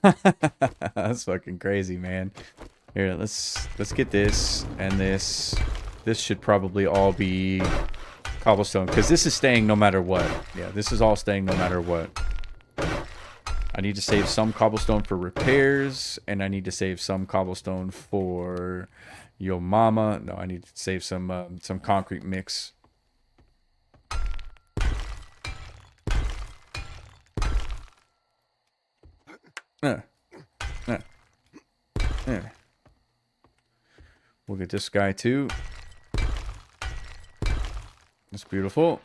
That's fucking crazy, man. Here, let's get this and this. This should probably all be cobblestone, because this is staying no matter what. Yeah, this is all staying no matter what. I need to save some cobblestone for repairs, and I need to save some cobblestone for your mama. No, I need to save some concrete mix. We'll get this guy too. It's beautiful.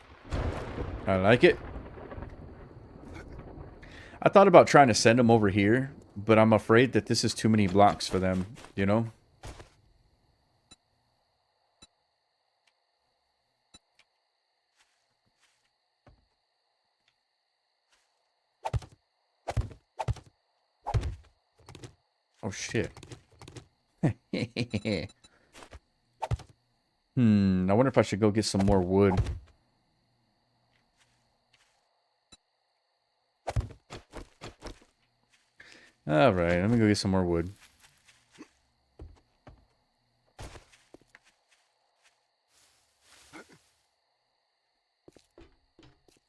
I like it. I thought about trying to send them over here, but I'm afraid that this is too many blocks for them, you know? Oh shit. I wonder if I should go get some more wood. Alright, let me go get some more wood.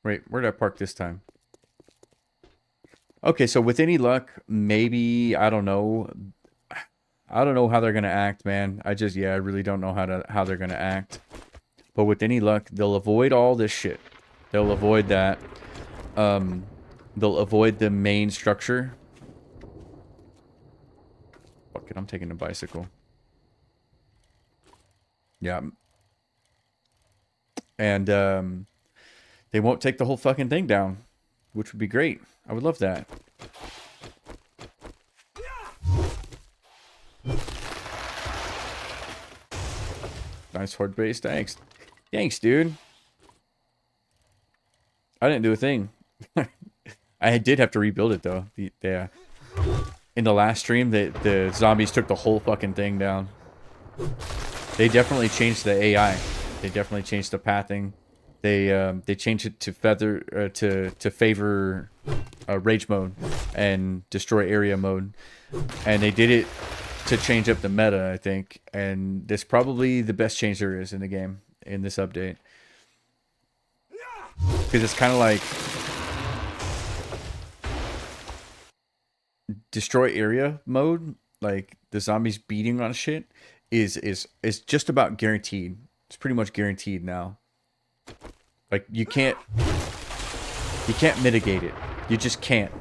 Wait, where did I park this time? Okay, so with any luck, maybe, I don't know. I don't know how they're gonna act, man. I really don't know how they're gonna act. But with any luck, they'll avoid all this shit. They'll avoid that. They'll avoid the main structure. Fuck it, I'm taking the bicycle. Yeah. And they won't take the whole fucking thing down, which would be great. I would love that. Nice horde base. Thanks. Thanks, dude. I didn't do a thing. I did have to rebuild it, though. In the last stream, the zombies took the whole fucking thing down. They definitely changed the AI. They definitely changed the pathing. They changed it to to favor rage mode and destroy area mode, and they did it to change up the meta, I think. And that's probably the best change there is in the game in this update, because it's kind of like destroy area mode, like the zombies beating on shit is just about guaranteed. It's pretty much guaranteed now. Like you can't mitigate it. You just can't.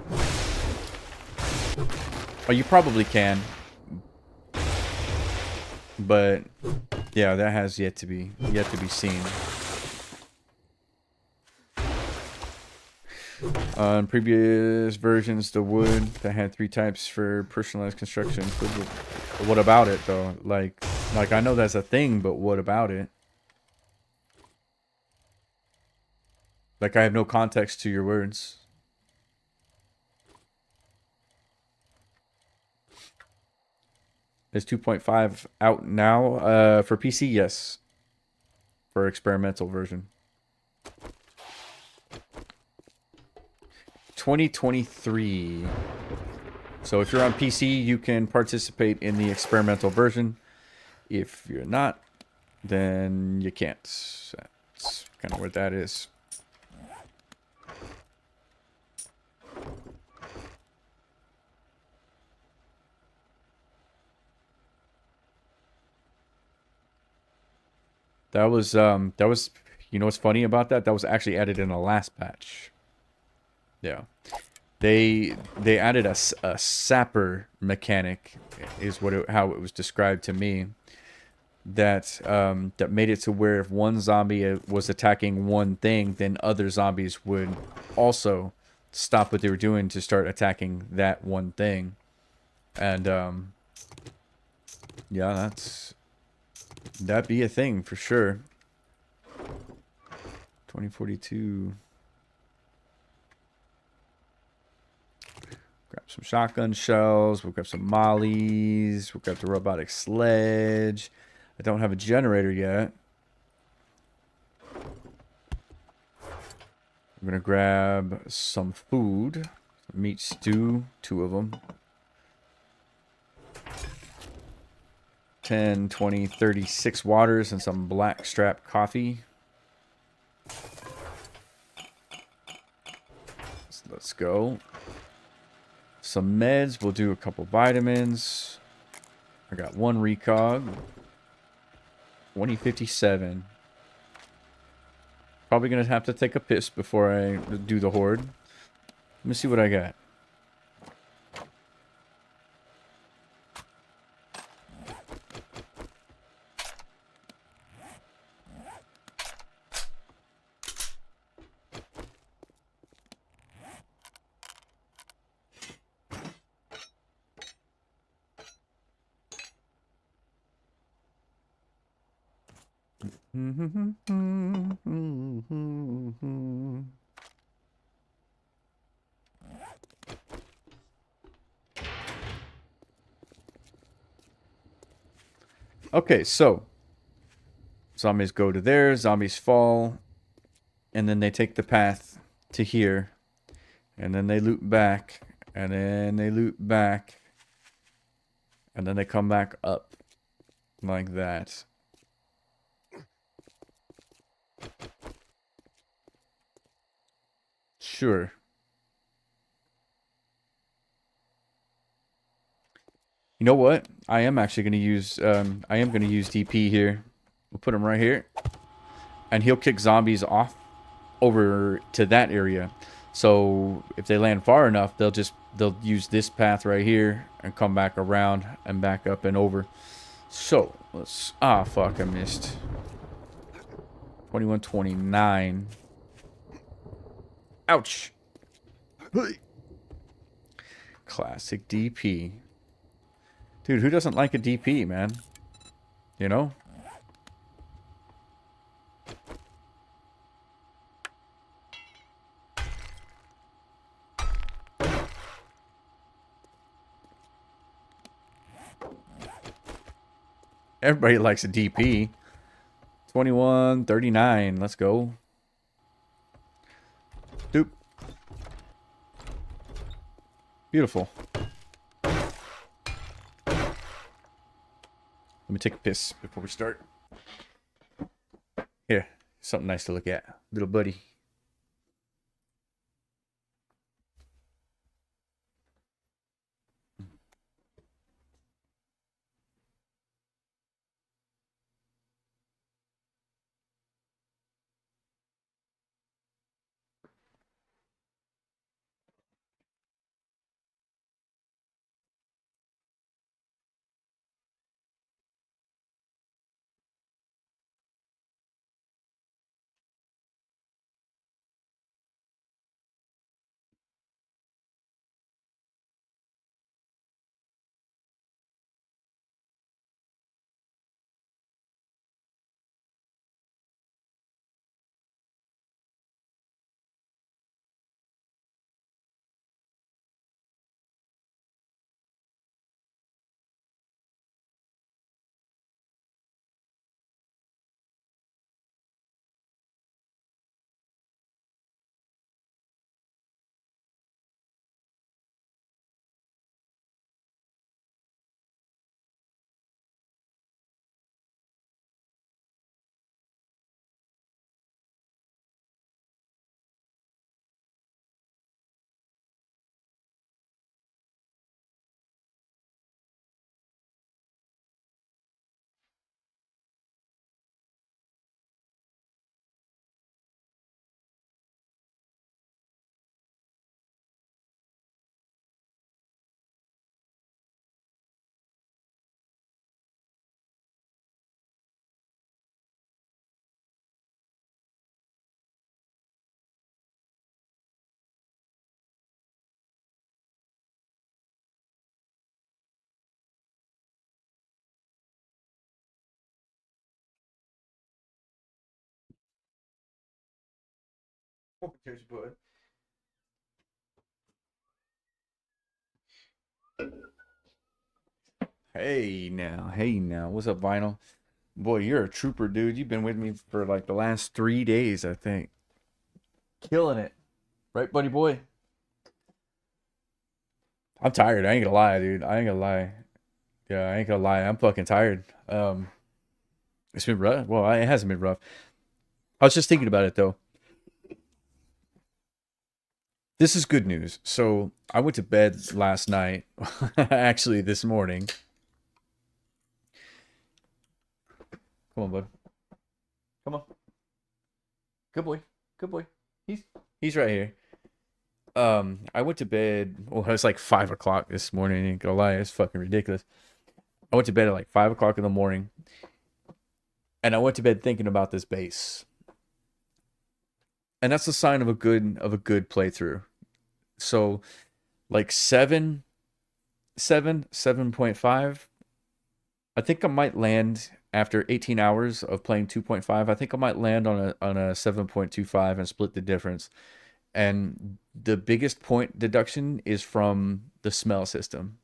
Oh, you probably can, but yeah, that has yet to be seen. On previous versions, the wood that had 3 types for personalized construction. What about it though? Like I know that's a thing, but what about it? Like, I have no context to your words. Is 2.5 out now? For PC, yes. For experimental version. 2023. So if you're on PC, you can participate in the experimental version. If you're not, then you can't. That's kind of what that is. That was, you know what's funny about that? That was actually added in the last patch. Yeah. They added a sapper mechanic, is how it was described to me. That that made it to where if one zombie was attacking one thing, then other zombies would also stop what they were doing to start attacking that one thing. And yeah, that'd be a thing for sure. 2042. Grab some shotgun shells. We'll grab some mollies. We'll grab the robotic sledge. I don't have a generator yet. I'm going to grab some food. Some meat stew. 2 of them. 10, 20, 36 waters and some blackstrap coffee. So let's go. Some meds. We'll do a couple vitamins. I got 1 recog. 2057. Probably gonna have to take a piss before I do the horde. Let me see what I got. Okay, so zombies go to there, zombies fall, and then they take the path to here, and then they loop back, and then they loop back, and then they come back up like that. Sure. You know what? I am actually going to use DP here. We'll put him right here. And he'll kick zombies off over to that area. So if they land far enough, they'll use this path right here and come back around and back up and over. So let's fuck, I missed. 2129. Ouch. Classic DP. Dude, who doesn't like a DP, man? You know? Everybody likes a DP. 2139. Let's go. Doop. Beautiful. Let me take a piss before we start. Here, something nice to look at. Little buddy. Hey now. What's up, Vinyl? Boy, you're a trooper, dude. You've been with me for like the last 3 days, I think. Killing it. Right, buddy boy? I'm tired. I ain't gonna lie, dude. I ain't gonna lie. Yeah, I ain't gonna lie. I'm fucking tired. It's been rough. Well, it hasn't been rough. I was just thinking about it though. This is good news. So I went to bed last night, actually this morning. Come on, bud. Come on. Good boy. Good boy. He's right here. I went to bed. Well, it was like 5 o'clock this morning. I ain't gonna lie, it's fucking ridiculous. I went to bed at like 5 o'clock in the morning, and I went to bed thinking about this base. And that's a sign of a good playthrough. So, like 7.5. I think I might land after 18 hours of playing 2.5. I think I might land on a 7.25 and split the difference. And the biggest point deduction is from the smell system.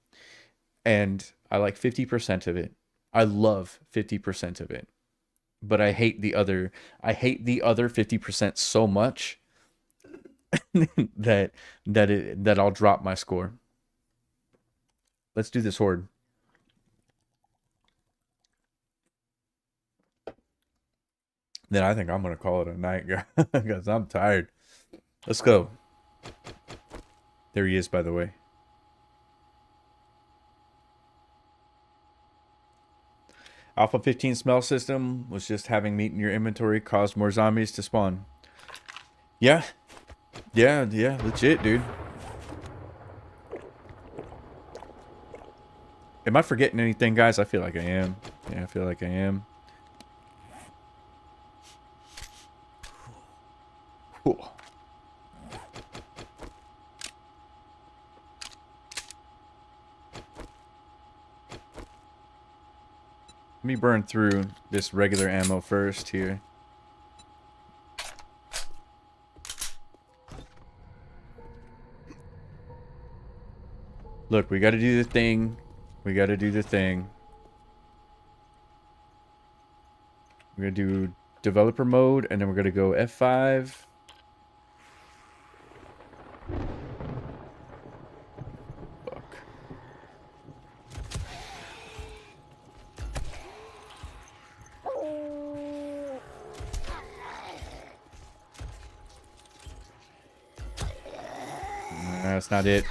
And I like 50% of it. I love 50% of it. But I hate the other 50% so much that I'll drop my score. Let's do this horde. Then I think I'm gonna call it a night, guys, because I'm tired. Let's go. There he is, by the way. Alpha 15 smell system was just having meat in your inventory caused more zombies to spawn. Yeah, legit, dude. Am I forgetting anything, guys? I feel like I am. Yeah, I feel like I am. Cool. Let me burn through this regular ammo first here. Look, we gotta do the thing. We gotta do the thing. We're gonna do developer mode, and then we're gonna go F5. Fuck. That's not it.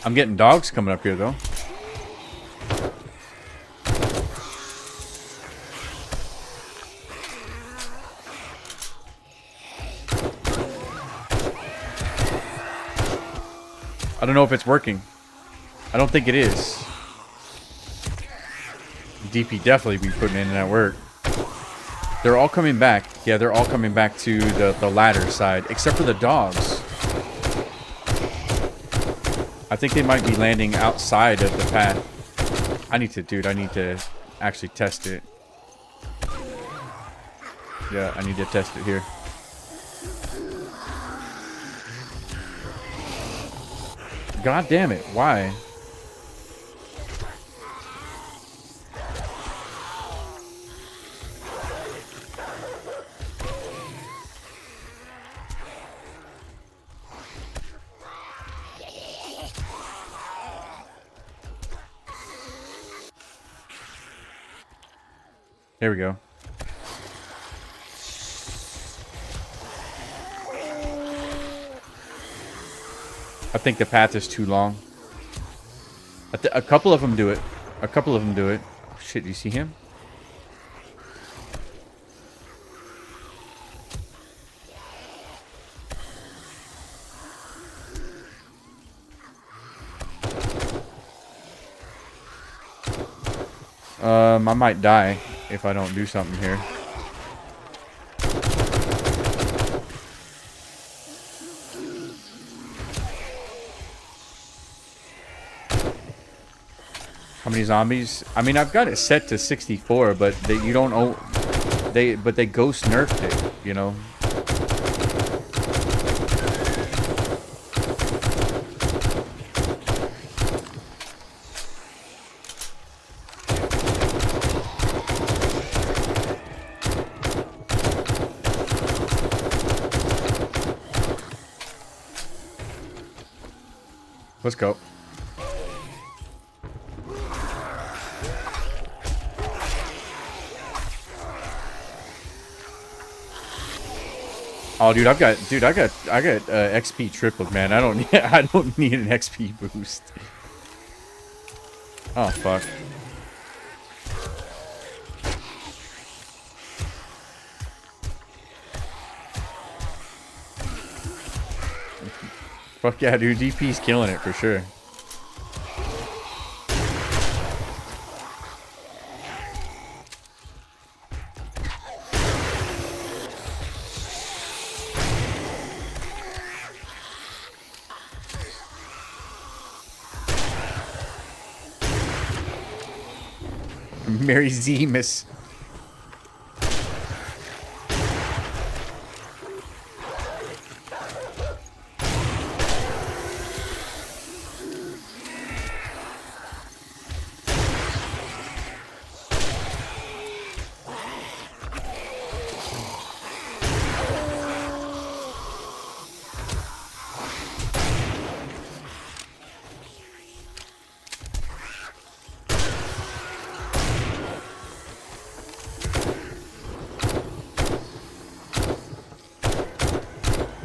I'm getting dogs coming up here, though. I don't know if it's working. I don't think it is. DP definitely be putting in that work. They're all coming back. Yeah, they're all coming back to the ladder side, except for the dogs. I think they might be landing outside of the path. I need to actually test it. Yeah, I need to test it here. God damn it, why? There we go. I think the path is too long. A couple of them do it. A couple of them do it. Oh, shit, do you see him? I might die. if I don't do something here. How many zombies? I mean, I've got it set to 64, but you don't know. They ghost nerfed it, you know. Let's go. Oh, dude, I got XP tripled, man. I don't need an XP boost. Oh fuck. Fuck yeah, dude. DP's killing it for sure. Mary Z, miss.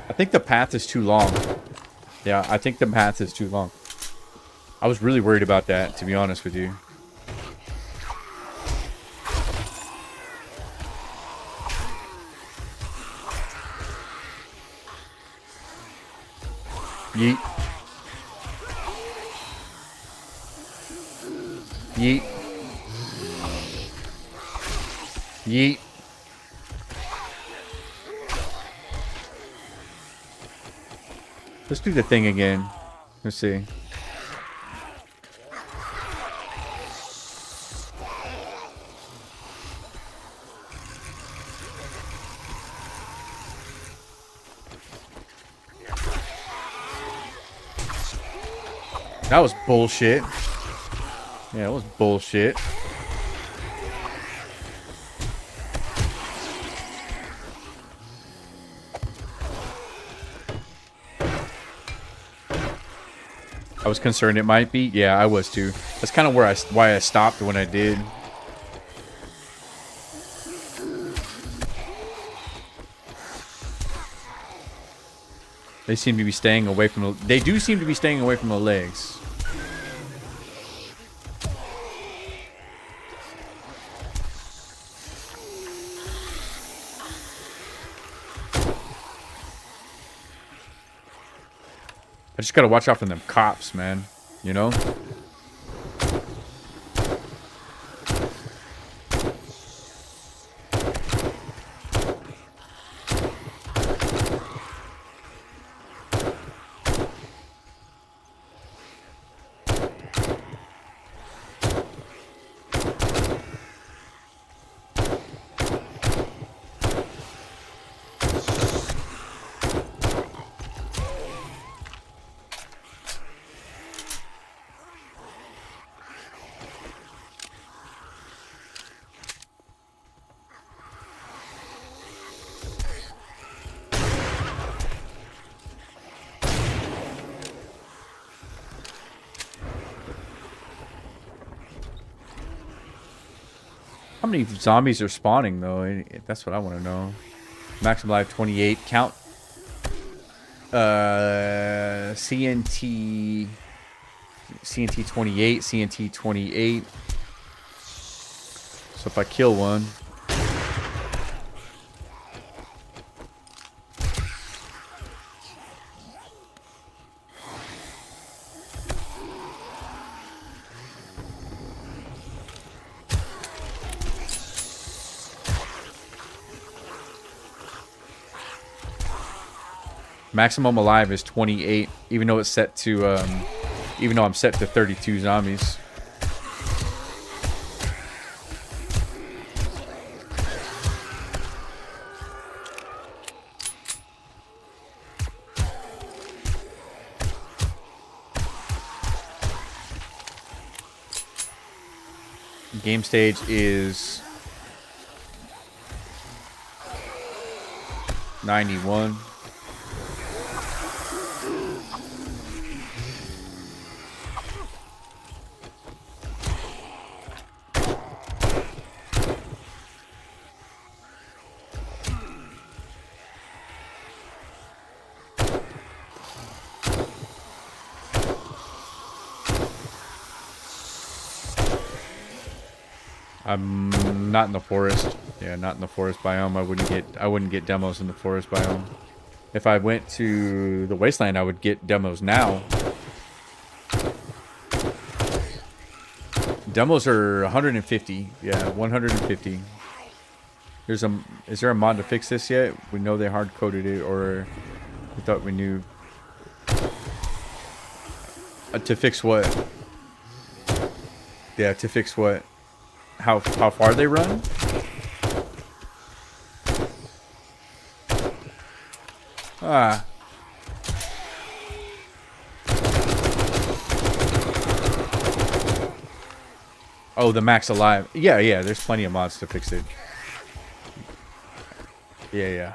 I think the path is too long. Yeah, I think the path is too long. I was really worried about that, to be honest with you. Yeet. Yeet. Yeet. Let's do the thing again. Let's see. That was bullshit. Yeah, it was bullshit. I was concerned it might be. Yeah, I was too. That's kind of why I stopped when I did. They seem to be staying away from the... They do seem to be staying away from the legs. I just gotta watch out for them cops, man. You know? How many zombies are spawning, though? That's what I want to know. Maximum life 28. Count CNT 28, CNT 28. So if I kill one... Maximum alive is 28, even though it's set to, even though I'm set to 32 zombies. Game stage is 91. I'm not in the forest. Yeah, not in the forest biome. I wouldn't get demos in the forest biome. If I went to the wasteland, I would get demos now. Demos are 150. Yeah, 150. Is there a mod to fix this yet? We know they hard coded it, or we thought we knew. To fix what? Yeah, to fix what? How far they run? Ah. Oh, the max alive. Yeah, yeah, there's plenty of mods to fix it. Yeah, yeah.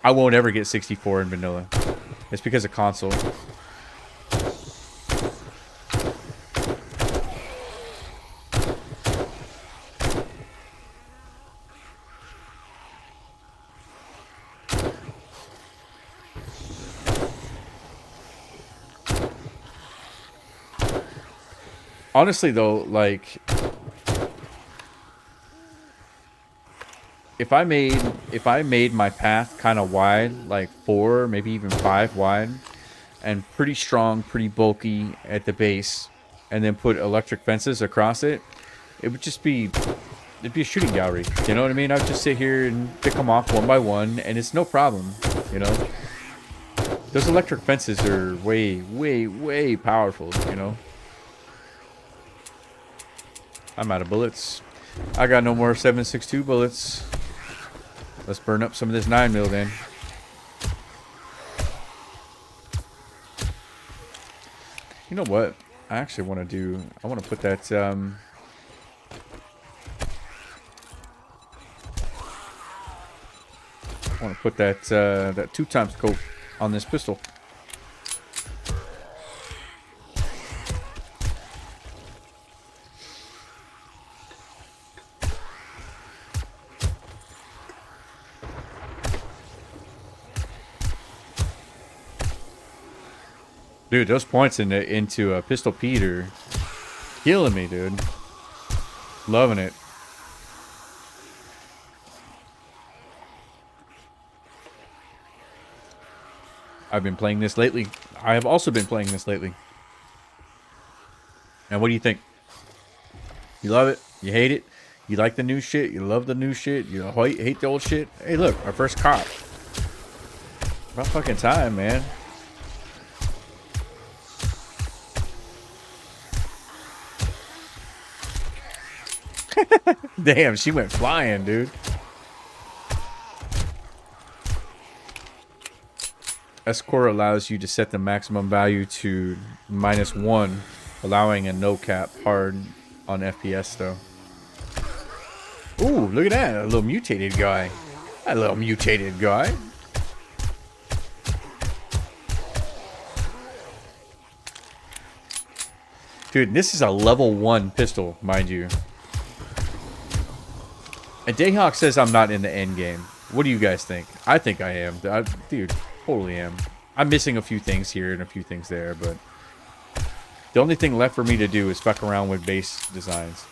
I won't ever get 64 in vanilla. It's because of console. Honestly, though, like, if I made my path kind of wide, like 4, maybe even 5 wide, and pretty strong, pretty bulky at the base, and then put electric fences across it, it would just be, it'd be a shooting gallery. You know what I mean? I'd just sit here and pick them off one by one, and it's no problem. You know, those electric fences are way, way, way powerful. You know. I'm out of bullets. I got no more 7.62 bullets. Let's burn up some of this 9mm then. You know what? I actually want to do... I want to put that... I want to put that that 2x scope on this pistol. Dude, those points into a pistol Pete are killing me, dude. Loving it. I've been playing this lately. I have also been playing this lately. And what do you think? You love it? You hate it? You like the new shit? You love the new shit? You hate the old shit? Hey, look, our first cop. About fucking time, man. Damn, she went flying, dude. S-Core allows you to set the maximum value to -1, allowing a no cap hard on FPS though. Ooh, look at that, a little mutated guy. That little mutated guy. Dude, this is a level 1 pistol, mind you. And Dayhawk says I'm not in the end game. What do you guys think? I think I am. Dude, totally am. I'm missing a few things here and a few things there, but the only thing left for me to do is fuck around with base designs.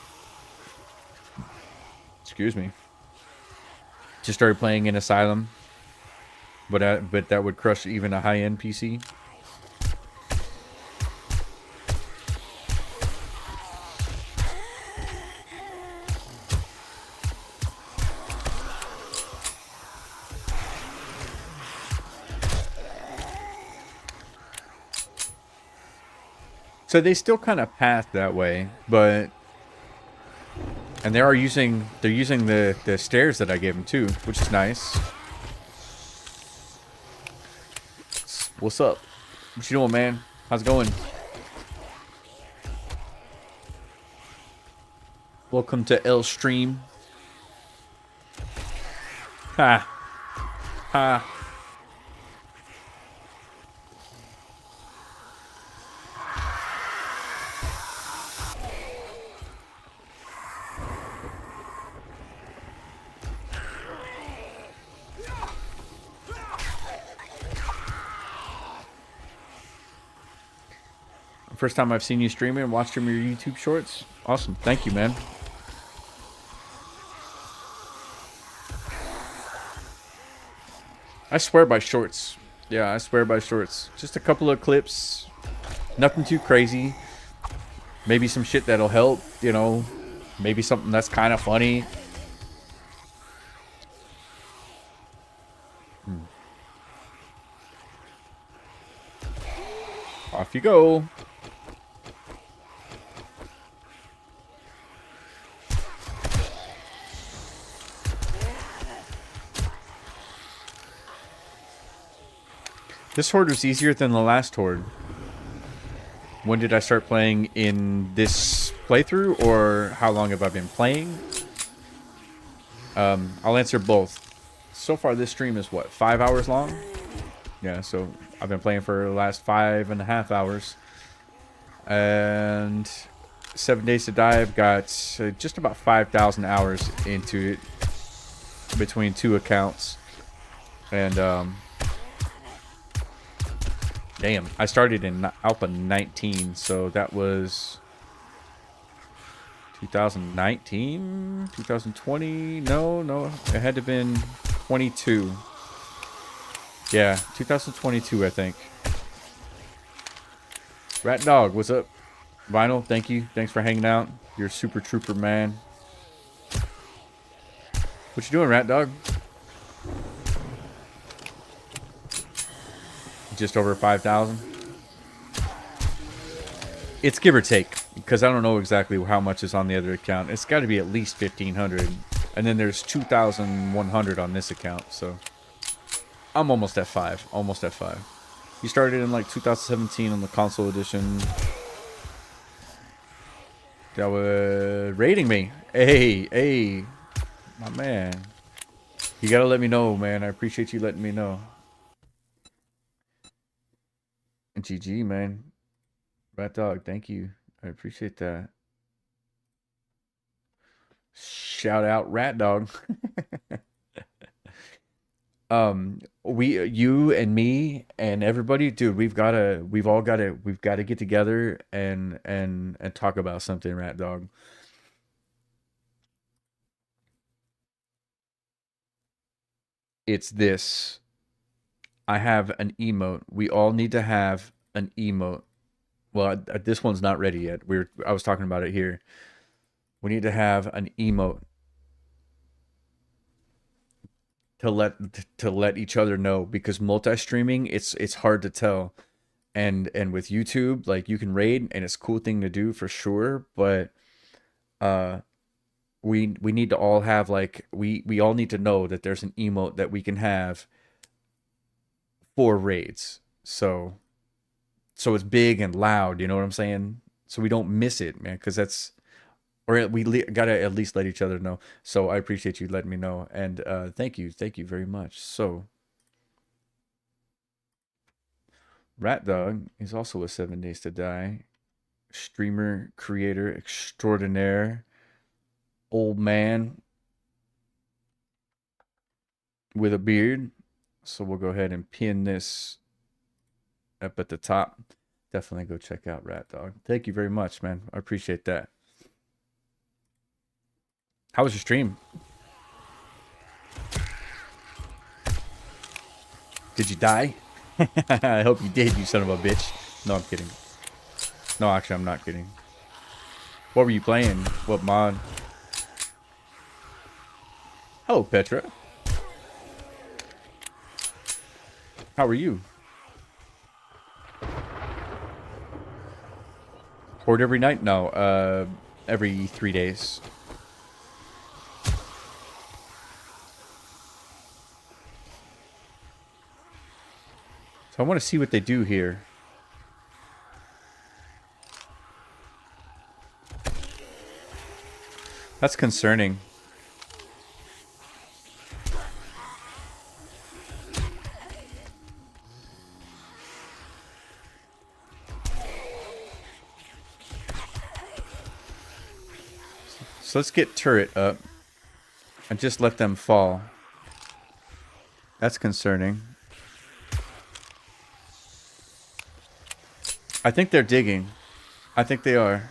Excuse me. Just started playing in Asylum, but that would crush even a high-end PC. So they still kind of path that way, but and they're using the stairs that I gave them too, which is nice. What's up? What you doing, man? How's it going? Welcome to L Stream. Ha. Ha. First time I've seen you streaming and watched your YouTube shorts. Awesome. Thank you, man. I swear by shorts. Yeah, I swear by shorts. Just a couple of clips. Nothing too crazy. Maybe some shit that'll help, you know. Maybe something that's kind of funny. Off you go. This horde was easier than the last horde. When did I start playing in this playthrough, or how long have I been playing? I'll answer both. So far this stream is what, 5 hours long? Yeah, so I've been playing for the last 5.5 hours. And 7 Days to Die, I've got just about 5,000 hours into it between 2 accounts. And damn, I started in Alpha 19, so that was 2019, 2020. No, it had to have been 22. Yeah, 2022, I think. Rat Dog, what's up? Vinyl, thank you. Thanks for hanging out. You're a super trooper, man. What you doing, Rat Dog? Just over 5,000. It's give or take, because I don't know exactly how much is on the other account. It's got to be at least 1,500, and then there's 2,100 on this account. So I'm almost at 5. Almost at 5. You started in like 2017 on the console edition. That was rating me. Hey, my man. You gotta let me know, man. I appreciate you letting me know. GG, man. Rat Dog, thank you. I appreciate that. Shout out Rat Dog. You and me and everybody, dude, we've got to get together and talk about something, Rat Dog. It's this. I have an emote. We all need to have an emote. Well, this one's not ready yet. I was talking about it here. We need to have an emote to let each other know, because multi-streaming, it's hard to tell. And with YouTube, like, you can raid and it's a cool thing to do for sure, but we need to all have, like, we all need to know that there's an emote that we can have for raids, so it's big and loud, you know what I'm saying? So we don't miss it, man, because that's, or we gotta at least let each other know. So I appreciate you letting me know, and thank you very much. So Rat Dog is also a 7 Days to Die streamer, creator extraordinaire, old man with a beard. So we'll go ahead and pin this up at the top. Definitely go check out Rat Dog. Thank you very much, man. I appreciate that. How was your stream? Did you die? I hope you did, you son of a bitch. No, I'm kidding. No, actually, I'm not kidding. What were you playing? What mod? Hello, Petra. How are you? Horde every night? No, every 3 days. So I want to see what they do here. That's concerning. So let's get turret up and just let them fall. That's concerning. I think they're digging. I think they are.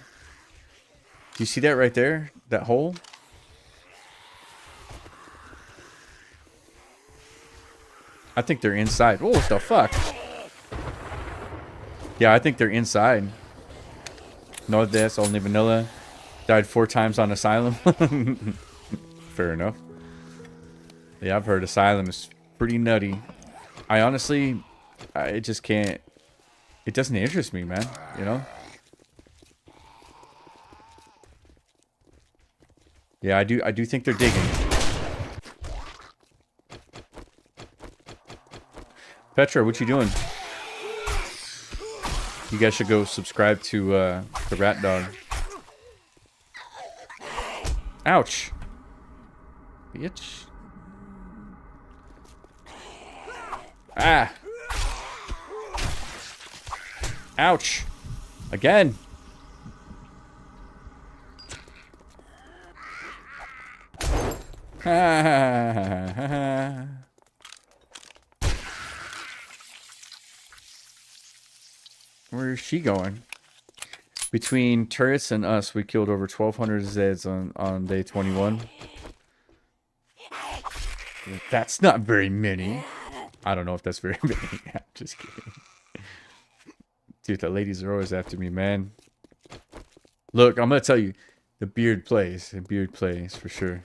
Do you see that right there? That hole? I think they're inside. Oh, what the fuck? Yeah, I think they're inside. No this, only vanilla. Died 4 times on Asylum. Fair enough. Yeah, I've heard Asylum is pretty nutty. I honestly, I just can't. It doesn't interest me, man. You know? Yeah, I do think they're digging. Petra, what you doing? You guys should go subscribe to the Rat Dog. Ouch. Bitch. Ah. Ouch. Again. Where is she going? Between turrets and us, we killed over 1,200 Zeds on day 21. That's not very many. I don't know if that's very many. I'm just kidding. Dude, the ladies are always after me, man. Look, I'm going to tell you. The beard plays. The beard plays, for sure.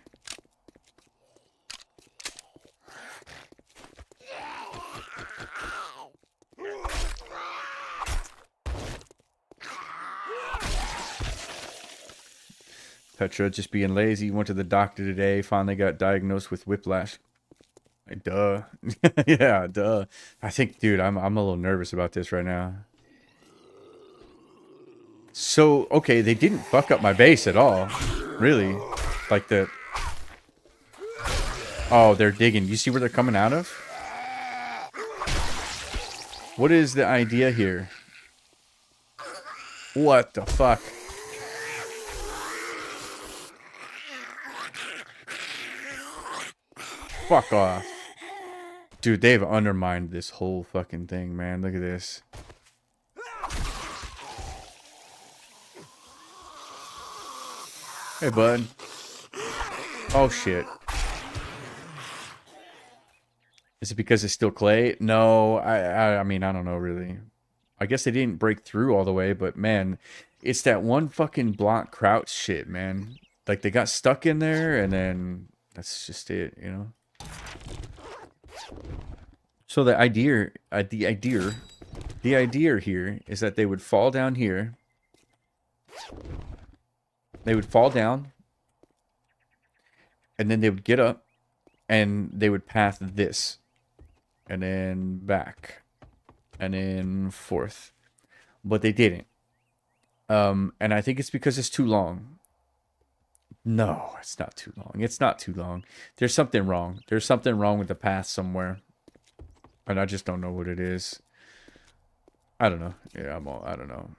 Petra just being lazy. Went to the doctor today. Finally got diagnosed with whiplash. Duh. Yeah, duh. I think, dude, I'm a little nervous about this right now. So, okay, they didn't fuck up my base at all. Really. Like the... Oh, they're digging. You see where they're coming out of? What is the idea here? What the fuck? Fuck off. Dude, they've undermined this whole fucking thing, man. Look at this. Hey, bud. Oh, shit. Is it because it's still clay? No, I mean, I don't know, really. I guess they didn't break through all the way, but, man, it's that one fucking block crouch shit, man. Like, they got stuck in there, and then that's just it, you know? So the idea here is that they would fall down here. They would fall down, and then they would get up, and they would path this, and then back, and then forth. But they didn't. And I think it's because it's too long. No, it's not too long. It's not too long. There's something wrong. There's something wrong with the path somewhere. And I just don't know what it is. I don't know. Yeah, I don't know.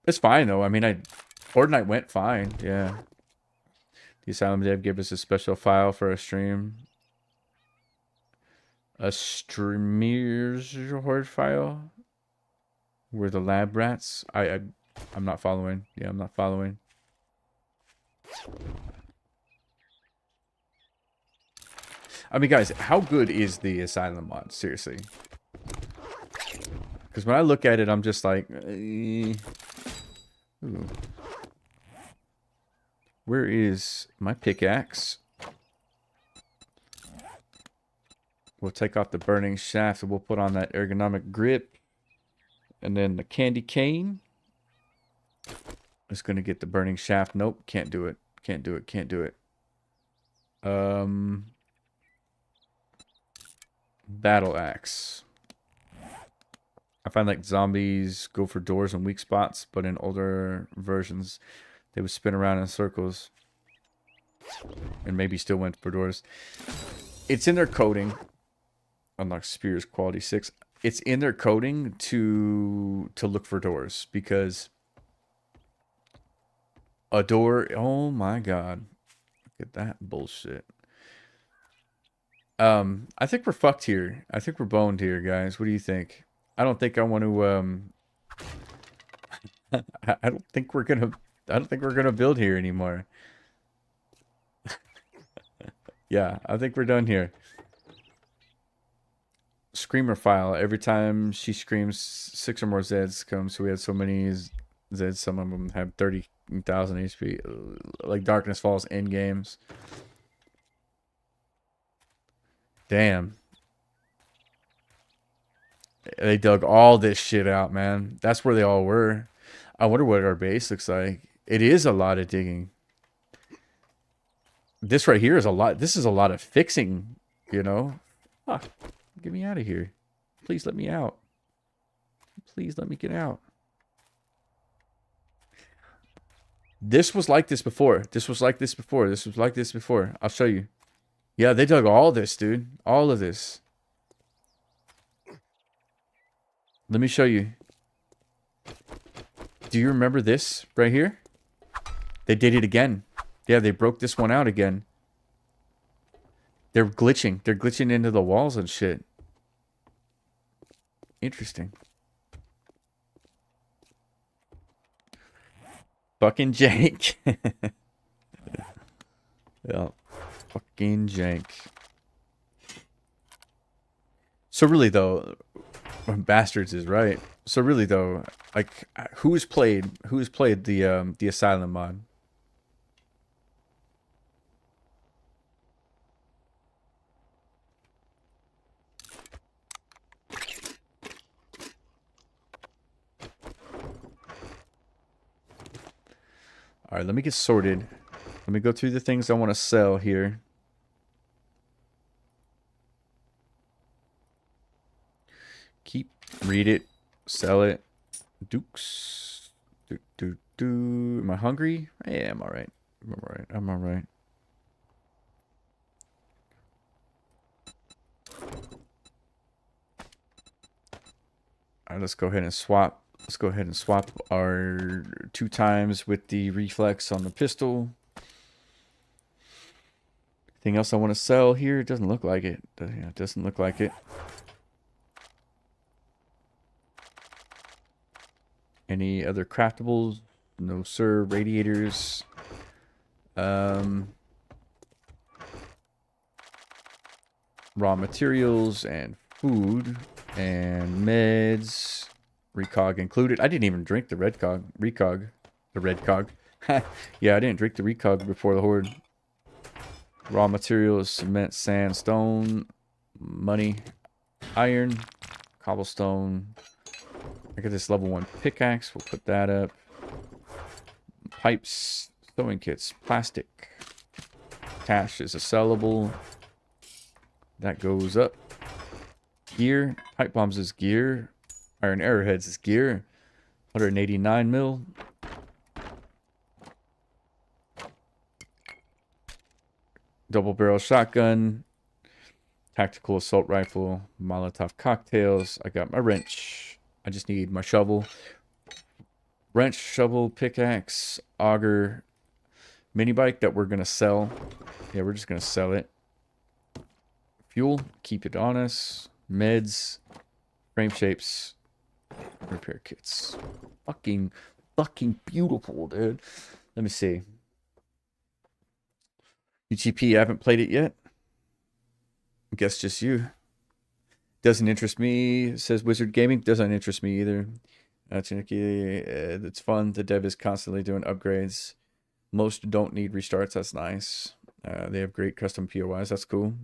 It's fine, though. I mean, Fortnite went fine. Yeah. The Asylum Dev gave us a special file for a stream. A streamer's horde file. Where the lab rats. I'm not following. Yeah, I'm not following. I mean, guys, how good is the Asylum mod? Seriously. Because when I look at it, I'm just like... Ooh. Where is my pickaxe? We'll take off the burning shaft and we'll put on that ergonomic grip. And then the candy cane. It's going to get the burning shaft. Nope, can't do it. Can't do it. Can't do it. Battle axe. I find like zombies go for doors and weak spots, but in older versions, they would spin around in circles and maybe still went for doors. It's in their coding. Unlock spears quality 6. It's in their coding to look for doors because a door. Oh my god! Look at that bullshit. I think we're fucked here. I think we're boned here, guys. What do you think? I don't think I want to. I don't think we're gonna. I don't think we're gonna build here anymore. Yeah, I think we're done here. Screamer file. Every time she screams, 6 or more Zeds come. So we had so many Zeds. Some of them have 30,000 HP. Like Darkness Falls end games. Damn. They dug all this shit out, man. That's where they all were. I wonder what our base looks like. It is a lot of digging. This right here is a lot. This is a lot of fixing, you know. Fuck. Get me out of here. Please let me out. Please let me get out. This was like this before. This was like this before. This was like this before. I'll show you. Yeah, they dug all this, dude. All of this. Let me show you. Do you remember this right here? They did it again. Yeah, they broke this one out again. They're glitching. They're glitching into the walls and shit. Interesting. Fucking jank. Yeah. Fucking jank. So really though, Bastards is right. So really though, like who's played the Asylum mod? All right, let me get sorted. Let me go through the things I want to sell here. Read it, sell it. Dukes. Am I hungry? Yeah, I'm all right. I'm all right. I'm all right. All right, let's go ahead and swap. Let's go ahead and swap our 2 times with the reflex on the pistol. Anything else I want to sell here? It doesn't look like it. Yeah, it doesn't look like it. Any other craftables? No, sir. Radiators. Raw materials and food and meds. Recog included. I didn't even drink the recog. The red cog. Yeah, I didn't drink the recog before the horde. Raw materials, cement, sand, stone, money, iron, cobblestone. I got this level 1 pickaxe. We'll put that up. Pipes, sewing kits, plastic. Cash is a sellable. That goes up. Gear. Pipe bombs is gear. Iron arrowheads is gear. 189 mil. Double barrel shotgun. Tactical assault rifle. Molotov cocktails. I got my wrench. I just need my shovel. Wrench, shovel, pickaxe, auger, mini bike that we're going to sell. Yeah, we're just going to sell it. Fuel, keep it on us. Meds, frame shapes, repair kits. Fucking beautiful, dude. Let me see. UGP, I haven't played it yet. I guess just you. Doesn't interest me, says Wizard Gaming. Doesn't interest me either. It's fun. The dev is constantly doing upgrades. Most don't need restarts. That's nice. They have great custom POIs. That's cool.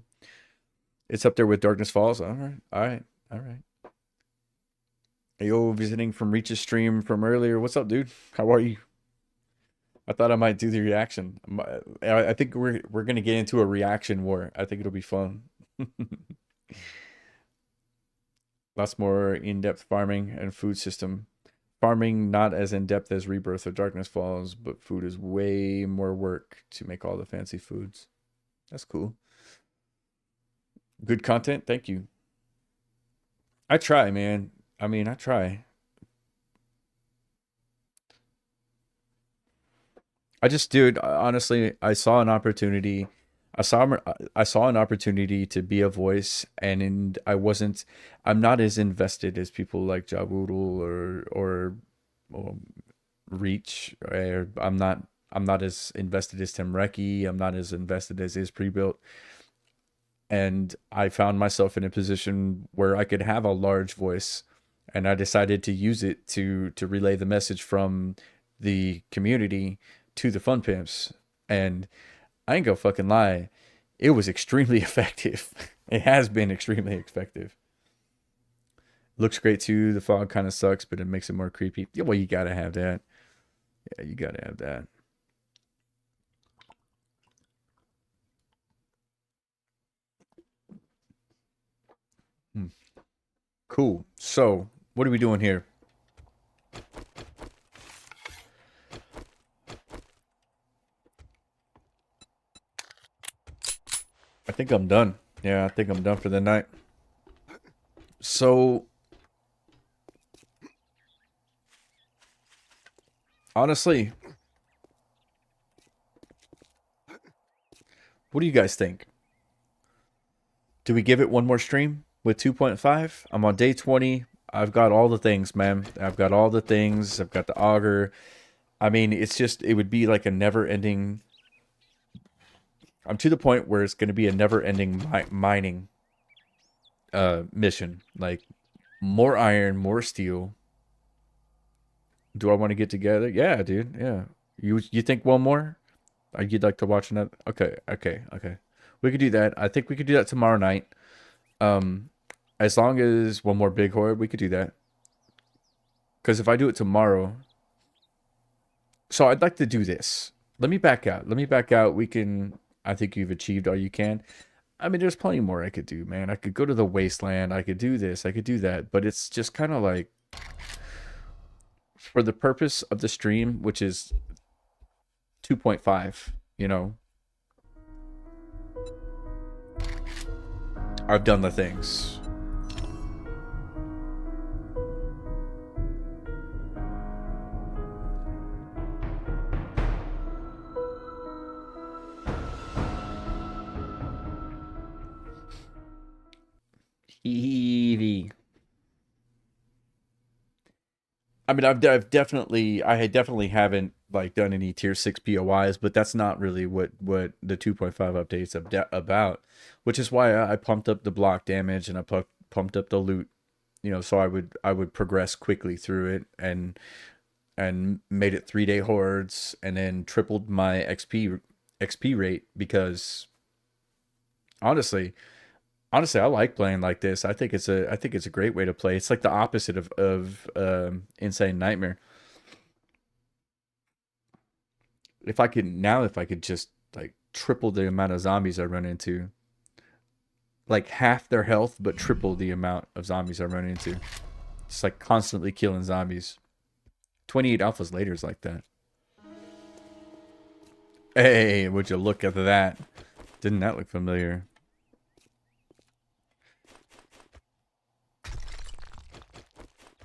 It's up there with Darkness Falls. All right. Yo, visiting from Reach's stream from earlier. What's up, dude? How are you? I thought I might do the reaction. I think we're gonna get into a reaction war. I think it'll be fun. Lots more in-depth farming and food system. Farming not as in-depth as Rebirth or Darkness Falls, but food is way more work to make all the fancy foods. That's cool. Good content. Thank you. I try, man. I mean, I try. I just, dude, honestly, I saw an opportunity. I saw an opportunity to be a voice, and I'm not as invested as people like Jawoodle or Reach. Or I'm not as invested as Tim Recchi. I'm not as invested as is pre-built. And I found myself in a position where I could have a large voice, and I decided to use it to relay the message from the community to the fun pimps. And I ain't gonna fucking lie, it was extremely effective. It has been extremely effective. Looks great too. The fog kind of sucks, but it makes it more creepy. Yeah, well, you gotta have that. Yeah, you gotta have that. Cool. So, what are we doing here? I think I'm done. Yeah, I think I'm done for the night. So, honestly, what do you guys think? Do we give it one more stream with 2.5? I'm on day 20. I've got all the things, man. I've got all the things. I've got the auger. I mean, it would be like a never-ending... I'm to the point where it's going to be a never-ending mining mission. Like, more iron, more steel. Do I want to get together? Yeah, dude. Yeah. You think one more? You'd like to watch another? Okay. We could do that. I think we could do that tomorrow night. As long as one more big horde, we could do that. Because if I do it tomorrow... So I'd like to do this. Let me back out. We can... I think you've achieved all you can. I mean, there's plenty more I could do, man. I could go to the wasteland. I could do this. I could do that. But it's just kind of like... For the purpose of the stream, which is 2.5, you know... I've done the things. Evie. I mean, I definitely haven't like done any tier 6 POIs, but that's not really what the 2.5 updates about, which is why I pumped up the block damage and I pumped up the loot, you know, so I would progress quickly through it and made it 3-day hordes and then tripled my XP rate because honestly I like playing like this. I think it's a great way to play. It's like the opposite of Insane Nightmare. If I could just like triple the amount of zombies I run into, like half their health, but triple the amount of zombies I run into, just like constantly killing zombies. 28 alphas later is like that. Hey, would you look at that? Didn't that look familiar?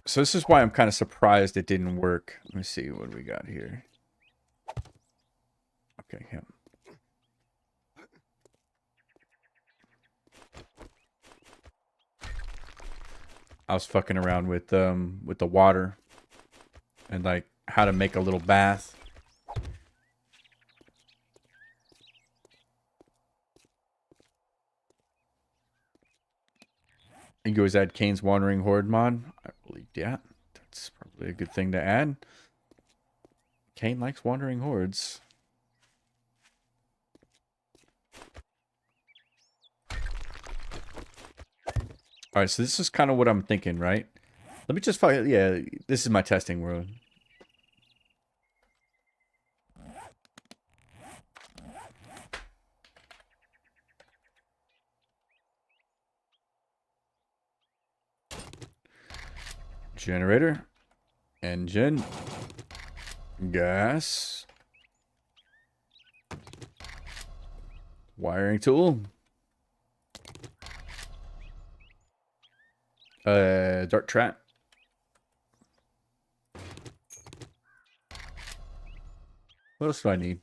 So this is why I'm kind of surprised it didn't work. Let me see what we got here. Okay, yeah. I was fucking around with the water and like how to make a little bath. You guys add Kane's Wandering Horde mod? I believe, yeah. That's probably a good thing to add. Kane likes Wandering Hordes. Alright, so this is kind of what I'm thinking, right? Let me just find. Yeah, this is my testing world. Generator, engine, gas, wiring tool, dart trap. What else do I need?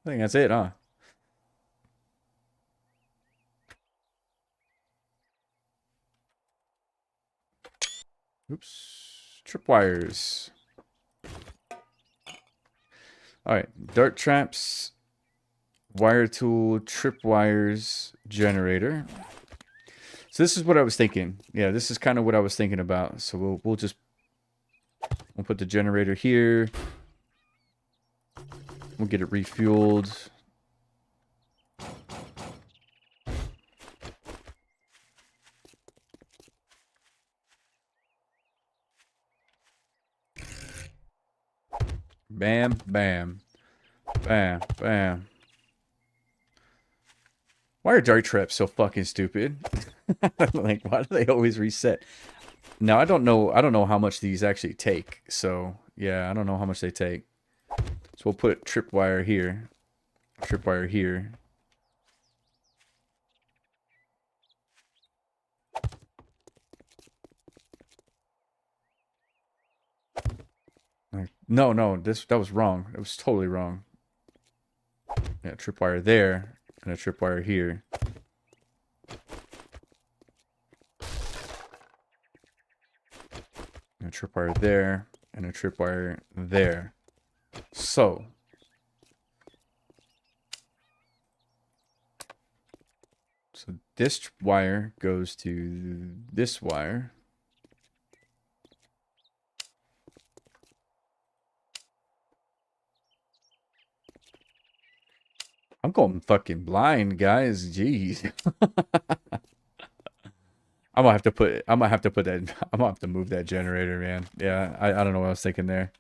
I think that's it, huh? Oops. Tripwires. Alright. Dart traps. Wire tool. Tripwires. Generator. So this is what I was thinking. Yeah, this is kind of what I was thinking about. So we'll put the generator here. We'll get it refueled. Bam, bam. Bam, bam. Why are dart traps so fucking stupid? Like, why do they always reset? Now, I don't know how much these actually take. So, yeah, I don't know how much they take. So we'll put tripwire here. Tripwire here. No, that was wrong. It was totally wrong. Yeah, tripwire there and a tripwire here. And a tripwire there and a tripwire there. So this wire goes to this wire. I'm going fucking blind, guys. Jeez. I'm gonna have to put that. I'm gonna have to move that generator, man. Yeah, I don't know what I was thinking there.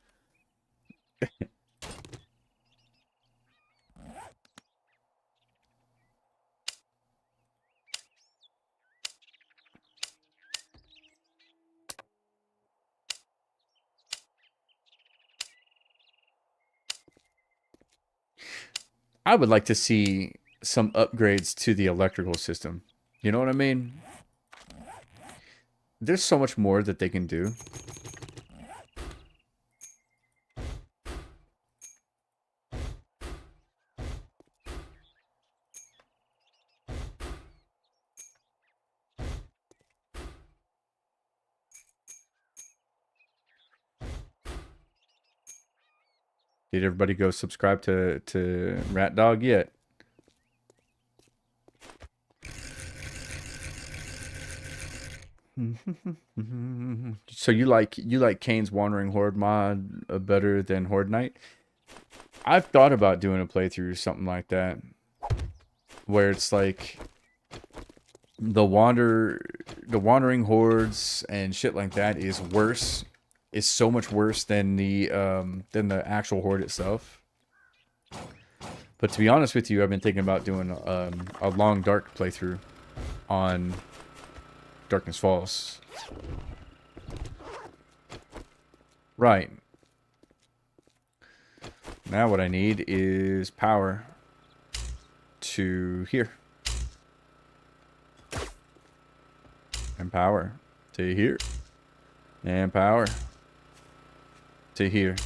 I would like to see some upgrades to the electrical system. You know what I mean? There's so much more that they can do. Did everybody go subscribe to Rat Dog yet? So you like Kane's Wandering Horde mod better than Horde Knight? I've thought about doing a playthrough or something like that, where it's like the wandering hordes and shit like that is worse. Is so much worse than the actual horde itself. But to be honest with you, I've been thinking about doing a long dark playthrough on Darkness Falls. Right. Now what I need is power to here. And power to here. And power to here.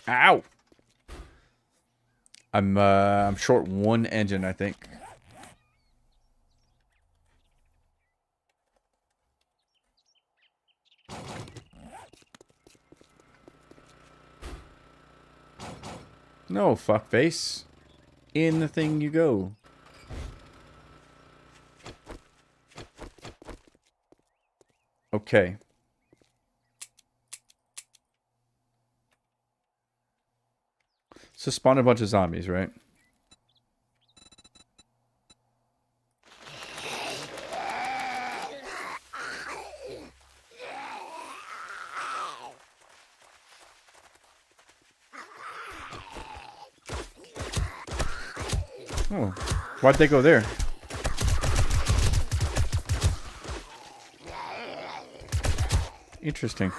Ow! I'm short one engine, I think. No, fuckface. In the thing you go. Okay. So spawn a bunch of zombies, right? Oh, why'd they go there? Interesting.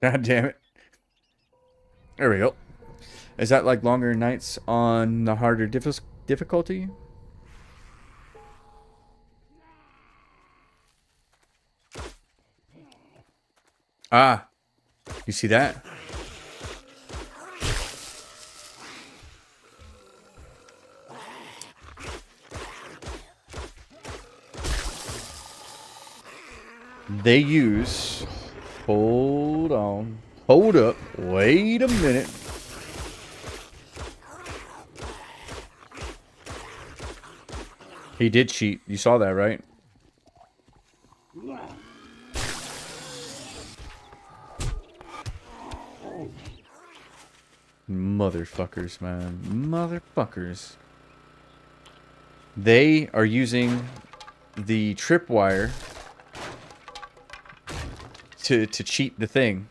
God damn it. There we go. Is that like longer nights on the harder difficulty? Ah, you see that? They use... Hold on. Hold up. Wait a minute. He did cheat. You saw that, right? Motherfuckers, man. Motherfuckers. They are using the tripwire to cheat the thing.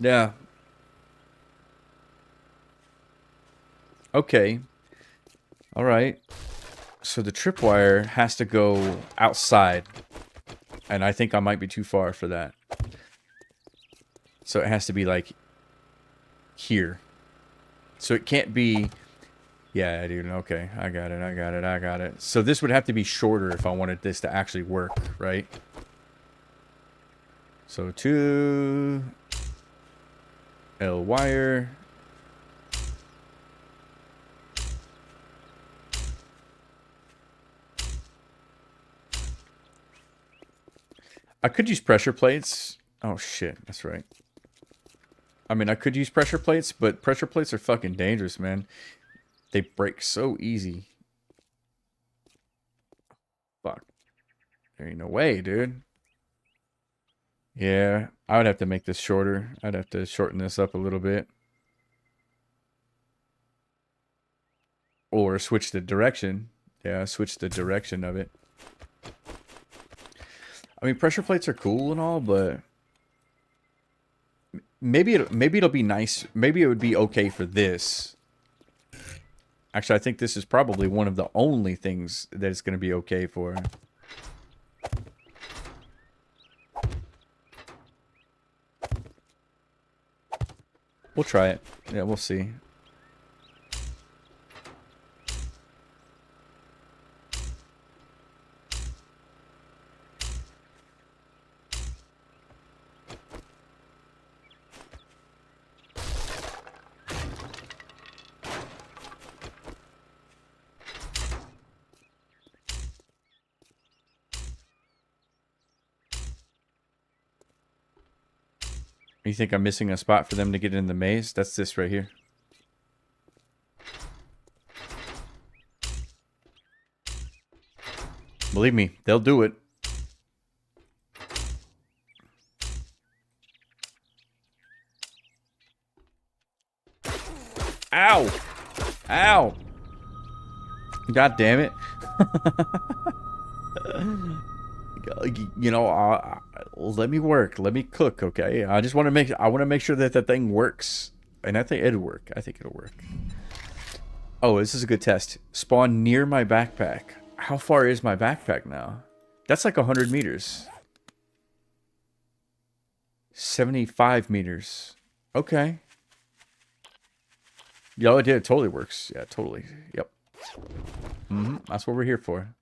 Yeah. Okay. All right. So the tripwire has to go outside. And I think I might be too far for that. So it has to be like here. So it can't be... Yeah, dude. Okay. I got it. So this would have to be shorter if I wanted this to actually work, right? So 2 L wire. I could use pressure plates. Oh shit, that's right. I mean, I could use pressure plates, but pressure plates are fucking dangerous, man. They break so easy. Fuck. There ain't no way, dude. Yeah, I would have to make this shorter. I'd have to shorten this up a little bit. Or switch the direction. Yeah, switch the direction of it. I mean, pressure plates are cool and all, but maybe it'll be nice. Maybe it would be okay for this. Actually, I think this is probably one of the only things that it's going to be okay for. We'll try it. Yeah, we'll see. You think I'm missing a spot for them to get in the maze? That's this right here. Believe me, they'll do it. Ow! Ow! God damn it. You know, let me work. Let me cook, okay? I want to make sure that that thing works. And I think it'll work. I think it'll work. Oh, this is a good test. Spawn near my backpack. How far is my backpack now? That's like 100 meters. 75 meters. Okay. Yo, it totally works. Yeah, totally. Yep. That's what we're here for.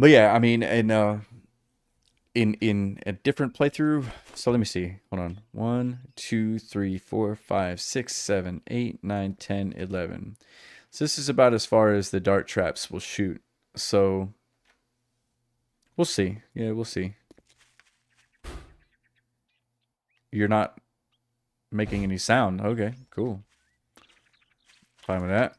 But yeah, I mean, in a different playthrough. So let me see. Hold on. 1, 2, 3, 4, 5, 6, 7, 8, 9, 10, 11. So this is about as far as the dart traps will shoot. So we'll see. Yeah, we'll see. You're not making any sound. Okay, cool. Fine with that.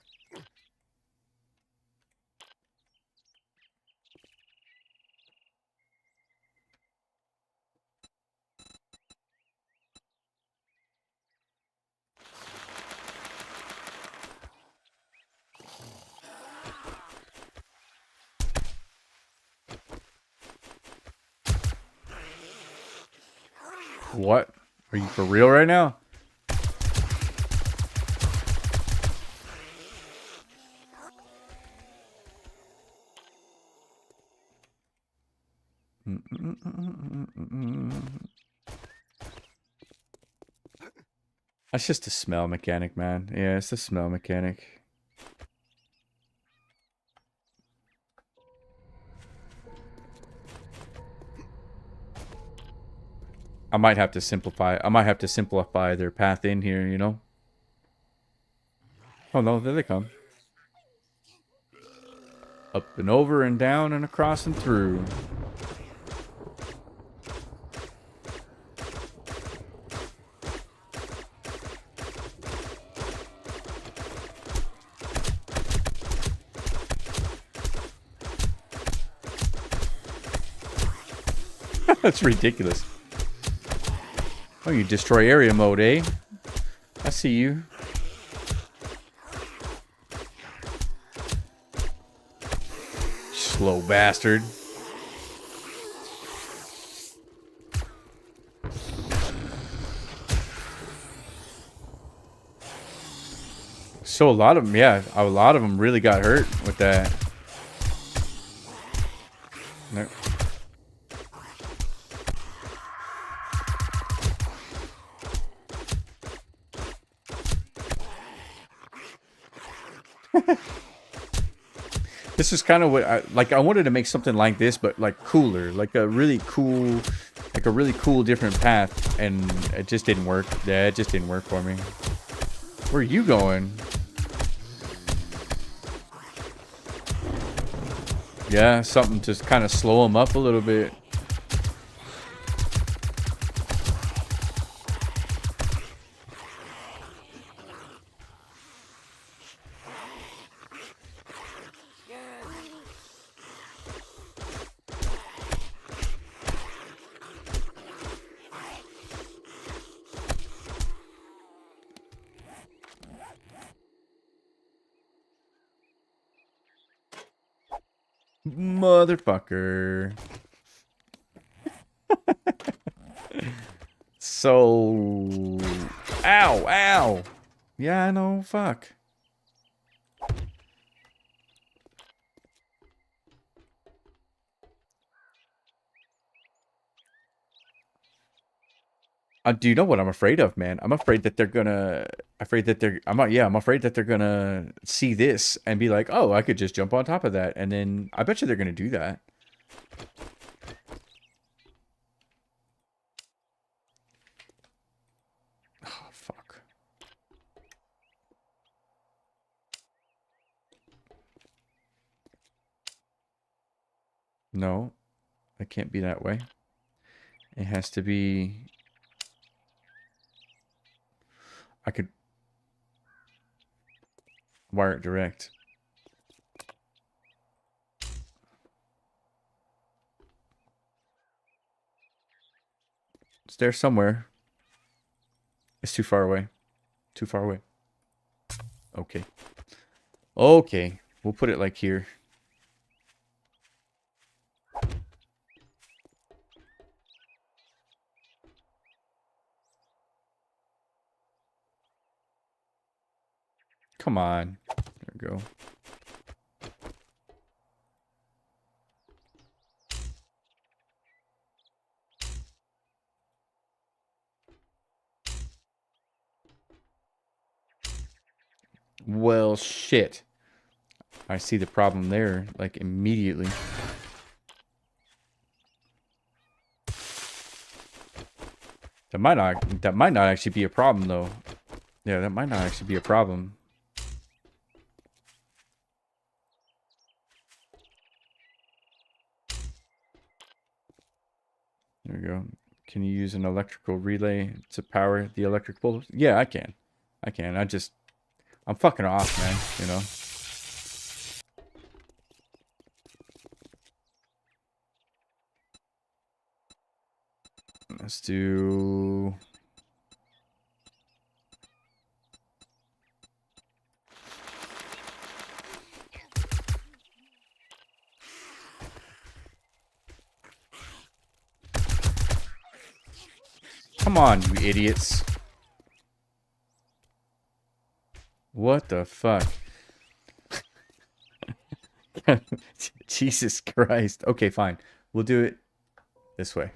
What? Are you for real right now? That's just a smell mechanic, man. Yeah, it's a smell mechanic. I might have to simplify their path in here, you know? Oh no, there they come. Up and over and down and across and through. That's ridiculous. Oh, you destroy area mode, eh? I see you. Slow bastard. So a lot of them, yeah, a lot of them really got hurt with that. No. This is kind of what I wanted to make something like this, but like cooler, like a really cool different path, and it just didn't work. Yeah, it just didn't work for me. Where are you going? Yeah, something to kind of slow them up a little bit. Motherfucker. So... Ow, ow. Yeah, I know, fuck. Do you know what I'm afraid of, man? I'm afraid that they're gonna... I'm afraid that they're gonna see this and be like, oh, I could just jump on top of that. And then I bet you they're gonna do that. Oh, fuck. No, it can't be that way. It has to be... I could wire it direct. It's there somewhere. It's too far away. Too far away. Okay. Okay. We'll put it like here. Come on. There we we go. Well, shit. I see the problem there, like, immediately. That might not actually be a problem, though. Yeah, that might not actually be a problem. There we go. Can you use an electrical relay to power the electric bulbs? Yeah, I can. I can. I'm fucking off, man, you know? Let's do... Come on, you idiots. What the fuck? Jesus Christ. Okay, fine. We'll do it this way.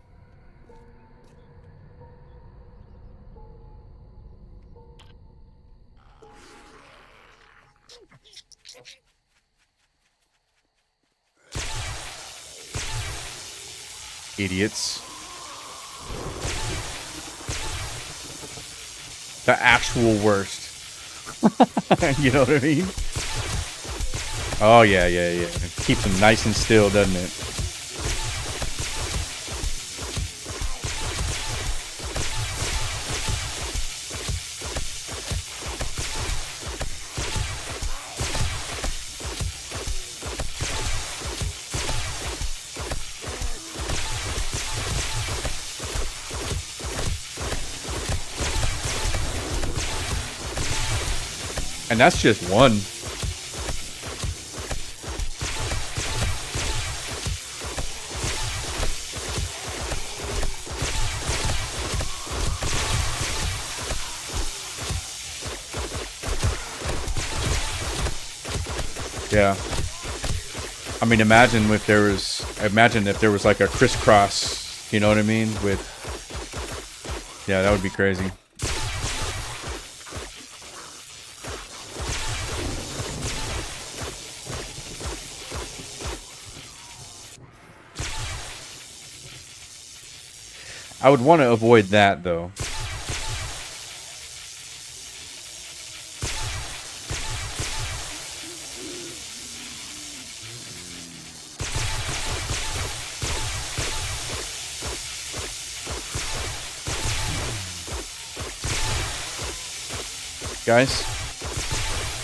Idiots. The actual worst. You know what I mean? Oh, yeah. It keeps them nice and still, doesn't it? And that's just one. Yeah. I mean, imagine if there was like a crisscross, you know what I mean? Yeah, that would be crazy. I would want to avoid that, though. Guys,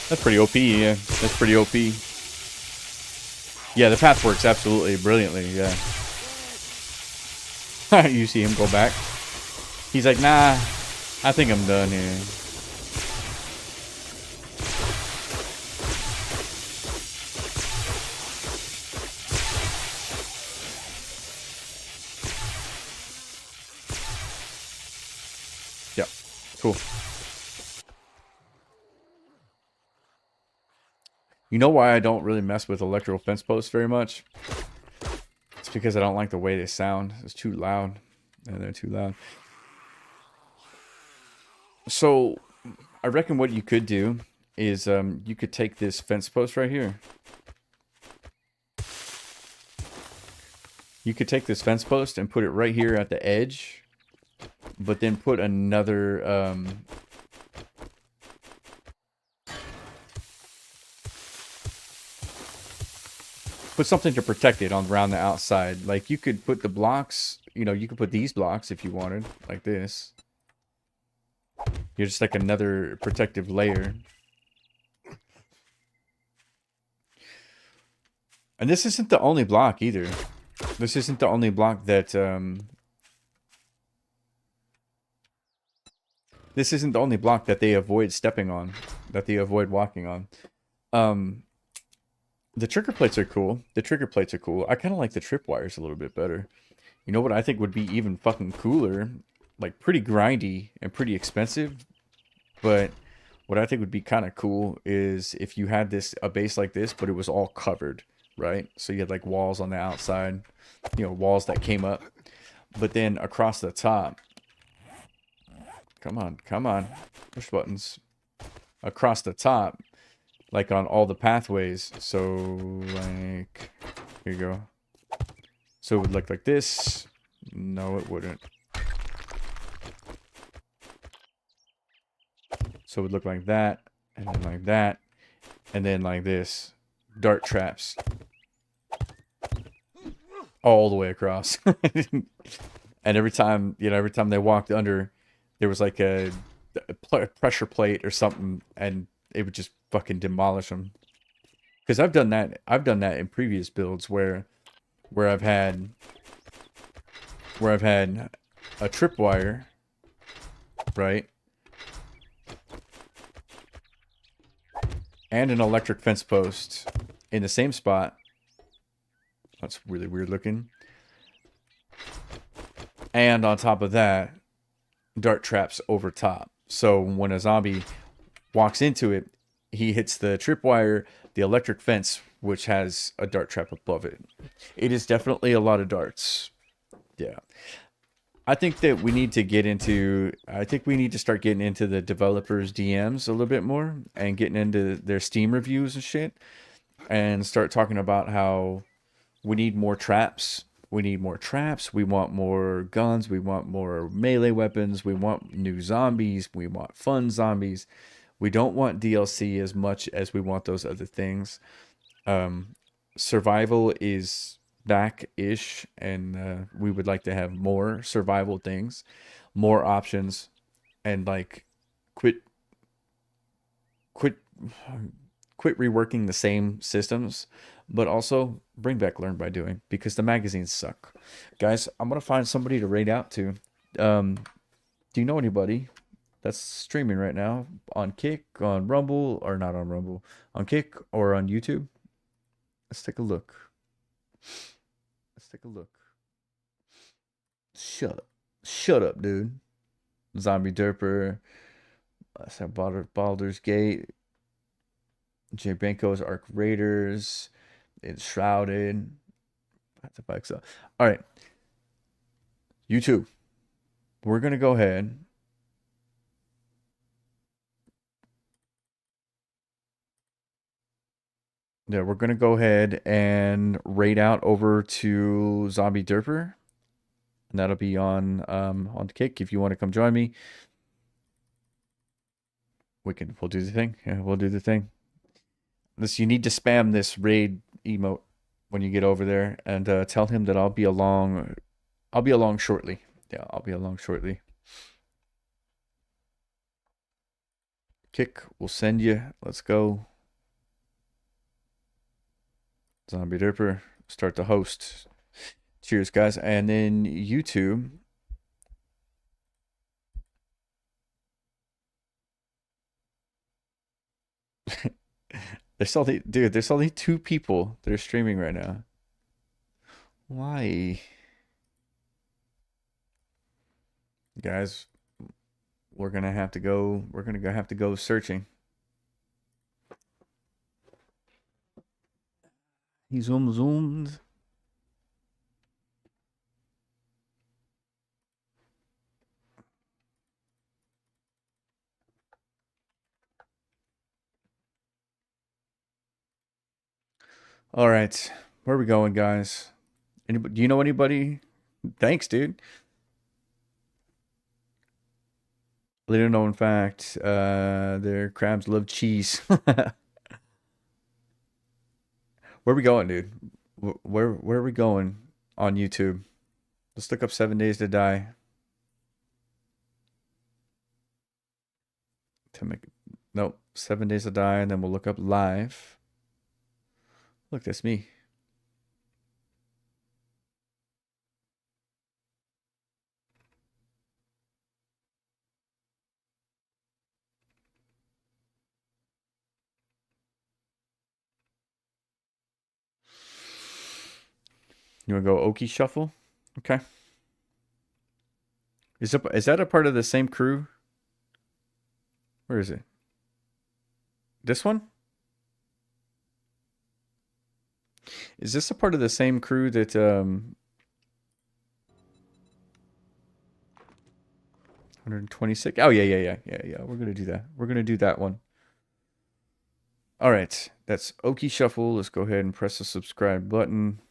that's pretty OP, yeah. That's pretty OP. Yeah, the path works absolutely brilliantly, yeah. You see him go back. He's like, nah, I think I'm done here. Yeah, cool. You know why I don't really mess with electrical fence posts very much? It's because I don't like the way they sound. It's too loud. And they're too loud. So, I reckon what you could do is you could take this fence post right here. You could take this fence post and put it right here at the edge. But then put another... put something to protect it around the outside. Like, you could put the blocks, you know, you could put these blocks if you wanted, like this. You're just like another protective layer. And this isn't the only block either. This isn't the only block that, this isn't the only block that they avoid stepping on, that they avoid walking on. The trigger plates are cool. The trigger plates are cool. I kind of like the tripwires a little bit better. You know what I think would be even fucking cooler? Like, pretty grindy and pretty expensive, but what I think would be kind of cool is if you had a base like this, but it was all covered, right? So you had like walls on the outside, walls that came up, but then across the top, come on, push buttons, across the top, like on all the pathways. So like, here you go. So it would look like this. No, it wouldn't. So it would look like that, and then like that, and then like this. Dart traps. All the way across. And every time they walked under, there was like a pressure plate or something, and it would just fucking demolish them. Because I've done that in previous builds where I've had a tripwire, right? And an electric fence post in the same spot. That's really weird looking. And on top of that, dart traps over top. So when a zombie walks into it, he hits the tripwire, the electric fence, which has a dart trap above it. It is definitely a lot of darts. Yeah. I think that we need to start getting into the developers' DMs a little bit more and getting into their Steam reviews and shit, and start talking about how we need more traps. We need more traps. We want more guns. We want more melee weapons. We want new zombies. We want fun zombies. We don't want DLC as much as we want those other things. Survival is back-ish, and we would like to have more survival things, more options, and like quit reworking the same systems, but also bring back Learn by Doing, because the magazines suck. Guys, I'm gonna find somebody to raid out to. Do you know anybody that's streaming right now on Kick, on Rumble, or not on Rumble, on Kick or on YouTube? Let's take a look. Shut up, dude. Zombie Derper. I said Baldur's Gate. Jay Banko's Arc Raiders. Enshrouded. All right. YouTube. We're going to go ahead. Yeah, we're going to go ahead and raid out over to Zombie Derper. And that'll be on the Kick. If you want to come join me, we'll do the thing. Yeah, we'll do the thing. You need to spam this raid emote when you get over there, and tell him that I'll be along. I'll be along shortly. Yeah, I'll be along shortly. Kick, we'll send you. Let's go. Zombie Derper, start the host. Cheers, guys. And then YouTube. There's only 2 people that are streaming right now. Why? Guys, we're gonna have to go searching. He zoomed. All right, where are we going, guys? Anybody? Do you know anybody? Thanks, dude. Little known fact: their crabs love cheese. Where are we going, dude? Where are we going on YouTube? Let's look up 7 Days to Die. Nope, 7 Days to Die, and then we'll look up live. Look, that's me. You want to go Okie Shuffle? Okay. Is that a part of the same crew? Where is it? This one? Is this a part of the same crew that 126? Oh yeah. We're gonna do that. We're gonna do that one. All right, that's Okie Shuffle. Let's go ahead and press the subscribe button,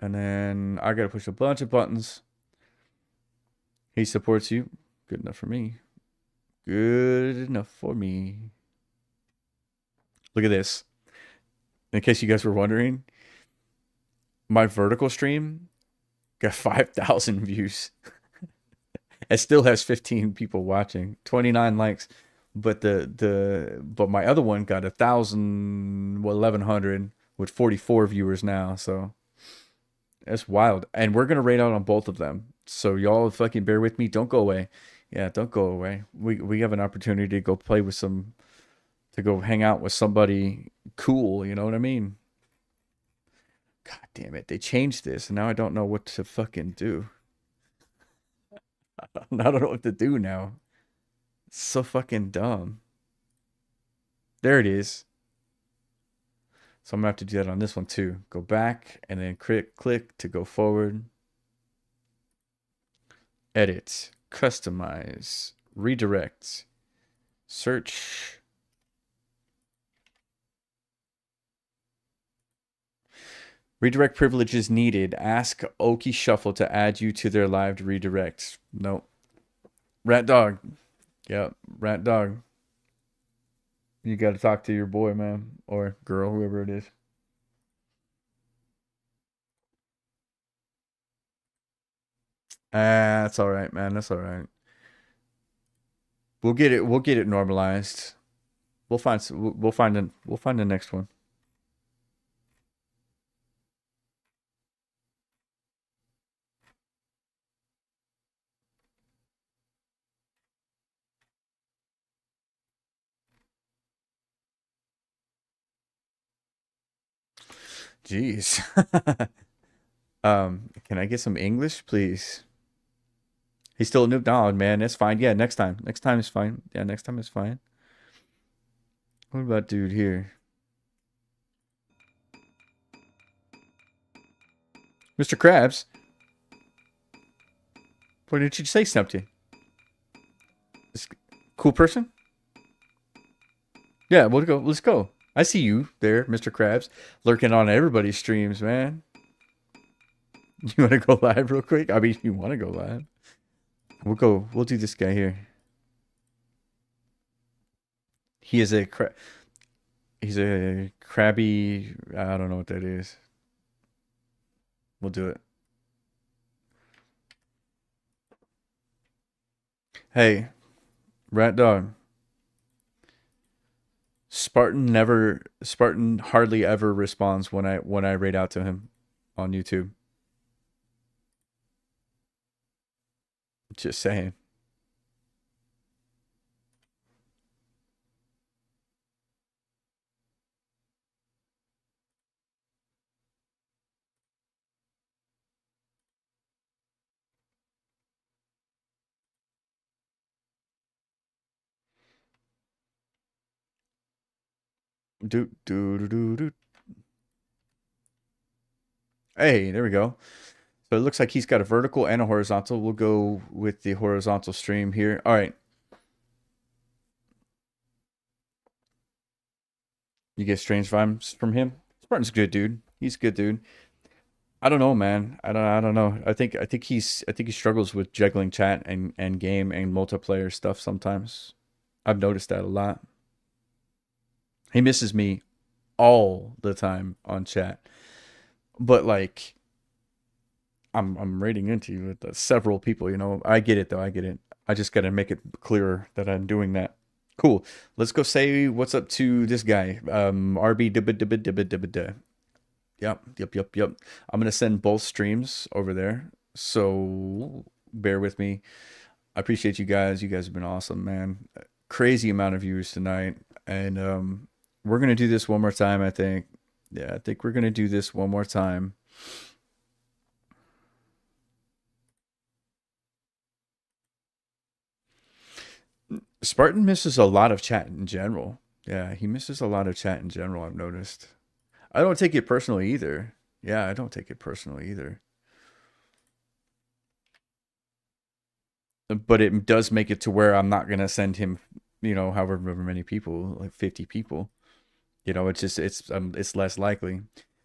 and then I gotta push a bunch of buttons. He supports you. Good enough for me. Good enough for me. Look at this. In case you guys were wondering, my vertical stream got 5,000 views. It still has 15 people watching, 29 likes, but but my other one got 1,100 with 44 viewers now. So that's wild, and we're gonna rate out on both of them. So y'all fucking bear with me. Don't go away. Yeah, don't go away. We have an opportunity to go play with some, to go hang out with somebody cool. You know what I mean? God damn it! They changed this, and now I don't know what to fucking do. I don't know what to do now. It's so fucking dumb. There it is. So I'm gonna have to do that on this one too. Go back and then click to go forward. Edit, customize, redirect, search. Redirect privileges needed. Ask Okie Shuffle to add you to their live redirect. Nope. Rat Dog. Yep, Rat Dog. You got to talk to your boy, man, or girl, whoever it is. That's all right, man. That's all right. We'll get it. We'll get it normalized. We'll find the next one. Jeez. Can I get some English, please? He's still a noob. No, man, it's fine. Yeah, next time. Next time is fine. Yeah, next time is fine. What about dude here? Mr. Krabs? What did you say, Snumpty? This cool person? Yeah, we'll go. Let's go. I see you there, Mr. Krabs, lurking on everybody's streams, man. You want to go live real quick? I mean, you want to go live? We'll do this guy here. He is he's a crabby. I don't know what that is. We'll do it. Hey, Rat Dog. Spartan hardly ever responds when I raid out to him on YouTube. Just saying. Do do do do do. Hey, there we go. So it looks like he's got a vertical and a horizontal. We'll go with the horizontal stream here. All right. You get strange vibes from him? Spartan's a good dude. He's a good dude. I don't know, man. I don't know. I think he struggles with juggling chat and game and multiplayer stuff sometimes. I've noticed that a lot. He misses me all the time on chat. But like I'm raiding into you with several people, you know. I get it though. I get it. I just got to make it clearer that I'm doing that. Cool. Let's go say what's up to this guy. RB dibba dibba dibba dibba dibba. Yep. I'm gonna send both streams over there, so bear with me. I appreciate you guys. You guys have been awesome, man. Crazy amount of viewers tonight, and we're gonna do this one more time. I think. Yeah, I think we're gonna do this one more time. Spartan misses a lot of chat in general. Yeah, he misses a lot of chat in general, I've noticed. I don't take it personally either. Yeah, I don't take it personally either. But it does make it to where I'm not going to send him, you know, however many people, like 50 people. You know, it's just, it's less likely.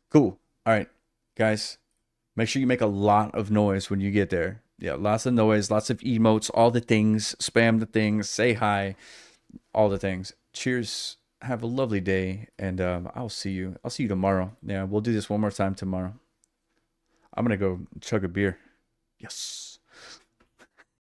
Cool. All right, guys, make sure you make a lot of noise when you get there. Yeah, lots of noise, lots of emotes, all the things, spam the things, say hi, all the things. Cheers. Have a lovely day, and I'll see you tomorrow. Yeah, we'll do this one more time tomorrow. I'm gonna go chug a beer. Yes.